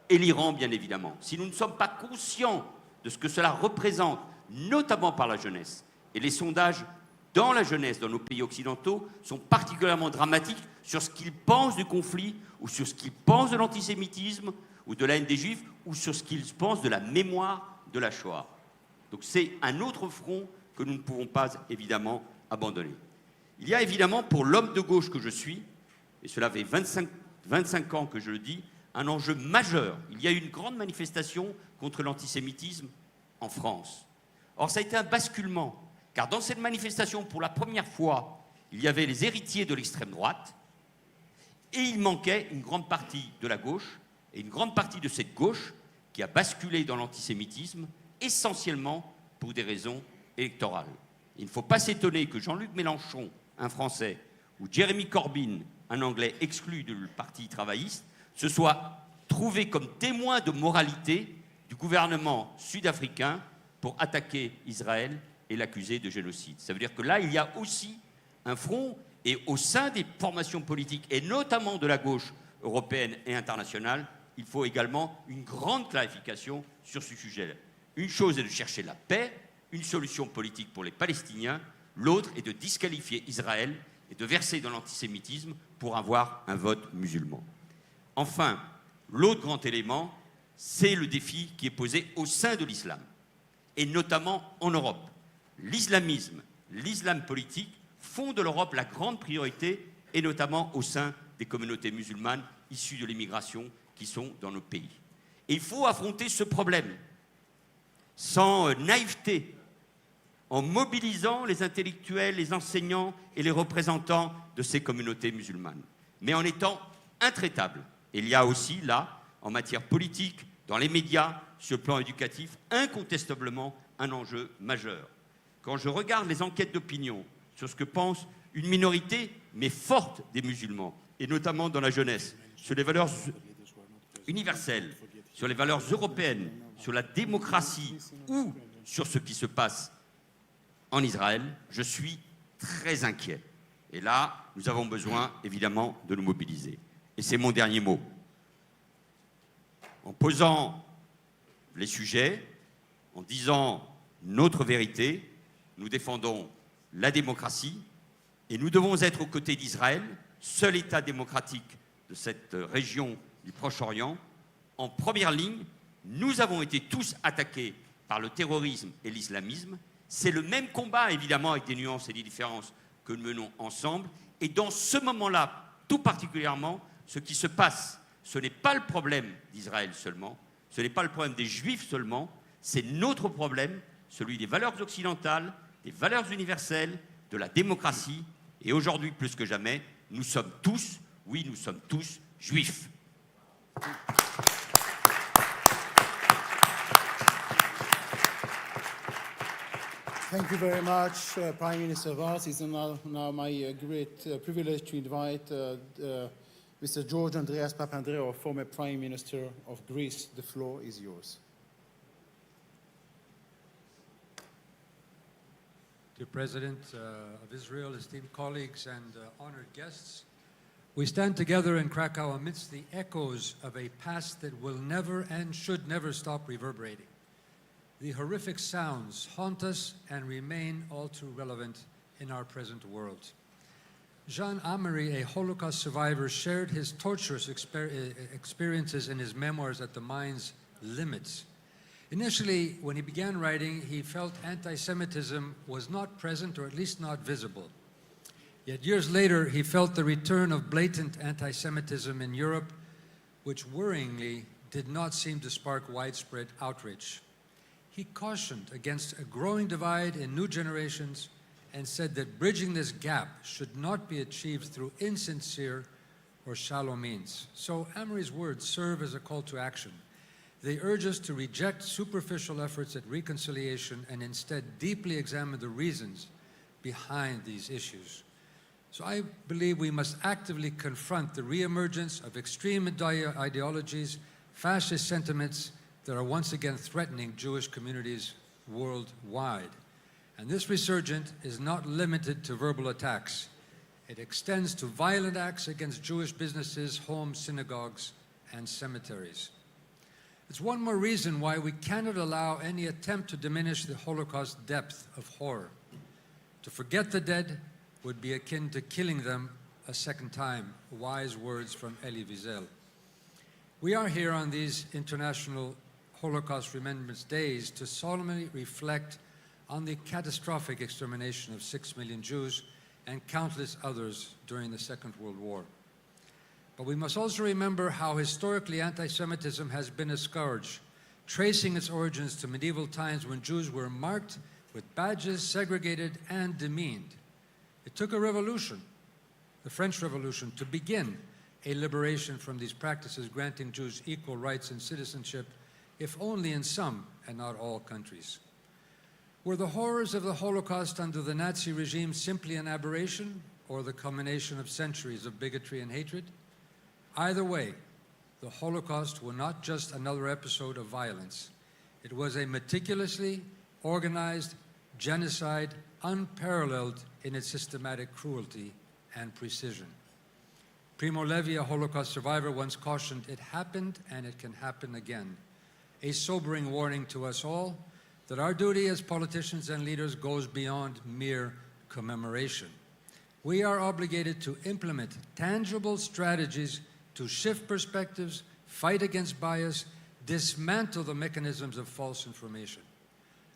et l'Iran, bien évidemment. Si nous ne sommes pas conscients de ce que cela représente, notamment par la jeunesse, et les sondages dans la jeunesse, dans nos pays occidentaux, sont particulièrement dramatiques sur ce qu'ils pensent du conflit, ou sur ce qu'ils pensent de l'antisémitisme, ou de la haine des Juifs, ou sur ce qu'ils pensent de la mémoire de la Shoah. Donc c'est un autre front que nous ne pouvons pas, évidemment, abandonner. Il y a évidemment, pour l'homme de gauche que je suis, et cela fait 25 ans que je le dis, un enjeu majeur. Il y a eu une grande manifestation contre l'antisémitisme en France. Or, ça a été un basculement, car dans cette manifestation, pour la première fois, il y avait les héritiers de l'extrême droite, et il manquait une grande partie de la gauche, et une grande partie de cette gauche qui a basculé dans l'antisémitisme essentiellement pour des raisons électorales. Il ne faut pas s'étonner que Jean-Luc Mélenchon, un Français, ou Jeremy Corbyn, un Anglais exclu du Parti travailliste, se soient trouvés comme témoins de moralité du gouvernement sud-africain pour attaquer Israël et l'accuser de génocide. Ça veut dire que là, il y a aussi un front, et au sein des formations politiques, et notamment de la gauche européenne et internationale, il faut également une grande clarification sur ce sujet-là. Une chose est de chercher la paix, une solution politique pour les Palestiniens, l'autre est de disqualifier Israël et de verser dans l'antisémitisme pour avoir un vote musulman. Enfin, l'autre grand élément, c'est le défi qui est posé au sein de l'islam, et notamment en Europe. L'islamisme, l'islam politique font de l'Europe la grande priorité, et notamment au sein des communautés musulmanes issues de l'immigration qui sont dans nos pays. Et il faut affronter ce problème sans naïveté, en mobilisant les intellectuels, les enseignants et les représentants de ces communautés musulmanes, mais en étant intraitable. Et il y a aussi là, en matière politique, dans les médias, sur le plan éducatif, incontestablement un enjeu majeur. Quand je regarde les enquêtes d'opinion sur ce que pense une minorité, mais forte, des musulmans, et notamment dans la jeunesse, sur les valeurs universelles, sur les valeurs européennes, sur la démocratie ou sur ce qui se passe en Israël, je suis très inquiet. Et là, nous avons besoin, évidemment, de nous mobiliser. Et c'est mon dernier mot. En posant les sujets, en disant notre vérité, nous défendons la démocratie et nous devons être aux côtés d'Israël, seul État démocratique de cette région du Proche-Orient. En première ligne, nous avons été tous attaqués par le terrorisme et l'islamisme. C'est le même combat, évidemment, avec des nuances et des différences que nous menons ensemble. Et dans ce moment-là, tout particulièrement, ce qui se passe, ce n'est pas le problème d'Israël seulement, ce n'est pas le problème des Juifs seulement, c'est notre problème, celui des valeurs occidentales, des valeurs universelles, de la démocratie. Et aujourd'hui, plus que jamais, nous sommes tous, oui, nous sommes tous juifs. Thank you very much, Prime Minister Vaz. It's now my great privilege to invite Mr. George Andreas Papandreou, former Prime Minister of Greece. The floor is yours. Dear President of Israel, esteemed colleagues and honored guests, we stand together in Krakow amidst the echoes of a past that will never and should never stop reverberating. The horrific sounds haunt us and remain all too relevant in our present world. Jean Amery, a Holocaust survivor, shared his torturous experiences in his memoirs At the Mind's Limits. Initially, when he began writing, he felt anti-Semitism was not present, or at least not visible. Yet years later, he felt the return of blatant anti-Semitism in Europe, which worryingly did not seem to spark widespread outrage. He cautioned against a growing divide in new generations and said that bridging this gap should not be achieved through insincere or shallow means. So Amory's words serve as a call to action. They urge us to reject superficial efforts at reconciliation and instead deeply examine the reasons behind these issues. So I believe we must actively confront the reemergence of extreme ideologies, fascist sentiments that are once again threatening Jewish communities worldwide. And this resurgence is not limited to verbal attacks. It extends to violent acts against Jewish businesses, homes, synagogues, and cemeteries. It's one more reason why we cannot allow any attempt to diminish the Holocaust's depth of horror. To forget the dead would be akin to killing them a second time. Wise words from Elie Wiesel. We are here on these International Holocaust Remembrance Days to solemnly reflect on the catastrophic extermination of 6 million Jews and countless others during the Second World War. But we must also remember how historically anti-Semitism has been a scourge, tracing its origins to medieval times when Jews were marked with badges, segregated, and demeaned. It took a revolution, the French Revolution, to begin a liberation from these practices, granting Jews equal rights and citizenship if only in some and not all countries. Were the horrors of the Holocaust under the Nazi regime simply an aberration or the culmination of centuries of bigotry and hatred? Either way, the Holocaust was not just another episode of violence. It was a meticulously organized genocide unparalleled in its systematic cruelty and precision. Primo Levi, a Holocaust survivor, once cautioned, "It happened and it can happen again." A sobering warning to us all that our duty as politicians and leaders goes beyond mere commemoration. We are obligated to implement tangible strategies to shift perspectives, fight against bias, dismantle the mechanisms of false information.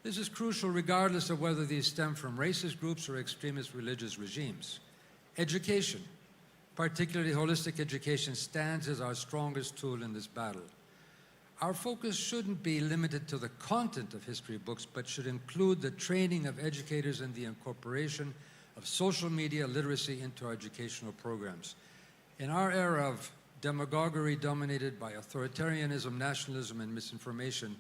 This is crucial regardless of whether these stem from racist groups or extremist religious regimes. Education, particularly holistic education, stands as our strongest tool in this battle. Our focus shouldn't be limited to the content of history books, but should include the training of educators and the incorporation of social media literacy into our educational programs. In our era of demagoguery dominated by authoritarianism, nationalism, and misinformation,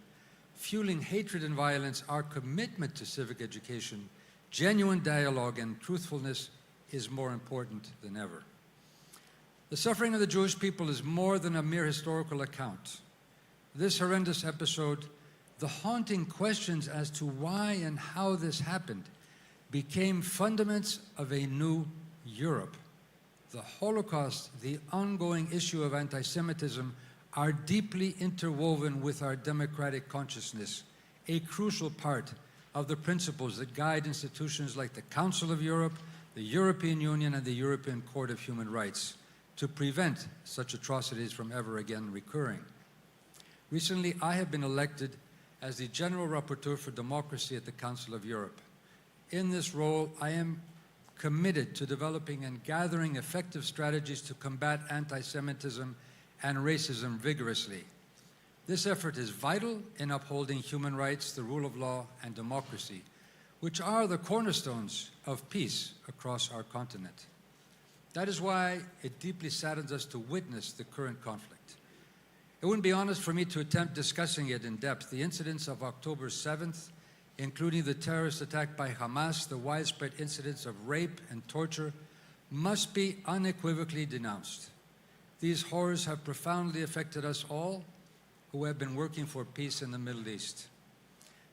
fueling hatred and violence, our commitment to civic education, genuine dialogue, and truthfulness is more important than ever. The suffering of the Jewish people is more than a mere historical account. This horrendous episode, the haunting questions as to why and how this happened, became fundaments of a new Europe. The Holocaust, the ongoing issue of anti-Semitism, are deeply interwoven with our democratic consciousness, a crucial part of the principles that guide institutions like the Council of Europe, the European Union, and the European Court of Human Rights to prevent such atrocities from ever again recurring. Recently, I have been elected as the General Rapporteur for Democracy at the Council of Europe. In this role, I am committed to developing and gathering effective strategies to combat anti-Semitism and racism vigorously. This effort is vital in upholding human rights, the rule of law, and democracy, which are the cornerstones of peace across our continent. That is why it deeply saddens us to witness the current conflict. It wouldn't be honest for me to attempt discussing it in depth. The incidents of October 7th, including the terrorist attack by Hamas, the widespread incidents of rape and torture, must be unequivocally denounced. These horrors have profoundly affected us all who have been working for peace in the Middle East.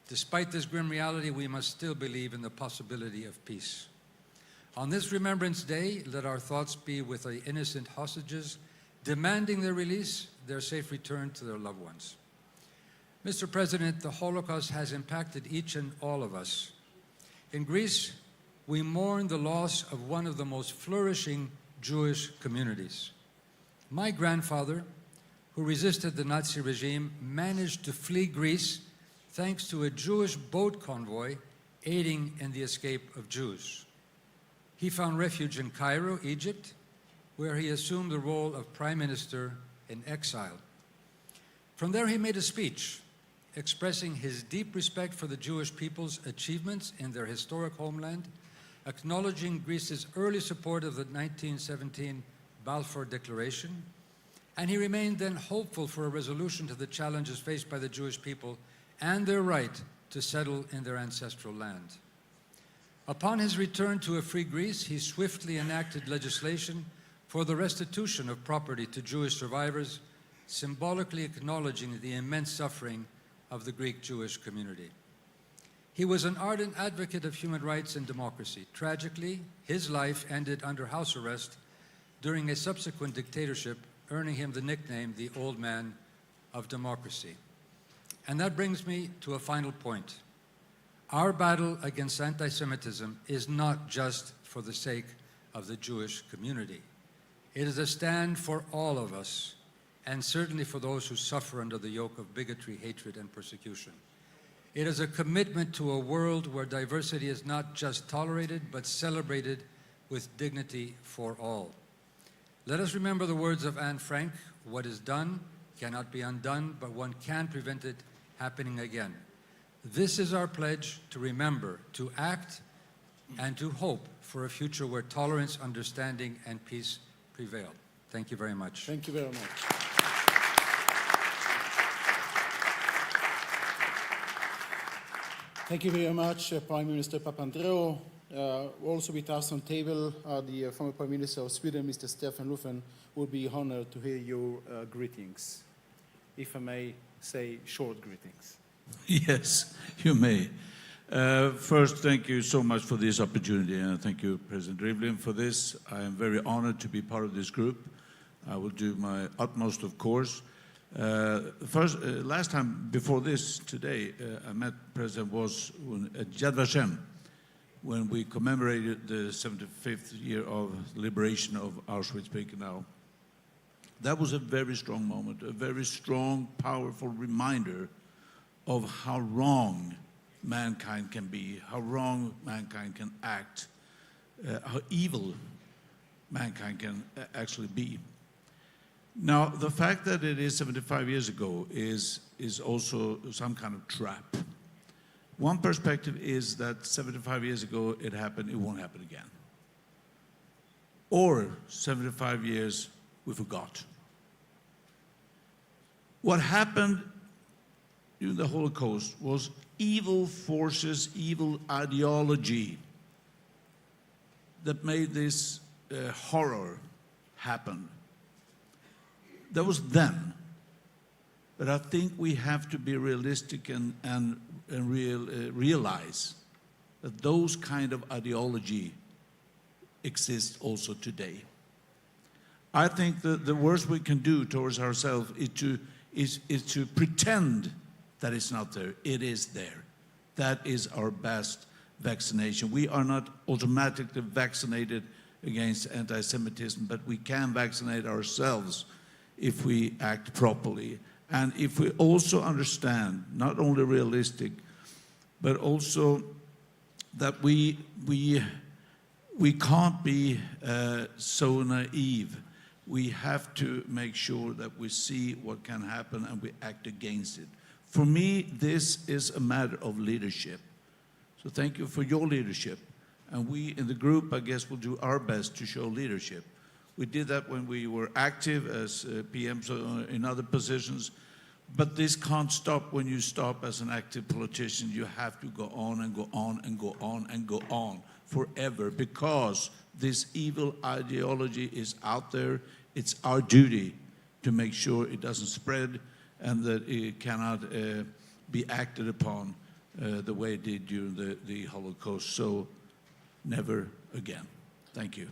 Despite this grim reality, we must still believe in the possibility of peace. On this Remembrance Day, let our thoughts be with the innocent hostages, demanding their release, their safe return to their loved ones. Mr. President, the Holocaust has impacted each and all of us. In Greece, we mourn the loss of one of the most flourishing Jewish communities. My grandfather, who resisted the Nazi regime, managed to flee Greece thanks to a Jewish boat convoy aiding in the escape of Jews. He found refuge in Cairo, Egypt, where he assumed the role of Prime Minister in exile. From there, he made a speech expressing his deep respect for the Jewish people's achievements in their historic homeland, acknowledging Greece's early support of the 1917 Balfour Declaration, and he remained then hopeful for a resolution to the challenges faced by the Jewish people and their right to settle in their ancestral land. Upon his return to a free Greece, he swiftly enacted legislation for the restitution of property to Jewish survivors, symbolically acknowledging the immense suffering of the Greek Jewish community. He was an ardent advocate of human rights and democracy. Tragically, his life ended under house arrest during a subsequent dictatorship, earning him the nickname the Old Man of Democracy. And that brings me to a final point. Our battle against anti-Semitism is not just for the sake of the Jewish community. It is a stand for all of us, and certainly for those who suffer under the yoke of bigotry, hatred, and persecution. It is a commitment to a world where diversity is not just tolerated, but celebrated with dignity for all. Let us remember the words of Anne Frank, "What is done cannot be undone, but one can prevent it happening again." This is our pledge to remember, to act, and to hope for a future where tolerance, understanding, and peace prevail. Thank you very much. Thank you very much. Thank you very much, Prime Minister Papandreou. Also with us on table, the former Prime Minister of Sweden, Mr. Stefan Löfven, will be honored to hear your greetings. If I may say, short greetings. Yes, you may. First, thank you so much for this opportunity, and thank you, President Rivlin, for this. I am very honored to be part of this group. I will do my utmost, of course. Last time before this, today, I met President was at Yad Vashem when we commemorated the 75th year of liberation of Auschwitz-Birkenau. That was a very strong moment, a very strong, powerful reminder of how wrong mankind can be, how wrong mankind can act, how evil mankind can actually be. Now, the fact that it is 75 years ago is also some kind of trap. One perspective is that 75 years ago it happened, it won't happen again. Or 75 years we forgot. What happened during the Holocaust was evil forces, evil ideology that made this horror happen. That was then. But I think we have to be realistic and realize that those kind of ideology exist also today. I think that the worst we can do towards ourselves is to pretend that it's not there. It is there. That is our best vaccination. We are not automatically vaccinated against anti-Semitism, but we can vaccinate ourselves if we act properly. And if we also understand, not only realistic, but also that we can't be so naive. We have to make sure that we see what can happen and we act against it. For me, this is a matter of leadership. So thank you for your leadership. And we in the group, I guess, will do our best to show leadership. We did that when we were active as PMs in other positions, but this can't stop when you stop as an active politician. You have to go on and go on and go on and go on forever, because this evil ideology is out there. It's our duty to make sure it doesn't spread and that it cannot be acted upon the way it did during the Holocaust. So never again. Thank you.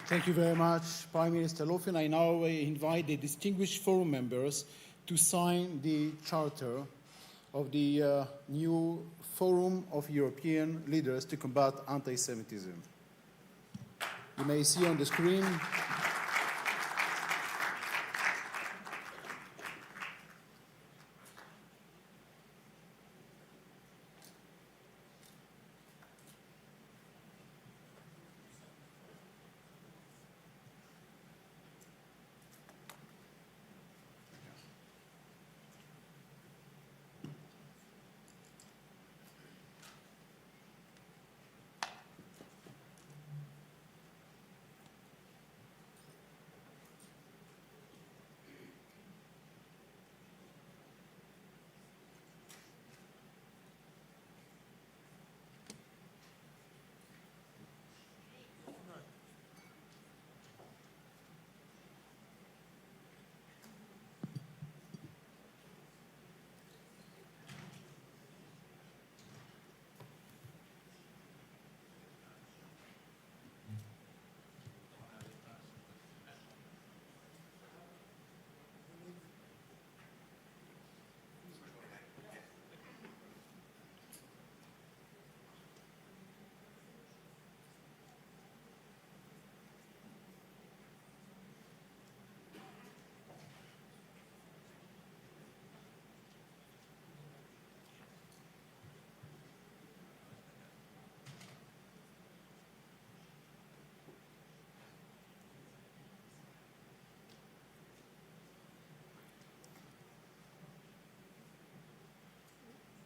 Thank you very much, Prime Minister Löfven. I now invite the distinguished forum members to sign the charter of the new Forum of European Leaders to Combat Anti-Semitism. You may see on the screen.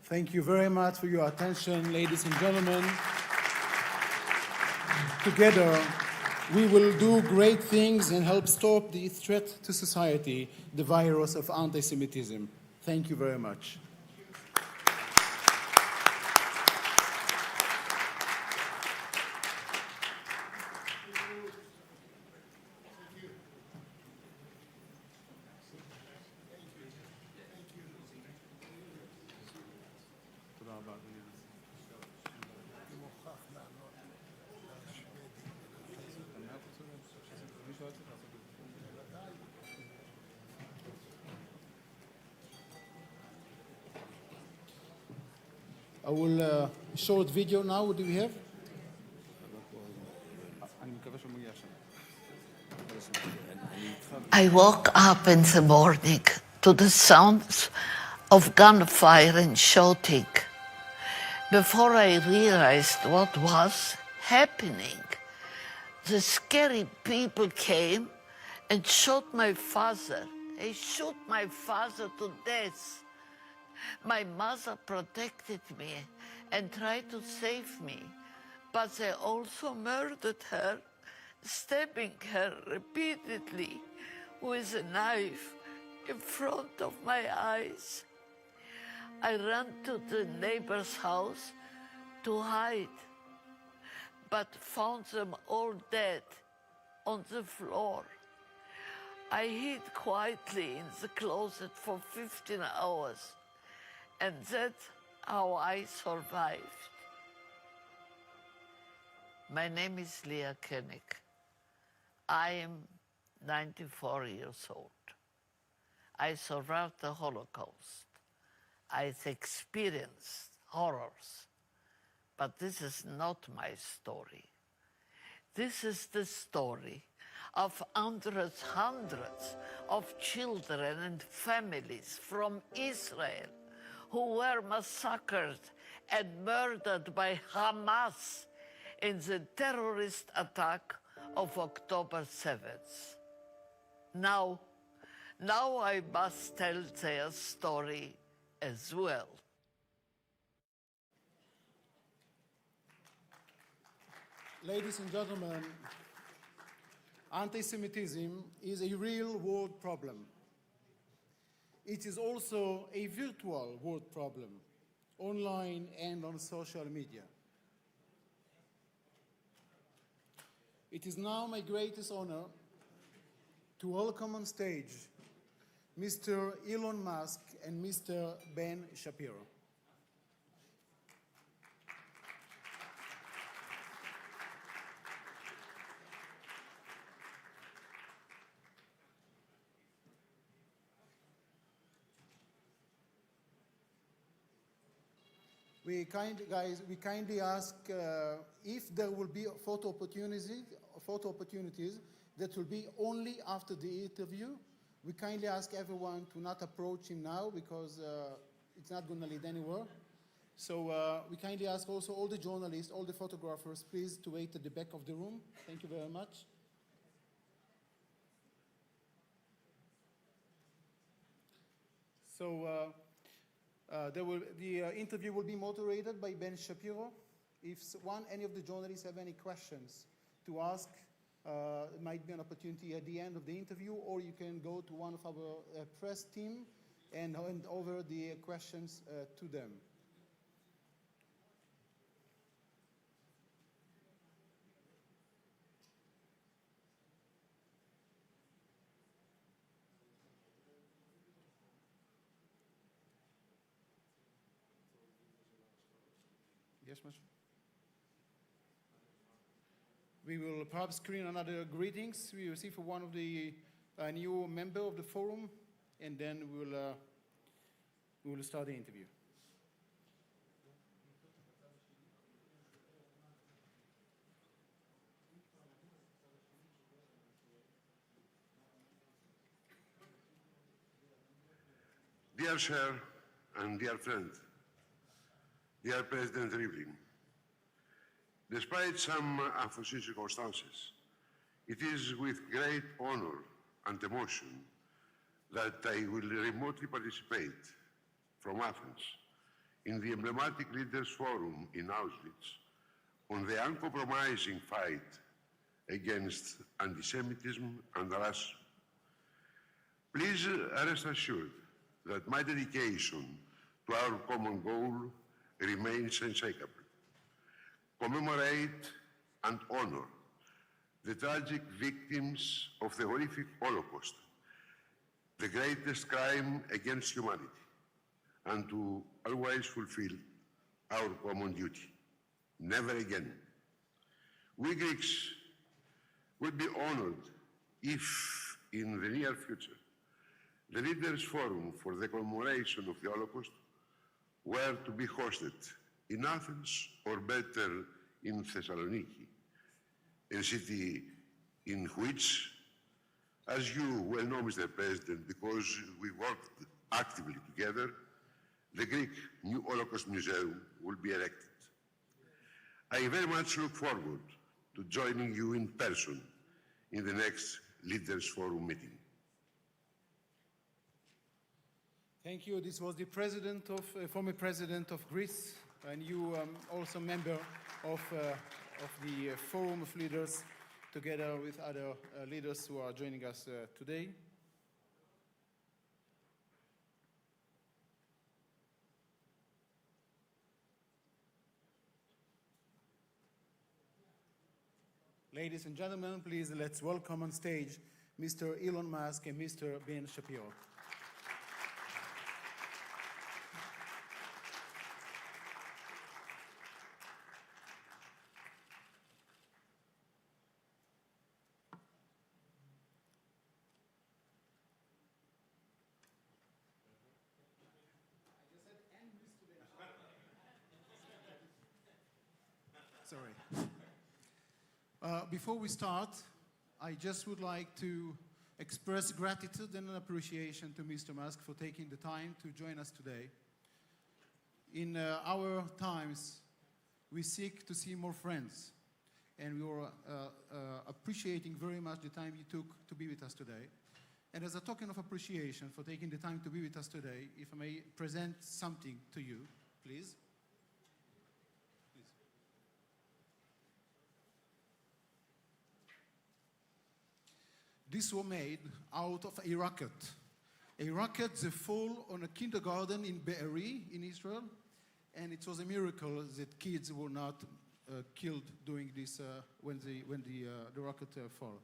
Thank you very much for your attention, ladies and gentlemen. Together, we will do great things and help stop the threat to society, the virus of anti-Semitism. Thank you very much. I will short video now. What do we have? I woke up in the morning to the sounds of gunfire and shouting. Before I realized what was happening, the scary people came and shot my father. They shot my father to death. My mother protected me and tried to save me, but they also murdered her, stabbing her repeatedly with a knife in front of my eyes. I ran to the neighbor's house to hide, but found them all dead on the floor. I hid quietly in the closet for 15 hours, and that's how I survived. My name is Leah Koenig. I am 94 years old. I survived the Holocaust. I've experienced horrors, but this is not my story. This is the story of hundreds of children and families from Israel who were massacred and murdered by Hamas in the terrorist attack of October 7th. Now I must tell their story as well. Ladies and gentlemen, anti-Semitism is a real world problem. It is also a virtual world problem, online and on social media. It is now my greatest honor to welcome on stage Mr. Elon Musk and Mr. Ben Shapiro. We kindly ask if there will be photo opportunities that will be only after the interview. We kindly ask everyone to not approach him now because it's not going to lead anywhere. So we kindly ask also all the journalists, all the photographers, please to wait at the back of the room. Thank you very much. So the interview will be moderated by Ben Shapiro. If any of the journalists have any questions to ask, it might be an opportunity at the end of the interview, or you can go to one of our press team and hand over the questions to them. Yes, Masha? We will perhaps screen another greetings we received from one of the new member of the forum, and then we will start the interview. Dear Chair and dear friend, dear President Rivlin, despite some unforeseen circumstances, it is with great honor and emotion that I will remotely participate from Athens in the emblematic Leaders Forum in Auschwitz on the uncompromising fight against anti-Semitism and racism. Please rest assured that my dedication to our common goal remains unshakable. Commemorate and honor the tragic victims of the horrific Holocaust, the greatest crime against humanity, and to always fulfill our common duty. Never again. We Greeks would be honored if, in the near future, the Leaders' Forum for the Commemoration of the Holocaust were to be hosted in Athens, or better, in Thessaloniki, a city in which, as you well know, Mr. President, because we worked actively together, the Greek New Holocaust Museum will be erected. I very much look forward to joining you in person in the next Leaders' Forum meeting. Thank you. This was the former president of Greece, and you also member of the Forum of Leaders, together with other leaders who are joining us today. Ladies and gentlemen, please let's welcome on stage Mr. Elon Musk and Mr. Ben Shapiro. Sorry. Before we start, I just would like to express gratitude and appreciation to Mr. Musk for taking the time to join us today. In our times, we seek to see more friends, and we are appreciating very much the time you took to be with us today. And as a token of appreciation for taking the time to be with us today, if I may present something to you, please. This was made out of a rocket. A rocket that fell on a kindergarten in Be'eri in Israel, and it was a miracle that kids were not killed doing this when the rocket fell.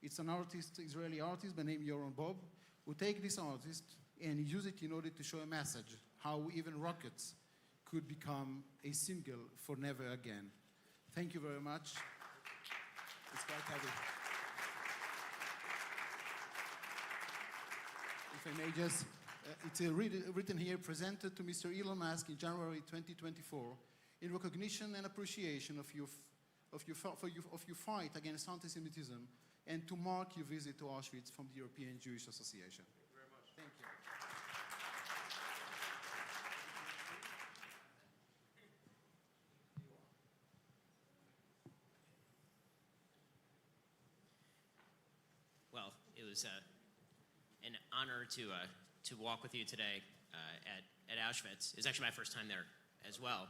It's an artist, Israeli artist by name Yoron Bob, who take this artist and use it in order to show a message, how even rockets could become a symbol for never again. Thank you very much. It's quite heavy. If I may just, it's written here, presented to Mr. Elon Musk in January 2024, in recognition and appreciation of your fight against anti-Semitism, and to mark your visit to Auschwitz from the European Jewish Association. Thank you very much. Thank you. Well, it was an honor to walk with you today at Auschwitz. It's actually my first time there as well.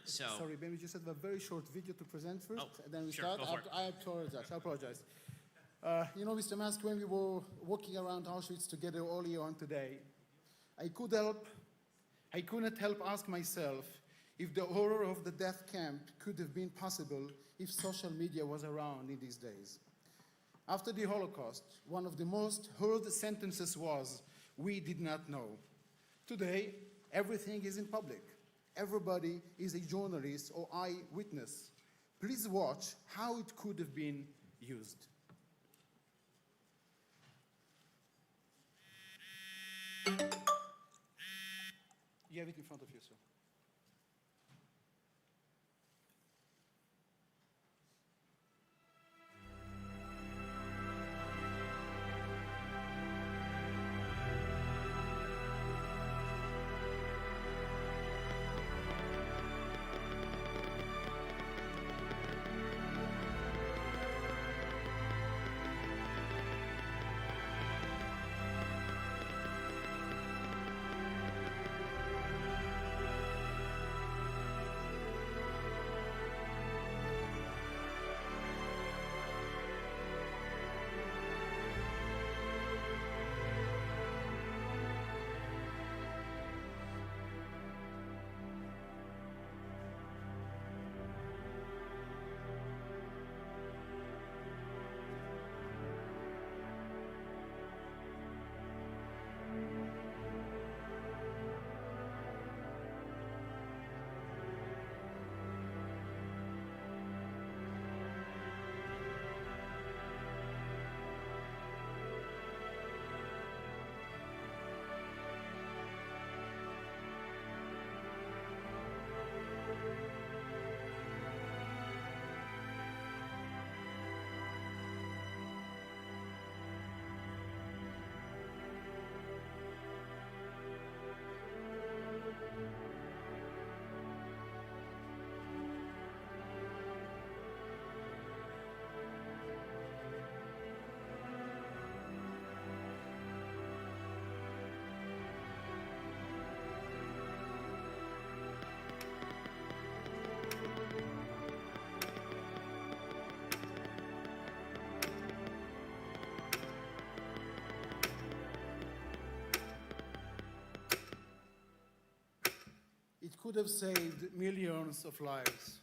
Sorry, Ben, we just have a very short video to present first, and then we sure, start. I apologize. You know, Mr. Musk, when we were walking around Auschwitz together earlier on today, I couldn't help ask myself if the horror of the death camp could have been possible if social media was around in these days. After the Holocaust, one of the most heard sentences was, "We did not know." Today, everything is in public. Everybody is a journalist or eyewitness. Please watch how it could have been used. You have it in front of you, sir. could have saved millions of lives.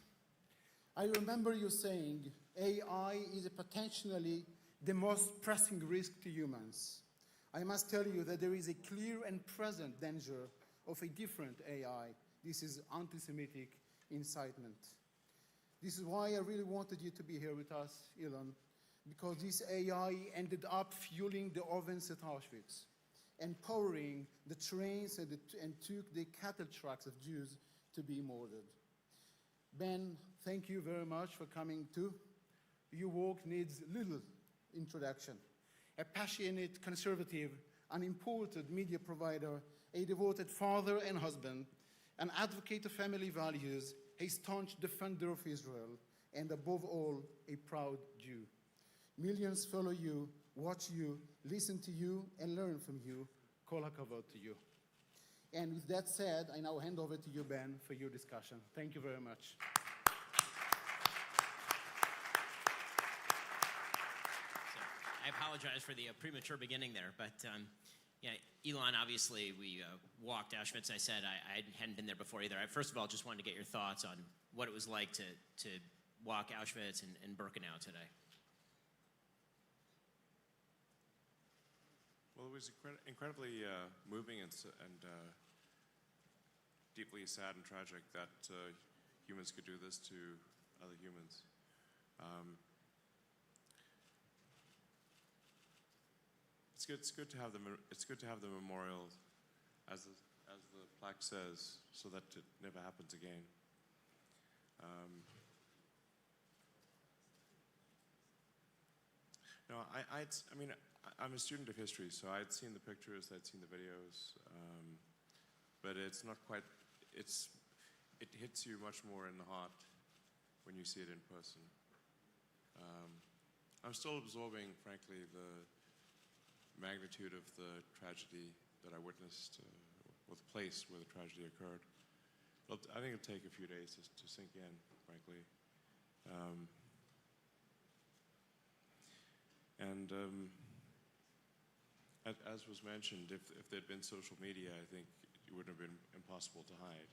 I remember you saying AI is potentially the most pressing risk to humans. I must tell you that there is a clear and present danger of a different AI. This is anti-Semitic incitement. This is why I really wanted you to be here with us, Elon, because this AI ended up fueling the ovens at Auschwitz, empowering the trains and took the cattle trucks of Jews to be murdered. Ben, thank you very much for coming too. Your work needs little introduction. A passionate conservative, an important media provider, a devoted father and husband, an advocate of family values, a staunch defender of Israel, and above all, a proud Jew. Millions follow you, watch you, listen to you, and learn from you. Kol hakavod to you. And with that said, I now hand over to you, Ben, for your discussion. Thank you very much. I apologize for the premature beginning there, but yeah, Elon, obviously we walked Auschwitz. I said I hadn't been there before either. First of all, just wanted to get your thoughts on what it was like to walk Auschwitz and Birkenau today. Well, it was incredibly moving and deeply sad and tragic that humans could do this to other humans. It's good to have the memorial, as the plaque says, so that it never happens again. No, I mean, I'm a student of history, so I'd seen the pictures, I'd seen the videos, but it's not quite. It hits you much more in the heart when you see it in person. I'm still absorbing, frankly, the magnitude of the tragedy that I witnessed, or the place where the tragedy occurred. I think it'll take a few days to sink in, frankly. As was mentioned, if there'd been social media, I think it would have been impossible to hide.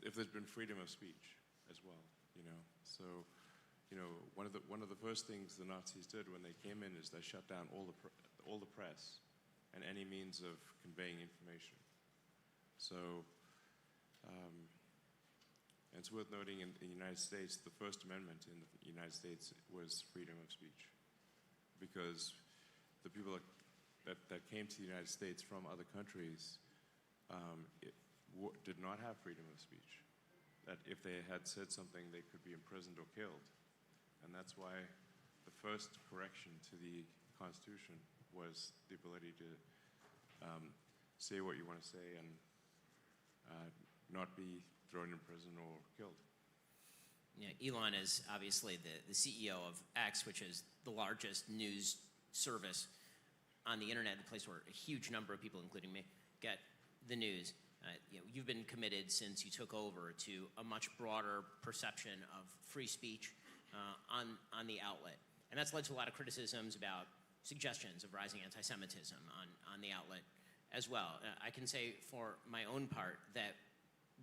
If there'd been freedom of speech as well, you know. So, you know, one of the first things the Nazis did when they came in is they shut down all the press and any means of conveying information. So, and it's worth noting in the United States, the First Amendment in the United States was freedom of speech, because the people that came to the United States from other countries did not have freedom of speech. That if they had said something, they could be imprisoned or killed. And that's why the first correction to the Constitution was the ability to say what you want to say and not be thrown in prison or killed. Yeah, Elon is obviously the CEO of X, which is the largest news service on the internet, the place where a huge number of people, including me, get the news. You know, you've been committed since you took over to a much broader perception of free speech on the outlet. And that's led to a lot of criticisms about suggestions of rising anti-Semitism on the outlet as well. I can say for my own part that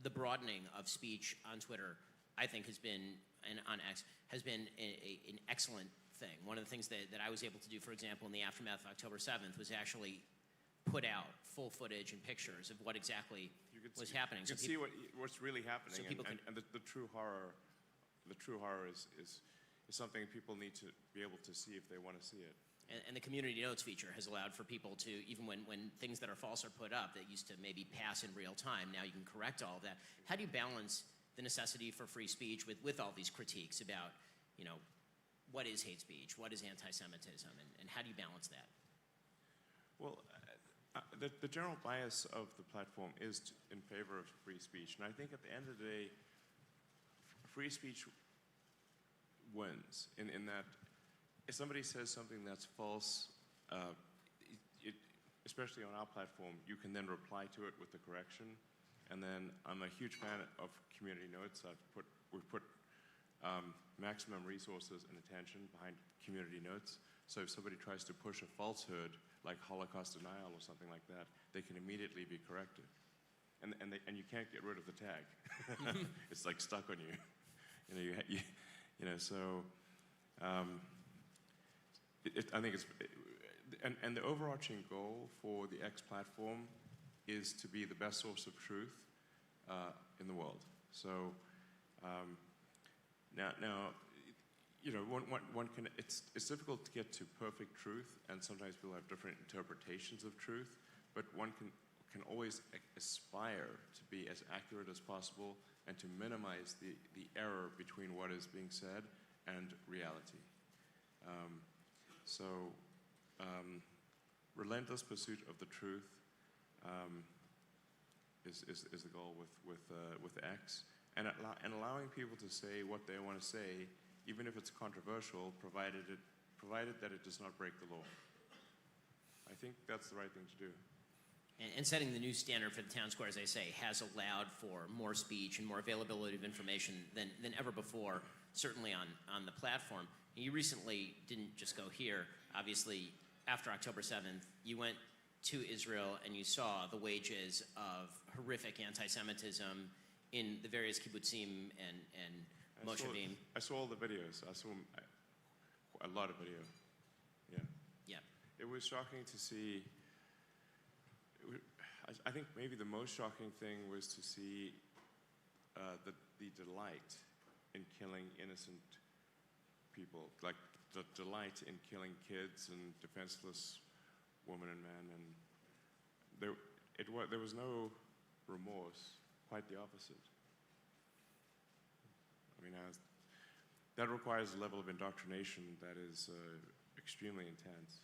the broadening of speech on Twitter, I think, has been, and on X, has been an excellent thing. One of the things that I was able to do, for example, in the aftermath of October 7th, was actually put out full footage and pictures of what exactly was happening. You can see what's really happening, so and the true horror. The true horror is something people need to be able to see if they want to see it. And the community notes feature has allowed for people to, even when things that are false are put up that used to maybe pass in real time, now you can correct all of that. How do you balance the necessity for free speech with all these critiques about, you know, what is hate speech, what is anti-Semitism, and how do you balance that? Well, the general bias of the platform is in favor of free speech, and I think at the end of the day, free speech wins in that if somebody says something that's false, especially on our platform, you can then reply to it with the correction. And then I'm a huge fan of community notes. We've put maximum resources and attention behind community notes. So if somebody tries to push a falsehood, like Holocaust denial or something like that, they can immediately be corrected. and you can't get rid of the tag. It's like stuck on you. So I think it's, and the overarching goal for the X platform is to be the best source of truth in the world. So now one can, it's difficult to get to perfect truth, and sometimes people have different interpretations of truth, but one can always aspire to be as accurate as possible and to minimize the error between what is being said and reality. Relentless pursuit of the truth is the goal with X, and allowing people to say what they want to say, even if it's controversial, provided that it does not break the law. I think that's the right thing to do. And setting the new standard for the town square, as I say, has allowed for more speech and more availability of information than ever before, certainly on the platform. You recently didn't just go here. Obviously, after October 7th, you went to Israel and you saw the wages of horrific anti-Semitism in the various kibbutzim and moshavim. I saw all the videos. I saw a lot of video. Yeah. Yeah. It was shocking to see. I think maybe the most shocking thing was to see the delight in killing innocent people, like the delight in killing kids and defenseless women and men, and there was no remorse, quite the opposite. I mean, that requires a level of indoctrination that is extremely intense.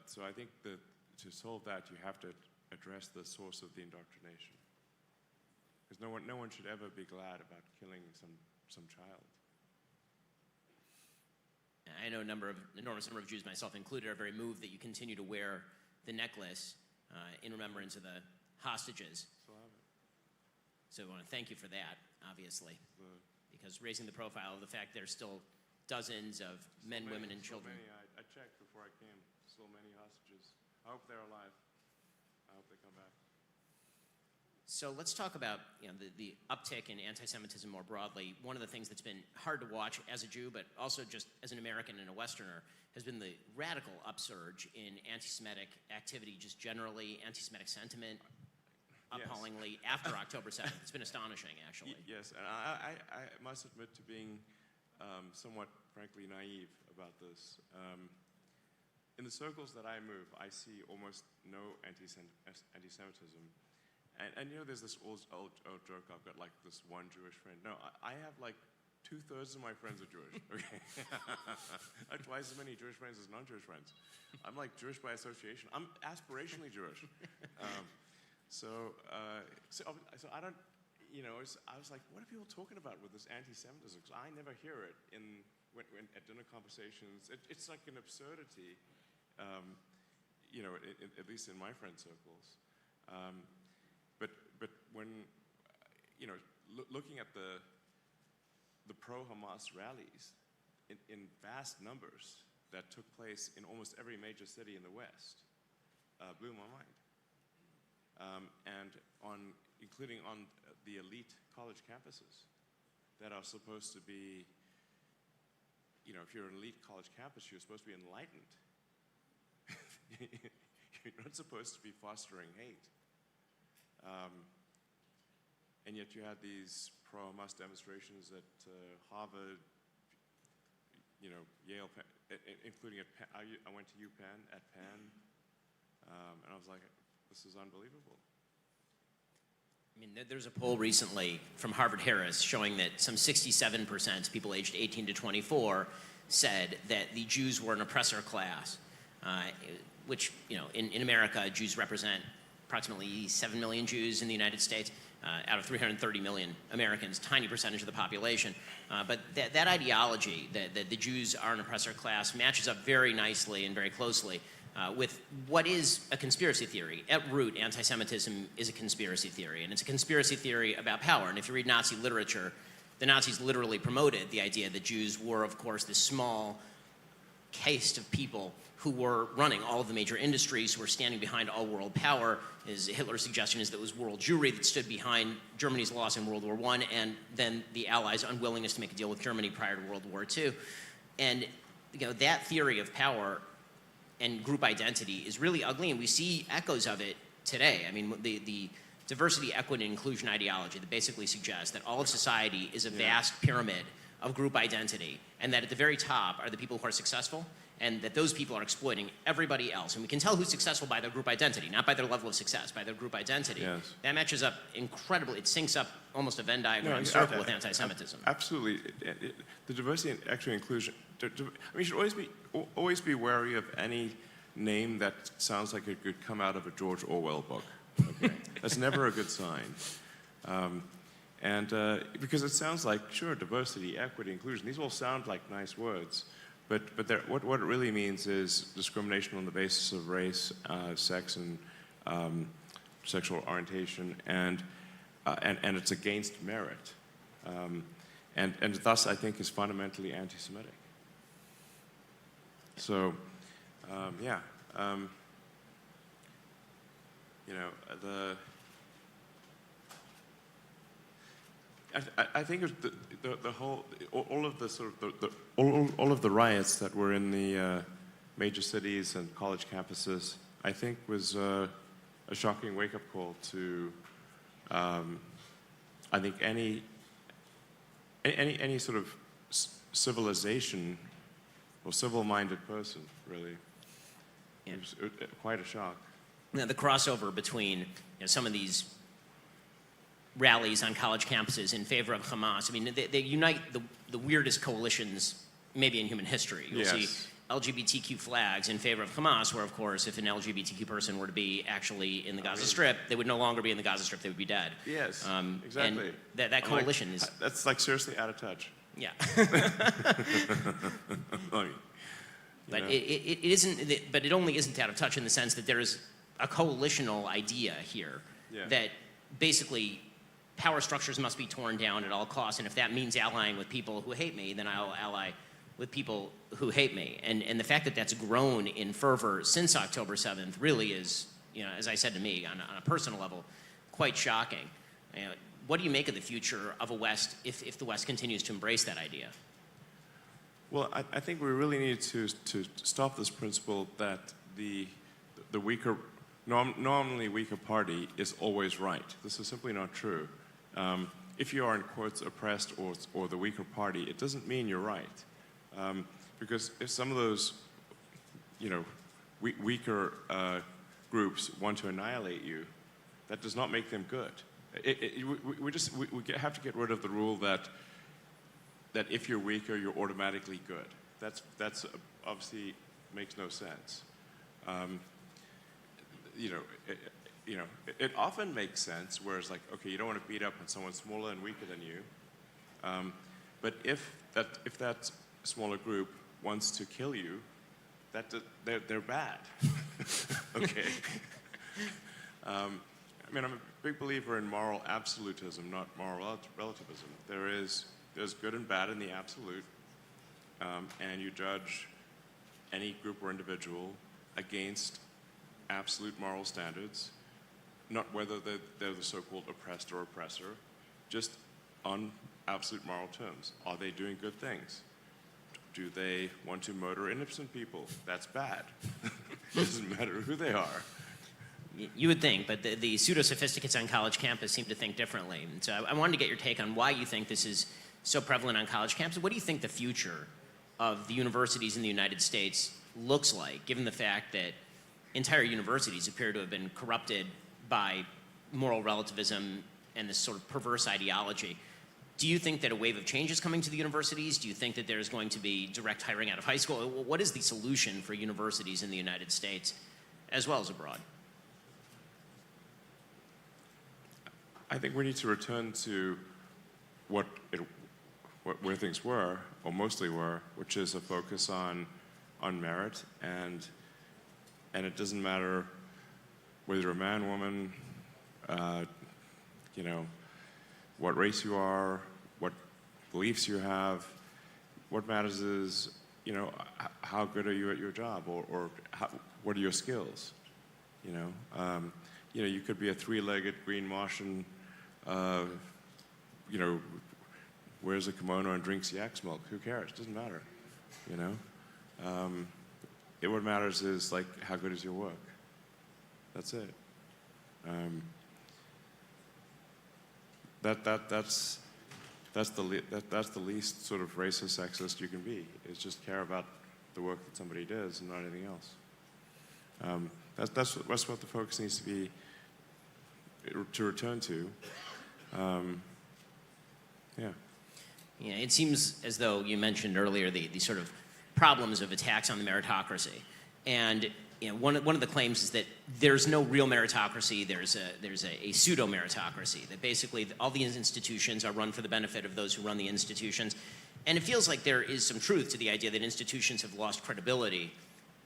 So I think that to solve that, you have to address the source of the indoctrination, because no one should ever be glad about killing some child. I know enormous number of Jews, myself included, are very moved that you continue to wear the necklace in remembrance of the hostages. So I want to thank you for that, obviously, because raising the profile of the fact there's still dozens of men, women, and children. So many. I checked before I came. So many hostages. I hope they're alive. I hope they come back. So let's talk about the uptick in anti-Semitism more broadly. One of the things that's been hard to watch as a Jew, but also just as an American and a Westerner, has been the radical upsurge in anti-Semitic activity, just generally, anti-Semitic sentiment, appallingly, after October 7th. It's been astonishing, actually. Yes, and I must admit to being somewhat, frankly, naive about this. In the circles that I move, I see almost no anti-Semitism. And there's this old joke, I've got like this one Jewish friend. No, I have like 2/3 of my friends are Jewish, okay? I have twice as many Jewish friends as non-Jewish friends. I'm like Jewish by association. I'm aspirationally Jewish. So I don't, I was like, what are people talking about with this anti-Semitism? Because I never hear it when at dinner conversations. It's like an absurdity, at least in my friend circles. But when, looking at the pro-Hamas rallies in vast numbers that took place in almost every major city in the West, blew my mind. And including on the elite college campuses that are supposed to be, if you're an elite college campus, you're supposed to be enlightened. You're not supposed to be fostering hate. And yet you had these pro-Hamas demonstrations at Harvard, Yale, including at Penn. I went to UPenn, at Penn, and I was like, this is unbelievable. I mean, there's a poll recently from Harvard-Harris showing that some 67% of people aged 18 to 24 said that the Jews were an oppressor class, which, in America, Jews represent approximately 7 million Jews in the United States, out of 330 million Americans, tiny percentage of the population. But that ideology, that the Jews are an oppressor class, matches up very nicely and very closely with what is a conspiracy theory. At root, anti-Semitism is a conspiracy theory, and it's a conspiracy theory about power. And if you read Nazi literature, the Nazis literally promoted the idea that Jews were, of course, this small, caste of people who were running all of the major industries, who were standing behind all world power. As Hitler's suggestion is that it was world Jewry that stood behind Germany's loss in World War I, and then the Allies' unwillingness to make a deal with Germany prior to World War II. And that theory of power and group identity is really ugly, and we see echoes of it today. I mean, the diversity, equity, and inclusion ideology that basically suggests that all of society is a vast pyramid of group identity, and that at the very top are the people who are successful, and that those people are exploiting everybody else. And we can tell who's successful by their group identity, not by their level of success, by their group identity. Yes. That matches up incredibly. It syncs up almost a Venn diagram circle with anti-Semitism. Absolutely. The diversity and equity and inclusion, I mean, you should always be wary of any name that sounds like it could come out of a George Orwell book. Okay? That's never a good sign. Because it sounds like, sure, diversity, equity, inclusion, these all sound like nice words, but what it really means is discrimination on the basis of race, sex, and sexual orientation, and it's against merit. And thus, I think, is fundamentally anti-Semitic. So, I think the whole, all of the sort of all of the riots that were in the major cities and college campuses, I think, was a shocking wake-up call to, I think, any sort of civilization or civil-minded person, really. It was quite a shock. The crossover between some of these rallies on college campuses in favor of Hamas, I mean, they unite the weirdest coalitions maybe in human history. You'll see LGBTQ flags in favor of Hamas, where, of course, if an LGBTQ person were to be actually in the Gaza Strip, they would no longer be in the Gaza Strip, they would be dead. Yes, exactly. And that coalition is... That's like seriously out of touch. Yeah. But it isn't. But it only isn't out of touch in the sense that there is a coalitional idea here that basically power structures must be torn down at all costs, and if that means allying with people who hate me, then I'll ally with people who hate me. And the fact that that's grown in fervor since October 7th really is, as I said to me on a personal level, quite shocking. What do you make of the future of a West if the West continues to embrace that idea? Well, I think we really need to stop this principle that the weaker, nominally weaker party is always right. This is simply not true. If you are, in quotes, oppressed or the weaker party, it doesn't mean you're right. Because if some of those, weaker groups want to annihilate you, that does not make them good. We have to get rid of the rule that if you're weaker, you're automatically good. That's obviously makes no sense. It often makes sense, where it's like, okay, you don't want to beat up on someone smaller and weaker than you. But if that smaller group wants to kill you, they're bad. Okay. I mean, I'm a big believer in moral absolutism, not moral relativism. There's good and bad in the absolute, and you judge any group or individual against absolute moral standards, not whether they're the so-called oppressed or oppressor, just on absolute moral terms. Are they doing good things? Do they want to murder innocent people? That's bad. It doesn't matter who they are. You would think, but the pseudo-sophisticates on college campus seem to think differently. And so I wanted to get your take on why you think this is so prevalent on college campuses. What do you think the future of the universities in the United States looks like, given the fact that entire universities appear to have been corrupted by moral relativism and this sort of perverse ideology? Do you think that a wave of change is coming to the universities? Do you think that there's going to be direct hiring out of high school? What is the solution for universities in the United States as well as abroad? I think we need to return to where things were, or mostly were, which is a focus on merit, and it doesn't matter whether you're a man, woman, what race you are, what beliefs you have. What matters is you know, how good are you at your job, or what are your skills? You know, you could be a three-legged green Martian, you know, wears a kimono and drinks yak's milk. Who cares? It doesn't matter, you know. What matters is, like, how good is your work? That's it. That's the least sort of racist, sexist you can be. Is just care about the work that somebody does and not anything else. That's what the focus needs to be, to return to. Yeah. Yeah, it seems as though you mentioned earlier the sort of problems of attacks on the meritocracy, and you know, one of the claims is that there's no real meritocracy. There's a pseudo meritocracy, that basically all these institutions are run for the benefit of those who run the institutions, and it feels like there is some truth to the idea that institutions have lost credibility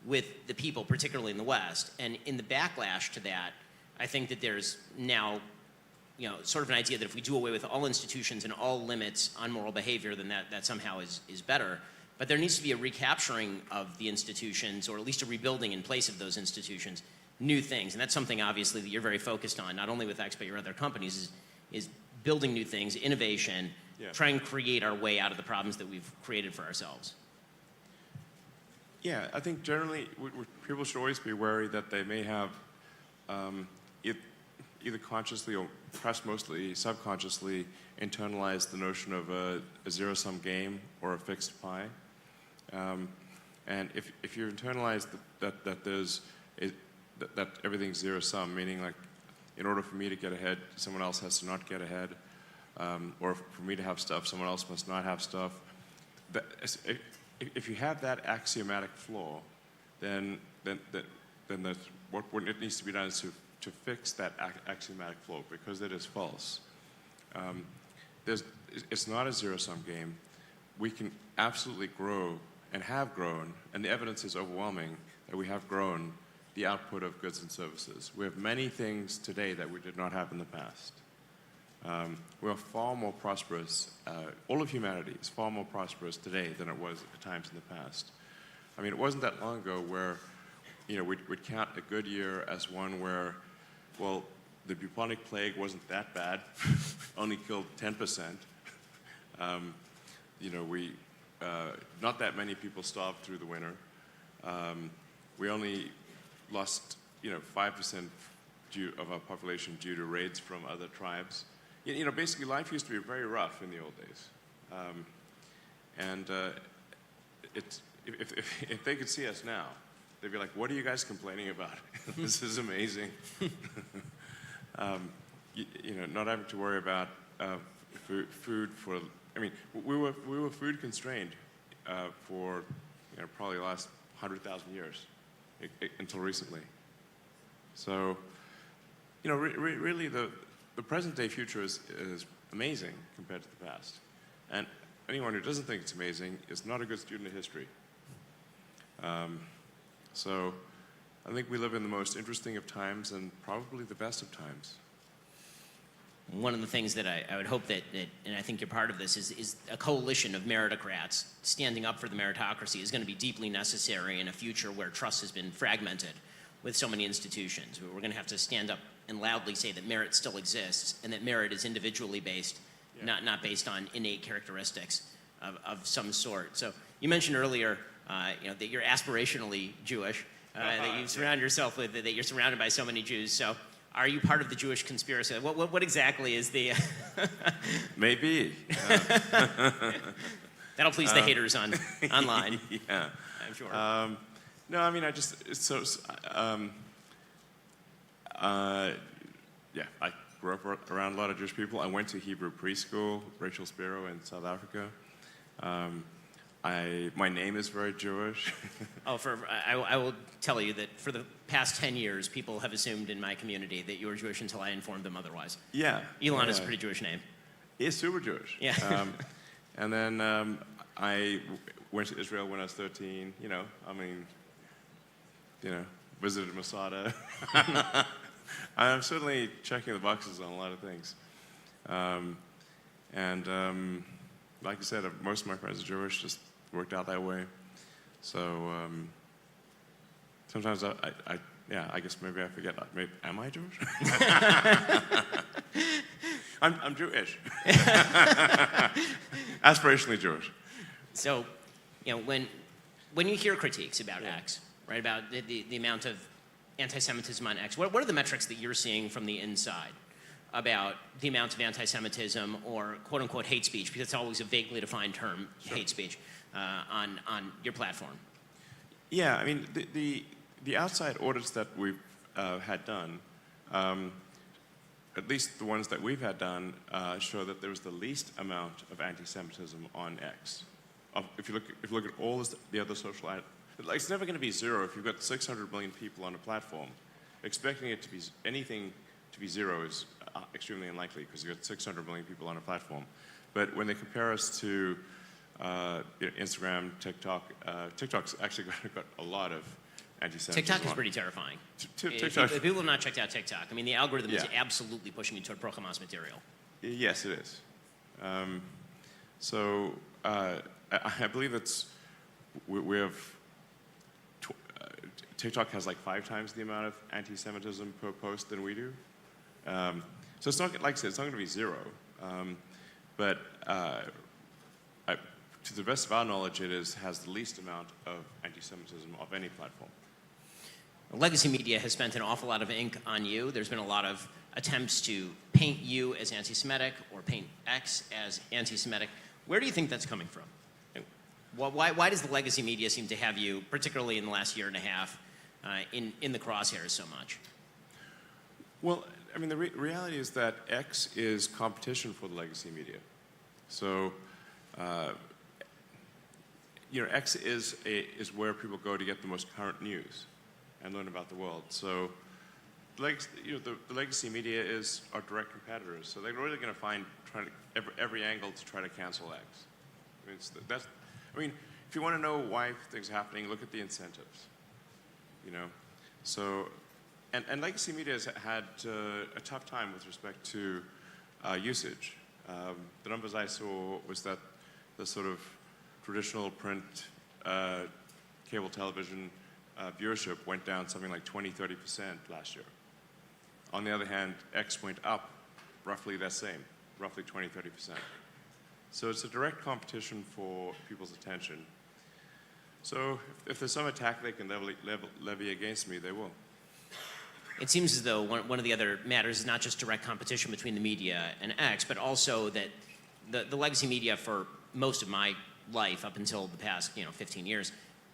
with the people, particularly in the West. And in the backlash to that, I think that there's now, you know, sort of an idea that if we do away with all institutions and all limits on moral behavior, then that somehow is better. But there needs to be a recapturing of the institutions, or at least a rebuilding in place of those institutions, new things. And that's something, obviously, that you're very focused on, not only with X, but your other companies, is building new things, innovation, trying to create our way out of the problems that we've created for ourselves. Yeah, I think generally people should always be wary that they may have either consciously or perhaps mostly subconsciously internalized the notion of a zero-sum game or a fixed pie. And if you internalize that everything's zero-sum, meaning, like, in order for me to get ahead, someone else has to not get ahead, or for me to have stuff, someone else must not have stuff. If you have that axiomatic flaw, then what it needs to be done is to fix that axiomatic flaw, because it is false. It's not a zero-sum game. We can absolutely grow and have grown, and the evidence is overwhelming that we have grown the output of goods and services. We have many things today that we did not have in the past. We are far more prosperous. All of humanity is far more prosperous today than it was at times in the past. I mean, it wasn't that long ago where, you know, we'd count a good year as one where, well, the bubonic plague wasn't that bad, only killed 10%. You know, not that many people starved through the winter. We only lost, 5% of our population due to raids from other tribes. You know, basically life used to be very rough in the old days. If they could see us now, they'd be like, what are you guys complaining about? This is amazing. Not having to worry about food for, we were food constrained for probably the last 100,000 years until recently. So, really the present day future is amazing compared to the past. And anyone who doesn't think it's amazing is not a good student of history. So I think we live in the most interesting of times and probably the best of times. One of the things that I would hope that, and I think you're part of this, is a coalition of meritocrats standing up for the meritocracy is going to be deeply necessary in a future where trust has been fragmented with so many institutions. We're going to have to stand up and loudly say that merit still exists and that merit is individually based, not based on innate characteristics of some sort. So you mentioned earlier that you're aspirationally Jewish, that you surround yourself with, that you're surrounded by so many Jews. So are you part of the Jewish conspiracy? What exactly is the... Maybe. That'll please the haters online. Yeah. I'm sure. No, I grew up around a lot of Jewish people. I went to Hebrew preschool, Rachel Spiro in South Africa. My name is very Jewish. I will tell you that for the past 10 years, people have assumed in my community that you were Jewish until I informed them otherwise. Yeah. Elon is a pretty Jewish name. He's super Jewish. Yeah. And then I went to Israel when I was 13, visited Masada. I'm certainly checking the boxes on a lot of things. Like I said, most of my friends are Jewish, just worked out that way. So sometimes I guess maybe I forget. Maybe, am I Jewish? I'm Jewish. Aspirationally Jewish. So, you know, when you hear critiques about X, right, about the amount of anti-Semitism on X, what are the metrics that you're seeing from the inside about the amount of anti-Semitism or quote-unquote hate speech, because it's always a vaguely defined term, hate speech, on your platform? Yeah, I mean, the outside audits that we've had done, at least the ones that we've had done, show that there was the least amount of anti-Semitism on X. If you look at all the other social, it's never going to be zero. If you've got 600 million people on a platform, expecting it to be anything to be zero is extremely unlikely because you've got 600 million people on a platform. But when they compare us to Instagram, TikTok, TikTok's actually got a lot of anti-Semitism. TikTok is pretty terrifying. If people have not checked out TikTok, I mean, the algorithm is absolutely pushing you toward pro-Hamas material. Yes, it is. I believe we have, TikTok has like 5 times the amount of anti-Semitism per post than we do. So it's not, like I said, it's not going to be zero. But to the best of our knowledge, has the least amount of anti-Semitism of any platform. Legacy media has spent an awful lot of ink on you. There's been a lot of attempts to paint you as anti-Semitic or paint X as anti-Semitic. Where do you think that's coming from? Why does the legacy media seem to have you, particularly in the last year and a half, in the crosshairs so much? Well, I mean, the reality is that X is competition for the legacy media. So, X is where people go to get the most current news and learn about the world. So, the legacy media is our direct competitors. So they're really going to find every angle to try to cancel X. I mean, if you want to know why things are happening, look at the incentives. So, and legacy media has had a tough time with respect to usage. The numbers I saw was that the sort of traditional print cable television viewership went down something like 20-30% last year. On the other hand, X went up roughly that same, roughly 20-30%. So it's a direct competition for people's attention. So if there's some attack they can levy against me, they will. It seems as though one of the other matters is not just direct competition between the media and X, but also that the legacy media for most of my life up until the past 15 years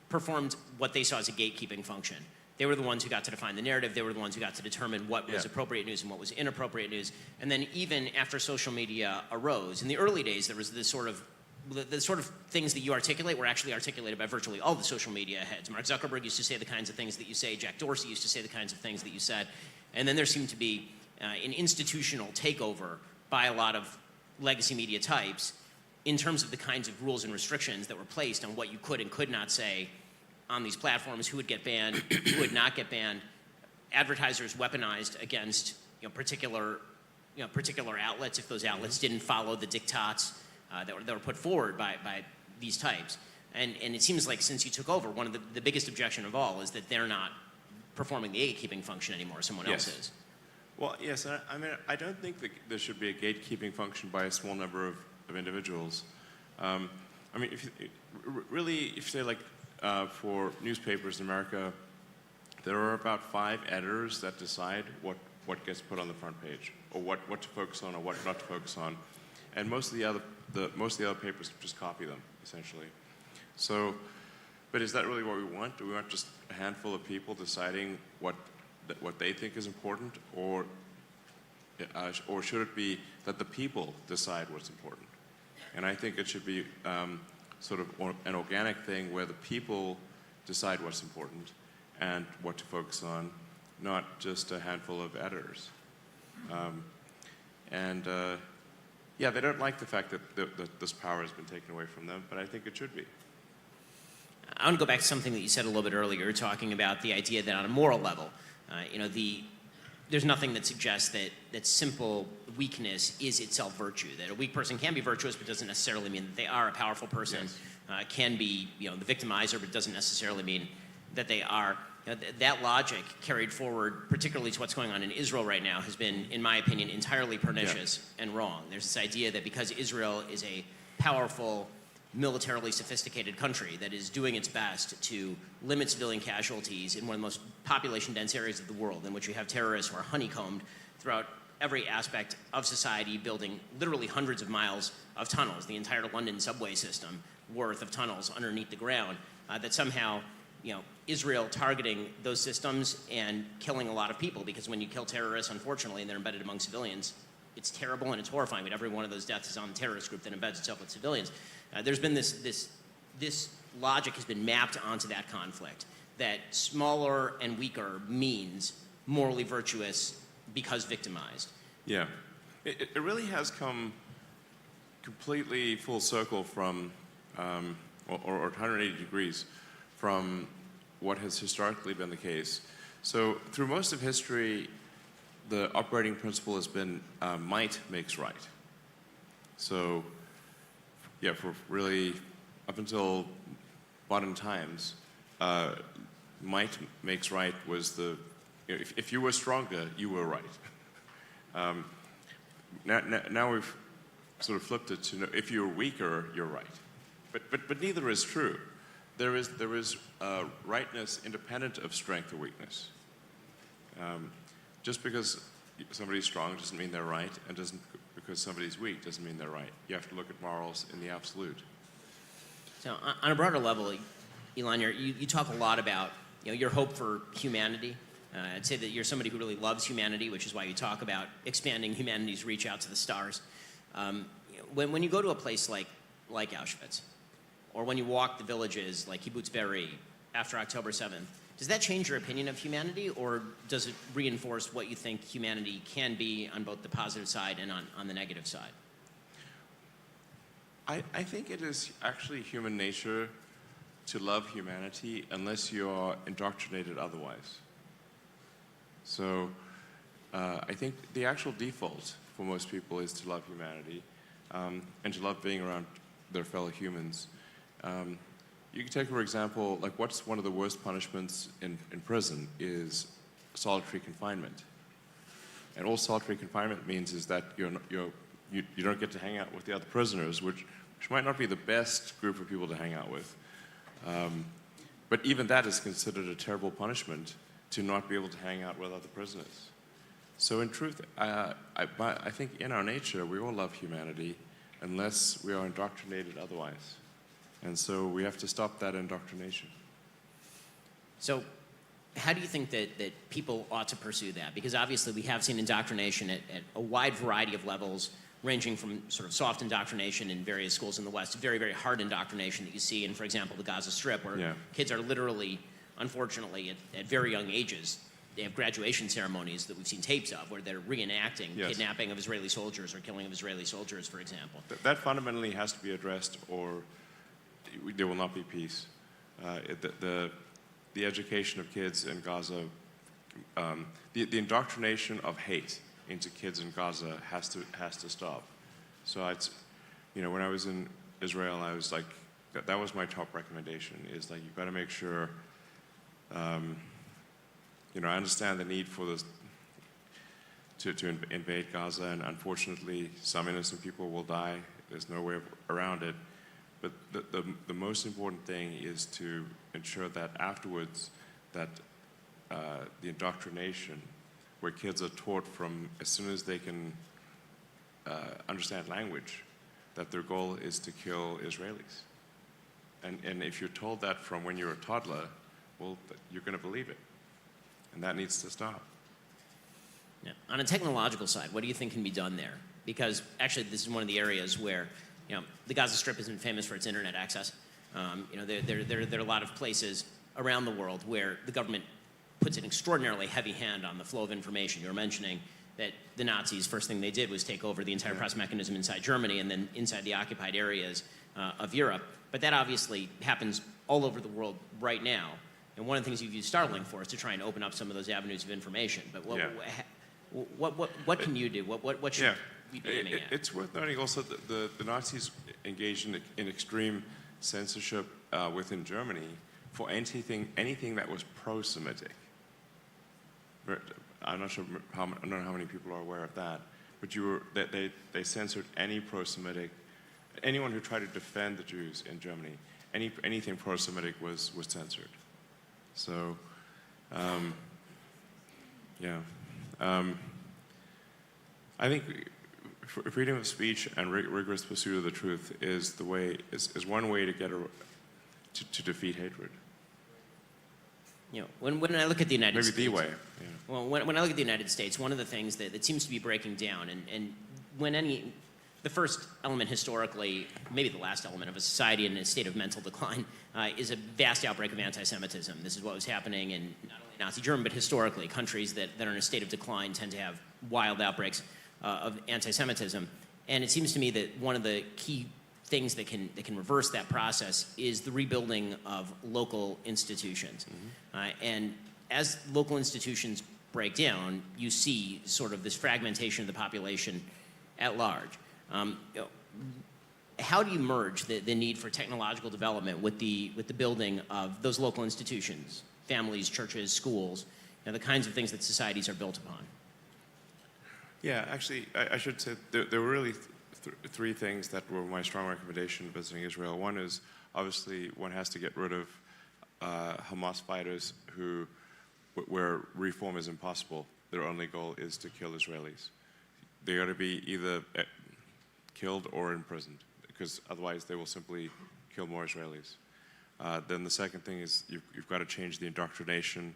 performed what they saw as a gatekeeping function. They were the ones who got to define the narrative. They were the ones who got to determine what was appropriate news and what was inappropriate news. And then even after social media arose, in the early days, there was this sort of the sort of things that you articulate were actually articulated by virtually all the social media heads. Mark Zuckerberg used to say the kinds of things that you say. Jack Dorsey used to say the kinds of things that you said. And then there seemed to be an institutional takeover by a lot of legacy media types in terms of the kinds of rules and restrictions that were placed on what you could and could not say on these platforms, who would get banned, who would not get banned. Advertisers weaponized against particular outlets if those outlets didn't follow the diktats that were put forward by these types. And it seems like since you took over, one of the biggest objection of all is that they're not performing the gatekeeping function anymore, someone else is. Well, yes, I mean, I don't think that there should be a gatekeeping function by a small number of individuals. I mean, if you say like for newspapers in America, there are about 5 editors that decide what gets put on the front page, or what to focus on or what not to focus on, and most of the other papers just copy them essentially. So, but is that really what we want? Do we want just a handful of people deciding what they think is important, or should it be that the people decide what's important? And I think it should be sort of an organic thing where the people decide what's important and what to focus on, not just a handful of editors. Yeah, they don't like the fact that this power has been taken away from them, but I think it should be. I want to go back to something that you said a little bit earlier, talking about the idea that on a moral level, there's nothing that suggests that simple weakness is itself virtue. That a weak person can be virtuous, but doesn't necessarily mean that they are. A powerful person can be, the victimizer, but it doesn't necessarily mean that they are. That logic carried forward, particularly to what's going on in Israel right now, has been, in my opinion, entirely pernicious and wrong. There's this idea that because Israel is a powerful, militarily sophisticated country that is doing its best to limit civilian casualties in one of the most population-dense areas of the world, in which you have terrorists who are honeycombed throughout every aspect of society, building literally hundreds of miles of tunnels, the entire London subway system worth of tunnels underneath the ground, that somehow, Israel targeting those systems and killing a lot of people, because when you kill terrorists, unfortunately, and they're embedded among civilians, it's terrible and it's horrifying, but every one of those deaths is on the terrorist group that embeds itself with civilians. There's been this logic has been mapped onto that conflict, that smaller and weaker means morally virtuous because victimized. Yeah, it really has come completely full circle from, or 180 degrees from what has historically been the case. So through most of history, the operating principle has been might makes right. So yeah, for really up until modern times, might makes right was the, if you were stronger, you were right. Now we've sort of flipped it to if you're weaker, you're right. But neither is true. There is rightness independent of strength or weakness. Just because somebody's strong doesn't mean they're right, and because somebody's weak doesn't mean they're right. You have to look at morals in the absolute. So on a broader level, Elon, you talk a lot about your hope for humanity. I'd say that you're somebody who really loves humanity, which is why you talk about expanding humanity's reach out to the stars. When you go to a place like Auschwitz, or when you walk the villages like Kibbutz Be'eri after October 7th, does that change your opinion of humanity, or does it reinforce what you think humanity can be on both the positive side and on the negative side? I think it is actually human nature to love humanity unless you are indoctrinated otherwise. So I think the actual default for most people is to love humanity and to love being around their fellow humans. You can take, for example, like what's one of the worst punishments in prison is solitary confinement. And all solitary confinement means is that you don't get to hang out with the other prisoners, which might not be the best group of people to hang out with. But even that is considered a terrible punishment, to not be able to hang out with other prisoners. So in truth, I think in our nature, we all love humanity unless we are indoctrinated otherwise. And so we have to stop that indoctrination. So how do you think that people ought to pursue that? Because obviously we have seen indoctrination at a wide variety of levels, ranging from sort of soft indoctrination in various schools in the West to very, very hard indoctrination that you see in, for example, the Gaza Strip, where kids are literally, unfortunately, at very young ages, they have graduation ceremonies that we've seen tapes of where they're reenacting kidnapping of Israeli soldiers or killing of Israeli soldiers, for example. That fundamentally has to be addressed, or there will not be peace. The education of kids in Gaza, the indoctrination of hate into kids in Gaza has to stop. So when I was in Israel, I was like, that was my top recommendation, is like, you've got to make sure, I understand the need for this to invade Gaza, and unfortunately some innocent people will die. There's no way around it. But the most important thing is to ensure that afterwards that the indoctrination, where kids are taught from as soon as they can understand language, that their goal is to kill Israelis. And if you're told that from when you're a toddler, well, you're going to believe it. And that needs to stop. Yeah. On a technological side, what do you think can be done there? Because actually this is one of the areas where the Gaza Strip isn't famous for its internet access. There are a lot of places around the world where the government puts an extraordinarily heavy hand on the flow of information. You were mentioning that the Nazis, first thing they did was take over the entire press mechanism inside Germany and then inside the occupied areas of Europe. But that obviously happens all over the world right now. And one of the things you've used Starlink for is to try and open up some of those avenues of information. But What can you do? What should we be aiming at? It's worth noting also that the Nazis engaged in extreme censorship within Germany for anything that was pro-Semitic. I'm not sure I don't know how many people are aware of that, but they censored any pro-Semitic, anyone who tried to defend the Jews in Germany. Anything pro-Semitic was censored. So, I think freedom of speech and rigorous pursuit of the truth is one way to get to defeat hatred. You know, when I look at the United States, maybe the way. Yeah. Well, when I look at the United States, one of the things that seems to be breaking down, and the first element historically, maybe the last element of a society in a state of mental decline, is a vast outbreak of anti-Semitism. This is what was happening in not only Nazi Germany, but historically, countries that are in a state of decline tend to have wild outbreaks of anti-Semitism. And it seems to me that one of the key things that can reverse that process is the rebuilding of local institutions. And as local institutions break down, you see sort of this fragmentation of the population at large. How do you merge the need for technological development with the building of those local institutions, families, churches, schools, the kinds of things that societies are built upon? Yeah, actually, I should say there were really three things that were my strong recommendation visiting Israel. One is, obviously, one has to get rid of Hamas fighters where reform is impossible. Their only goal is to kill Israelis. They ought to be either killed or imprisoned, because otherwise they will simply kill more Israelis. Then the second thing is you've got to change the indoctrination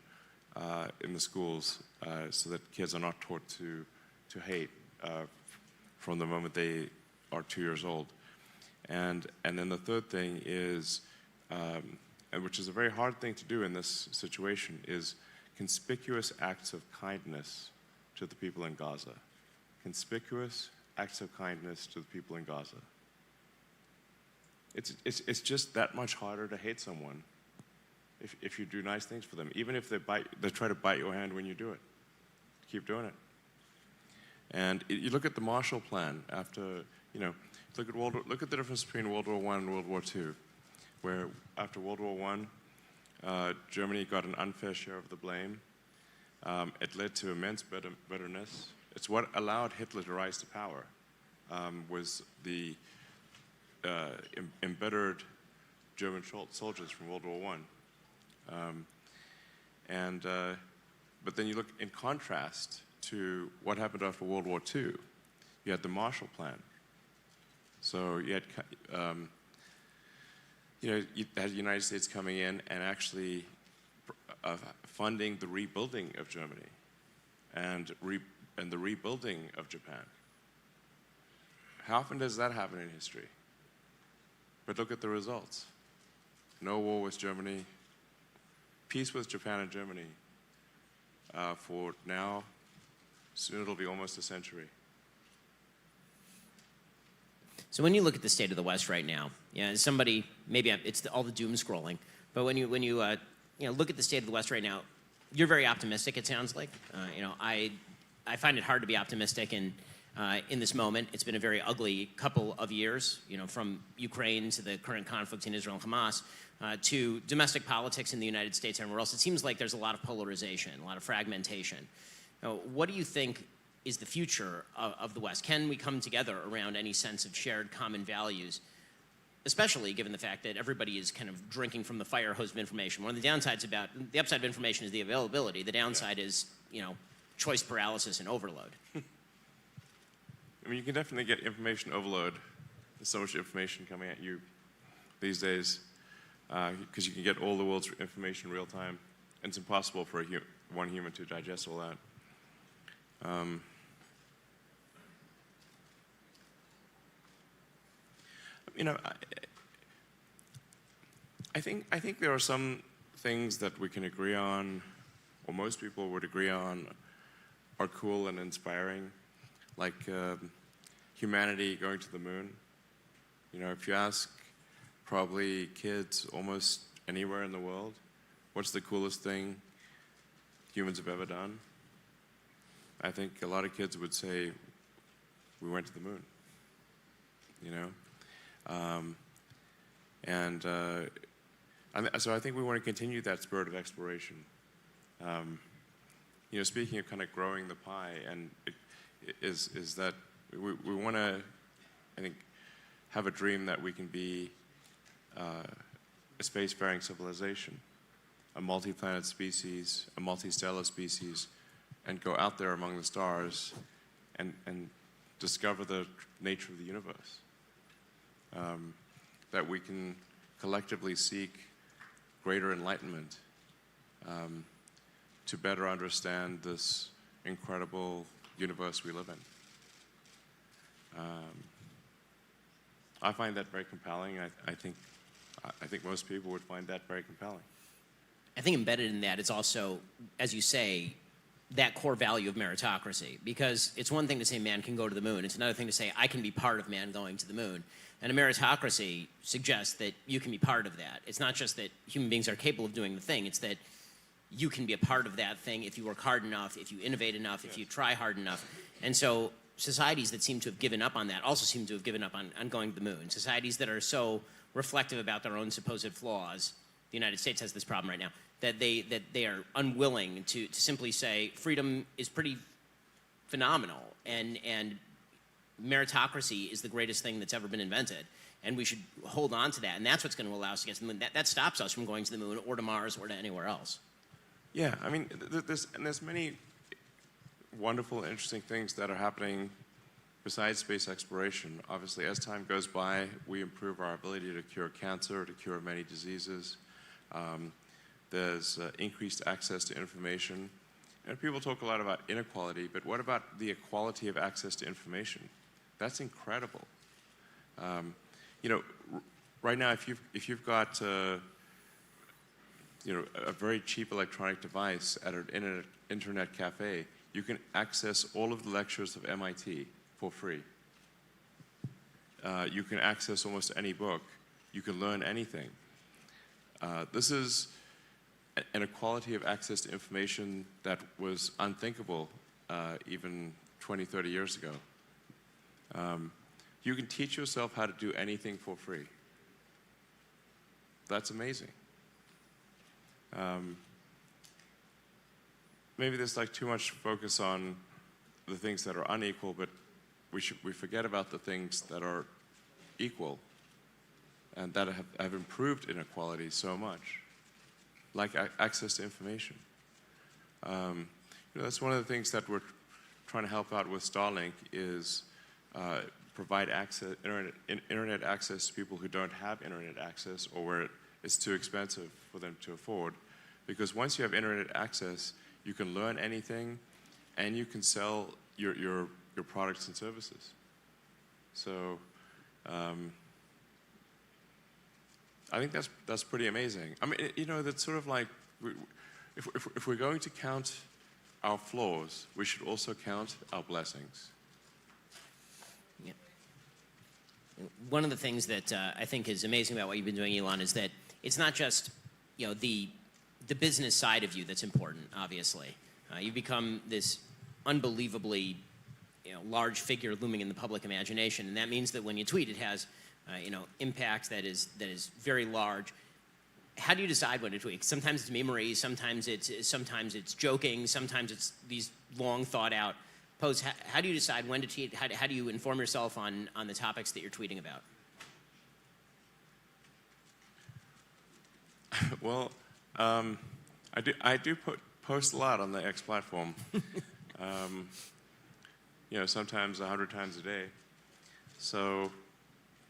in the schools so that kids are not taught to hate from the moment they are 2 years old. And then the third thing is, which is a very hard thing to do in this situation, is conspicuous acts of kindness to the people in Gaza. Conspicuous acts of kindness to the people in Gaza. It's just that much harder to hate someone if you do nice things for them, even if they try to bite your hand when you do it. Keep doing it. And you look at the Marshall Plan after, look at the difference between World War I and World War II, where after World War I, Germany got an unfair share of the blame. It led to immense bitterness. It's what allowed Hitler to rise to power, was the embittered German soldiers from World War I. But then you look in contrast to what happened after World War II. You had the Marshall Plan. So you had, you had the United States coming in and actually funding the rebuilding of Germany and the rebuilding of Japan. How often does that happen in history? But look at the results. No war with Germany, peace with Japan and Germany for now. Soon it'll be almost a century. So when you look at the state of the West right now, as somebody, maybe it's all the doom scrolling, but when you look at the state of the West right now, you're very optimistic, it sounds like. I find it hard to be optimistic in this moment. It's been a very ugly couple of years, from Ukraine to the current conflict in Israel and Hamas, to domestic politics in the United States and everywhere else. It seems like there's a lot of polarization, a lot of fragmentation. What do you think is the future of the West? Can we come together around any sense of shared common values, especially given the fact that everybody is kind of drinking from the fire hose of information? One of the downsides about the upside of information is the availability. The downside is, choice paralysis and overload. I mean, you can definitely get information overload. There's so much information coming at you these days because you can get all the world's information in real time. And it's impossible for one human to digest all that. I think there are some things that we can agree on, or most people would agree on, are cool and inspiring, like humanity going to the moon. If you ask probably kids almost anywhere in the world, what's the coolest thing humans have ever done? I think a lot of kids would say, we went to the moon, you know? So I think we want to continue that spirit of exploration. You know, speaking of kind of growing the pie, and is that we want to, I think, have a dream that we can be a spacefaring civilization, a multi-planet species, a multi-stellar species, and go out there among the stars and discover the nature of the universe. That we can collectively seek greater enlightenment to better understand this incredible universe we live in. I find that very compelling. I think most people would find that very compelling. I think embedded in that is also, as you say, that core value of meritocracy. Because it's one thing to say man can go to the moon. It's another thing to say I can be part of man going to the moon. And a meritocracy suggests that you can be part of that. It's not just that human beings are capable of doing the thing. It's that you can be a part of that thing if you work hard enough, if you innovate enough, if you try hard enough. And so societies that seem to have given up on that also seem to have given up on going to the moon. Societies that are so reflective about their own supposed flaws, the United States has this problem right now, that they are unwilling to simply say freedom is pretty phenomenal and meritocracy is the greatest thing that's ever been invented, and we should hold on to that, and that's what's going to allow us to get to the moon. That stops us from going to the moon or to Mars or to anywhere else. Yeah, I mean, there's many wonderful, interesting things that are happening besides space exploration. Obviously, as time goes by, we improve our ability to cure cancer, to cure many diseases. There's increased access to information. And people talk a lot about inequality, but what about the equality of access to information? That's incredible. You know, right now, if you've got you know, a very cheap electronic device at an internet cafe, you can access all of the lectures of MIT for free. You can access almost any book. You can learn anything. This is an equality of access to information that was unthinkable even 20, 30 years ago. You can teach yourself how to do anything for free. That's amazing. Maybe there's like too much focus on the things that are unequal, but we forget about the things that are equal and that have improved inequality so much, like access to information. You know, that's one of the things that we're trying to help out with Starlink is provide access, internet access to people who don't have internet access or where it's too expensive for them to afford. Because once you have internet access, you can learn anything and you can sell your products and services. So I think that's pretty amazing. I mean, you know, that's sort of like, if we're going to count our flaws, we should also count our blessings. Yeah. One of the things that I think is amazing about what you've been doing, Elon, is that it's not just, you know, the business side of you that's important, obviously. You've become this unbelievably, you know, large figure looming in the public imagination, and that means that when you tweet, it has, you know, impact that is very large. How do you decide when to tweet? Sometimes it's memory, sometimes it's joking, sometimes it's these long thought out posts. How do you decide when to tweet? How do you inform yourself on the topics that you're tweeting about? Well, I do post a lot on the X platform. You know, sometimes 100 times a day. So,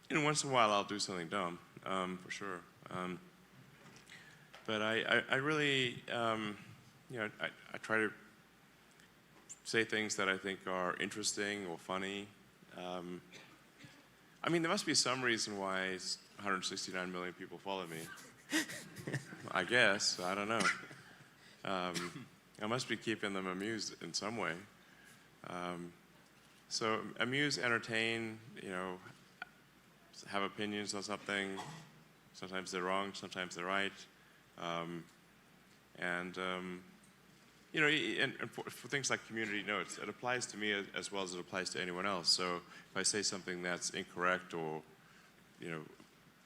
you know, once in a while I'll do something dumb, for sure. But I really, you know, I try to say things that I think are interesting or funny. I mean, there must be some reason why 169 million people follow me. I guess, I don't know. I must be keeping them amused in some way. So amuse, entertain, you know, have opinions on something. Sometimes they're wrong, sometimes they're right. you know, and for things like community notes, it applies to me as well as it applies to anyone else. So if I say something that's incorrect or, you know,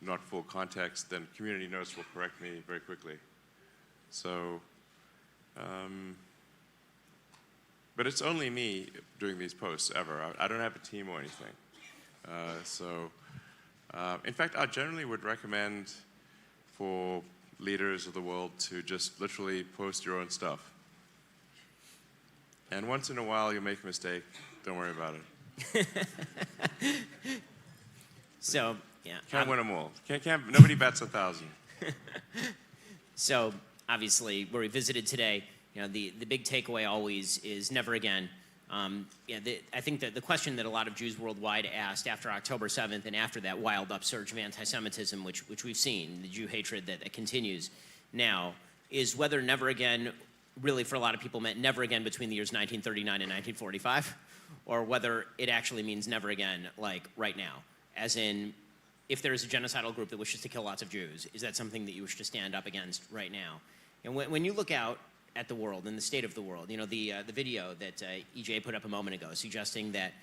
not full context, then community notes will correct me very quickly. So, but it's only me doing these posts ever. I don't have a team or anything. In fact, I generally would recommend for leaders of the world to just literally post your own stuff. And once in a while, you'll make a mistake. Don't worry about it. So, yeah. Can't win them all. Nobody bats 1,000. So, obviously, where we visited today, you know, the big takeaway always is never again. I think that the question that a lot of Jews worldwide asked after October 7th and after that wild upsurge of anti-Semitism, which we've seen, the Jew hatred that continues now, is whether never again really for a lot of people meant never again between the years 1939 and 1945, or whether it actually means never again, like right now. As in, if there is a genocidal group that wishes to kill lots of Jews, is that something that you wish to stand up against right now? And when you look out at the world and the state of the world, you know, the video that EJ put up a moment ago suggesting that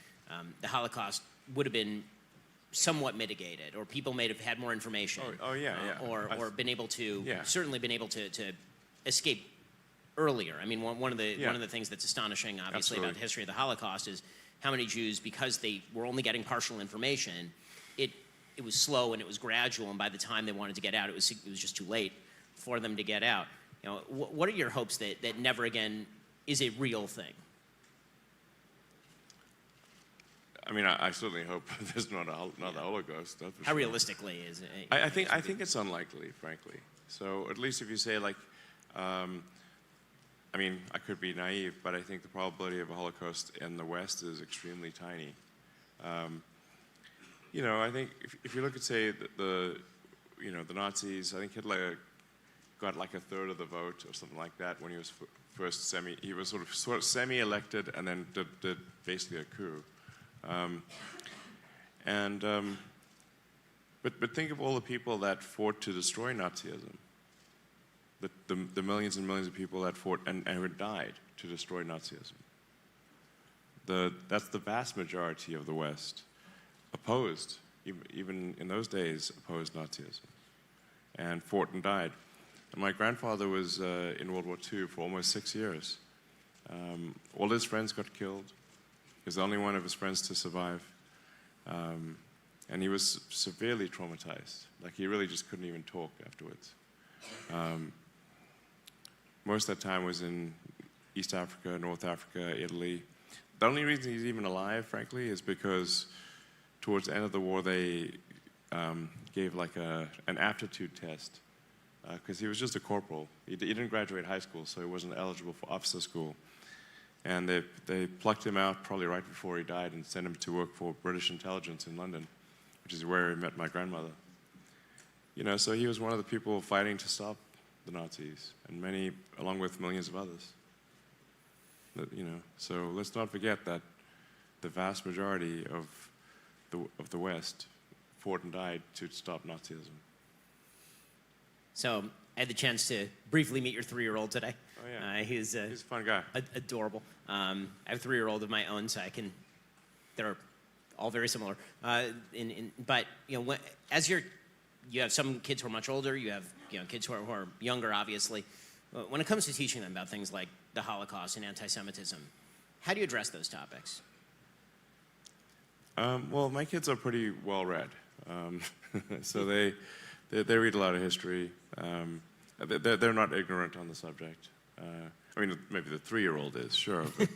the Holocaust would have been somewhat mitigated, or people may have had more information. Or been able to, certainly been able to escape earlier. I mean, one of the things that's astonishing, obviously, about the history of the Holocaust is how many Jews, because they were only getting partial information, it was slow and it was gradual, and by the time they wanted to get out, it was just too late for them to get out. You know, what are your hopes that never again is a real thing? I mean, I certainly hope there's not another Holocaust. That's for How sure. realistically is it? I think it's unlikely, frankly. So at least if you say like, I mean, I could be naive, but I think the probability of a Holocaust in the West is extremely tiny. You know, I think if you look at, say, the Nazis, I think Hitler got like a third of the vote or something like that when he was he was sort of semi-elected and then did basically a coup. But think of all the people that fought to destroy Nazism. The millions and millions of people that fought and who died to destroy Nazism. That's the vast majority of the West opposed, even in those days, opposed Nazism and fought and died. And my grandfather was in World War II for almost 6 years. All his friends got killed. He was the only one of his friends to survive. And he was severely traumatized. Like, he really just couldn't even talk afterwards. Most of that time was in East Africa, North Africa, Italy. The only reason he's even alive, frankly, is because towards the end of the war, they gave like an aptitude test, because he was just a corporal. He didn't graduate high school, so he wasn't eligible for officer school. And they plucked him out probably right before he died and sent him to work for British intelligence in London, which is where he met my grandmother. You know, so he was one of the people fighting to stop the Nazis, and many, along with millions of others. You know, so let's not forget that the vast majority of the West fought and died to stop Nazism. So I had the chance to briefly meet your 3-year-old today. Oh yeah, he's a fun guy. Adorable. I have a 3-year-old of my own, so they're all very similar. But you know, you have some kids who are much older. You have kids who are younger, obviously. When it comes to teaching them about things like the Holocaust and anti-Semitism, how do you address those topics? Well, my kids are pretty well read, so they read a lot of history. They're not ignorant on the subject. I mean, maybe the 3-year-old is, sure. But,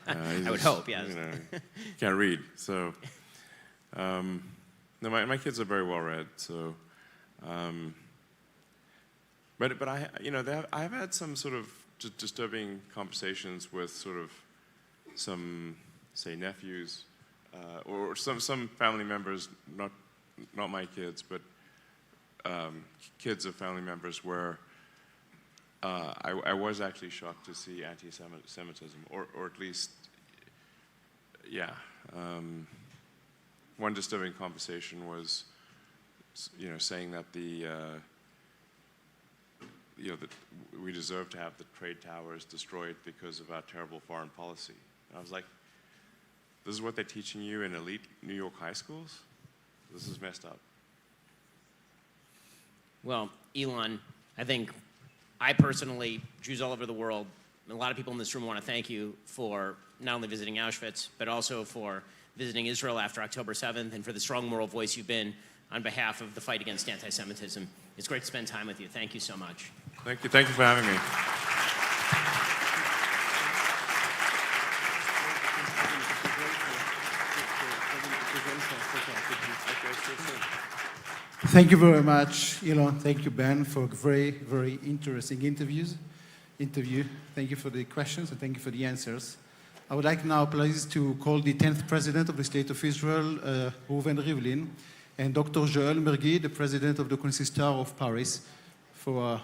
I would hope, yes. You know, can't read, so. No, my kids are very well read, so. But I've had some sort of disturbing conversations with sort of some, say, nephews, or some family members, not my kids, but kids of family members, where I was actually shocked to see anti-Semitism, or at least, yeah. One disturbing conversation was, saying that you know, that we deserve to have the trade towers destroyed because of our terrible foreign policy. And I was like, this is what they're teaching you in elite New York high schools? This is messed up. Well, Elon, I think I personally, Jews all over the world, and a lot of people in this room want to thank you for not only visiting Auschwitz, but also for visiting Israel after October 7th and for the strong moral voice you've been on behalf of the fight against anti-Semitism. It's great to spend time with you. Thank you so much. Thank you. Thank you for having me. Thank you very much, Elon. Thank you, Ben, for a very, very interesting interview. Thank you for the questions and thank you for the answers. I would like now, please, to call the 10th President of the State of Israel, Reuven Rivlin, and Dr. Joël Mergui, the President of the Consistoire of Paris, for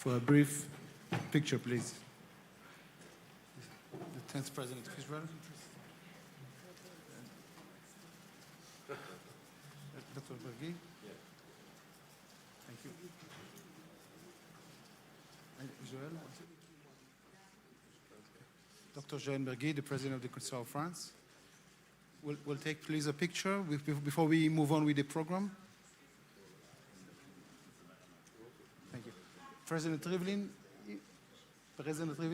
a brief picture, please. The 10th President of Israel. Dr. Mergui. Thank you. Joël. Dr. Joël Mergui, the President of the Consistoire of France. We'll take, please, a picture before we move on with the program. Thank you. President Rivlin,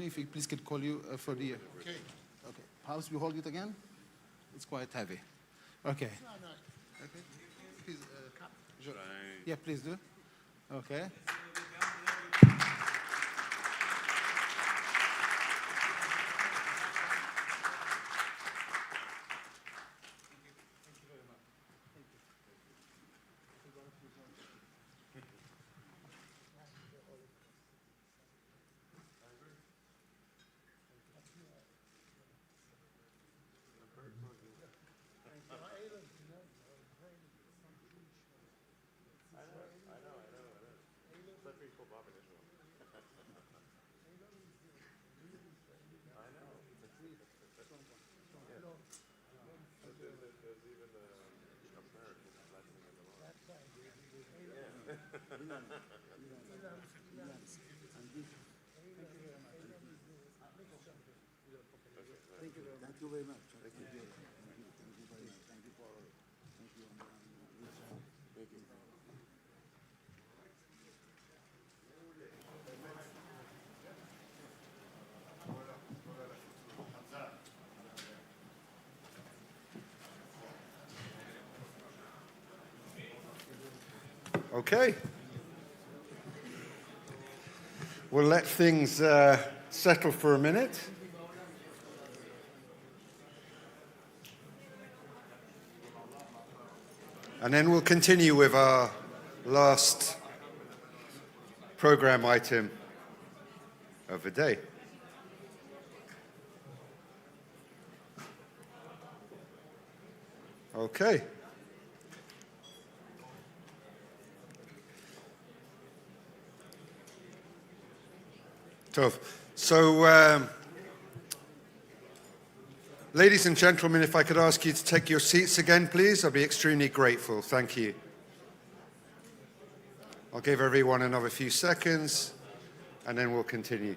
if we please could call you for the... Okay. Okay. How should we hold it again? It's quite heavy. Okay. Okay. Please, yeah, please do. Okay. Thank you very much. Thank you. Thank you very much. Thank you for all. Thank you. Thank you. Okay. We'll let things settle for a minute. And then we'll continue with our last program item of the day. Okay. So, ladies and gentlemen, if I could ask you to take your seats again, please, I'd be extremely grateful. Thank you. I'll give everyone another few seconds, and then we'll continue.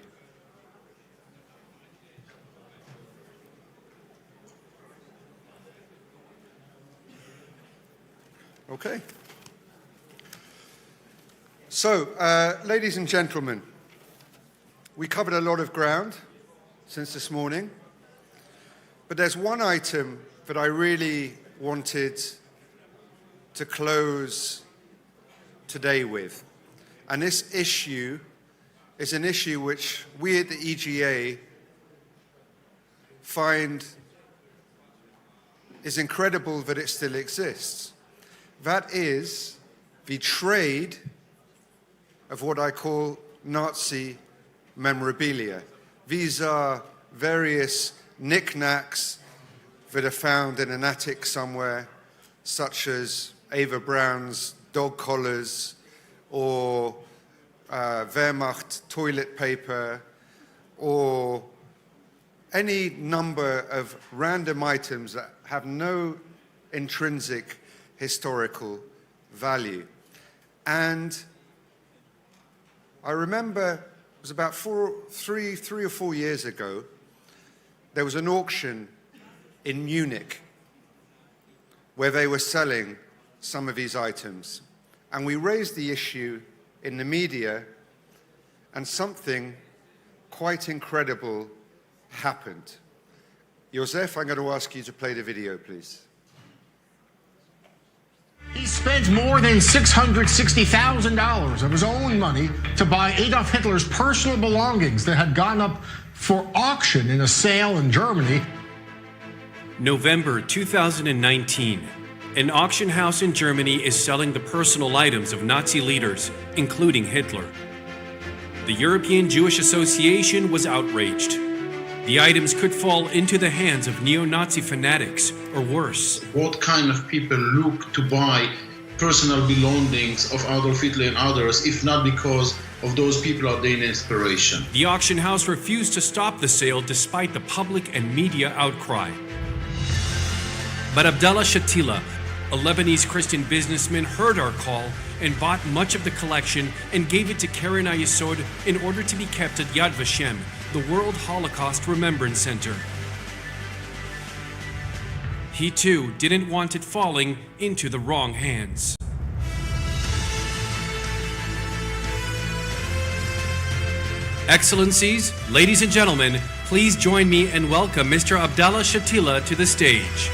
Okay. So, ladies and gentlemen, we covered a lot of ground since this morning, but there's one item that I really wanted to close today with. And this issue is an issue which we at the EGA find is incredible that it still exists. That is the trade of what I call Nazi memorabilia. These are various knickknacks that are found in an attic somewhere, such as Eva Braun's dog collars or Wehrmacht toilet paper or any number of random items that have no intrinsic historical value. And I remember it was about three or 4 years ago, there was an auction in Munich where they were selling some of these items. And we raised the issue in the media, and something quite incredible happened. Josef, I'm going to ask you to play the video, please. He spent more than $660,000 of his own money to buy Adolf Hitler's personal belongings that had gone up for auction in a sale in Germany. November 2019. An auction house in Germany is selling the personal items of Nazi leaders, including Hitler. The European Jewish Association was outraged. The items could fall into the hands of neo-Nazi fanatics, or worse. What kind of people look to buy personal belongings of Adolf Hitler and others, if not because of those people are their inspiration? The auction house refused to stop the sale despite the public and media outcry. But Abdallah Shatila, a Lebanese Christian businessman, heard our call and bought much of the collection and gave it to Keren HaYesod in order to be kept at Yad Vashem, the World Holocaust Remembrance Center. He too didn't want it falling into the wrong hands. Excellencies, ladies and gentlemen, please join me and welcome Mr. Abdallah Shatila to the stage.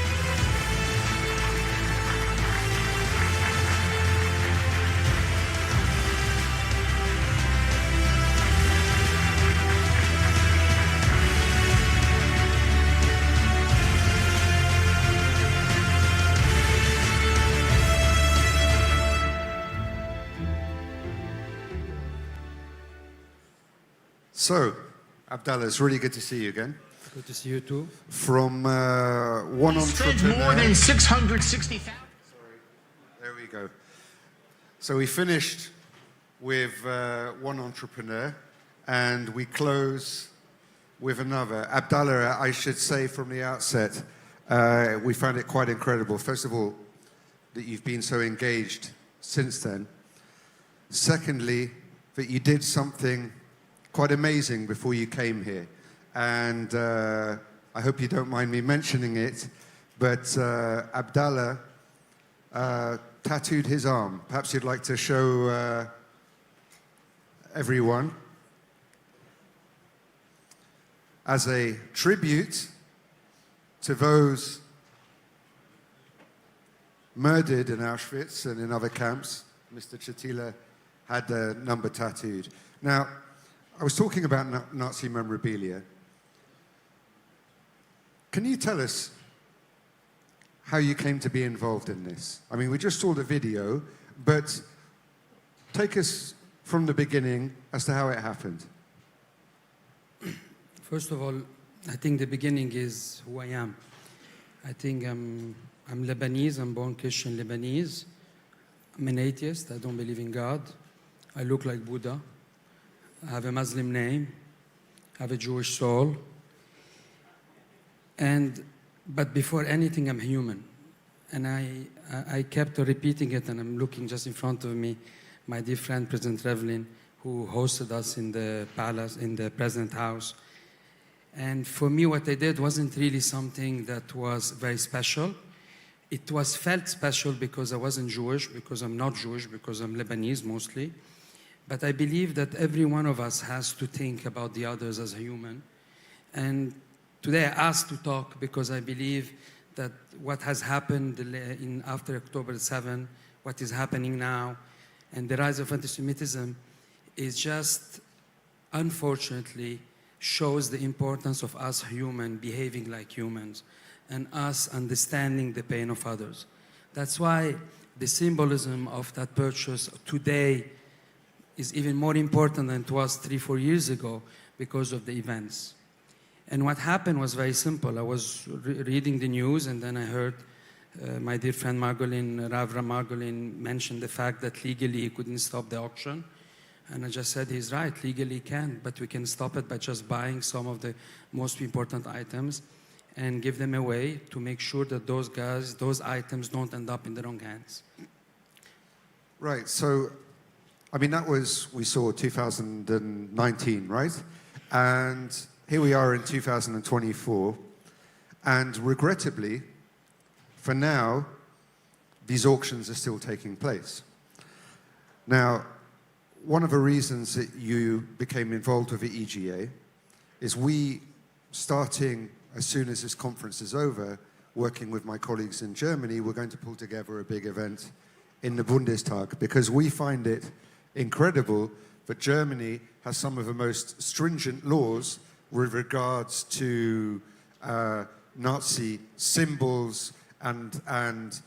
So, Abdallah, it's really good to see you again. Good to see you too. From one entrepreneur. More than 660,000. There we go. So we finished with one entrepreneur, and we close with another. Abdallah, I should say from the outset, we found it quite incredible. First of all, that you've been so engaged since then. Secondly, that you did something quite amazing before you came here. And I hope you don't mind me mentioning it, but Abdallah tattooed his arm. Perhaps you'd like to show everyone as a tribute to those murdered in Auschwitz and in other camps. Mr. Shatila had a number tattooed. Now, I was talking about Nazi memorabilia. Can you tell us how you came to be involved in this? I mean, we just saw the video, but take us from the beginning as to how it happened. First of all, I think the beginning is who I am. I think I'm Lebanese, I'm born Christian Lebanese. I'm an atheist, I don't believe in God. I look like Buddha. I have a Muslim name, I have a Jewish soul. But before anything, I'm human. And I kept repeating it, and I'm looking just in front of me, my dear friend, President Revlin, who hosted us in the palace, in the President House. And for me, what I did wasn't really something that was very special. It was felt special because I wasn't Jewish, because I'm not Jewish, because I'm Lebanese mostly. But I believe that every one of us has to think about the others as a human. And today I asked to talk because I believe that what has happened after October 7, what is happening now, and the rise of anti-Semitism is just, unfortunately, shows the importance of us human behaving like humans and us understanding the pain of others. That's why the symbolism of that purchase today is even more important than it was 3-4 years ago because of the events. And what happened was very simple. I was reading the news, and then I heard my dear friend Margolin, Rav Margolin, mention the fact that legally he couldn't stop the auction. And I just said, he's right, legally he can, but we can stop it by just buying some of the most important items and give them away to make sure that those items don't end up in the wrong hands. Right, so I mean, that was, we saw 2019, right? And here we are in 2024. And regrettably, for now, these auctions are still taking place. Now, one of the reasons that you became involved with the EGA is we, starting as soon as this conference is over, working with my colleagues in Germany, we're going to pull together a big event in the Bundestag, because we find it incredible that Germany has some of the most stringent laws with regards to Nazi symbols and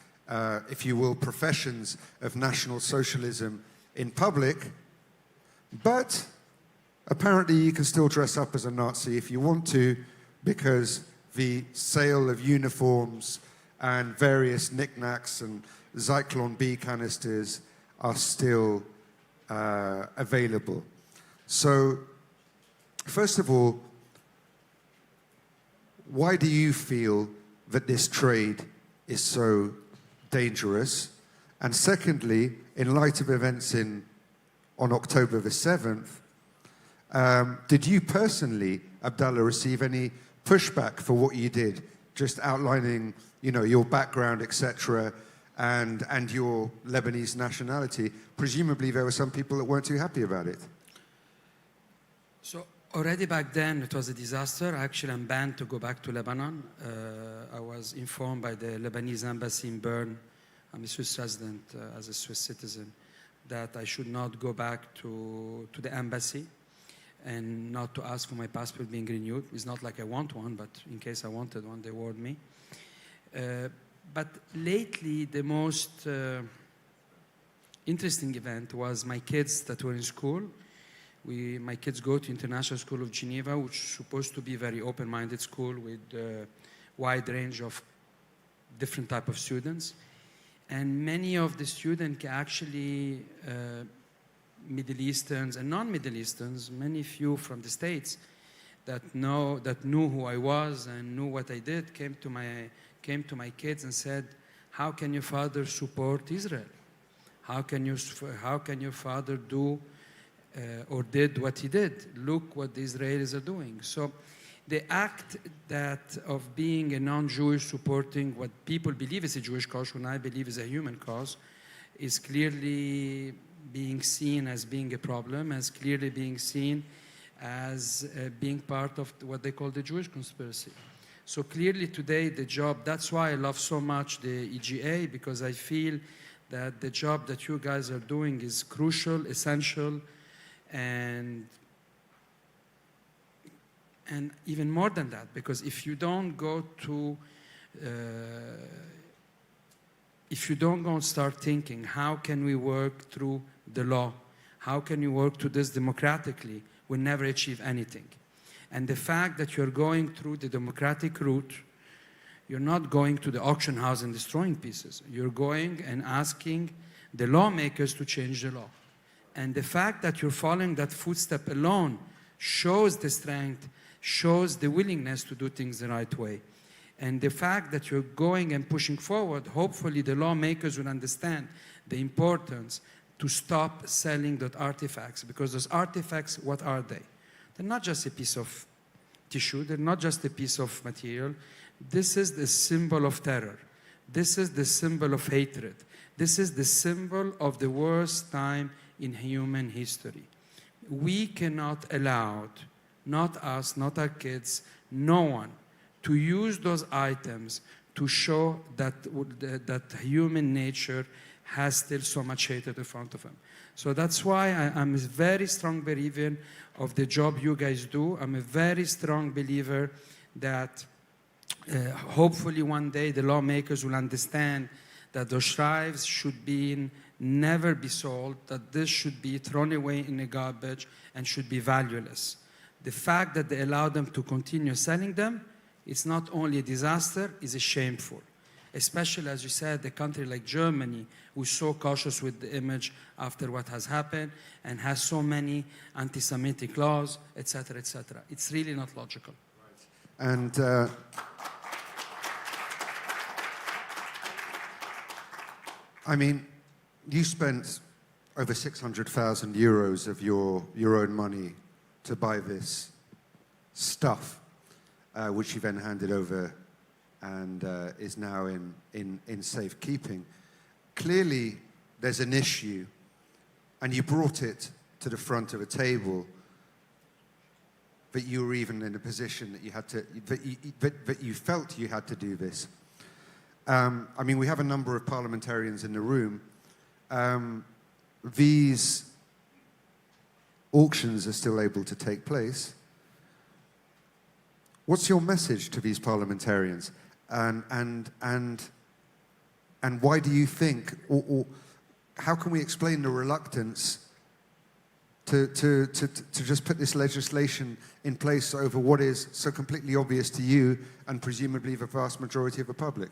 if you will, professions of National Socialism in public, but apparently you can still dress up as a Nazi if you want to, because the sale of uniforms and various knickknacks and Zyklon B canisters are still available. So, first of all, why do you feel that this trade is so dangerous? And secondly, in light of events on October the 7th, did you personally, Abdallah, receive any pushback for what you did? Just outlining, you know, your background, etc., and your Lebanese nationality. Presumably there were some people that weren't too happy about it. So already back then it was a disaster. Actually, I'm banned to go back to Lebanon. I was informed by the Lebanese embassy in Bern, I'm a Swiss resident as a Swiss citizen, that I should not go back to the embassy and not to ask for my passport being renewed. It's not like I want one, but in case I wanted one, they warned me. But lately, the most interesting event was my kids that were in school. My kids go to International School of Geneva, which is supposed to be a very open-minded school with a wide range of different type of students. And many of the students actually Middle Easterns and non-Middle Easterns, many few from the States that knew who I was and knew what I did, came to my kids and said, "How can your father support Israel? How can your father do or did what he did? Look what the Israelis are doing." So the act of being a non-Jewish supporting what people believe is a Jewish cause, when I believe is a human cause, is clearly being seen as being a problem, as clearly being seen as being part of what they call the Jewish conspiracy. So clearly today the job, that's why I love so much the EGA, because I feel that the job that you guys are doing is crucial, essential, and even more than that, because if you don't go and start thinking, how can we work through the law? How can we work through this democratically? We'll never achieve anything. And the fact that you're going through the democratic route, you're not going to the auction house and destroying pieces. You're going and asking the lawmakers to change the law. And the fact that you're following that footstep alone shows the strength, shows the willingness to do things the right way. And the fact that you're going and pushing forward, hopefully the lawmakers will understand the importance to stop selling those artifacts, because those artifacts, what are they? They're not just a piece of tissue, they're not just a piece of material. This is the symbol of terror. This is the symbol of hatred. This is the symbol of the worst time in human history. We cannot allow, not us, not our kids, no one, to use those items to show that human nature has still so much hatred in front of them. So that's why I'm a very strong believer of the job you guys do. I'm a very strong believer that hopefully one day the lawmakers will understand that those shrines should never be sold, that this should be thrown away in the garbage and should be valueless. The fact that they allow them to continue selling them, it's not only a disaster, it's shameful. Especially, as you said, a country like Germany, who's so cautious with the image after what has happened and has so many anti-Semitic laws, etc., etc. It's really not logical. Right. And I mean, you spent over 600,000 euros of your own money to buy this stuff, which you then handed over and is now in safekeeping. Clearly, there's an issue, and you brought it to the front of a table, that you were even in a position that you had to, that you felt you had to do this. I mean, we have a number of parliamentarians in the room. These auctions are still able to take place. What's your message to these parliamentarians? And why do you think, or how can we explain the reluctance to just put this legislation in place over what is so completely obvious to you and presumably the vast majority of the public?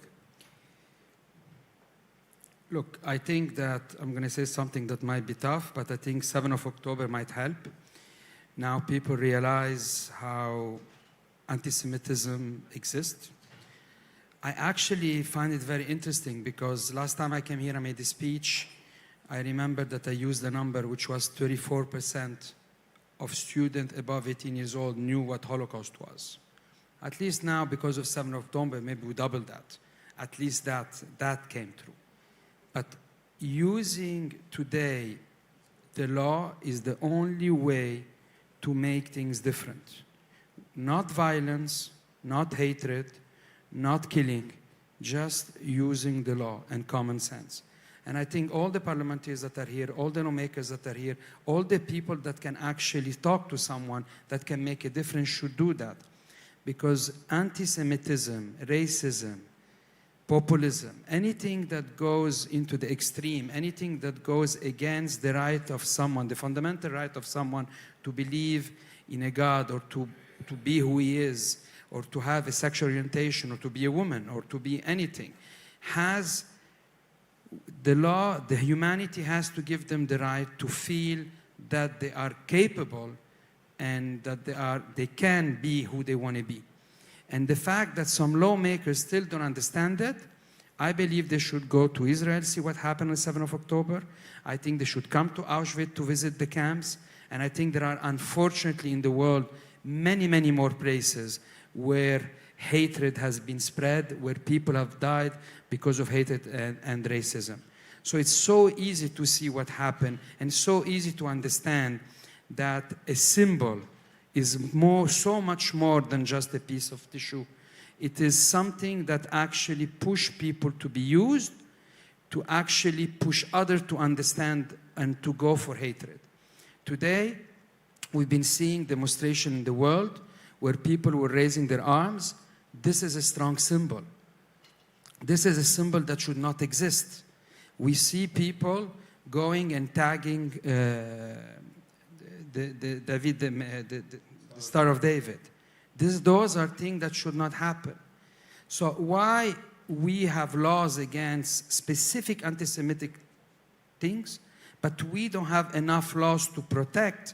Look, I think that I'm going to say something that might be tough, but I think 7th of October might help. Now people realize how anti-Semitism exists. I actually find it very interesting because last time I came here, I made a speech. I remember that I used a number which was 34% of students above 18 years old knew what Holocaust was. At least now, because of 7th of October, maybe we doubled that. At least that came through. But using today the law is the only way to make things different. Not violence, not hatred, not killing, just using the law and common sense. And I think all the parliamentarians that are here, all the lawmakers that are here, all the people that can actually talk to someone that can make a difference should do that. Because anti-Semitism, racism, populism, anything that goes into the extreme, anything that goes against the right of someone, the fundamental right of someone to believe in a God or to be who he is, or to have a sexual orientation, or to be a woman, or to be anything, has the law, the humanity has to give them the right to feel that they are capable and that they can be who they want to be. And the fact that some lawmakers still don't understand that, I believe they should go to Israel, see what happened on 7th of October. I think they should come to Auschwitz to visit the camps. And I think there are, unfortunately, in the world, many, many more places where hatred has been spread, where people have died because of hatred and racism. So it's so easy to see what happened, and so easy to understand that a symbol is so much more than just a piece of tissue. It is something that actually pushes people to be used, to actually push others to understand and to go for hatred. Today, we've been seeing demonstrations in the world where people were raising their arms. This is a strong symbol. This is a symbol that should not exist. We see people going and tagging the Star of David. Those are things that should not happen. So why we have laws against specific anti-Semitic things, but we don't have enough laws to protect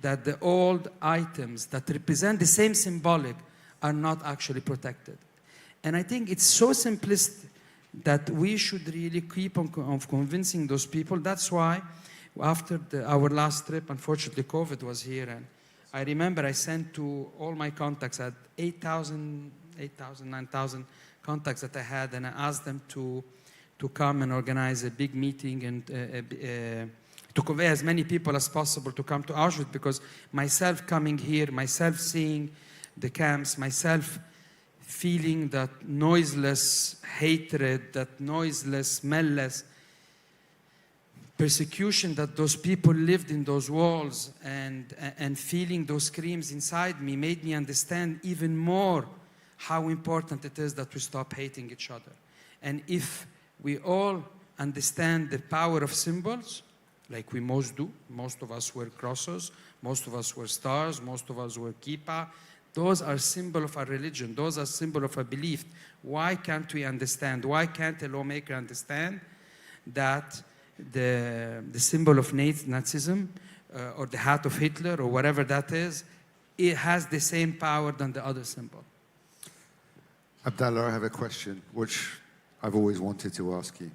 that the old items that represent the same symbolic are not actually protected. And I think it's so simplistic that we should really keep on convincing those people. That's why after our last trip, unfortunately, COVID was here, and I remember I sent to all my contacts, I had 8,000, 9,000 contacts that I had, and I asked them to come and organize a big meeting and to convey as many people as possible to come to Auschwitz, because myself coming here, myself seeing the camps, myself feeling that noiseless hatred, that noiseless, smellless persecution that those people lived in those walls, and feeling those screams inside me made me understand even more how important it is that we stop hating each other. And if we all understand the power of symbols, like we most do, most of us wear crosses, most of us wear stars, most of us wear kippah, those are symbols of our religion, those are symbols of our belief. Why can't we understand? Why can't a lawmaker understand that the symbol of Nazism or the hat of Hitler or whatever that is, it has the same power than the other symbol? Abdallah, I have a question which I've always wanted to ask you.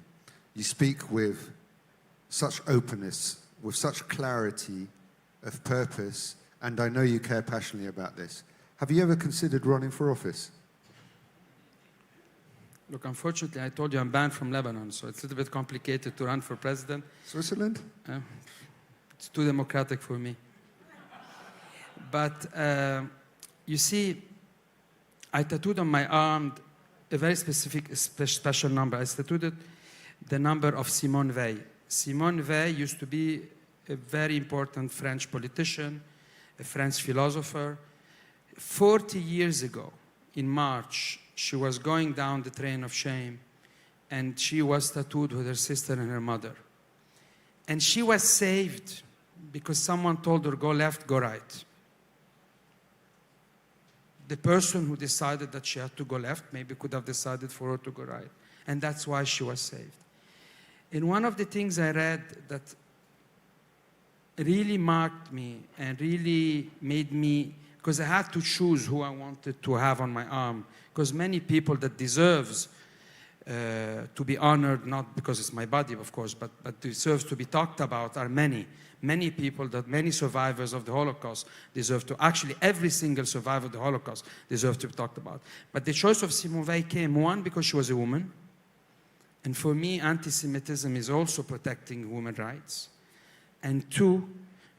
You speak with such openness, with such clarity of purpose, and I know you care passionately about this. Have you ever considered running for office? Look, unfortunately, I told you I'm banned from Lebanon, so it's a little bit complicated to run for president. Switzerland? It's too democratic for me. But you see, I tattooed on my arm a very specific, special number. I tattooed the number of Simone Weil. Simone Weil used to be a very important French politician, a French philosopher. 40 years ago, in March, she was going down the train of shame, and she was tattooed with her sister and her mother. And she was saved because someone told her, go left, go right. The person who decided that she had to go left maybe could have decided for her to go right. And that's why she was saved. And one of the things I read that really marked me and really made me, because I had to choose who I wanted to have on my arm, because many people that deserves to be honored, not because it's my body, of course, but deserves to be talked about are many. Many people, that many survivors of the Holocaust deserve to, actually every single survivor of the Holocaust deserves to be talked about. But the choice of Simone Weil came, one, because she was a woman, and for me, anti-Semitism is also protecting women's rights, and two,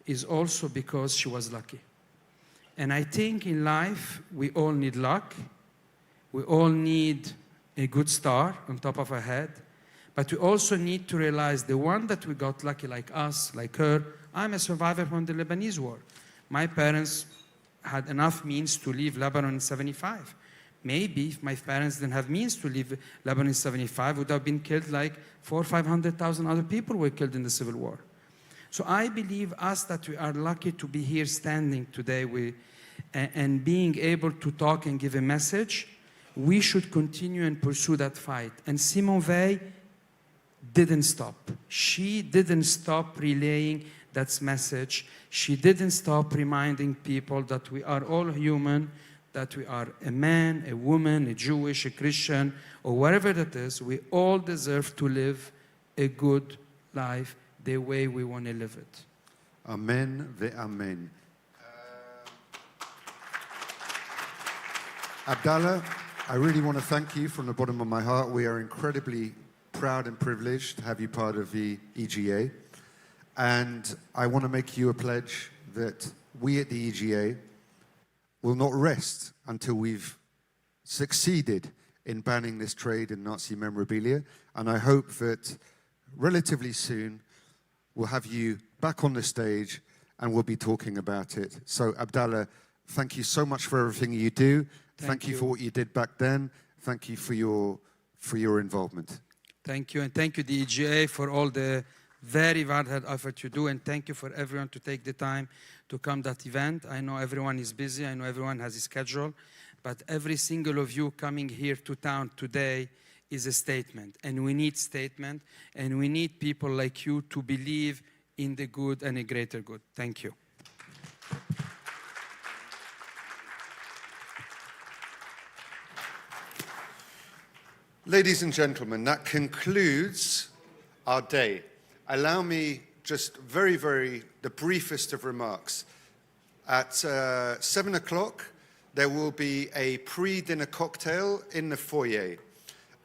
is also because she was lucky. And I think in life, we all need luck, we all need a good star on top of our head, but we also need to realize the one that we got lucky, like us, like her. I'm a survivor from the Lebanese war. My parents had enough means to leave Lebanon in 75. Maybe if my parents didn't have means to leave Lebanon in 75, would have been killed like 400,000 or 500,000 other people were killed in the civil war. So I believe us that we are lucky to be here standing today and being able to talk and give a message. We should continue and pursue that fight. And Simone Weil didn't stop. She didn't stop relaying that message. She didn't stop reminding people that we are all human, that we are a man, a woman, a Jewish, a Christian, or whatever that is. We all deserve to live a good life the way we want to live it. Amen ve'amen. Abdallah, I really want to thank you from the bottom of my heart. We are incredibly proud and privileged to have you part of the EGA. And I want to make you a pledge that we at the EGA will not rest until we've succeeded in banning this trade in Nazi memorabilia. And I hope that relatively soon we'll have you back on the stage and we'll be talking about it. So Abdallah, thank you so much for everything you do. Thank you for what you did back then. Thank you for your involvement. Thank you, and thank you, the EGA, for all the very hard effort you do, and thank you for everyone to take the time to come to that event. I know everyone is busy, I know everyone has a schedule, but every single of you coming here to town today is a statement, and we need statement, and we need people like you to believe in the good and a greater good. Thank you. Ladies and gentlemen, that concludes our day. Allow me just the briefest of remarks. At 7 o'clock, there will be a pre-dinner cocktail in the foyer.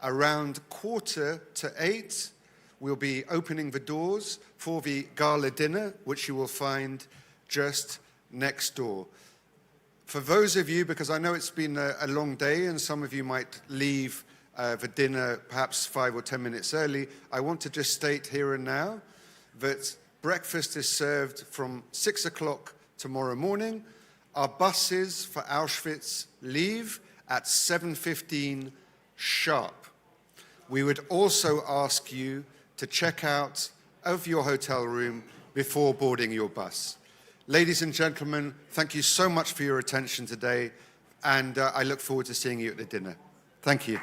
Around 7:45, we'll be opening the doors for the gala dinner, which you will find just next door. For those of you, because I know it's been a long day and some of you might leave the dinner perhaps 5 or 10 minutes early, I want to just state here and now that breakfast is served from 6 o'clock tomorrow morning. Our buses for Auschwitz leave at 7:15 sharp. We would also ask you to check out of your hotel room before boarding your bus. Ladies and gentlemen, thank you so much for your attention today, and I look forward to seeing you at the dinner. Thank you.